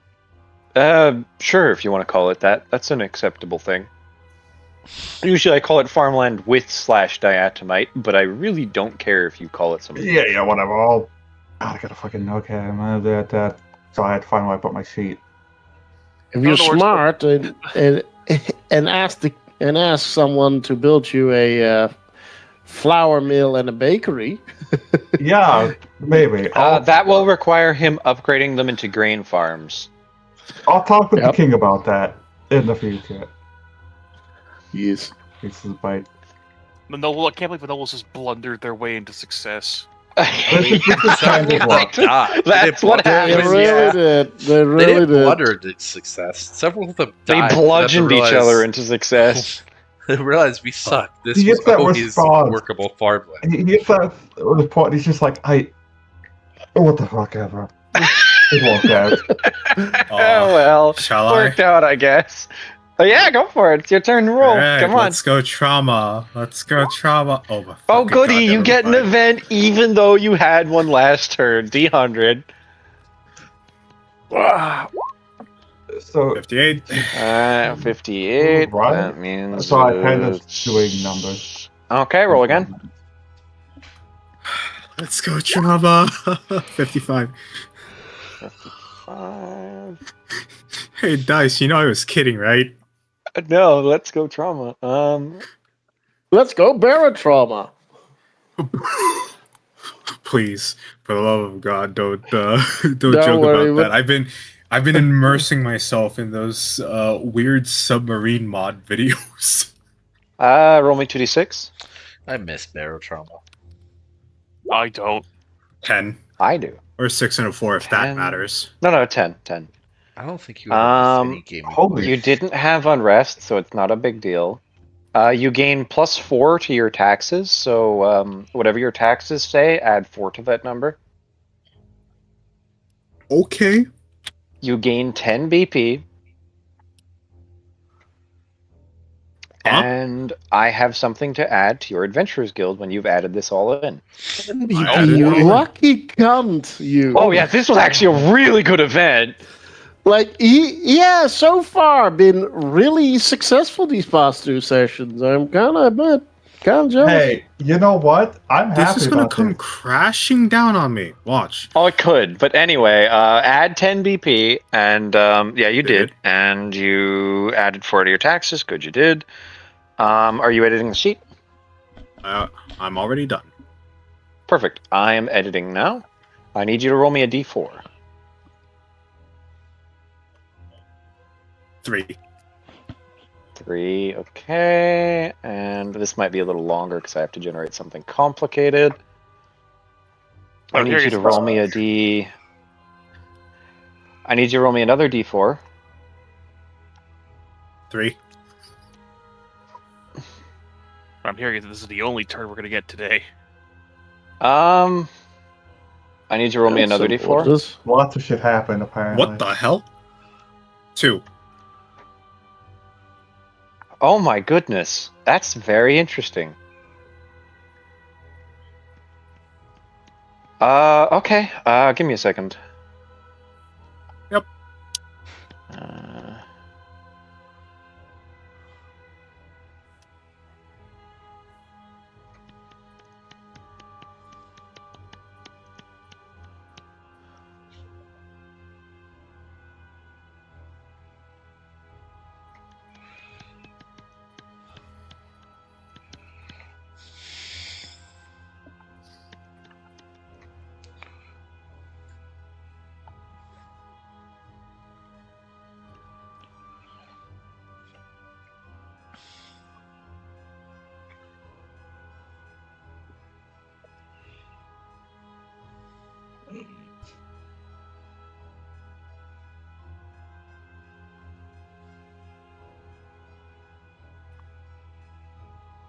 Sure, if you want to call it that. That's an acceptable thing. Usually I call it farmland with /diatomite, but I really don't care if you call it something. Yeah, whatever. I gotta fucking okay. I'm gonna do that. So I had to find where I put my sheet. If you're Other words, smart and ask someone to build you a flour mill and a bakery. Yeah, Maybe. That will require him upgrading them into grain farms. I'll talk with the king about that in the future. Yes. This is bite. The noble, I can't believe the nobles just blundered their way into success. This is kind of like, That's what They happened. really did. They They really didn't did. blunder into success. Several of them They died. bludgeoned each other into success. They realized we suck. This He was gets that always response. workable farmland. he gets that report. He's just like, what the fuck ever. It won't out. Oh well, shall worked out, I guess. But yeah, go for it. It's your turn to roll. Alright, Come on. let's go trauma. Let's go trauma. Oh, my Oh, fucking goody! God, You never get an mind. event even though you had one last turn. D100. So 58. 58. Right. That means. So I kind of doing numbers. Okay, roll again. Let's go trauma. 55. 55. Hey, Dice, you know I was kidding, right? No, let's go trauma. Let's go Barotrauma. Please, for the love of God, don't joke worry, about that. I've been immersing myself in those weird submarine mod videos. Roll me 2d6. I miss Barotrauma. I don't. 10 I do. or 6 and a 4 if 10. that matters. No, 10. 10. I don't think you ever missed any game. Holy You didn't have unrest, so it's not a big deal. You gain +4 to your taxes, so whatever your taxes say, add 4 to that number. Okay. You gain 10 BP. Huh? And I have something to add to your Adventurers Guild when you've added this all in. You lucky cunt, you. Oh yeah, this was actually a really good event. Like, yeah, so far been really successful these past 2 sessions. I'm kind of jealous. Hey, you know what? I'm happy This is gonna about come this. crashing down on me. Watch. Oh, it could, but anyway, add 10 BP, and yeah, you did, and you added 4 to your taxes. Good, you did. Are you editing the sheet? I'm already done. Perfect. I am editing now. I need you to roll me a d4. 3. 3, okay. And this might be a little longer because I have to generate something complicated. I need you to roll me a d. I need you to roll me another d4. 3. I'm hearing that this is the only turn we're gonna get today. I need you to roll me another d4. Lots of shit happened, apparently. What the hell? 2. Oh my goodness, that's very interesting. Okay. Give me a second. Yep.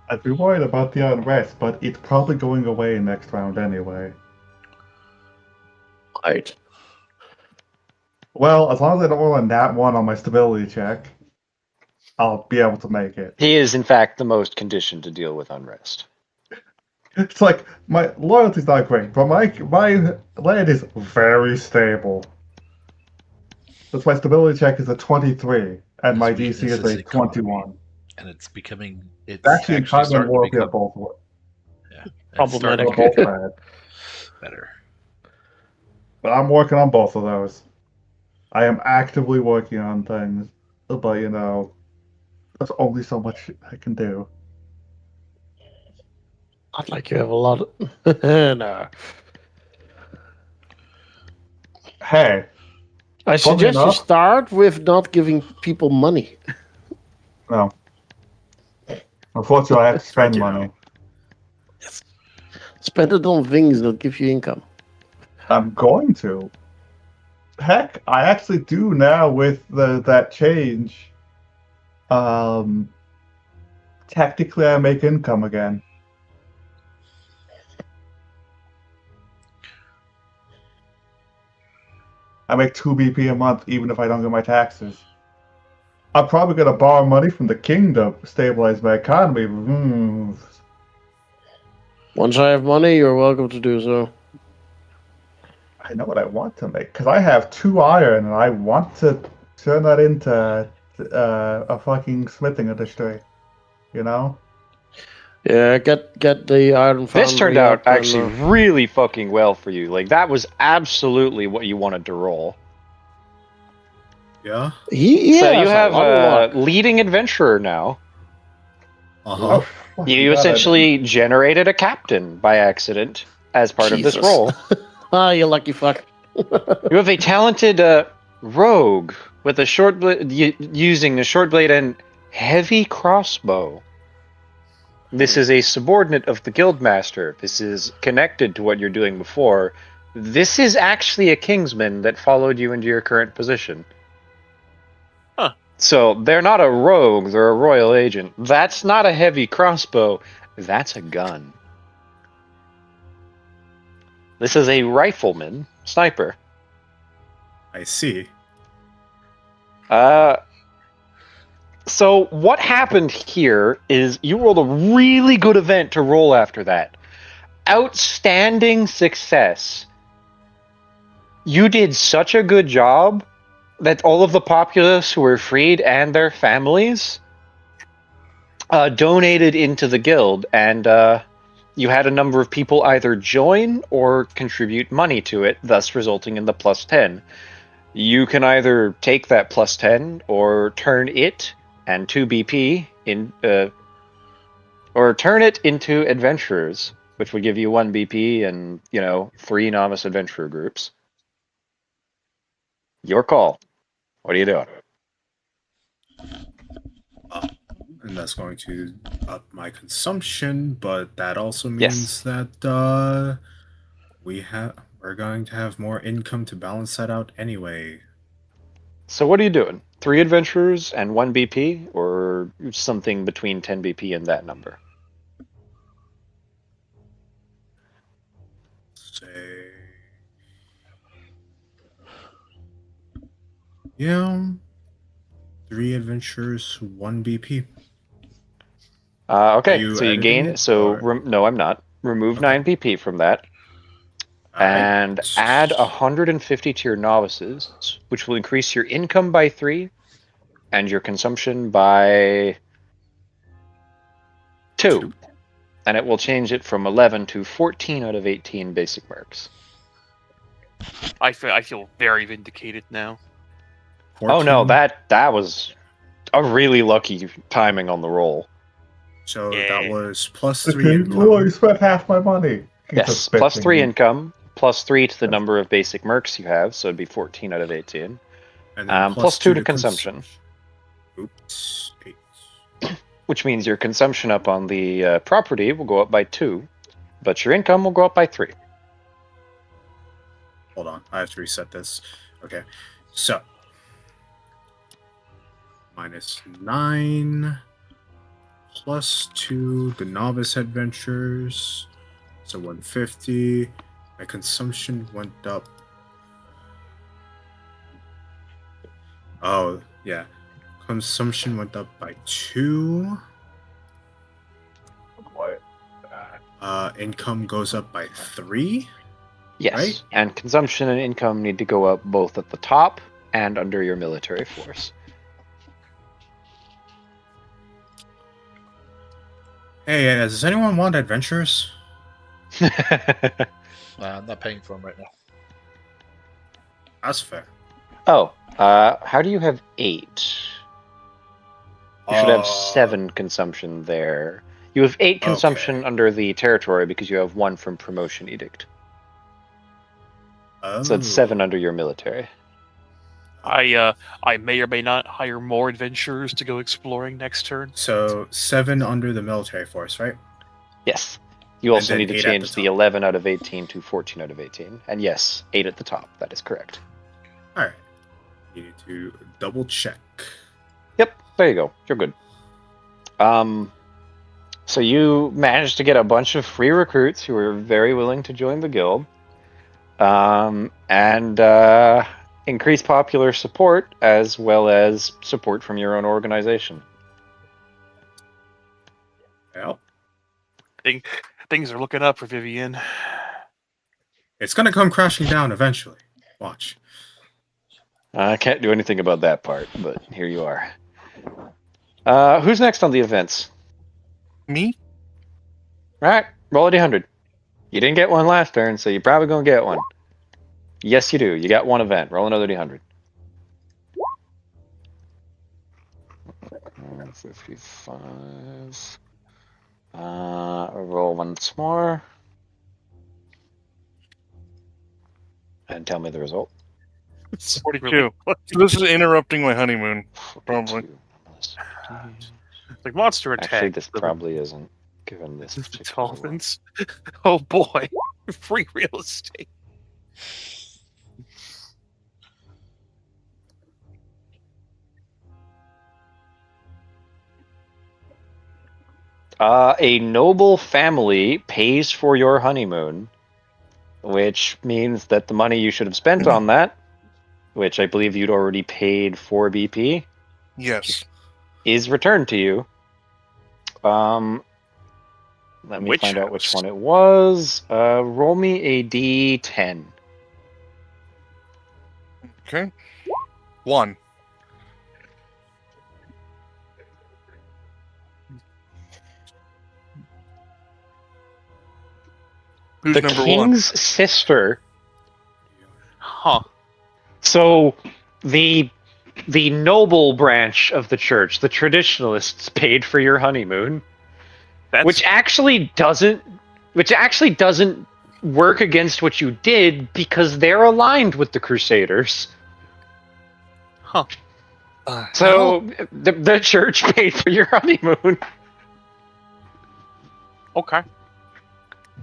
I'd be worried about the unrest, but it's probably going away next round anyway. Right. Well, as long as I don't roll a nat 1 on my stability check, I'll be able to make it. He is, in fact, the most conditioned to deal with unrest. It's like, my loyalty's not great, but my land is very stable. That's my stability check is a 23, and my DC is a 21. And it's becoming... It's actually kind of starting to worthy become of both worlds. Yeah, it's Problematic. starting to Both get bad. better. But I'm working on both of those. I am actively working on things, but you know, there's only so much I can do. I'd like you have a lot of... No. Hey. I suggest you enough- start with not giving people money. No. Unfortunately, I have to spend you money. know. Spend it on things that give you income. I'm going to. Heck, I actually do now with that change. Technically, I make income again. I make 2 BP a month, even if I don't get my taxes. I'm probably going to borrow money from the king to stabilize my economy. Once I have money, you're welcome to do so. I know what I want to make, because I have 2 iron, and I want to turn that into a fucking smithing industry. You know? Yeah, get the iron foundry. This turned out up and, actually really fucking well for you. Like, that was absolutely what you wanted to roll. Yeah. So you have a leading adventurer now. Uh-huh. Oh, You essentially generated a captain by accident as part of this Jesus. roll. Ah, you lucky fuck. You have a talented rogue with a short using a short blade and heavy crossbow. This is a subordinate of the guildmaster. This is connected to what you're doing before. This is actually a kingsman that followed you into your current position. Huh. So they're not a rogue, they're a royal agent. That's not a heavy crossbow, that's a gun. This is a rifleman, sniper. I see. So what happened here is you rolled a really good event to roll after that. Outstanding success. You did such a good job that all of the populace who were freed and their families donated into the guild, and you had a number of people either join or contribute money to it, thus resulting in the +10. You can either take that +10 or turn it and 2 BP in, or turn it into adventurers, which would give you 1 BP and 3 novice adventurer groups. Your call. What are you doing? And that's going to up my consumption, but that also means that we're going to have more income to balance that out anyway. So what are you doing? 3 adventurers and 1 BP, or something between 10 BP and that number? Say, yeah, 3 adventurers, 1 BP. Okay, you so you editing gain. it, So or- no, I'm not. Remove 9 BP from that, and add 150 to your novices, which will increase your income by 3, and your consumption by 2. And it will change it from 11 to 14 out of 18 basic marks. I feel very vindicated now. 14. Oh no, that was a really lucky timing on the roll. So Yeah. that was +3 Okay, income. oh, you spent half my money. He's Yes, a bitch +3 thingy. income, +3 to the number of basic mercs you have, so it'd be 14 out of 18. And then +2 to cons- consumption, Oops. 8. which means your consumption up on the property will go up by 2, but your income will go up by 3. Hold on, I have to reset this. Okay, so -9 +2 the novice adventures, so 150. My consumption went up. Oh yeah, consumption went up by 2. What? Income goes up by 3. Yes, Right? and consumption and income need to go up both at the top and under your military force. Hey, does anyone want adventures? I'm not paying for them right now. That's fair. Oh, how do you have 8? You should have 7 consumption there. You have 8 consumption under the territory because you have 1 from promotion edict. Oh. So it's 7 under your military. I may or may not hire more adventurers to go exploring next turn. So 7 under the military force, right? Yes. You also then need to 8 at change the the top. 11 out of 18 to 14 out of 18. And yes, 8 at the top. That is correct. All right. You need to double check. Yep, there you go. You're good. So you managed to get a bunch of free recruits who were very willing to join the guild, and increase popular support as well as support from your own organization. Well, Things are looking up for Vivian. it's gonna come crashing down eventually. Watch. I can't do anything about that part, but here you are. Who's next on the events? Me? Alright, roll a d100. You didn't get one last turn, so you're probably gonna get one. Yes, you do. You got one event. Roll another d100. 55. Roll once more. And tell me the result. 42. So this is interrupting my honeymoon, probably. It's like monster attack. Actually, this probably isn't, given this The particular one. dolphins. Oh boy, free real estate. A noble family pays for your honeymoon, which means that the money you should have spent on that, which I believe you'd already paid for BP, Yes. is returned to you. Let me Which find out which house? one it was. Roll me a d10. Okay. 1. Who's The number king's sister. Huh. So the noble branch of the church, the traditionalists, paid for your honeymoon, That's which actually doesn't work against what you did because they're aligned with the Crusaders. huh. So the church paid for your honeymoon. Okay.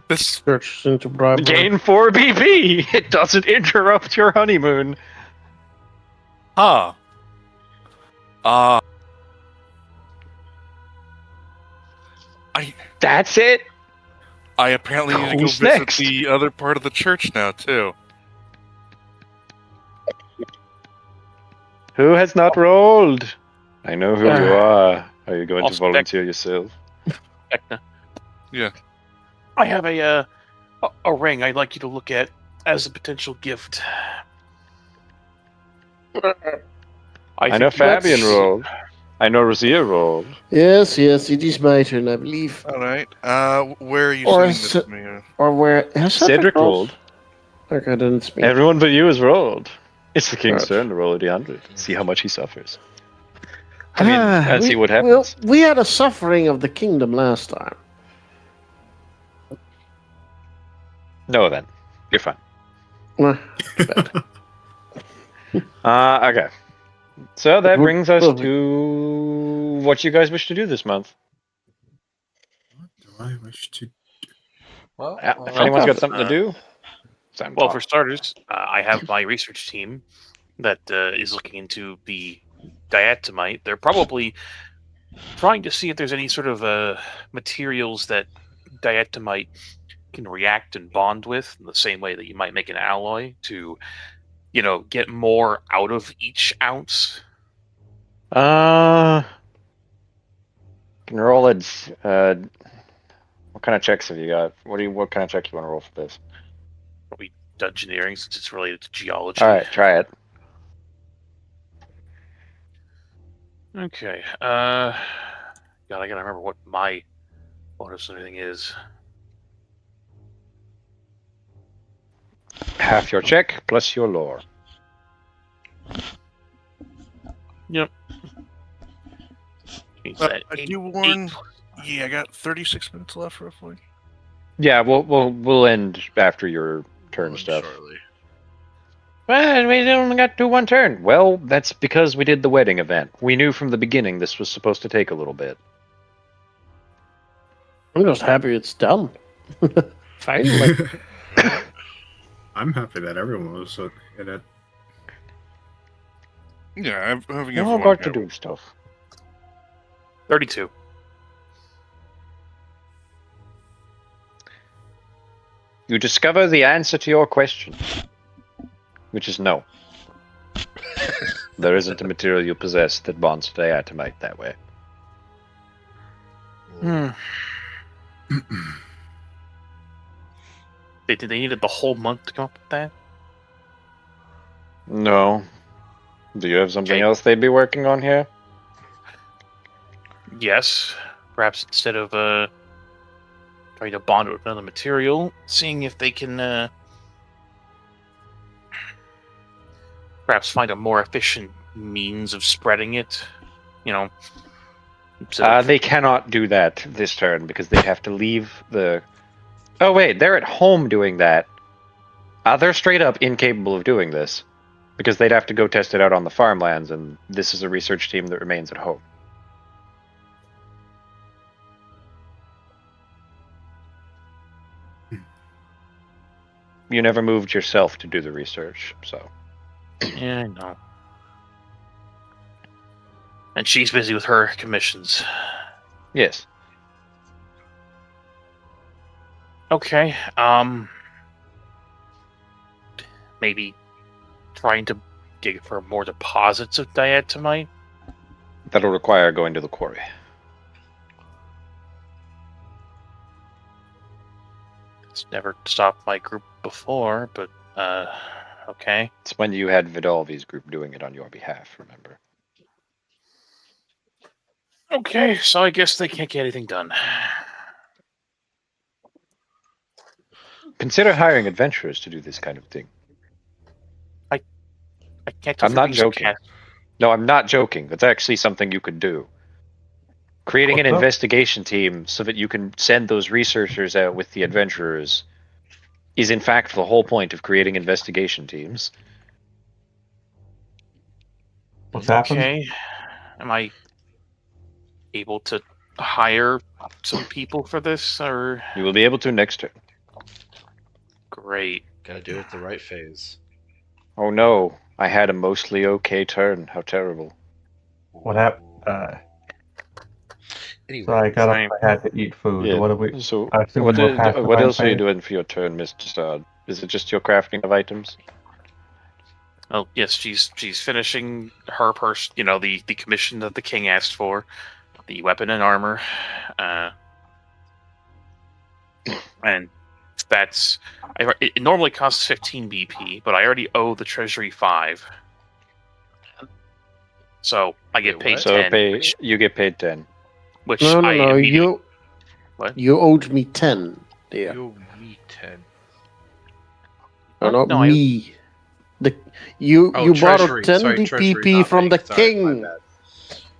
This Search into bribery. Gain 4 BP. It doesn't interrupt your honeymoon. huh. That's it. I apparently need to go Who's visit next? the other part of the church now too. Who has not rolled? I know who you are. Are you going I'll to spec- volunteer yourself? Vecna. Yeah. I have a ring I'd like you to look at as a potential gift. I know think Fabian that's- rolled. I know Rosia rolled. Yes, yes, it is my turn, I believe. All right. Where are you Or sending is this it- to me? Or where has Cedric rolled. Okay, I didn't speak. Everyone but you has rolled. It's the king's Right. turn to roll a d100. See how much he suffers. I mean, and see what Well, happens. we had a suffering of the kingdom last time. No event. You're fine. Too bad. Okay. So that Would- brings us would- to what you guys wish to do this month. What do I wish to? Well, If anyone's got something to do, Sam Well, talk. for starters, I have my research team that is looking into the diatomite. They're probably trying to see if there's any sort of materials that diatomite can react and bond with in the same way that you might make an alloy to, get more out of each ounce. Can roll a. What kind of checks have you got? What kind of check you want to roll for this? Probably dungeoneering, since it's related to geology. All right, try it. Okay. God, I gotta remember what my bonus and everything is. Half your check plus your lore. Yep. Means I that do warn. Yeah, I got 36 minutes left roughly. Yeah, we'll end after your turn stuff. Shortly. Well, we only got to 1 turn. Well, that's because we did the wedding event. We knew from the beginning this was supposed to take a little bit. I'm just happy it's done. Finally. I'm happy that everyone was in it. Yeah, having All everyone got to go. do stuff. 32. You discover the answer to your question, which is no. There isn't a material you possess that bonds to diatomite that way. They needed the whole month to come up with that? No. Do you have something Okay. else they'd be working on here? Yes. Perhaps instead of trying to bond it with another material, seeing if they can perhaps find a more efficient means of spreading it. You know. They cannot do that this turn because they have to leave the... Oh wait, they're at home doing that. They're straight up incapable of doing this because they'd have to go test it out on the farmlands, and this is a research team that remains at home. You never moved yourself to do the research, so... Yeah, I know. And she's busy with her commissions. Yes. Okay, maybe trying to dig for more deposits of diatomite? That'll require going to the quarry. It's never stopped my group before, but, okay. It's when you had Vidalvi's group doing it on your behalf, remember? Okay, so I guess they can't get anything done. Consider hiring adventurers to do this kind of thing. I can't tell I'm if not these joking. cats- No, I'm not joking. That's actually something you could do. Creating an What's up? investigation team so that you can send those researchers out with the adventurers is in fact the whole point of creating investigation teams. What's happened? Okay. Am I able to hire some people for this, or... You will be able to next turn. Great. Gotta do it the right phase. Oh no, I had a mostly okay turn. How terrible. What happened? Anyway, So I got Same. up. I had to eat food. Yeah, What do we? So, I assume what, we're past the what main else are you phase? doing for your turn, Mr. Stard? Is it just your crafting of items? Oh, yes, she's finishing her the commission that the king asked for, the weapon and armor, and that's it normally costs 15 BP, but I already owe the treasury 5, so I get Wait, paid what? 10, So you get paid 10. which No, I no, immediately- What? you owed me 10. Yeah. You me 10. No, not No, I- me. You Oh, borrowed treasury. 10 Sorry, treasury, DPP not from me. the Sorry, my king. bad.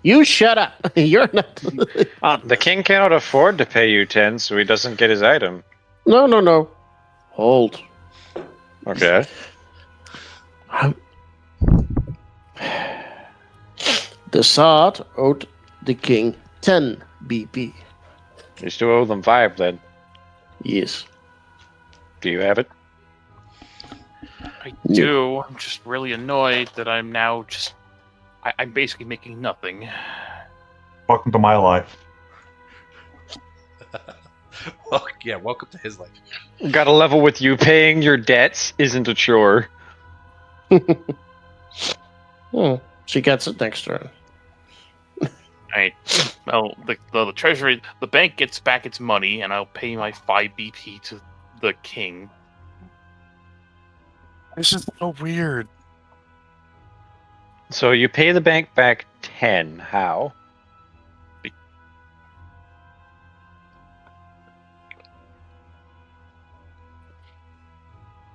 You shut up. You're not. The king cannot afford to pay you 10, so he doesn't get his item. No. Hold. Okay. The Sard owed the king 10 BP. You still owe them 5 then. Yes. Do you have it? I do. I'm just really annoyed that I'm now just. I'm basically making nothing. Welcome to my life. Well, yeah, welcome to his life. Got a level with you. Paying your debts isn't a chore. She gets it next turn. The treasury, the bank gets back its money, and I'll pay my 5 BP to the king. This is so weird. So you pay the bank back 10. How?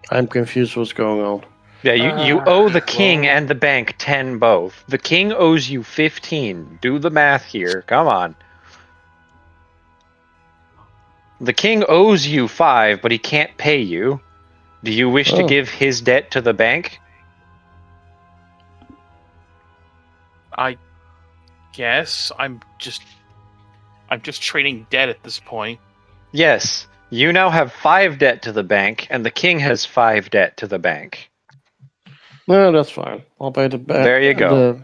I'm confused what's going on. Yeah, you owe the king and the bank 10 both. The king owes you 15. Do the math here. Come on. The king owes you 5, but he can't pay you. Do you wish to give his debt to the bank? I guess I'm just trading debt at this point. Yes, you now have 5 debt to the bank, and the king has 5 debt to the bank. No, that's fine. I'll pay the bank. There you go.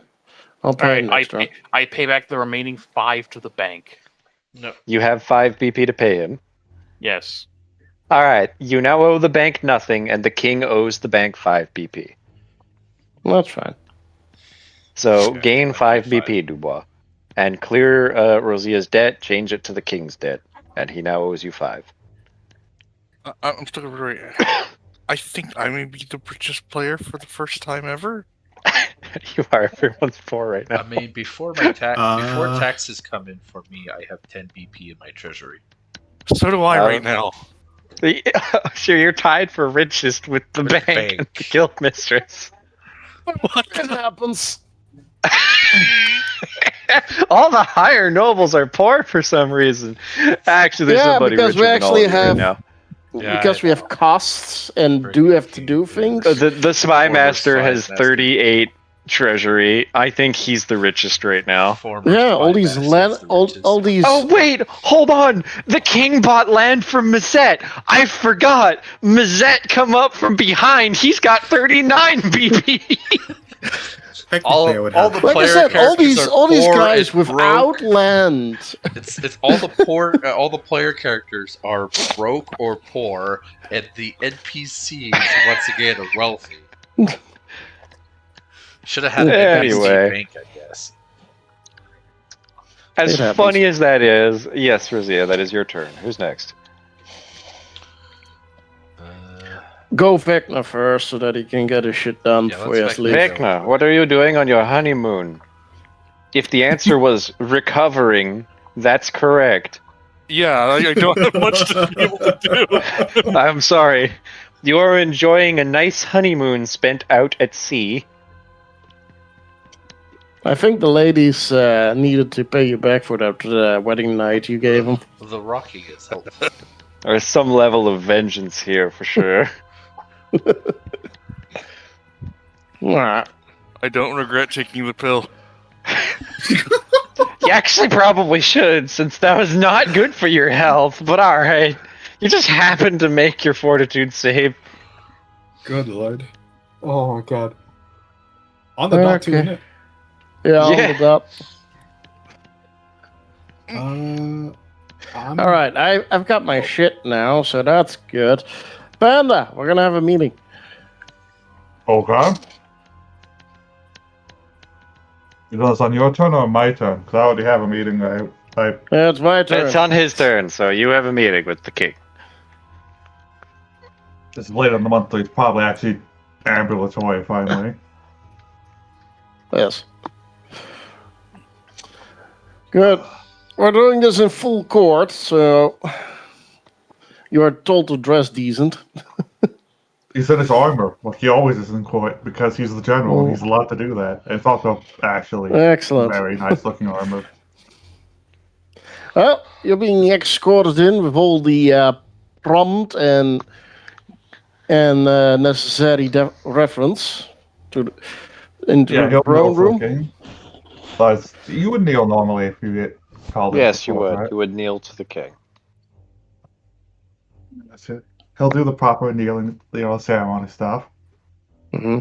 I'll pay an extra. I pay back the remaining 5 to the bank. No. You have 5 BP to pay him. Yes. Alright, you now owe the bank nothing, and the king owes the bank 5 BP. That's fine. So Okay, gain that'd 5 be BP, Dubois. And clear Rosia's debt, change it to the king's debt. And he now owes you 5. I'm still right. I think I may be the richest player for the first time ever. You are everyone's 4 right now. I mean, before my before taxes come in for me, I have 10 BP in my treasury. So do I right now. Sure, you're tied for richest with the bank and the guild mistress. What happens? All the higher nobles are poor for some reason. Actually, there's somebody because richer we than all actually of you right have now. because we have costs and do have to do things. The spy master has 38 treasury. I think he's the richest right now. All these land, all these. Oh wait, hold on! The king bought land from Mazette. I forgot. Mazette come up from behind. He's got 39 BP. All the like I said, all these guys without broke. land. It's all the poor. All the player characters are broke or poor, and the NPCs once again are wealthy. Should have had an NPC bank, I guess. As funny as that is, yes, Rosia, that is your turn. Who's next? Go Vecna first so that he can get his shit done before he has to leave. Vecna, what are you doing on your honeymoon? If the answer was recovering, that's correct. Yeah, I don't have much to be able to do. I'm sorry. You are enjoying a nice honeymoon spent out at sea. I think the ladies needed to pay you back for that wedding night you gave them. The rocking is helpful. There's some level of vengeance here for sure. I don't regret taking the pill. You actually probably should, since that was not good for your health, but alright. You just happened to make your fortitude save. Good lord. Oh my god. On the dot, 2 minutes. Yeah, on the dot. Alright, I've got my shit now, so that's good. Panda, we're gonna have a meeting. Okay. Is this on your turn or my turn? Because I already have a meeting. Yeah, it's my turn. It's on his turn, so you have a meeting with the king. This is late in the month, so it's probably actually ambulatory finally. Yes. Good. We're doing this in full court, so you are told to dress decent. He's in his armor. Well, he always is in court because he's the general and he's allowed to do that. It's also actually very nice looking armor. Well, you're being escorted in with all the prompt and necessary reference to into the throne room. But you would kneel normally if you get called. Yes, you before, would. right? You would kneel to the king. That's it. He'll do the proper kneeling, ceremony stuff. Mm-hmm.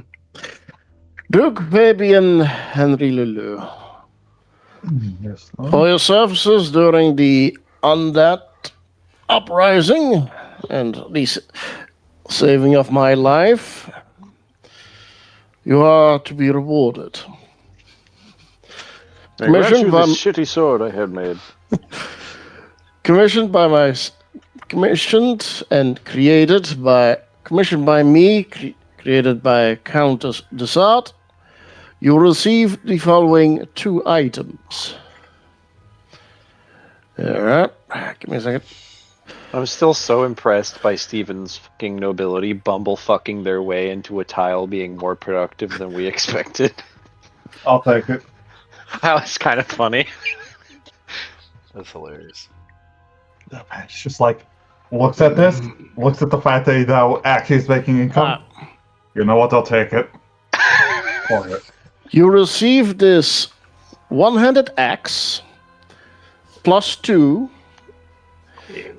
Duke Fabian Henry Lulu. Yes. For your services during the Undead uprising and the saving of my life, you are to be rewarded. Commissioned by this shitty sword I had made. Commissioned by me, created by Countess Desart. You receive the following 2 items. Alright, give me a second. I'm still so impressed by Steven's fucking nobility bumble-fucking their way into a tile being more productive than we expected. I'll take it. That was kind of funny. That's hilarious. It's just like, looks at this, looks at the fact that he now actually is making income. You know what? I'll take it. You receive this one-handed axe +2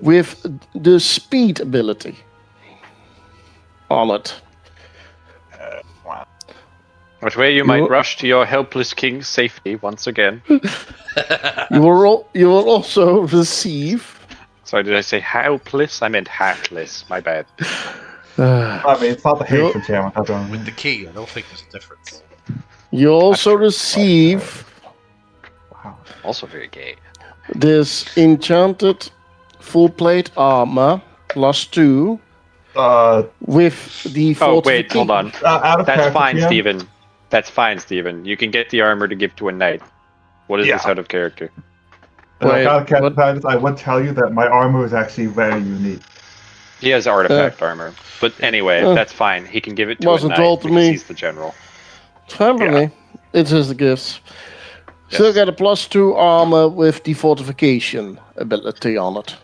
with the speed ability on it. Which way you might rush to your helpless king's safety once again. You will also receive. Sorry, did I say helpless? I meant hatless. My bad. I mean, it's not the hatred channel. With the key, I don't think there's a difference. You also receive. Also very gay. This enchanted full plate armor +2 with the. Oh wait, hold on. That's fine, yeah. Steven. That's fine, Steven. You can get the armor to give to a knight. What is this out of character? Wait, I would tell you that my armor is actually very unique. He has artifact armor. But anyway, that's fine. He can give it to a knight told to because me. he's the general. Fine for me. It is the gifts. Still get a +2 armor with the fortification ability on it.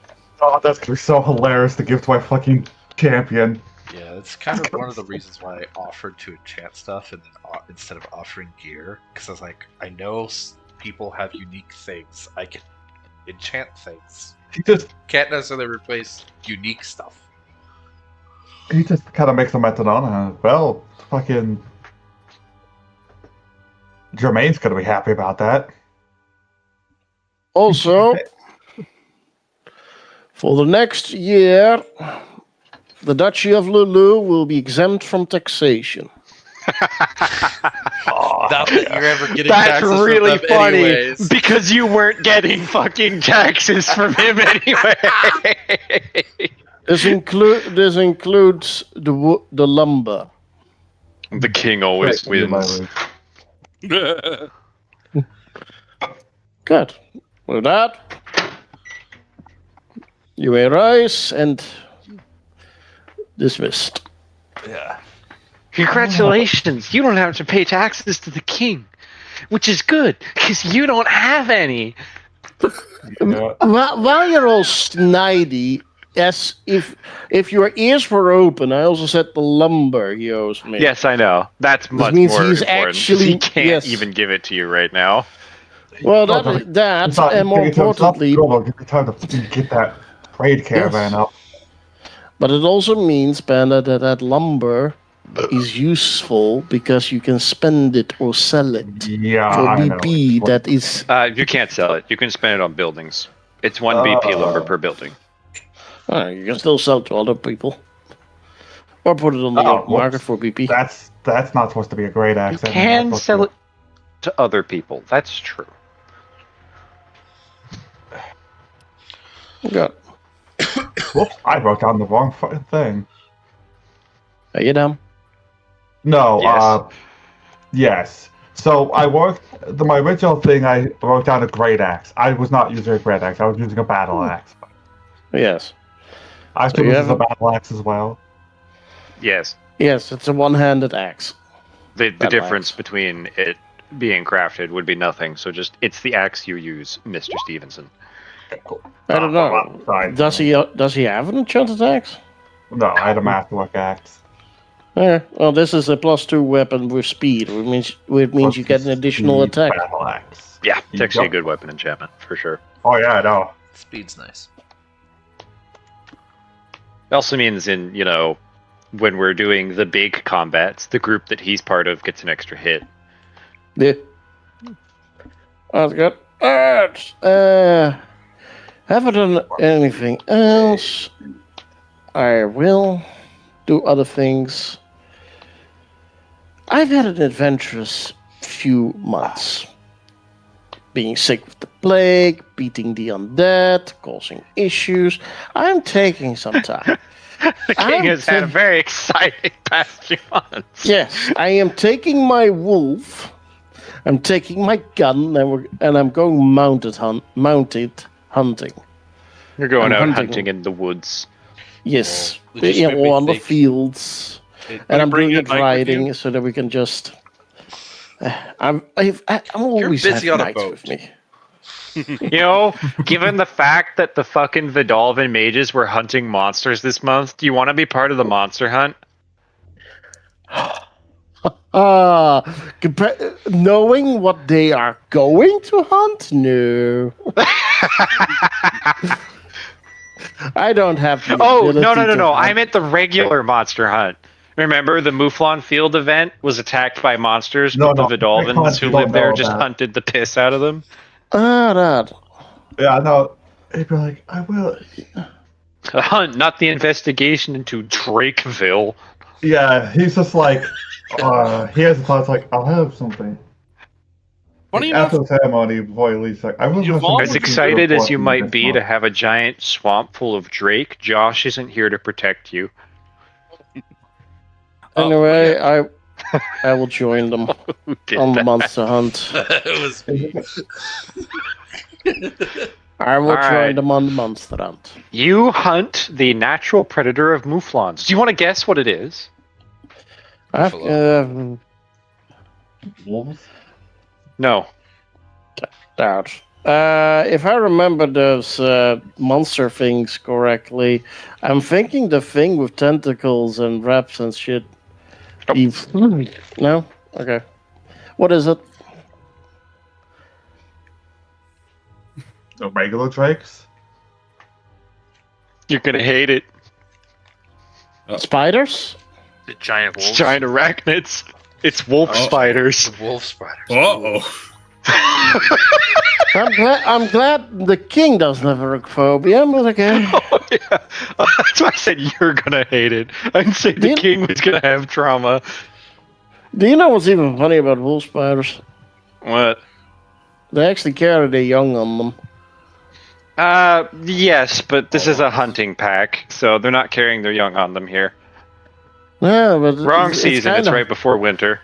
Oh, that's gonna be so hilarious to give to my fucking champion. Yeah, that's kind of one of the reasons why I offered to enchant stuff and then instead of offering gear, because I was like, I know people have unique things. I can enchant things. He just can't necessarily replace unique stuff. He just kind of makes a metadona. Well, fucking Jermaine's gonna be happy about that. Also, for the next year, the Duchy of Lulu will be exempt from taxation. Not that you're ever getting That's taxes from really them funny anyways. because you weren't getting fucking taxes from him anyway. This includes the lumber. The king always wins. Good. With that, you may rise and dismissed. Yeah. Congratulations! You don't have to pay taxes to the king, which is good because you don't have any. While you're all snidey, yes, if your ears were open, I also said the lumber he owes me. Yes, I know. That's much means more he's important. actually- He can't yes. even give it to you right now. Well, and more importantly, give me time to fucking get that trade caravan up. but it also means, Panda, that lumber is useful because you can spend it or sell it Yeah, for I know. BP. That is You can't sell it. You can spend it on buildings. It's 1 BP lumber per building. you can still sell to other people, or put it on the open market for BP. That's not supposed to be a great You accent. can sell it to other people. That's true. Good. Whoops! I wrote down the wrong fucking thing. Are you dumb? No. Yes. Yes. So I worked. My original thing, I wrote down a great axe. I was not using a great axe. I was using a battle axe. Yes. I So still you use a have battle axe as well. Yes. Yes, it's a one-handed axe. The Battle difference axe. between it being crafted would be nothing. So just, it's the axe you use, Mr. Stevenson. Cool. I don't know. Does he have an enchanted axe? No, I had a masterwork axe. Yeah. Well, this is a +2 weapon with speed, which means you get an additional attack. Battle axe. Yeah, it's actually a Yep. good weapon enchantment, for sure. Oh yeah, I know. Speed's nice. It also means when we're doing the big combats, the group that he's part of gets an extra hit. Yeah. That's good. Alright. Haven't done anything else. I will do other things. I've had an adventurous few months. Being sick with the plague, beating the undead, causing issues. I'm taking some time. The king has had a very exciting past few months. Yes, I am taking my wolf. I'm taking my gun, and I'm going mounted hunting. You're going I'm out hunting. hunting in the woods. Yes, Well, it just made me on the think- fields, and I'm doing it riding so that we can just. I'm always busy have on a knights boat. with me. Given the fact that the fucking Vidalvan mages were hunting monsters this month, do you want to be part of the monster hunt? Knowing what they are going to hunt? No. I don't have the ability to No. I hunt. meant the regular monster hunt. Remember, the Mouflon Field event was attacked by monsters, but the Vidalvins who lived there just hunted the piss out of them? That. Yeah, no. He'd be like, I will. A hunt, not the investigation into Drakeville. Yeah, he's just like, he has the thoughts like, I'll have something. Funny After enough, the ceremony, before he leaves, like, I will have something. As excited as you might be to have a giant swamp full of Drake, Josh isn't here to protect you. Anyway, I will join them on the monster hunt. It was me. I will join Alright. them on the monster hunt. You hunt the natural predator of Mouflons. Do you want to guess what it is? Wolves? No. Doubt. If I remember those monster things correctly, I'm thinking the thing with tentacles and wraps and shit. No? Okay. What is it? The regular drakes? You're gonna hate it. Spiders? The giant wolves. It's giant arachnids. It's wolf spiders. The wolf spiders. Uh-oh. I'm glad the king doesn't have a phobia, but okay. Oh, yeah. That's why I said you're gonna hate it. I didn't say the king was gonna have trauma. Do you know what's even funny about wolf spiders? What? They actually carry their young on them. Yes, but this is a hunting pack, so they're not carrying their young on them here. No, but Wrong season. It's right before winter.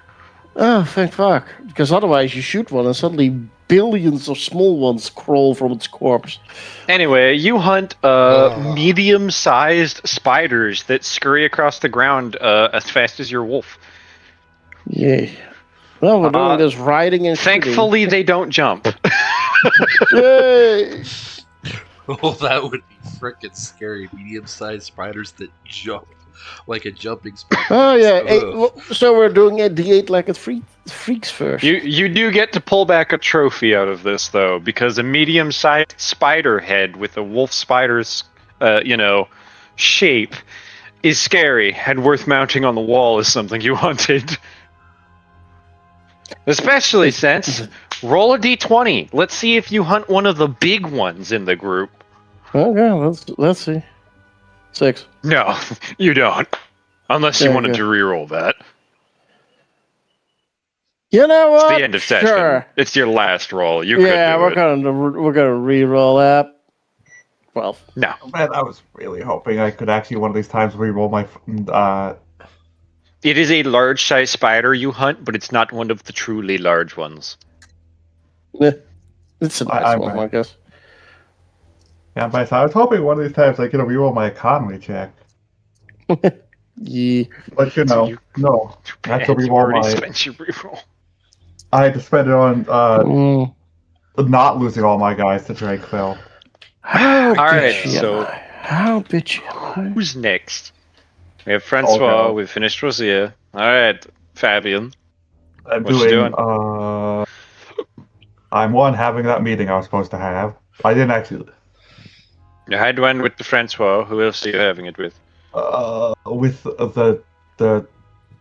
Oh, thank fuck! Because otherwise, you shoot one and suddenly billions of small ones crawl from its corpse. Anyway, you hunt medium-sized spiders that scurry across the ground as fast as your wolf. Yeah. Well, we're doing this riding and Thankfully, they don't jump. Yay! Well, that would be frickin' scary. Medium-sized spiders that jump like a jumping spider. Oh yeah. So we're doing it the eight-legged freaks first. You do get to pull back a trophy out of this though, because a medium-sized spider head with a wolf spider's, shape is scary and worth mounting on the wall as something you wanted. Especially since roll a d20. Let's see if you hunt one of the big ones in the group. Okay, let's see. 6. No, you don't. Unless you wanted to reroll that. You know what? It's the end of session. Sure. It's your last roll. You we're could do it. gonna re-roll that. 12. No. Man, I was really hoping I could actually one of these times re-roll my. It is a large-sized spider you hunt, but it's not one of the truly large ones. It's a nice one, I guess. Yeah, but I was hoping one of these times I could re-roll my economy check. Yeah. But no. That's a You re-roll already my. spent your reroll. I had to spend it on not losing all my guys to Drakeville. How bitchy am I? Who's next? We have Francois. We've finished Rosia. All right, Fabian. I'm What you doing? I'm having that meeting I was supposed to have. I didn't actually. You had one with the Francois. Who else are you having it with? With the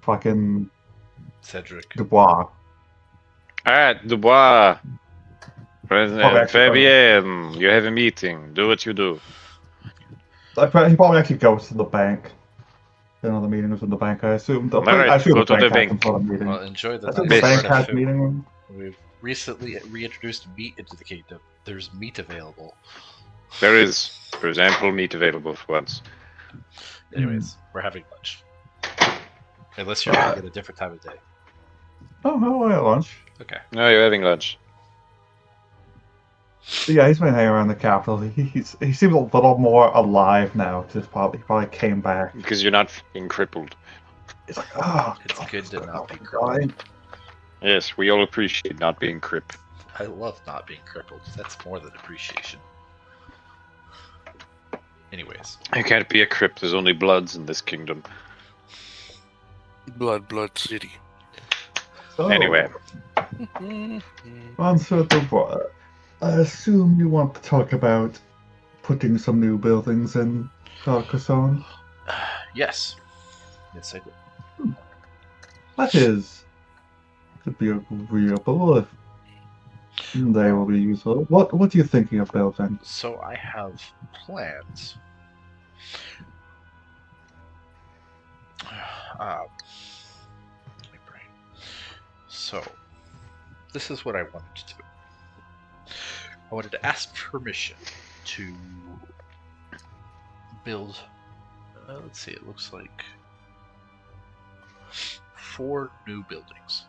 fucking Cedric Dubois. All right, Dubois. President actually, Fabian, you have a meeting. Do what you do. He probably actually goes to the bank. The meeting was in the bank, I assume. All right, I assume go to the bank. Meeting. Well, enjoy the I think the nice bank has food. meeting room. We've recently reintroduced meat into the kingdom. There's meat available. There's ample meat available for once. Anyways, we're having lunch. Unless you're having it a different time of day. Oh, no, I had lunch. Okay. No, you're having lunch. Yeah, he's been hanging around the capital. He seems a little more alive now. He probably came back. Because you're not fucking crippled. It's like, oh, It's good to not be God. crippled. Yes, we all appreciate not being crippled. I love not being crippled. That's more than appreciation. Anyways. You can't be a crypt. There's only bloods in this kingdom. Blood City. So, Anyway. Answer the I assume you want to talk about putting some new buildings in Carcassonne? Yes. Yes, I do. That is could be agreeable if they will be useful. What are you thinking of building? So I have plans. My brain. So this is what I wanted to do. I wanted to ask permission to build. Let's see. It looks like 4 new buildings.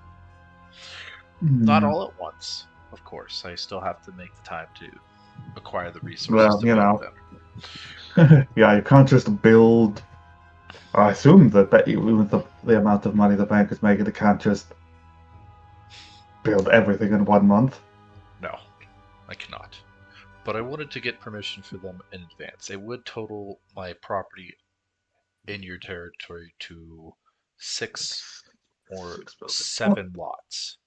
Not all at once, of course. I still have to make the time to acquire the resources to build them. Yeah, you can't just build. I assume that with the amount of money the bank is making, it can't just build everything in 1 month. No, I cannot. But I wanted to get permission for them in advance. It would total my property in your territory to 6 or 7 lots,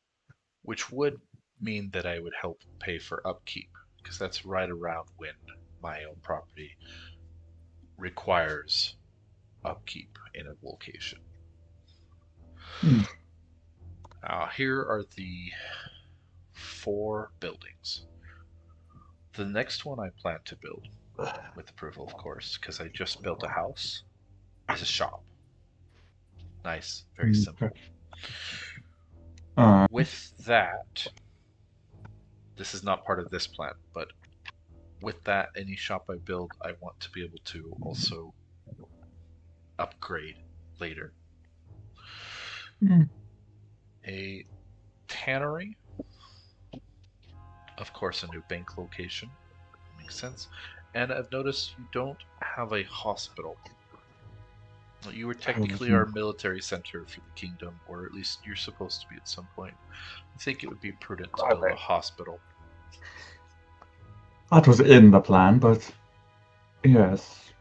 which would mean that I would help pay for upkeep, because that's right around when my own property requires upkeep in a location. Here are the 4 buildings. The next one I plan to build, with approval of course, because I just built a house, is a shop. Nice, very simple. With that, this is not part of this plan, but with that, any shop I build, I want to be able to also upgrade later. A tannery, of course, a new bank location, makes sense. And I've noticed you don't have a hospital. You were technically our military center for the kingdom, or at least you're supposed to be at some point. I think it would be prudent to build a hospital. That was in the plan, but yes.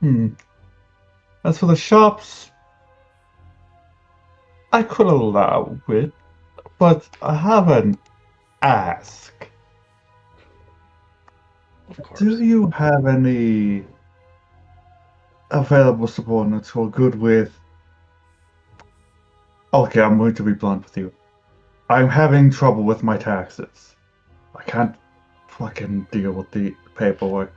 As for the shops, I could allow it, but I have an ask. Do you have any available subordinates who are good with... Okay, I'm going to be blunt with you. I'm having trouble with my taxes. I can't fucking deal with the paperwork.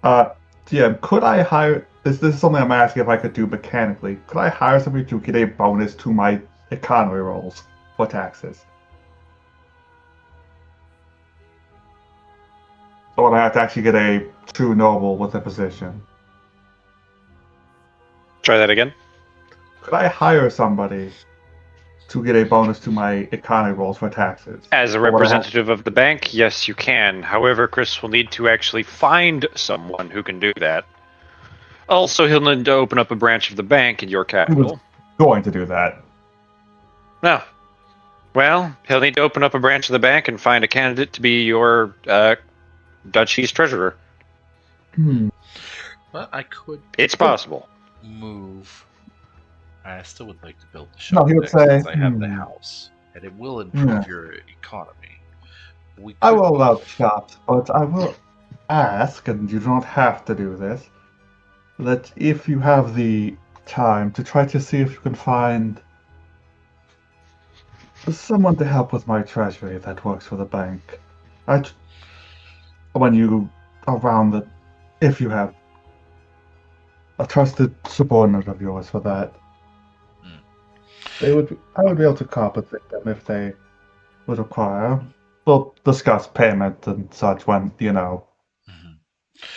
Yeah, could I hire... This is something I'm asking if I could do mechanically. Could I hire somebody to get a bonus to my economy rolls for taxes? Or would I have to actually get a true noble with a position? Try that again. Could I hire somebody to get a bonus to my economy rolls for taxes? As a representative of the bank, yes, you can. However, Chris will need to actually find someone who can do that. Also, he'll need to open up a branch of the bank in your capital. He was going to do that. No. Well, he'll need to open up a branch of the bank and find a candidate to be your duchy's treasurer. But I could... It's possible. Move. I still would like to build the shop No, he would say, since I have the house. And it will improve your economy. I will allow the shops, but I will ask, and you don't have to do this, that if you have the time to try to see if you can find someone to help with my treasury that works for the bank. When you around the, if you have a trusted subordinate of yours for that, I would be able to compensate them if they would require. We'll discuss payment and such when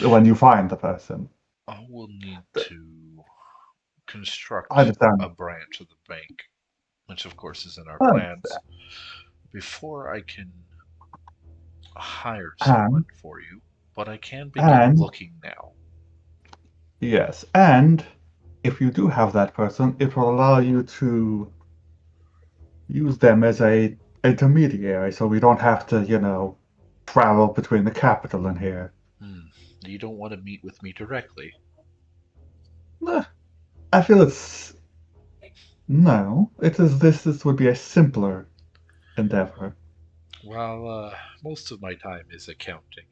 when you find the person. I will need to construct I understand. a branch of the bank, which of course is in our plans, before I can hire someone for you, but I can begin looking now. Yes, and if you do have that person, it will allow you to use them as a intermediary, so we don't have to, travel between the capital and here. You don't want to meet with me directly? I feel it's No, this would be a simpler endeavor. Well, most of my time is accounting.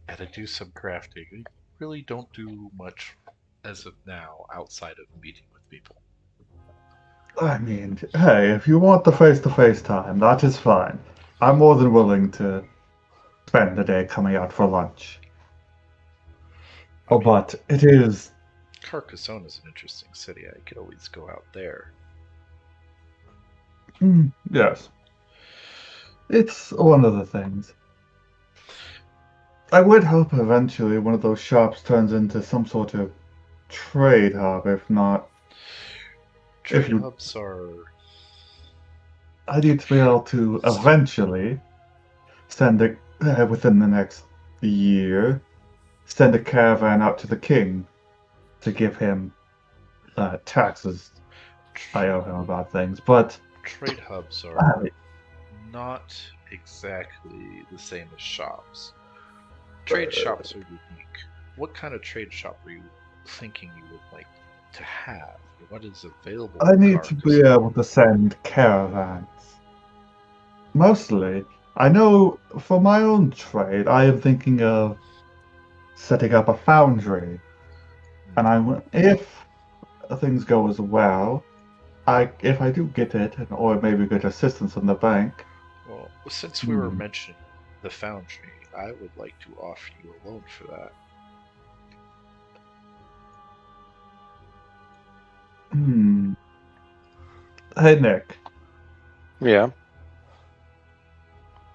And I do some crafting. I really don't do much as of now outside of meeting with people. I mean, hey, if you want the face-to-face time, that is fine. I'm more than willing to spend the day coming out for lunch. But it is... Carcassonne is an interesting city. I could always go out there. Yes. It's one of the things. I would hope eventually one of those shops turns into some sort of trade hub, if not... Trade hubs are... I need to be able to eventually send it within the next year, send a caravan out to the king to give him taxes. I owe him about things, but trade hubs are not exactly the same as shops. Trade shops are unique. What kind of trade shop were you thinking you would like to have? What is available? I need to be able to send caravans. Mostly, I know for my own trade, I am thinking of setting up a foundry. And if things go as well, if I do get it, or maybe get assistance from the bank. Well, since we were mentioning the foundry, I would like to offer you a loan for that. Hey, Nick. Yeah?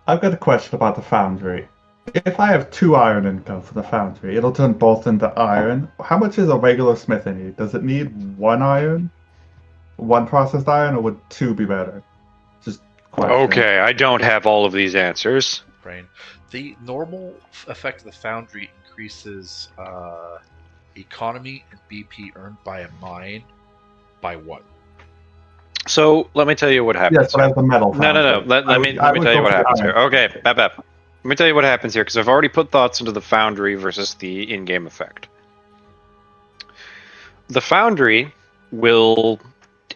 I've got a question about the foundry. If I have 2 iron income for the foundry, it'll turn both into iron. How much is a regular smith need? Does it need 1 iron? 1 processed iron, or would 2 be better? Just question. Okay, I don't have all of these answers. Brain. The normal effect of the foundry increases economy and BP earned by a mine by 1. So let me tell you what happens. Yes, but I have the metal. No. Let me tell you what happens here. Okay, Bap. Let me tell you what happens here, because I've already put thoughts into the foundry versus the in-game effect. The foundry will,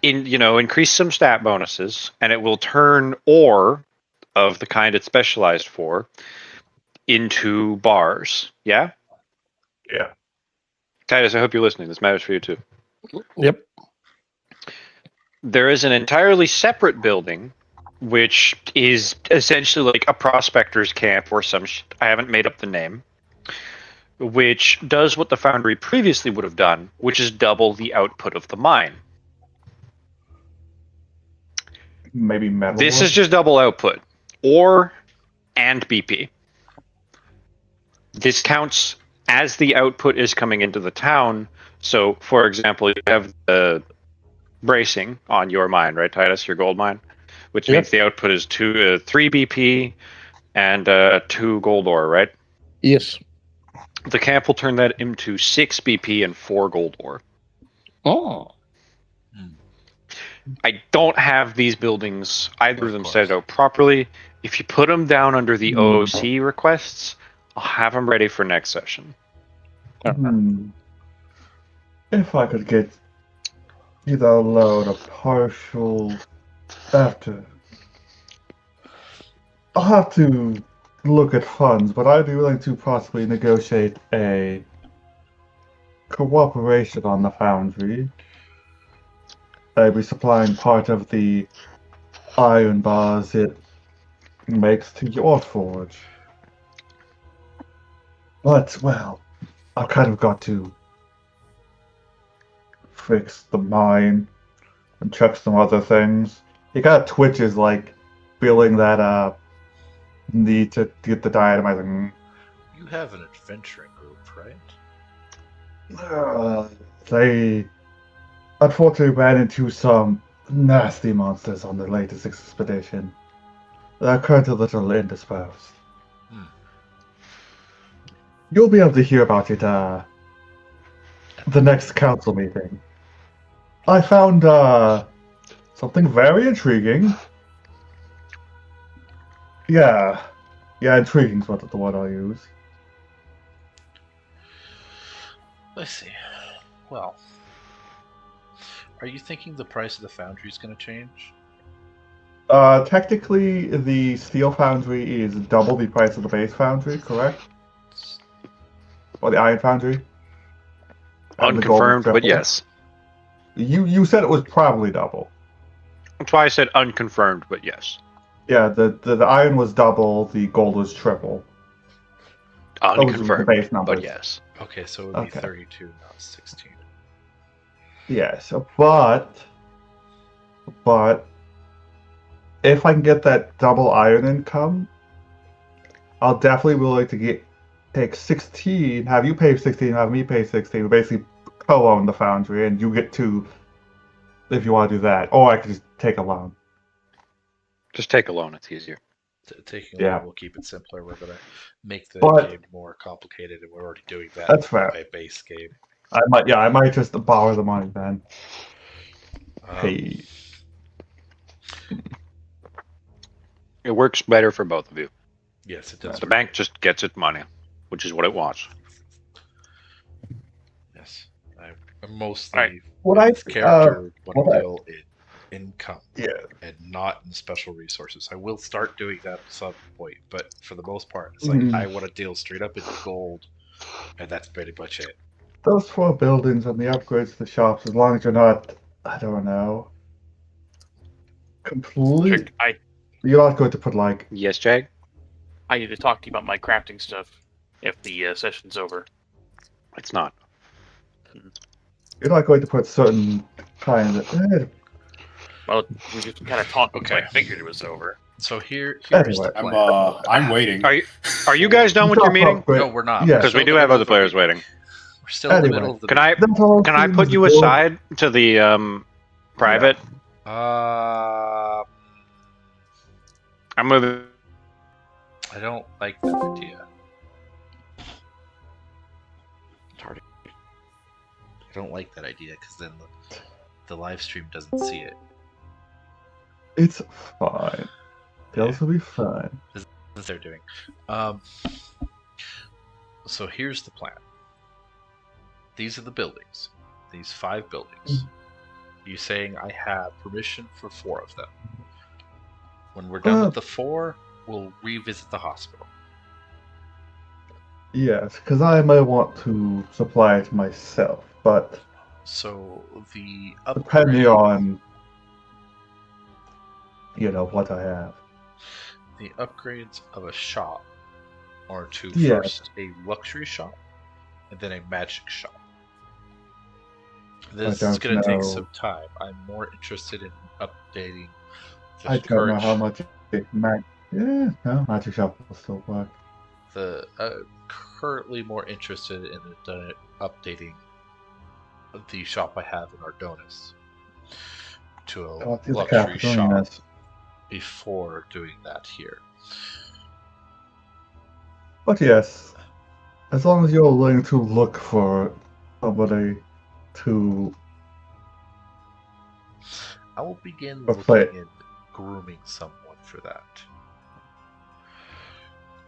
increase some stat bonuses, and it will turn ore of the kind it's specialized for into bars. Yeah? Yeah. Titus, I hope you're listening. This matters for you too. Yep. There is an entirely separate building, which is essentially like a prospector's camp or some I haven't made up the name, which does what the foundry previously would have done, which is double the output of the mine. Maybe metal. This is just double output. Ore and BP. This counts as the output is coming into the town. So, for example, you have the bracing on your mine, right, Titus? Your gold mine, which means the output is 3 BP and 2 gold ore, right? Yes. The camp will turn that into 6 BP and 4 gold ore. Oh. I don't have these buildings, either of them set out properly. If you put them down under the OOC requests, I'll have them ready for next session. If I could get either a loan, a partial, after. I'll have to look at funds, but I'd be willing to possibly negotiate a cooperation on the foundry. I'd be supplying part of the iron bars it makes to your forge. But, well, I've kind of got to fix the mine and check some other things. He kind of twitches, like, feeling that need to get the dynamite. You have an adventuring group, right? They unfortunately ran into some nasty monsters on the latest expedition. They're currently a little indisposed. You'll be able to hear about it the next council meeting. I found something very intriguing. Yeah, intriguing is what the word I'll use. I see. Well, Are you thinking the price of the foundry is going to change? Technically, the steel foundry is double the price of the base foundry, correct? Or the iron foundry? And the gold is Unconfirmed, but triple? yes. You said it was probably double. That's why I said unconfirmed, but yes. Yeah, the iron was double, the gold was triple. Those were the Unconfirmed, base numbers. but yes. Okay, so it would be Okay. 32, not 16. Yes, but if I can get that double iron income, I'll definitely be willing to take 16, have you pay 16, have me pay 16, basically co-own the foundry, and you get 2 if you want to do that. Or I could just take a loan. Just take a loan, it's easier. Taking a Yeah. loan will keep it simpler. We're going to make the But- game more complicated, and we're already doing that That's in fair. my base game. I might just borrow the money then. Hey. It works better for both of you. Yes, it does. The bank just gets its money, which is what it wants. Yes, I'm mostly Alright. What I character want what to I- deal in income Yeah. and not in special resources. I will start doing that at some point, but for the most part, it's Mhm. like I want to deal straight up in gold, and that's pretty much it. Those 4 buildings and the upgrades to the shops, as long as you're not, I don't know, complete. You're not going to put like. Yes, Jag? I need to talk to you about my crafting stuff if the session's over. It's not. You're not going to put certain kind of. Well, we just kind of talked. Okay. I figured it was over. So here's Anyway. the plan. I'm waiting. Are you guys done with your meeting? No, we're not. Yeah. Because we do have other players waiting. We're still in the Anyway. middle of the. Can I put you aside to the private? I'm moving. I don't like that idea. I don't like that idea because then the live stream doesn't see it. It's fine. Those will be fine. That's what they're doing. So here's the plan. These are the buildings. These 5 buildings. You saying I have permission for 4 of them. When we're done with the 4, we'll revisit the hospital. Yes, because I might want to supply it myself, but So the depending upgrade, on what I have. the upgrades of a shop are to Yes. first a luxury shop and then a magic shop. This is don't going to take know. some time. I'm more interested in updating the I don't know current how much magic shop will still work. the currently more interested in updating the shop I have in Ardonis to a Oh, it's luxury shop Capitonius. before doing that here. But yes, as long as you're willing to look for somebody to I will begin Or looking play. in grooming someone for that.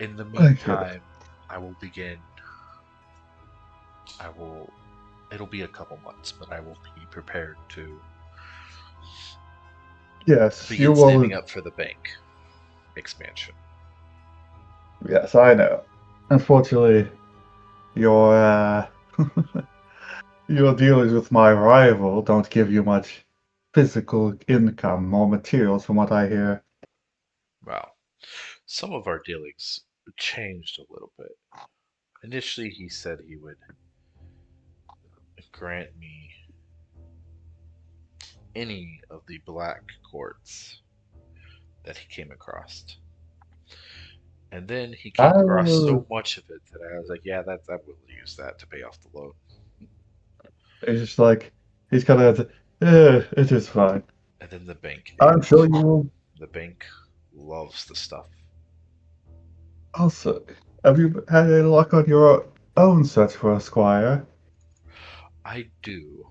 In the I get it. meantime, I will begin. It'll be a couple months, but I will be prepared to yes, you begin will. saving up for the bank expansion. Yes, I know. Unfortunately, your your dealings with my rival don't give you much physical income or materials, from what I hear. Well, some of our dealings changed a little bit. Initially, he said he would grant me any of the black quartz that he came across. And then he came across so much of it that I was like, yeah, I will use that to pay off the loan. It's just like he's kind of, it is fine. And then the bank. I'm sure you will. The bank loves the stuff. Also, have you had any luck on your own search for a squire? I do.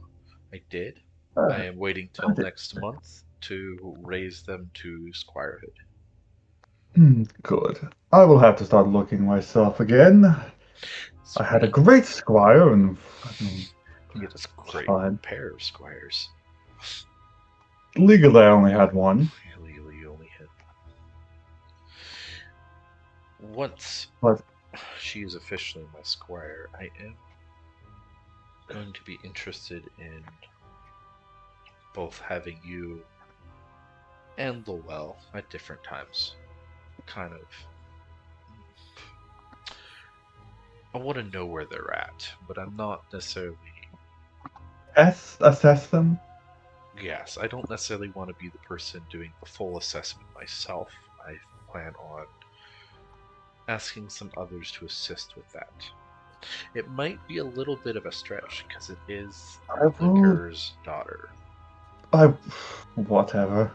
I did. Ah, I am waiting till I did. next month to raise them to squirehood. Good. I will have to start looking myself again. I had a great squire, and You get this great fine. pair of squires. Legally, I only had one. Legally, you only had one. Once But she is officially my squire, I am going to be interested in both having you and Lowell at different times. Kind of. I want to know where they're at, but I'm not necessarily. assess them. Yes, I don't necessarily want to be the person doing the full assessment myself. I plan on asking some others to assist with that. It might be a little bit of a stretch because it is the Gur's daughter. Whatever.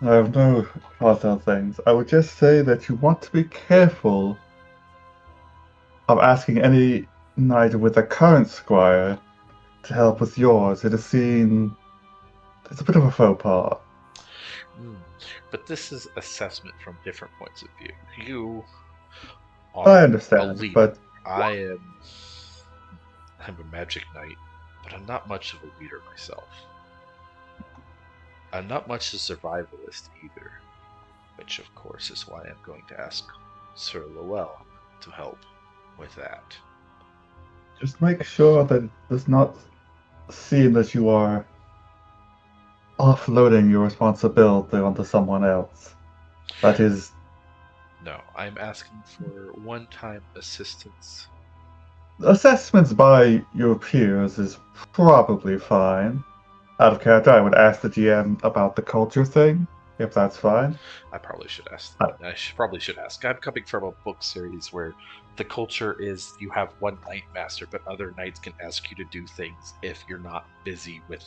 I have no thoughts on things. I would just say that you want to be careful of asking any knight with a current squire to help with yours. It is seen. It's a bit of a faux pas. But this is assessment from different points of view. You I are understand, a leader. but I'm a magic knight, but I'm not much of a leader myself. I'm not much a survivalist either, which of course is why I'm going to ask Sir Lowell to help with that. just make sure that it does not seem that you are offloading your responsibility onto someone else. That is. No, I'm asking for one-time assistance. Assessments by your peers is probably fine. Out of character, I would ask the GM about the culture thing, if that's fine. I probably should ask. Probably should ask. I'm coming from a book series where the culture is you have one knight master, but other knights can ask you to do things if you're not busy with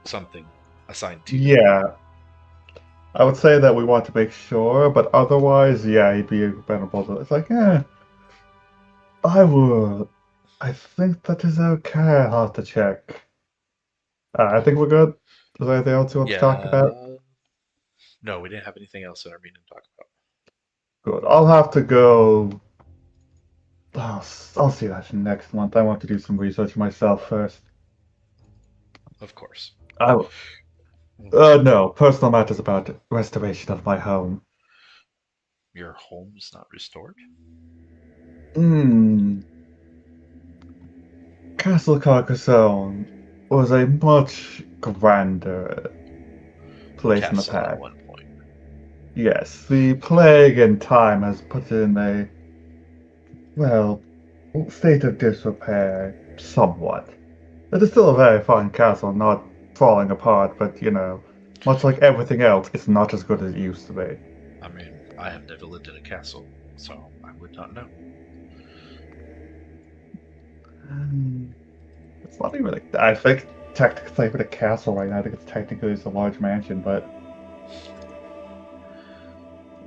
something assigned to you. Yeah. I would say that we want to make sure, but otherwise, yeah, he'd be amenable to. It's like, I would. I think that is okay. I'll have to check. I think we're good. Is there anything else you want to talk about? No, we didn't have anything else in our meeting to talk about. Good. I'll have to go. I'll see that next month. I want to do some research myself first. Of course. No, personal matters about restoration of my home. Your home's not restored? Castle Carcassonne was a much grander place in the Castle at past. one point. Yes, the plague and time has put it in a, state of disrepair, somewhat. It is still a very fine castle, not falling apart, but, much like everything else, it's not as good as it used to be. I mean, I have never lived in a castle, so I would not know. It's not even I think technically with a castle right now, I think it's technically just a large mansion, but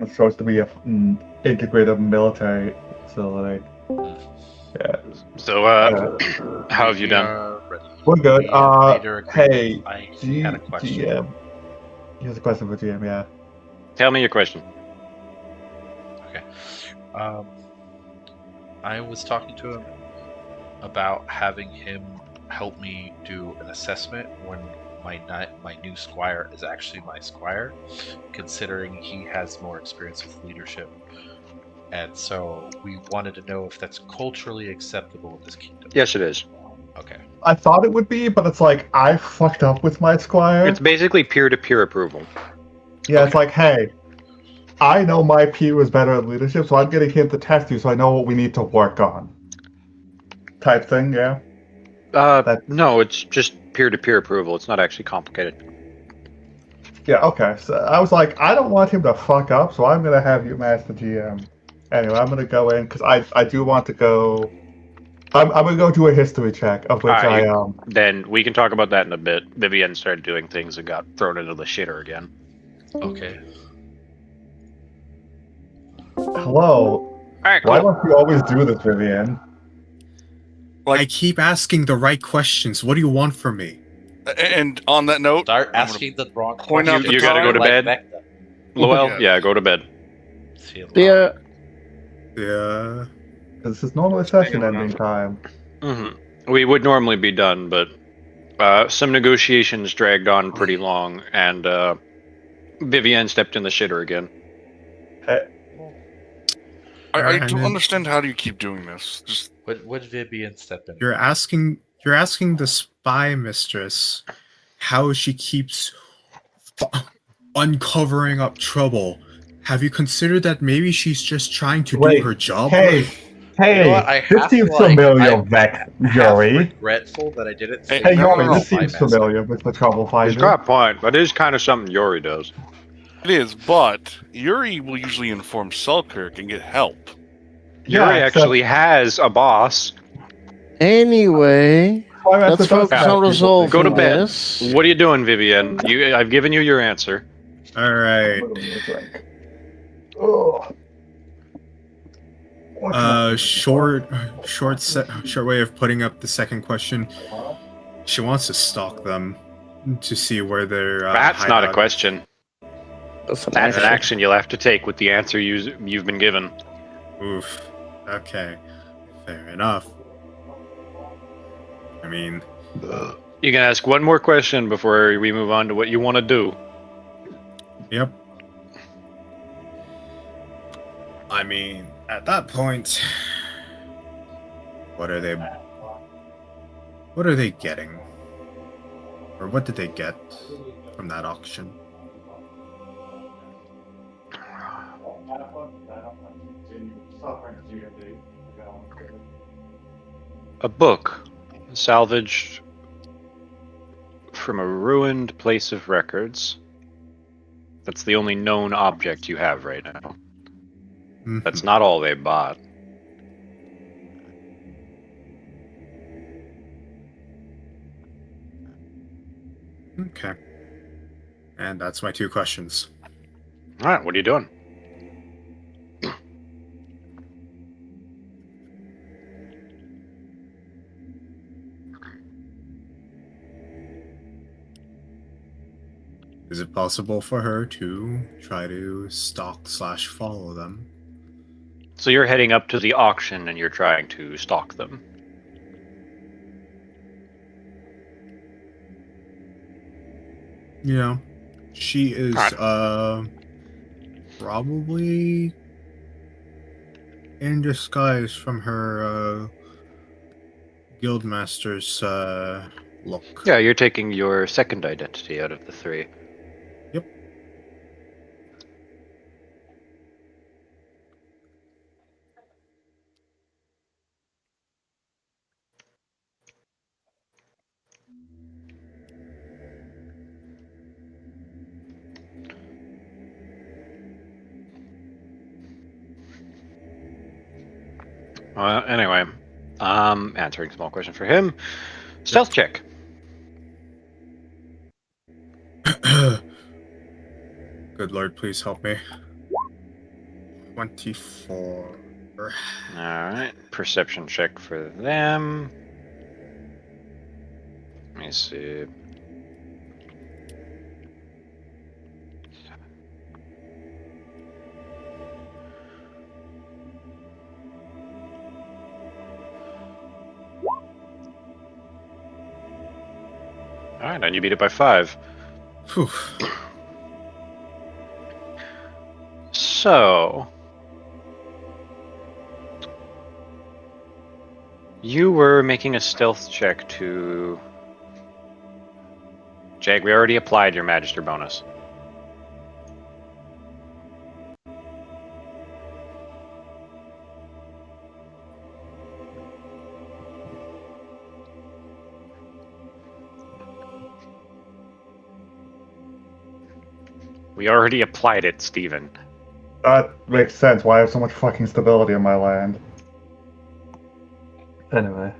it's supposed to be an integrated military facility. Yeah. So, how have you done? We're good. Hey, I had a question. GM. Here's a question for GM, yeah. Tell me your question. Okay. I was talking to him about having him help me do an assessment when my new squire is actually my squire, considering he has more experience with leadership. And so we wanted to know if that's culturally acceptable in this kingdom. Yes, it is. Okay. I thought it would be, but it's like, I fucked up with my squire. It's basically peer-to-peer approval. Yeah, It's like, hey, I know my peer was better at leadership, so I'm getting him to test you so I know what we need to work on. Type thing, yeah? No, it's just peer-to-peer approval. It's not actually complicated. Yeah, okay. So I was like, I don't want him to fuck up, so I'm going to have you master GM. Anyway, I'm going to go in, because I do want to go... I'm going to go do a history check, of which Then we can talk about that in a bit. Vivienne started doing things and got thrown into the shitter again. Okay. Hello. Alright, Why cool. don't you always do this, Vivienne? I keep asking the right questions. What do you want from me? And on that note, Start asking the wrong point questions. out You gotta go to bed. Lowell? Yeah, go to bed. Yeah. Yeah. This is normally session ending time. Mm-hmm. We would normally be done, but Some negotiations dragged on pretty long, and Vivienne stepped in the shitter again. I don't understand how do you keep doing this. Just Would Vivian step in? You're asking the spy mistress how she keeps uncovering up trouble. Have you considered that maybe she's just trying to do her job? Hey, You know what, I this have seems to, like, familiar, I'm Vex, half Yuri. regretful that I didn't. Hey, say Yuri, no, this seems familiar with the Trouble Finder. He's got a point, but it is kind of something Yuri does. it is, but Yuri will usually inform Selkirk and get help. Yuri actually has a boss. Anyway, let's focus on resolving Go to bed. this. What are you doing, Vivienne? I've given you your answer. All right. Short way of putting up the second question. She wants to stalk them to see where they're. That's not a hideout. question. That's an action you'll have to take with the answer you've been given. Oof. Okay. Fair enough. I mean, You can ask one more question before we move on to what you want to do. Yep. I mean, at that point, what are they getting? Or what did they get from that auction? A book salvaged from a ruined place of records. That's the only known object you have right now. Mm-hmm. That's not all they bought. Okay. And that's my 2 questions. Alright, what are you doing? Is it possible for her to try to stalk/follow them? So you're heading up to the auction and you're trying to stalk them. Yeah. She is probably in disguise from her guildmaster's look. Yeah, you're taking your second identity out of the 3. Yep. Anyway, answering small question for him. Stealth check. Good Lord, please help me. 24. Alright, perception check for them. Let me see. Alright, and you beat it by 5. Whew. So, you were making a stealth check to... Jag, we already applied your Magister bonus. We already applied it, Steven. That makes sense. Why I have so much fucking stability in my land? Anyway.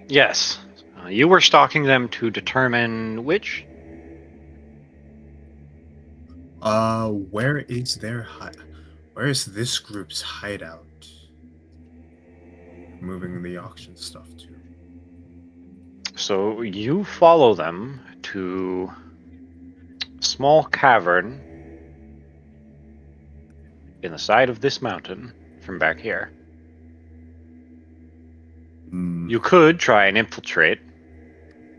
Yes. You were stalking them to determine which? Where is where is this group's hideout? Moving the auction stuff to. So you follow them to a small cavern in the side of this mountain from back here. Hmm. You could try and infiltrate,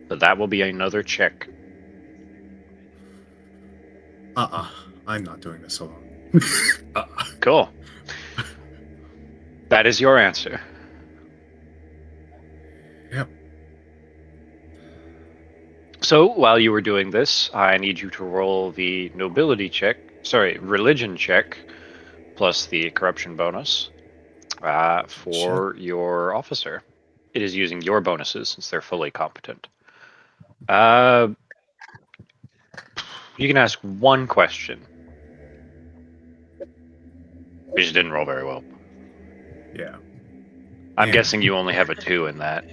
but that will be another check. I'm not doing this alone. Cool. That is your answer. Yep. So, while you were doing this, I need you to roll the religion check, plus the corruption bonus for your officer. It is using your bonuses since they're fully competent. You can ask one question. You just didn't roll very well. Yeah. I'm guessing you only have a 2 in that.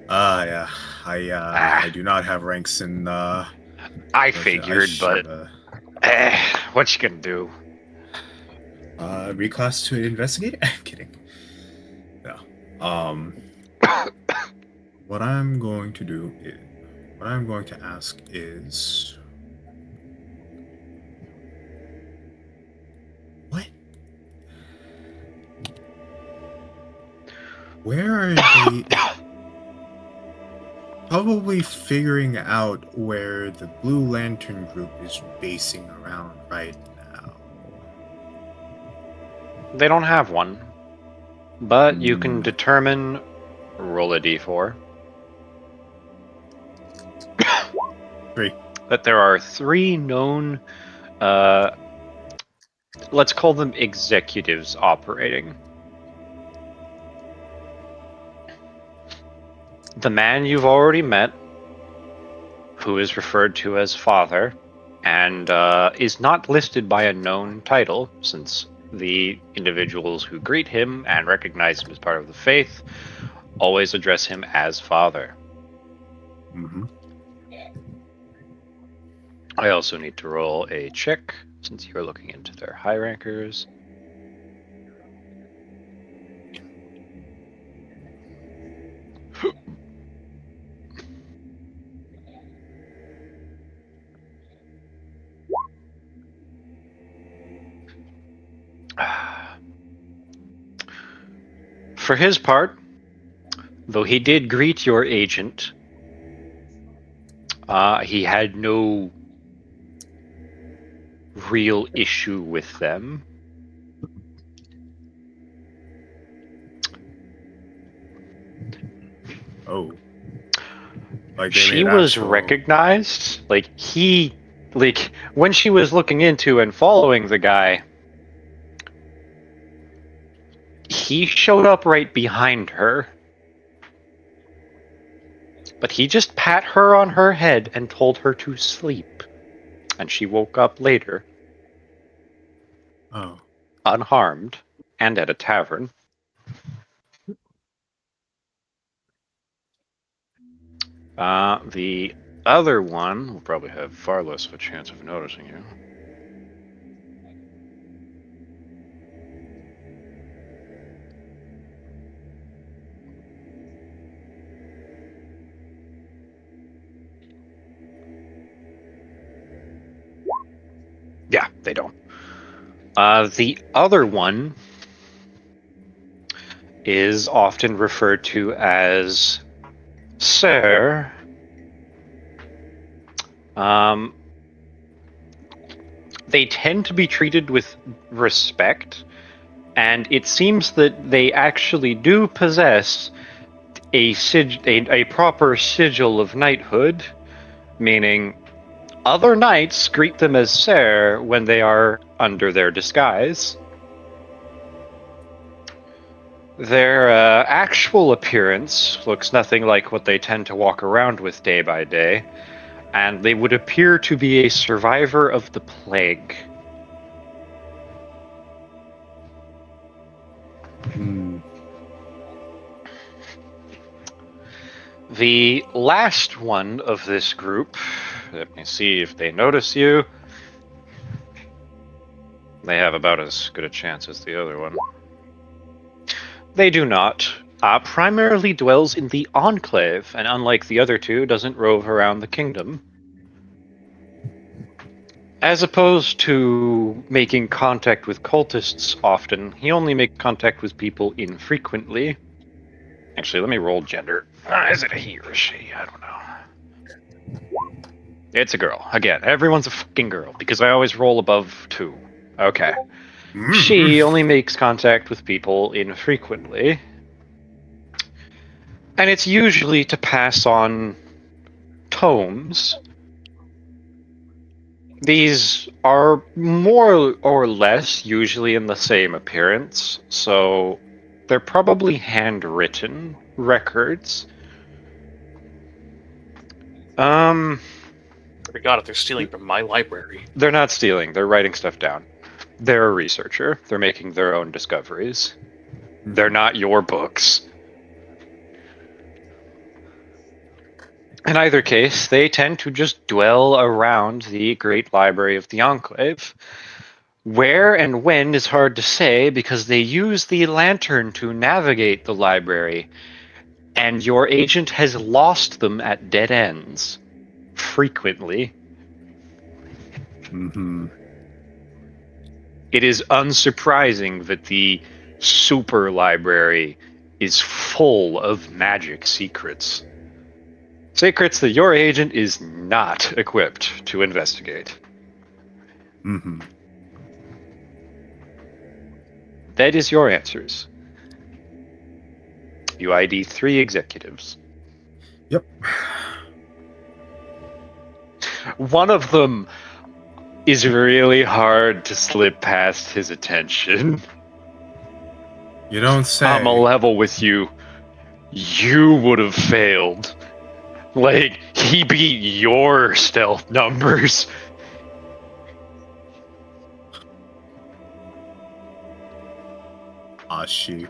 Yeah. I do not have ranks in. I figured, but what you gonna do? Reclass to investigate? I'm kidding. No. What I'm going to ask is, what? Where are they? Probably figuring out where the Blue Lantern group is basing around right now. They don't have one, but you can determine. Roll a d4. 3. That there are 3 known, let's call them executives operating. The man you've already met, who is referred to as Father, and is not listed by a known title, since the individuals who greet him and recognize him as part of the faith always address him as Father. Mm-hmm. I also need to roll a check, since you're looking into their high rankers. For his part, though he did greet your agent, he had no real issue with them. Oh. Like she was recognized. When she was looking into and following the guy, he showed up right behind her. But he just pat her on her head and told her to sleep. And she woke up later. Oh. Unharmed and at a tavern. The other one will probably have far less of a chance of noticing you. Yeah, they don't. The other one is often referred to as Sir. They tend to be treated with respect, and it seems that they actually do possess a proper sigil of knighthood, meaning other knights greet them as Sir when they are under their disguise. Their actual appearance looks nothing like what they tend to walk around with day by day, and they would appear to be a survivor of the plague. The last one of this group, let me see if they notice you. They have about as good a chance as the other one. They do not. Primarily dwells in the Enclave, and unlike the other two, doesn't rove around the kingdom. As opposed to making contact with cultists often, he only makes contact with people infrequently. Actually, let me roll gender. Is it a he or a she? I don't know. It's a girl. Again, everyone's a fucking girl, because I always roll above 2. Okay. She only makes contact with people infrequently. And it's usually to pass on tomes. These are more or less usually in the same appearance, so they're probably handwritten records. I forgot if they're stealing from my library. They're not stealing, they're writing stuff down. They're a researcher, they're making their own discoveries. They're not your books. In either case, they tend to just dwell around the Great Library of the Enclave. Where and when is hard to say because they use the lantern to navigate the library, and your agent has lost them at dead ends. Frequently. It is unsurprising that the super library is full of magic secrets. Secrets that your agent is not equipped to investigate. That is your answers. You ID 3 executives. Yep. One of them is really hard to slip past his attention. You don't say. I'm a level with you. You would have failed. Like, he beat your stealth numbers. Ah, shoot.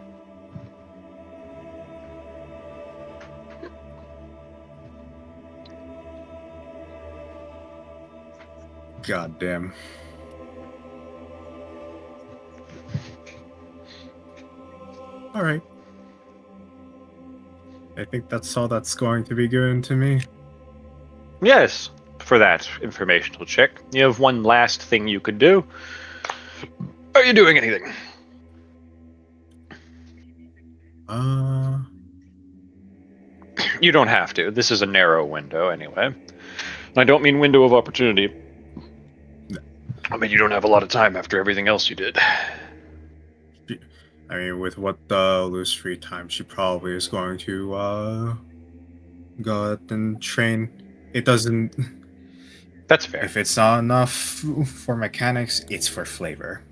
God damn. All right. I think that's all that's going to be given to me. Yes, for that informational check. You have one last thing you could do. Are you doing anything? You don't have to. This is a narrow window anyway. And I don't mean window of opportunity. I mean, you don't have a lot of time after everything else you did. I mean, with what loose free time she probably is going to go out and train. It doesn't. That's fair. If it's not enough for mechanics, it's for flavor.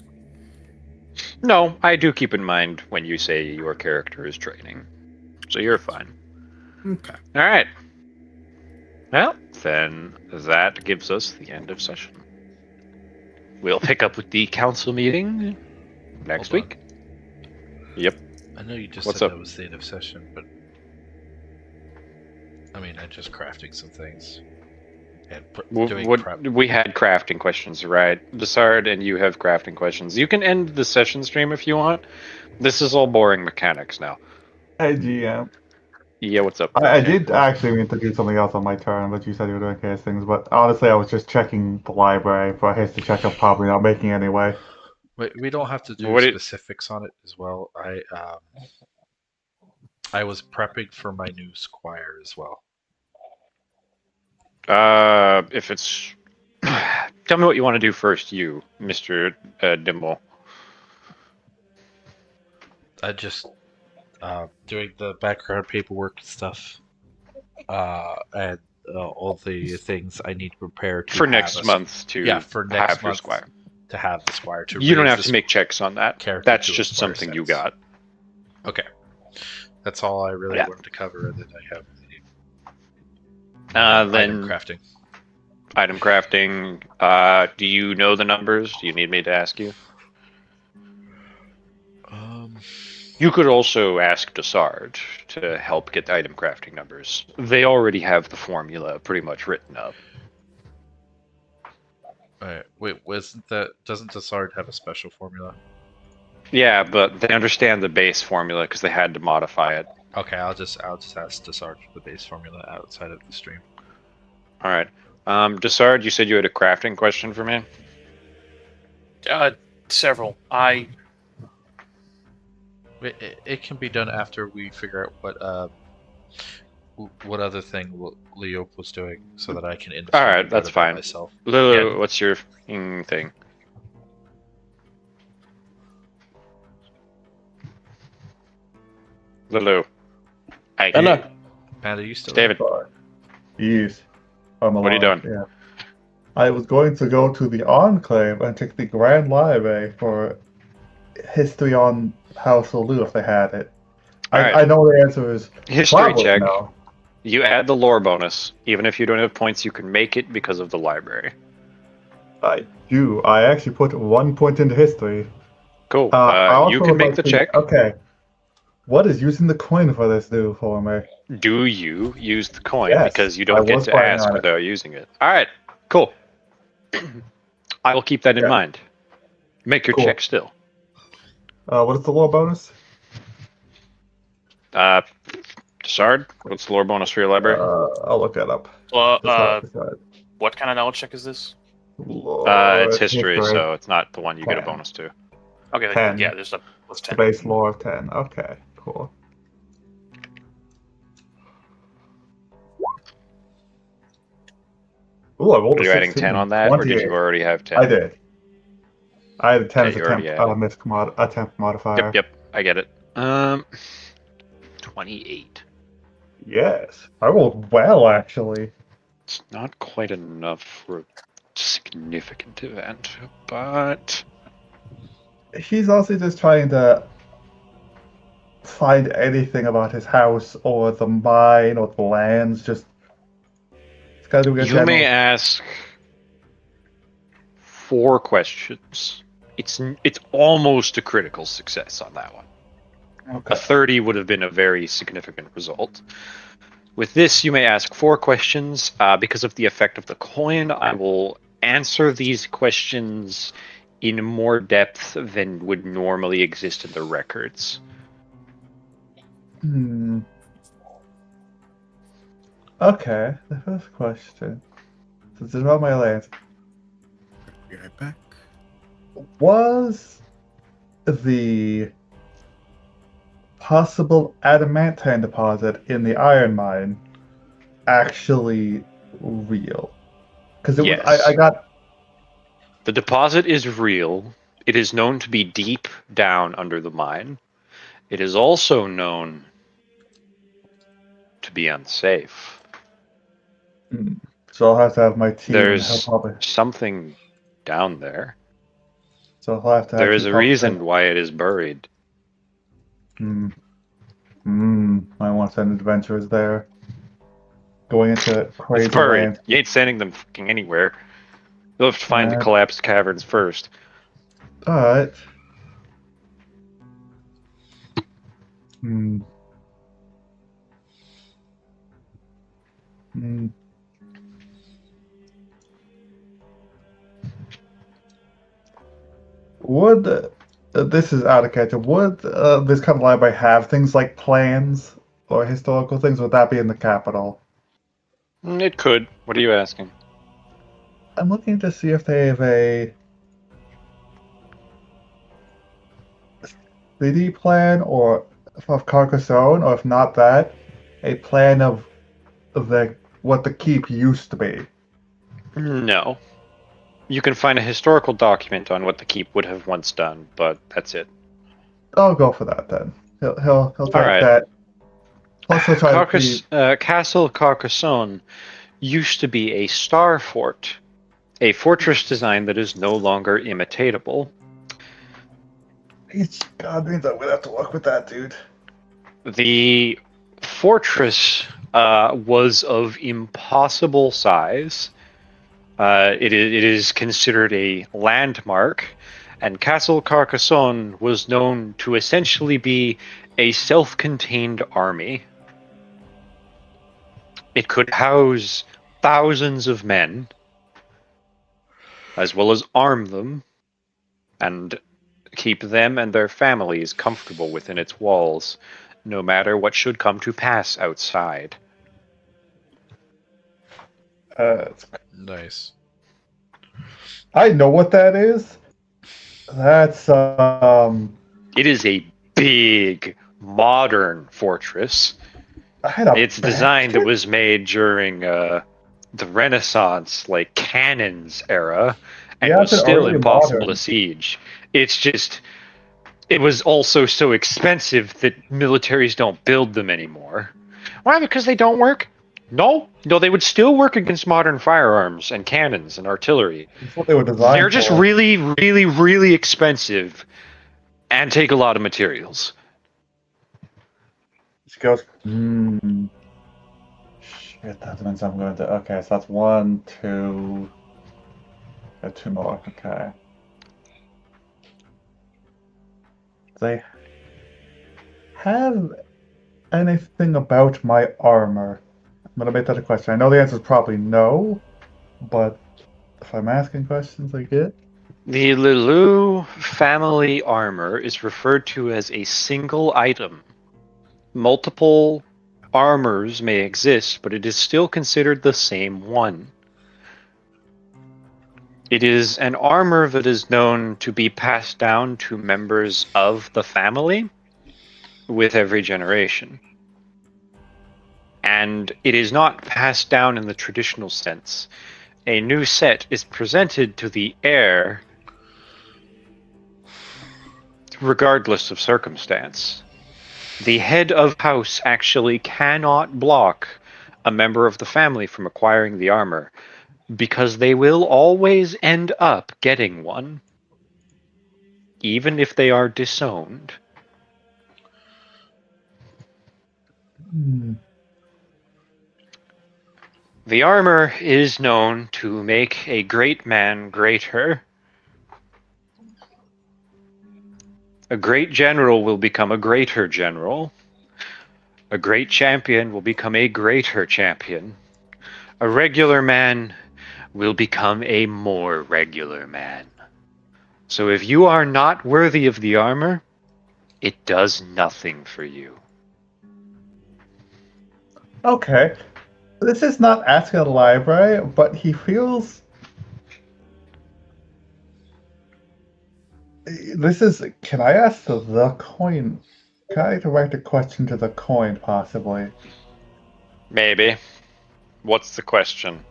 No, I do keep in mind when you say your character is training. So you're fine. Okay. All right. Well, then that gives us the end of session. We'll pick up with the council meeting next week. Yep. I know you just What's said up? that was the end of session, but I mean, I'm just crafting some things and doing prep. We had crafting questions, right? Desard and you have crafting questions. You can end the session stream if you want. This is all boring mechanics now. Hey, GM. Yeah, what's up? I did actually mean to do something else on my turn, but you said you were doing case things. But honestly, I was just checking the library for his to check. I'm probably not making anyway. Wait, we don't have to do specifics on it as well. I was prepping for my new squire as well. If it's... Tell me what you want to do first, you, Mr. Dimble. I just... doing the background paperwork stuff. And all the things I need to prepare to for next month to for next have your month squire. To have the squire to you don't raise have the to make checks on that. That's just something you got. Okay. That's all I really wanted to cover, and then I have then item crafting. Item crafting. Do you know the numbers? Do you need me to ask you? You could also ask Desard to help get the item crafting numbers. They already have the formula pretty much written up. Alright, wait, doesn't Desard have a special formula? Yeah, but they understand the base formula because they had to modify it. Okay, I'll just ask Desard for the base formula outside of the stream. All right. Desard, you said you had a crafting question for me? Several. It can be done after we figure out what other thing Leop was doing, so that I can. All right, that's fine. Myself. Lulu, yeah. What's your thing? Lulu. Panda, you still? David. Yes. What are you doing? Yeah. I was going to go to the Enclave and check the Grand Library for history on House Lulu if they had it. I know the answer is history check. No. You add the lore bonus. Even if you don't have points, you can make it because of the library. I do. I actually put 1 point into history. Cool. You can make the check. Okay. What is using the coin for this do for me? Do you use the coin? Yes, because you don't get to ask without using it. All right. Cool. I will keep that in mind. Make your check still. What is the lore bonus? Desard, what's the lore bonus for your library? I'll look that up. What kind of knowledge check is this? It's history, so it's not the one you 10. Get a bonus to. Okay, 10. Yeah, there's a plus 10. Base lore of 10. Okay, cool. Ooh, I rolled Are you adding 10 on that, 28. Or did you already have 10? I did. I had a 10 as attempt modifier. Yep, I get it. 28. Yes, I rolled well, actually. It's not quite enough for a significant event, but... He's also just trying to find anything about his house or the mine or the lands, just... You may ask 4 questions. It's almost a critical success on that one. Okay. A 30 would have been a very significant result. With this, you may ask 4 questions. Because of the effect of the coin, I will answer these questions in more depth than would normally exist in the records. Okay, the first question. This is about my land. Be right back. Was the possible adamantine deposit in the iron mine actually real? Because yes. I got... The deposit is real. It is known to be deep down under the mine. It is also known to be unsafe. So I'll have to have my team. There's something down there. So I'll have to. There is a reason why it is buried. I want to send adventurers there. Going into crazy land. You ain't sending them fucking anywhere. You'll have to find the collapsed caverns first. Alright. Would this is out of character? Would this kind of library have things like plans or historical things? Would that be in the capital? It could. What are you asking? I'm looking to see if they have a city plan or of Carcassonne, or if not that, a plan of what the keep used to be. No. You can find a historical document on what the keep would have once done, but that's it. I'll go for that then. He'll try that. Plus, he'll try Castle Carcassonne used to be a star fort, a fortress design that is no longer imitatable. God means I'm gonna have to work with that, dude. The fortress was of impossible size. It is considered a landmark, and Castle Carcassonne was known to essentially be a self-contained army. It could house thousands of men, as well as arm them, and keep them and their families comfortable within its walls, no matter what should come to pass outside. Nice. I know what that is. That's It is a big, modern fortress. Its design that was made during the Renaissance, like cannons era, and was still impossible to siege. It's just, it was also so expensive that militaries don't build them anymore. Why? Because they don't work? No, they would still work against modern firearms and cannons and artillery. That's what they were designed They're just for. really, really, really expensive and take a lot of materials. She goes, Shit, that means I'm going to. Okay, so that's 1, 2. Got 2 more. Okay. They have anything about my armor? I'm going to make that a question. I know the answer is probably no, but if I'm asking questions, I get. The Lilu family armor is referred to as a single item. Multiple armors may exist, but it is still considered the same one. It is an armor that is known to be passed down to members of the family with every generation. And it is not passed down in the traditional sense. A new set is presented to the heir regardless of circumstance. The head of house actually cannot block a member of the family from acquiring the armor, because they will always end up getting one, even if they are disowned. The armor is known to make a great man greater. A great general will become a greater general. A great champion will become a greater champion. A regular man will become a more regular man. So if you are not worthy of the armor, it does nothing for you. Okay. This is not asking the library, but he feels... This is... Can I ask the coin? Can I direct a question to the coin, possibly? Maybe. What's the question?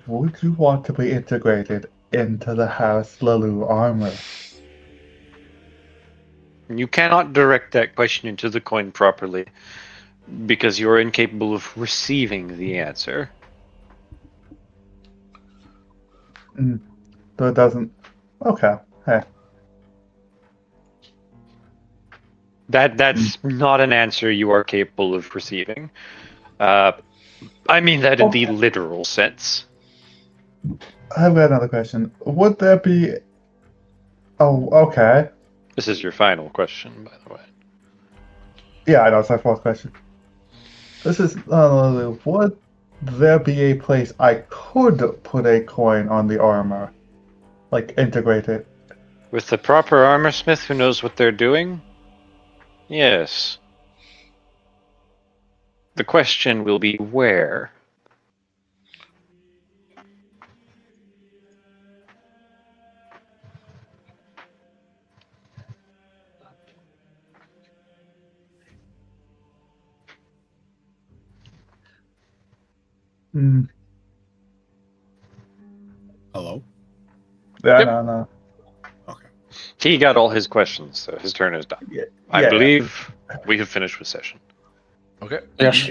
Would you want to be integrated into the House Lilu armor? You cannot direct that question into the coin properly, because you are incapable of receiving the answer. So it doesn't... Okay. Hey. That's not an answer you are capable of receiving. I mean that in the literal sense. I've got another question. Would there be... Oh, okay. This is your final question, by the way. Yeah, I know, it's my fourth question. This is... would there be a place I could put a coin on the armor? Like, integrate it? With the proper armor smith who knows what they're doing? Yes. The question will be where? Hello? Yeah, Yep. no. He got all his questions, so his turn is done. Yeah. I believe we have finished with session. Okay. Yes.